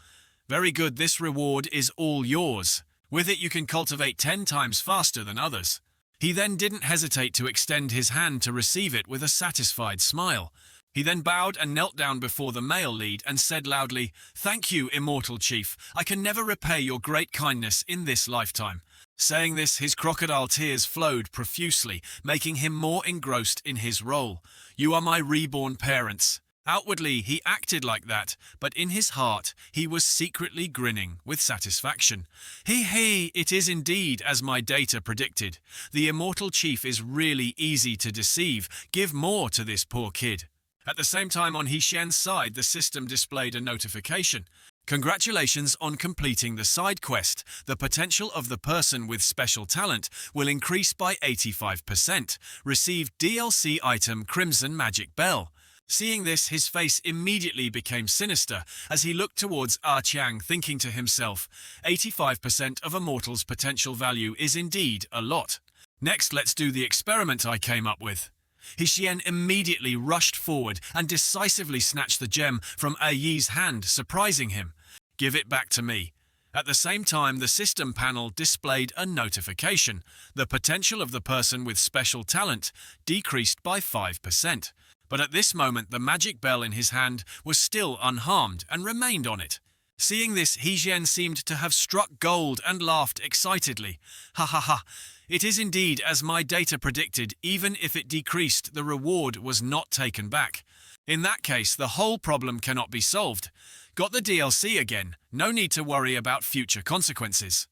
Very good, this reward is all yours. With it you can cultivate 10 times faster than others. He then didn't hesitate to extend his hand to receive it with a satisfied smile. He then bowed and knelt down before the male lead and said loudly, "Thank you, Immortal Chief. I can never repay your great kindness in this lifetime." Saying this, his crocodile tears flowed profusely, making him more engrossed in his role. "You are my reborn parents." Outwardly, he acted like that, but in his heart, he was secretly grinning with satisfaction. Hey, it is indeed as my data predicted. The Immortal Chief is really easy to deceive. Give more to this poor kid. At the same time, on Hshen's side, the system displayed a notification. Congratulations on completing the side quest. The potential of the person with special talent will increase by 85%. Receive DLC item Crimson Magic Bell. Seeing this, his face immediately became sinister as he looked towards Qiang, thinking to himself, 85% of a mortal's potential value is indeed a lot. Next, let's do the experiment I came up with. Hsien immediately rushed forward and decisively snatched the gem from Ta'i's hand, surprising him. "Give it back to me." At the same time, the system panel displayed a notification. The potential of the person with special talent decreased by 5%. But at this moment, the magic bell in his hand was still unharmed and remained on it. Seeing this, Hsien seemed to have struck gold and laughed excitedly. Ha. It is indeed as my data predicted. Even if it decreased, the reward was not taken back. In that case, the whole problem cannot be solved. Got the DLC again. No need to worry about future consequences.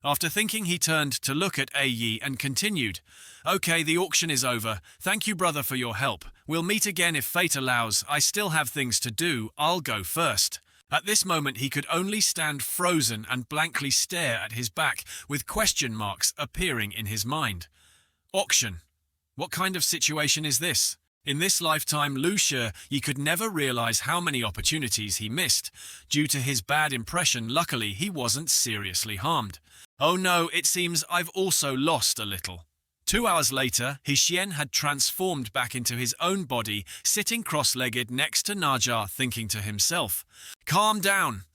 After thinking, he turned to look at Yi and continued, "Okay, the auction is over. Thank you, brother, for your help. We'll meet again if fate allows. I still have things to do. I'll go first." At this moment, he could only stand frozen and blankly stare at his back, with question marks appearing in his mind. Auction. What kind of situation is this? In this lifetime, Lu Shi could never realize how many opportunities he missed. Due to his bad impression, luckily, he wasn't seriously harmed. Oh no, it seems I've also lost a little. 2 hours later, Xian had transformed back into his own body, sitting cross-legged next to Naja, thinking to himself, calm down.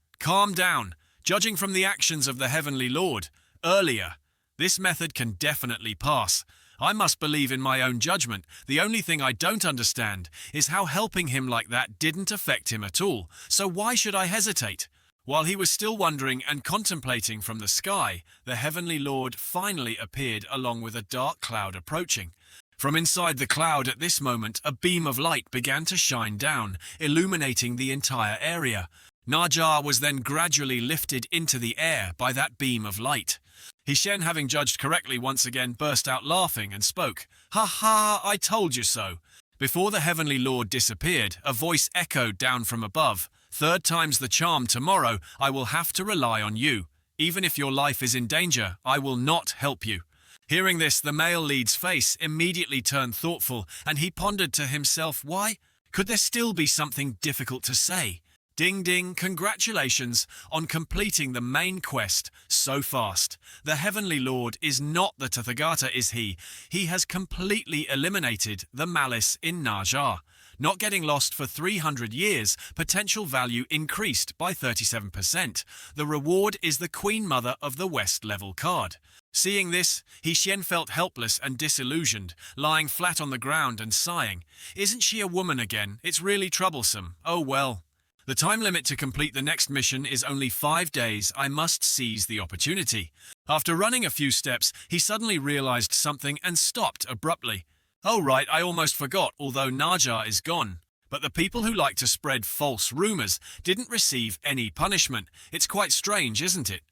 Judging from the actions of the Heavenly Lord earlier, this method can definitely pass. I must believe in my own judgment. The only thing I don't understand is how helping him like that didn't affect him at all, so why should I hesitate? While he was still wondering and contemplating from the sky, the Heavenly Lord finally appeared along with a dark cloud approaching. From inside the cloud at this moment, a beam of light began to shine down, illuminating the entire area. Naja was then gradually lifted into the air by that beam of light. Shan, having judged correctly, once again burst out laughing and spoke, "Ha ha, I told you so." Before the Heavenly Lord disappeared, a voice echoed down from above, "Third time's the charm. Tomorrow I will have to rely on you. Even if your life is in danger, I will not help you." Hearing this, the male lead's face immediately turned thoughtful, and he pondered to himself, why? Could there still be something difficult to say? Ding ding, congratulations on completing the main quest so fast. The Heavenly Lord is not the Tathagata, is he? He has completely eliminated the malice in Naja. Not getting lost for 300 years, potential value increased by 37%. The reward is the Queen Mother of the West level card. Seeing this, Xian felt helpless and disillusioned, lying flat on the ground and sighing. Isn't she a woman again? It's really troublesome. Oh well. The time limit to complete the next mission is only 5 days. I must seize the opportunity. After running a few steps, he suddenly realized something and stopped abruptly. Oh right, I almost forgot, although Naja is gone. But the people who like to spread false rumors didn't receive any punishment. It's quite strange, isn't it?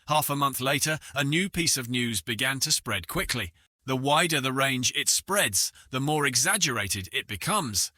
Half a month later, a new piece of news began to spread quickly. The wider the range it spreads, the more exaggerated it becomes.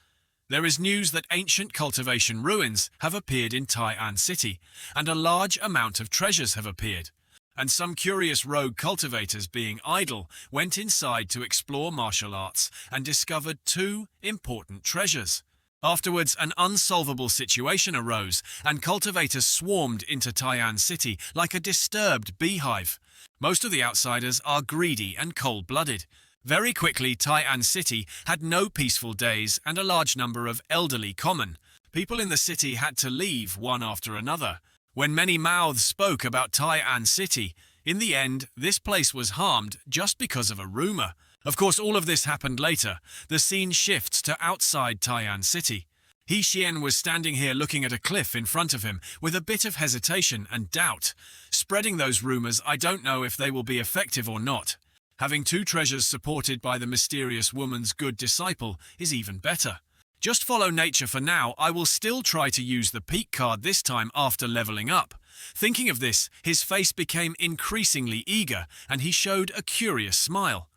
There is news that ancient cultivation ruins have appeared in Taii City, and a large amount of treasures have appeared. And some curious rogue cultivators, being idle, went inside to explore martial arts and discovered 2 important treasures. Afterwards, an unsolvable situation arose, and cultivators swarmed into Taii City like a disturbed beehive. Most of the outsiders are greedy and cold-blooded. Very quickly, Taii City had no peaceful days and a large number of elderly common. People in the city had to leave one after another. When many mouths spoke about Taii City, in the end, this place was harmed just because of a rumor. Of course, all of this happened later. The scene shifts to outside Taii City. Xian was standing here looking at a cliff in front of him with a bit of hesitation and doubt. Spreading those rumors, I don't know if they will be effective or not. Having 2 treasures supported by the mysterious woman's good disciple is even better. Just follow nature for now. I will still try to use the peak card this time after leveling up. Thinking of this, his face became increasingly eager, and he showed a curious smile.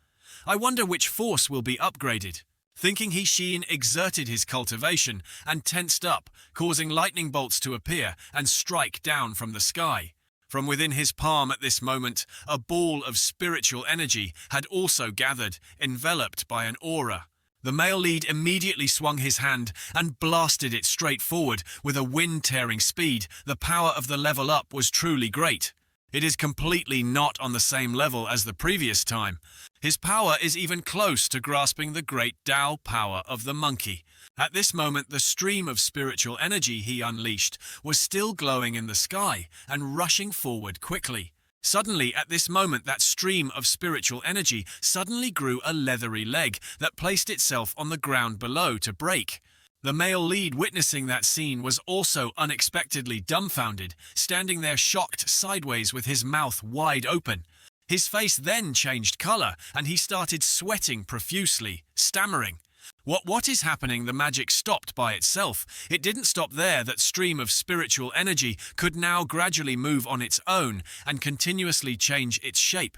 I wonder which force will be upgraded. Thinking, Xian exerted his cultivation and tensed up, causing lightning bolts to appear and strike down from the sky. From within his palm at this moment, a ball of spiritual energy had also gathered, enveloped by an aura. The male lead immediately swung his hand and blasted it straight forward with a wind-tearing speed. The power of the level up was truly great. It is completely not on the same level as the previous time. His power is even close to grasping the great Tao power of the monkey. At this moment, the stream of spiritual energy he unleashed was still glowing in the sky and rushing forward quickly. Suddenly, at this moment, that stream of spiritual energy suddenly grew a leathery leg that placed itself on the ground below to break. The male lead, witnessing that scene, was also unexpectedly dumbfounded, standing there shocked sideways with his mouth wide open. His face then changed color, and he started sweating profusely, stammering. What is happening? The magic stopped by itself. It didn't stop there. That stream of spiritual energy could now gradually move on its own and continuously change its shape.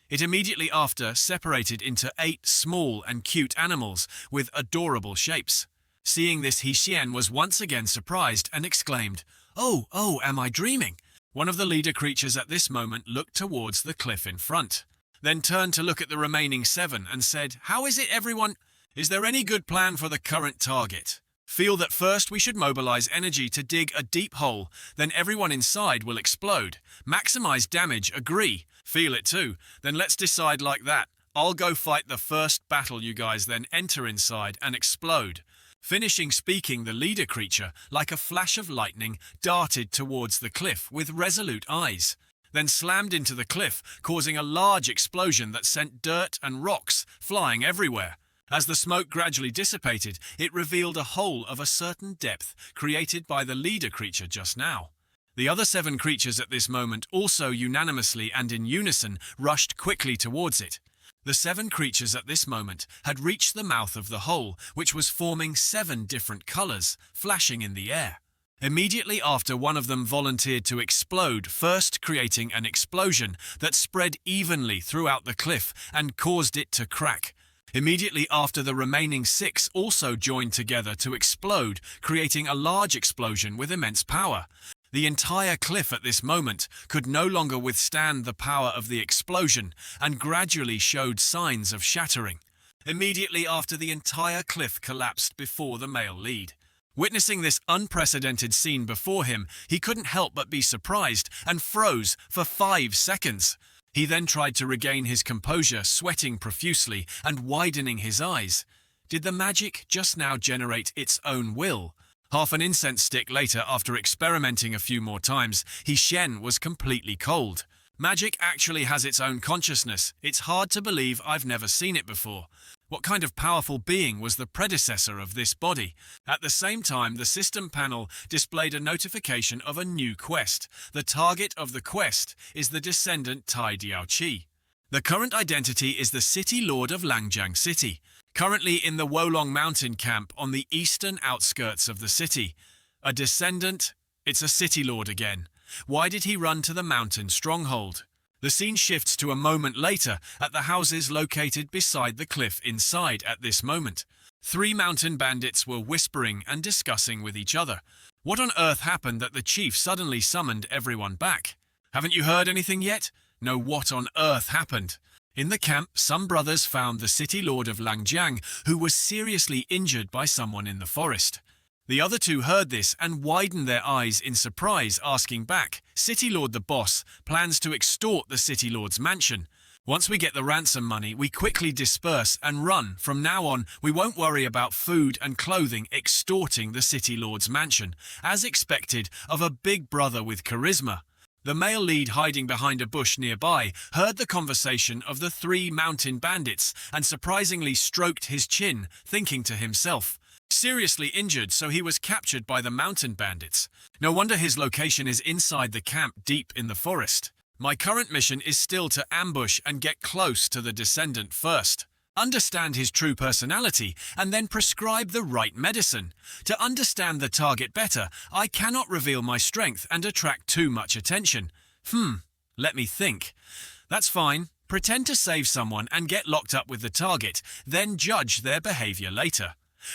It immediately after separated into 8 small and cute animals with adorable shapes. Seeing this, Xian was once again surprised and exclaimed, Oh, am I dreaming? One of the leader creatures at this moment looked towards the cliff in front, then turned to look at the remaining 7 and said, How is it, everyone? Is there any good plan for the current target? Feel that first we should mobilize energy to dig a deep hole, then everyone inside will explode. Maximize damage, agree. Feel it too. Then let's decide like that. I'll go fight the first battle, you guys then enter inside and explode. Finishing speaking, the leader creature, like a flash of lightning, darted towards the cliff with resolute eyes, then slammed into the cliff, causing a large explosion that sent dirt and rocks flying everywhere. As the smoke gradually dissipated, it revealed a hole of a certain depth created by the leader creature just now. The other 7 creatures at this moment also unanimously and in unison rushed quickly towards it. The 7 creatures at this moment had reached the mouth of the hole, which was forming 7 different colors, flashing in the air. Immediately after, one of them volunteered to explode, first creating an explosion that spread evenly throughout the cliff and caused it to crack. Immediately after, the remaining 6 also joined together to explode, creating a large explosion with immense power. The entire cliff at this moment could no longer withstand the power of the explosion and gradually showed signs of shattering. Immediately after, the entire cliff collapsed before the male lead. Witnessing this unprecedented scene before him, he couldn't help but be surprised and froze for 5 seconds. He then tried to regain his composure, sweating profusely and widening his eyes. Did the magic just now generate its own will? Half an incense stick later, after experimenting a few more times, Shan was completely cold. Magic actually has its own consciousness. It's hard to believe I've never seen it before. What kind of powerful being was the predecessor of this body? At the same time, the system panel displayed a notification of a new quest. The target of the quest is the descendant Taii. The current identity is the City Lord of Langjang City, currently in the Wolong Mountain camp on the eastern outskirts of the city. A descendant? It's a City Lord again. Why did he run to the mountain stronghold? The scene shifts to a moment later at the houses located beside the cliff inside. At this moment, 3 mountain bandits were whispering and discussing with each other. What on earth happened that the chief suddenly summoned everyone back? Haven't you heard anything yet? No, what on earth happened? In the camp, some brothers found the City Lord of Langjang, who was seriously injured by someone in the forest. The other 2 heard this and widened their eyes in surprise, asking back, City Lord, the boss, plans to extort the City Lord's mansion. Once we get the ransom money, we quickly disperse and run. From now on, we won't worry about food and clothing extorting the City Lord's mansion, as expected of a big brother with charisma. The male lead, hiding behind a bush nearby, heard the conversation of the 3 mountain bandits and surprisingly stroked his chin, thinking to himself, seriously injured, so he was captured by the mountain bandits. No wonder his location is inside the camp deep in the forest. My current mission is still to ambush and get close to the descendant first. Understand his true personality and then prescribe the right medicine. To understand the target better, I cannot reveal my strength and attract too much attention. Let me think. That's fine. Pretend to save someone and get locked up with the target, then judge their behavior later.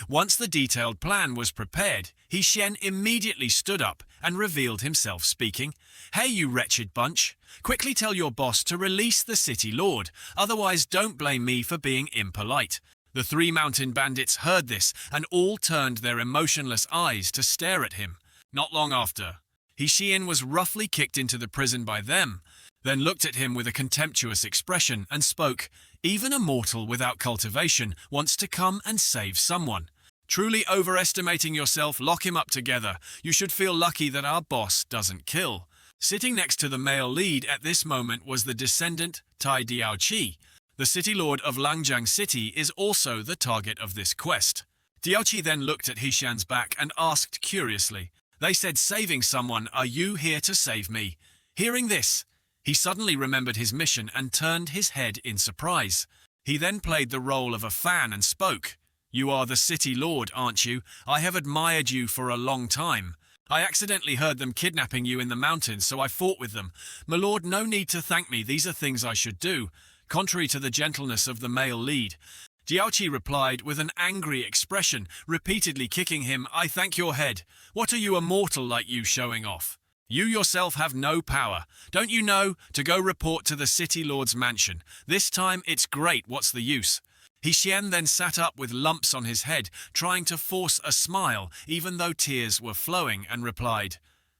Once the detailed plan was prepared, Shan immediately stood up and revealed himself, speaking, Hey, you wretched bunch! Quickly tell your boss to release the City Lord, otherwise don't blame me for being impolite. The 3 mountain bandits heard this and all turned their emotionless eyes to stare at him. Not long after, Shan was roughly kicked into the prison by them, then looked at him with a contemptuous expression and spoke, Even a mortal without cultivation wants to come and save someone. Truly overestimating yourself, lock him up together. You should feel lucky that our boss doesn't kill. Sitting next to the male lead at this moment was the descendant Taii. The City Lord of Langjang City is also the target of this quest. Diaoqi then looked at Shan's back and asked curiously, They said saving someone, are you here to save me? Hearing this, he suddenly remembered his mission and turned his head in surprise. He then played the role of a fan and spoke, You are the city lord, aren't you? I have admired you for a long time. I accidentally heard them kidnapping you in the mountains, so I fought with them. My lord, no need to thank me, these are things I should do. Contrary to the gentleness of the male lead, Diaoqi replied with an angry expression, repeatedly kicking him. I thank your head. What are you, a mortal like you, showing off? You yourself have no power. Don't you know to go report to the city lord's mansion? This time it's great, what's the use? Xian then sat up with lumps on his head, trying to force a smile, even though tears were flowing, and replied,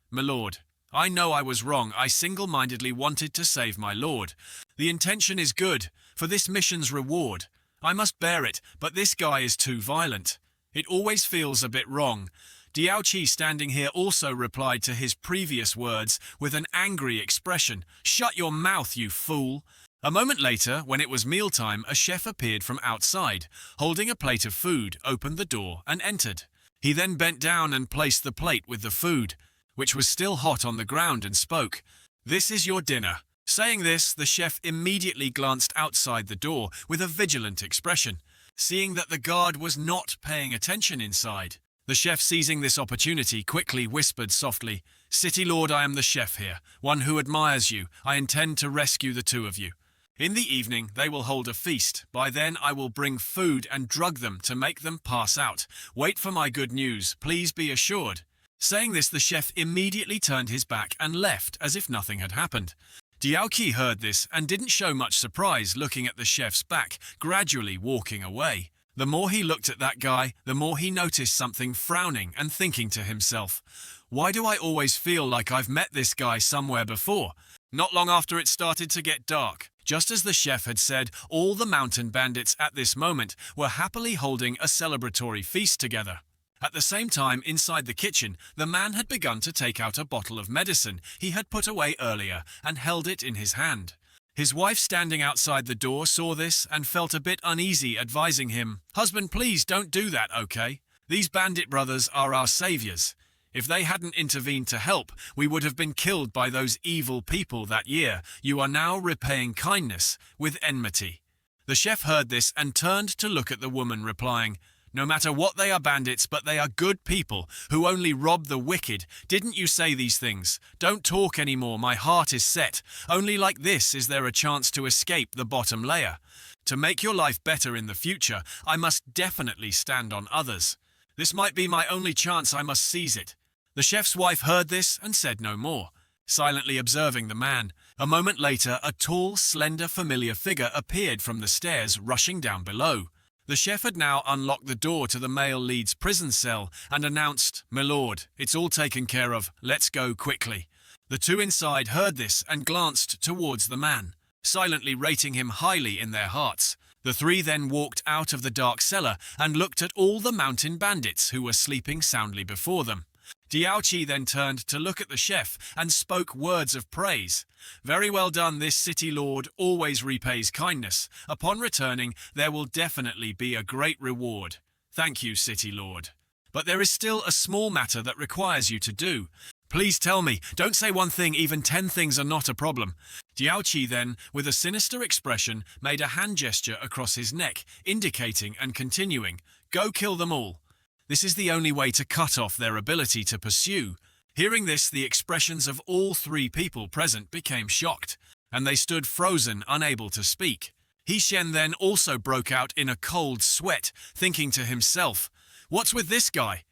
My lord, I know I was wrong. I single-mindedly wanted to save my lord. The intention is good, for this mission's reward. I must bear it, but this guy is too violent. It always feels a bit wrong. Diaoqi, standing here, also replied to his previous words with an angry expression. Shut your mouth, you fool! A moment later, when it was mealtime, a chef appeared from outside, holding a plate of food, opened the door, and entered. He then bent down and placed the plate with the food, which was still hot, on the ground, and spoke. This is your dinner. Saying this, the chef immediately glanced outside the door with a vigilant expression, seeing that the guard was not paying attention inside. The chef, seizing this opportunity, quickly whispered softly, City Lord, I am the chef here, one who admires you. I intend to rescue the two of you. In the evening, they will hold a feast. By then, I will bring food and drug them to make them pass out. Wait for my good news, please be assured. Saying this, the chef immediately turned his back and left as if nothing had happened. Diaoqi heard this and didn't show much surprise, looking at the chef's back, gradually walking away. The more he looked at that guy, the more he noticed something, frowning and thinking to himself, why do I always feel like I've met this guy somewhere before? Not long after, it started to get dark. Just as the chef had said, all the mountain bandits at this moment were happily holding a celebratory feast together. At the same time, inside the kitchen, the man had begun to take out a bottle of medicine he had put away earlier and held it in his hand. His wife, standing outside the door, saw this and felt a bit uneasy, advising him, Husband, please don't do that, okay? These bandit brothers are our saviors. If they hadn't intervened to help, we would have been killed by those evil people that year. You are now repaying kindness with enmity. The chef heard this and turned to look at the woman, replying, No matter what, they are bandits, but they are good people who only rob the wicked. Didn't you say these things? Don't talk anymore, my heart is set. Only like this is there a chance to escape the bottom layer. To make your life better in the future, I must definitely stand on others. This might be my only chance, I must seize it. The chef's wife heard this and said no more, silently observing the man. A moment later, a tall, slender, familiar figure appeared from the stairs, rushing down below. The chef had now unlocked the door to the male lead's prison cell and announced, My lord, it's all taken care of, let's go quickly. The two inside heard this and glanced towards the man, silently rating him highly in their hearts. The three then walked out of the dark cellar and looked at all the mountain bandits who were sleeping soundly before them. Diaoqi then turned to look at the chef and spoke words of praise. Very well done, this city lord always repays kindness. Upon returning, there will definitely be a great reward. Thank you, city lord. But there is still a small matter that requires you to do. Please tell me, don't say one thing, even 10 things are not a problem. Diaoqi then, with a sinister expression, made a hand gesture across his neck, indicating and continuing, Go kill them all. This is the only way to cut off their ability to pursue. Hearing this, the expressions of all three people present became shocked, and they stood frozen, unable to speak. Xian then also broke out in a cold sweat, thinking to himself, What's with this guy?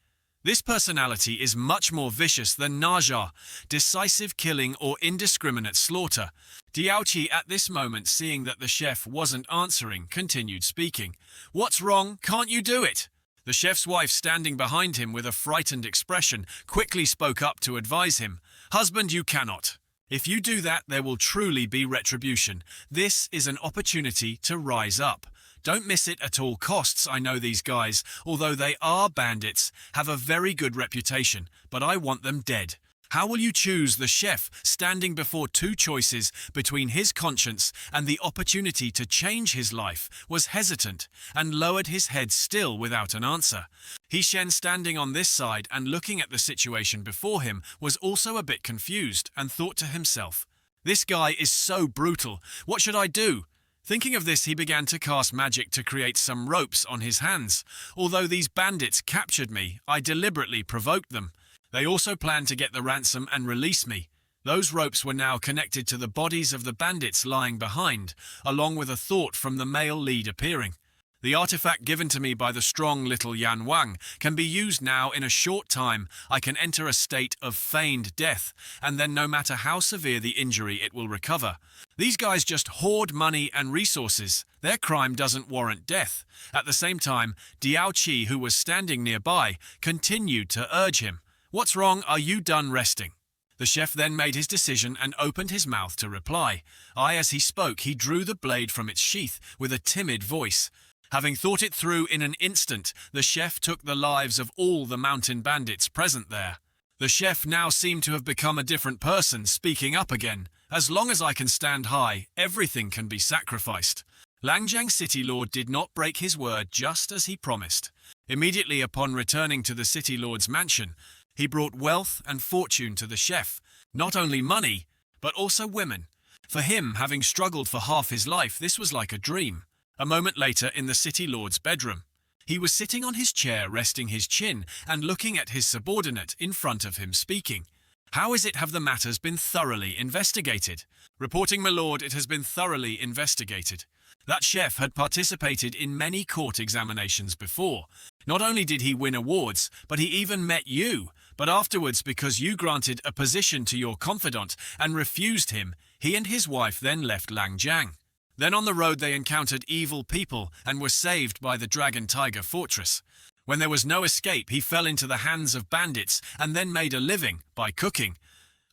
This personality is much more vicious than Naja, decisive killing or indiscriminate slaughter. Diaoqi, at this moment, seeing that the chef wasn't answering, continued speaking. What's wrong? Can't you do it? The chef's wife, standing behind him with a frightened expression, quickly spoke up to advise him. Husband, you cannot. If you do that, there will truly be retribution. This is an opportunity to rise up. Don't miss it at all costs. I know these guys, although they are bandits, have a very good reputation, but I want them dead. How will you choose? The chef, standing before two choices between his conscience and the opportunity to change his life, was hesitant and lowered his head still without an answer. Xian, standing on this side and looking at the situation before him, was also a bit confused and thought to himself, This guy is so brutal. What should I do? Thinking of this, he began to cast magic to create some ropes on his hands. Although these bandits captured me, I deliberately provoked them. They also planned to get the ransom and release me. Those ropes were now connected to the bodies of the bandits lying behind, along with a thought from the male lead appearing. The artifact given to me by the strong little Wang can be used now. In a short time. I can enter a state of feigned death, and then no matter how severe the injury, it will recover. These guys just hoard money and resources. Their crime doesn't warrant death. At the same time, Diao, who was standing nearby, continued to urge him. What's wrong? Are you done resting? The chef then made his decision and opened his mouth to reply. As he spoke, he drew the blade from its sheath with a timid voice. Having thought it through in an instant, the chef took the lives of all the mountain bandits present there. The chef now seemed to have become a different person, speaking up again. As long as I can stand high, everything can be sacrificed. Langjiang City Lord did not break his word, just as he promised. Immediately upon returning to the City Lord's mansion, he brought wealth and fortune to the chef. Not only money, but also women. For him, having struggled for half his life, this was like a dream. A moment later, in the City Lord's bedroom, he was sitting on his chair, resting his chin and looking at his subordinate in front of him, speaking. How is it have the matters been thoroughly investigated? Reporting, my lord, it has been thoroughly investigated. That chef had participated in many court examinations before. Not only did he win awards, but he even met you. But afterwards, because you granted a position to your confidant and refused him, he and his wife then left Langjiang. Then on the road they encountered evil people and were saved by the Dragon Tiger Fortress. When there was no escape, he fell into the hands of bandits and then made a living by cooking.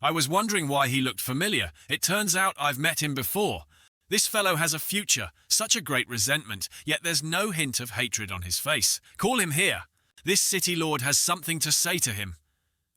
I was wondering why he looked familiar. It turns out I've met him before. This fellow has a future, such a great resentment, yet there's no hint of hatred on his face. Call him here. This city lord has something to say to him.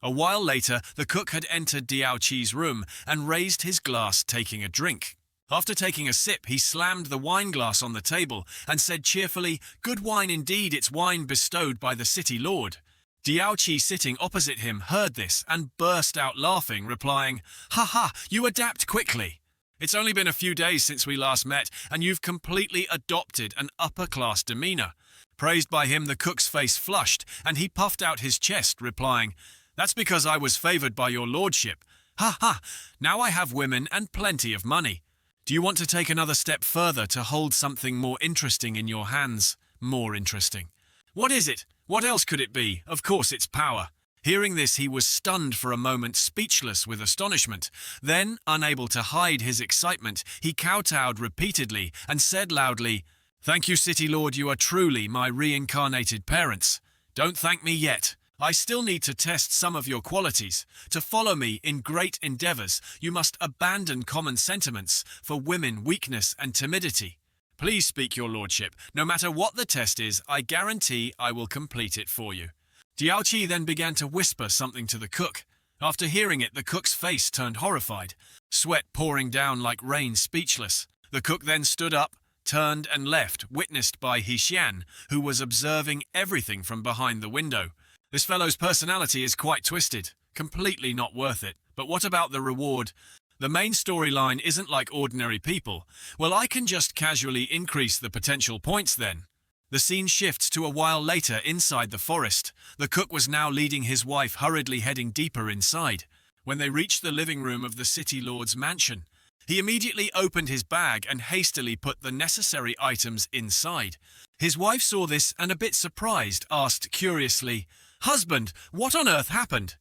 A while later, the cook had entered Diao room and raised his glass, taking a drink. After taking a sip, he slammed the wine glass on the table and said cheerfully, "Good wine indeed, it's wine bestowed by the city lord." Diao, sitting opposite him, heard this and burst out laughing, replying, "Ha ha, you adapt quickly. It's only been a few days since we last met, and you've completely adopted an upper-class demeanor." Praised by him, the cook's face flushed, and he puffed out his chest, replying, "That's because I was favored by your lordship. Ha ha, now I have women and plenty of money. Do you want to take another step further to hold something more interesting in your hands? More interesting. What is it? What else could it be? Of course it's power." Hearing this, he was stunned for a moment, speechless with astonishment. Then, unable to hide his excitement, he kowtowed repeatedly and said loudly, "Thank you, City Lord, you are truly my reincarnated parents. Don't thank me yet. I still need to test some of your qualities. To follow me in great endeavors, you must abandon common sentiments for women, weakness and timidity. Please speak, your lordship. No matter what the test is, I guarantee I will complete it for you." Diao then began to whisper something to the cook. After hearing it, the cook's face turned horrified, sweat pouring down like rain, speechless. The cook then stood up, turned and left, witnessed by Shan, who was observing everything from behind the window. This fellow's personality is quite twisted, completely not worth it. But what about the reward? The main storyline isn't like ordinary people. Well, I can just casually increase the potential points then. The scene shifts to a while later inside the forest. The cook was now leading his wife, hurriedly heading deeper inside. When they reached the living room of the city lord's mansion, he immediately opened his bag and hastily put the necessary items inside. His wife saw this and, a bit surprised, asked curiously, "Husband, what on earth happened?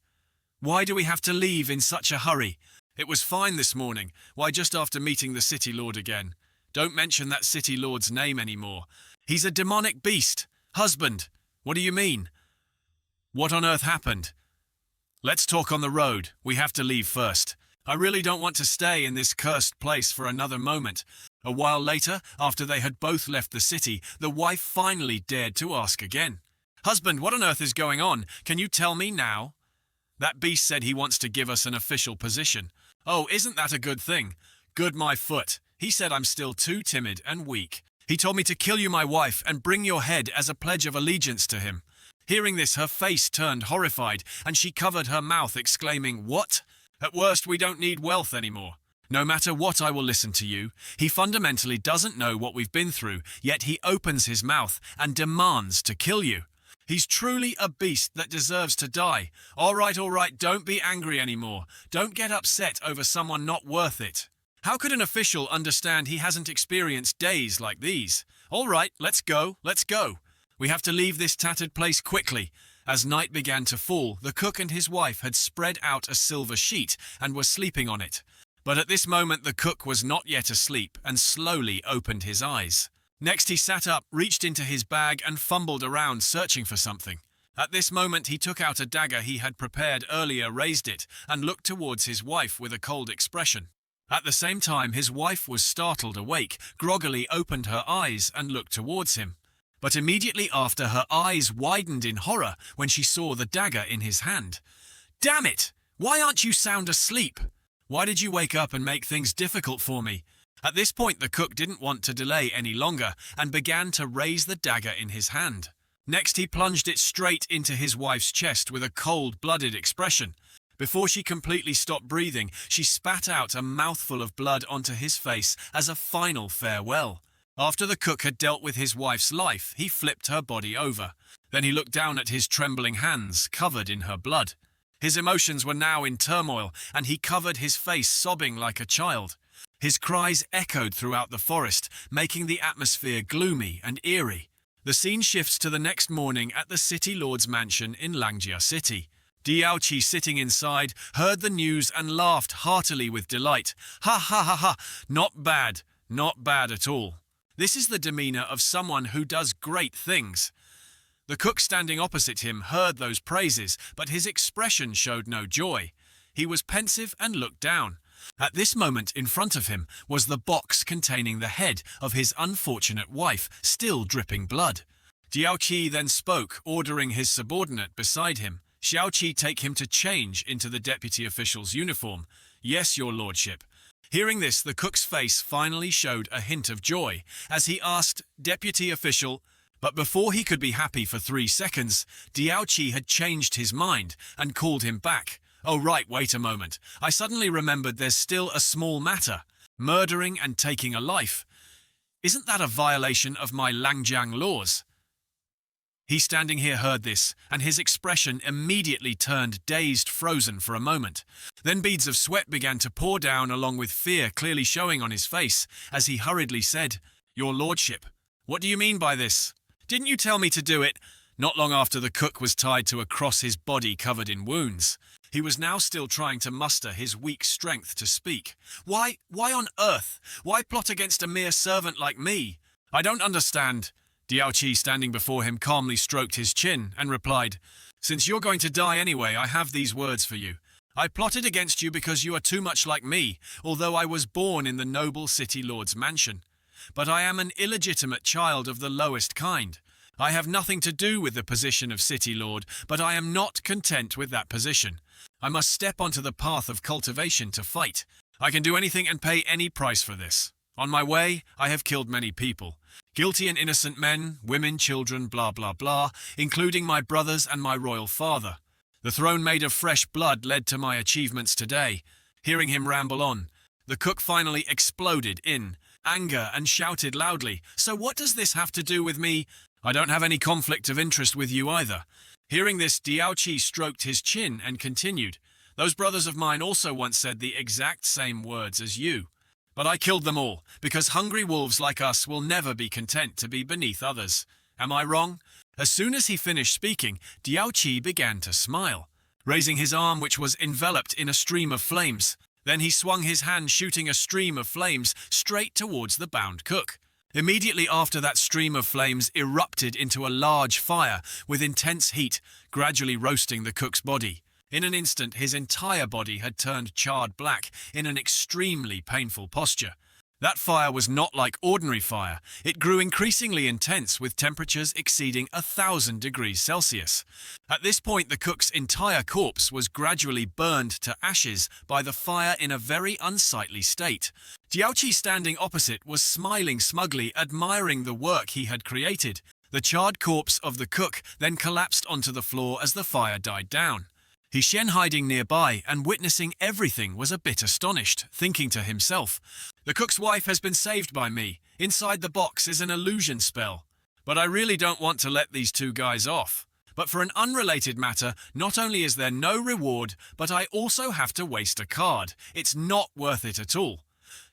Why do we have to leave in such a hurry? It was fine this morning. Why, just after meeting the city lord again. Don't mention that city lord's name anymore. He's a demonic beast. Husband, what do you mean? What on earth happened? Let's talk on the road. We have to leave first. I really don't want to stay in this cursed place for another moment." A while later, after they had both left the city, the wife finally dared to ask again. "Husband, what on earth is going on? Can you tell me now?" "That beast said he wants to give us an official position." "Oh, isn't that a good thing?" "Good my foot. He said I'm still too timid and weak. He told me to kill you, my wife, and bring your head as a pledge of allegiance to him." Hearing this, her face turned horrified, and she covered her mouth, exclaiming, "What? At worst, we don't need wealth anymore. No matter what, I will listen to you. He fundamentally doesn't know what we've been through, yet he opens his mouth and demands to kill you. He's truly a beast that deserves to die. All right, don't be angry anymore. Don't get upset over someone not worth it. How could an official understand he hasn't experienced days like these? All right, let's go. We have to leave this tattered place quickly. As night began to fall, the cook and his wife had spread out a silver sheet and were sleeping on it. But at this moment the cook was not yet asleep and slowly opened his eyes. Next he sat up, reached into his bag and fumbled around searching for something. At this moment he took out a dagger he had prepared earlier, raised it, and looked towards his wife with a cold expression. At the same time his wife was startled awake, groggily opened her eyes and looked towards him. But immediately after her eyes widened in horror when she saw the dagger in his hand. "Damn it! Why aren't you sound asleep? Why did you wake up and make things difficult for me?" At this point the cook didn't want to delay any longer and began to raise the dagger in his hand. Next he plunged it straight into his wife's chest with a cold-blooded expression. Before she completely stopped breathing, she spat out a mouthful of blood onto his face as a final farewell. After the cook had dealt with his wife's life, he flipped her body over. Then he looked down at his trembling hands, covered in her blood. His emotions were now in turmoil, and he covered his face, sobbing like a child. His cries echoed throughout the forest, making the atmosphere gloomy and eerie. The scene shifts to the next morning at the city lord's mansion in Langjia City. Diaoqi, sitting inside, heard the news and laughed heartily with delight. Ha ha ha ha, not bad at all. This is the demeanor of someone who does great things. The cook standing opposite him heard those praises, but his expression showed no joy. He was pensive and looked down. At this moment in front of him was the box containing the head of his unfortunate wife, still dripping blood. Diaoqi then spoke, ordering his subordinate beside him. Xiaoqi, take him to change into the deputy official's uniform. Yes, your lordship. Hearing this, the cook's face finally showed a hint of joy as he asked, "Deputy official," but before he could be happy for 3 seconds, Diaoqi had changed his mind and called him back. "Oh right, wait a moment. I suddenly remembered there's still a small matter. Murdering and taking a life. Isn't that a violation of my Langjiang laws?" He standing here heard this, and his expression immediately turned dazed, frozen for a moment. Then beads of sweat began to pour down along with fear clearly showing on his face as he hurriedly said, "Your lordship, what do you mean by this? Didn't you tell me to do it?" Not long after, the cook was tied to a cross, his body covered in wounds. He was now still trying to muster his weak strength to speak. Why on earth? Why plot against a mere servant like me? I don't understand." Diaoqi, standing before him, calmly stroked his chin and replied, "Since you're going to die anyway, I have these words for you. I plotted against you because you are too much like me, although I was born in the noble city lord's mansion. But I am an illegitimate child of the lowest kind. I have nothing to do with the position of city lord, but I am not content with that position. I must step onto the path of cultivation to fight. I can do anything and pay any price for this. On my way, I have killed many people. Guilty and innocent men, women, children, blah blah blah, including my brothers and my royal father. The throne made of fresh blood led to my achievements today." Hearing him ramble on, the cook finally exploded in anger and shouted loudly, "So what does this have to do with me? I don't have any conflict of interest with you either." Hearing this, Diaoqi stroked his chin and continued, "Those brothers of mine also once said the exact same words as you. But I killed them all, because hungry wolves like us will never be content to be beneath others. Am I wrong?" As soon as he finished speaking, Diaoqi began to smile, raising his arm which was enveloped in a stream of flames. Then he swung his hand, shooting a stream of flames straight towards the bound cook. Immediately after, that stream of flames erupted into a large fire with intense heat, gradually roasting the cook's body. In an instant, his entire body had turned charred black in an extremely painful posture. That fire was not like ordinary fire. It grew increasingly intense with temperatures exceeding 1,000 degrees Celsius. At this point, the cook's entire corpse was gradually burned to ashes by the fire in a very unsightly state. Diaoqi, standing opposite, was smiling smugly, admiring the work he had created. The charred corpse of the cook then collapsed onto the floor as the fire died down. Shan, hiding nearby and witnessing everything, was a bit astonished, thinking to himself, "The cook's wife has been saved by me. Inside the box is an illusion spell. But I really don't want to let these two guys off. But for an unrelated matter, not only is there no reward, but I also have to waste a card. It's not worth it at all."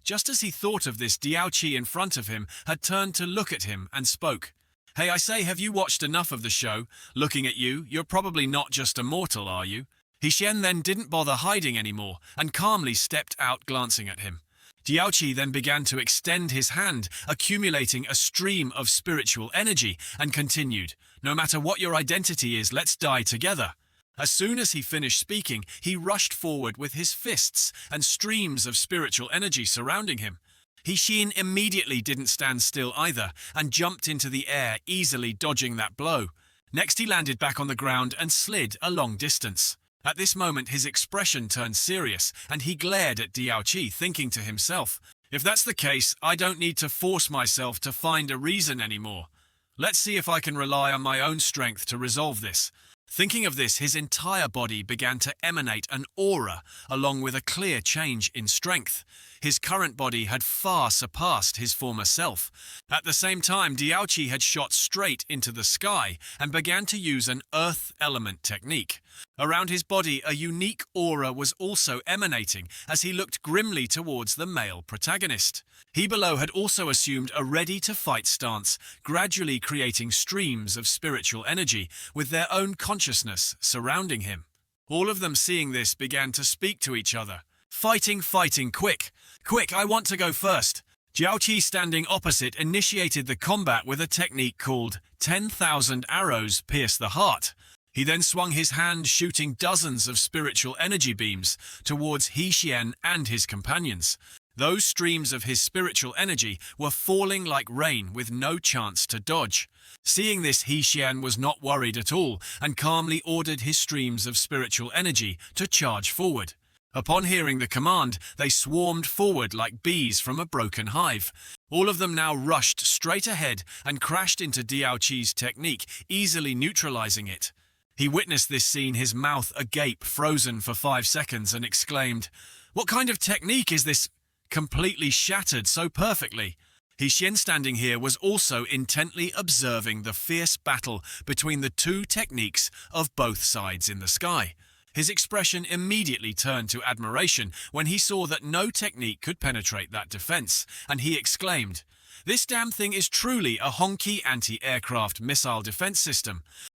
Just as he thought of this, Diaoqi in front of him had turned to look at him and spoke. "Hey, I say, have you watched enough of the show? Looking at you, you're probably not just immortal, are you?" Shan then didn't bother hiding anymore and calmly stepped out, glancing at him. Diaoqi then began to extend his hand, accumulating a stream of spiritual energy, and continued, "No matter what your identity is, let's die together." As soon as he finished speaking, he rushed forward with his fists and streams of spiritual energy surrounding him. Shan immediately didn't stand still either and jumped into the air, easily dodging that blow. Next, he landed back on the ground and slid a long distance. At this moment, his expression turned serious, and he glared at Diaoqi, thinking to himself, "If that's the case, I don't need to force myself to find a reason anymore. Let's see if I can rely on my own strength to resolve this." Thinking of this, his entire body began to emanate an aura, along with a clear change in strength. His current body had far surpassed his former self. At the same time, Diaoqi had shot straight into the sky and began to use an earth element technique. Around his body, a unique aura was also emanating as he looked grimly towards the male protagonist. He below had also assumed a ready-to-fight stance, gradually creating streams of spiritual energy with their own consciousness surrounding him. All of them, seeing this, began to speak to each other. "Fighting, fighting, quick! Quick, I want to go first!" Diaoqi, standing opposite, initiated the combat with a technique called 10,000 arrows pierce the heart. He then swung his hand, shooting dozens of spiritual energy beams towards Shan and his companions. Those streams of his spiritual energy were falling like rain with no chance to dodge. Seeing this, Shan was not worried at all and calmly ordered his streams of spiritual energy to charge forward. Upon hearing the command, they swarmed forward like bees from a broken hive. All of them now rushed straight ahead and crashed into Diaoqi's technique, easily neutralizing it. He witnessed this scene, his mouth agape, frozen for 5 seconds, and exclaimed, "What kind of technique is this? Completely shattered so perfectly." Shan, standing here, was also intently observing the fierce battle between the two techniques of both sides in the sky. His expression immediately turned to admiration when he saw that no technique could penetrate that defense, and he exclaimed, "This damn thing is truly a honky anti-aircraft missile defense system."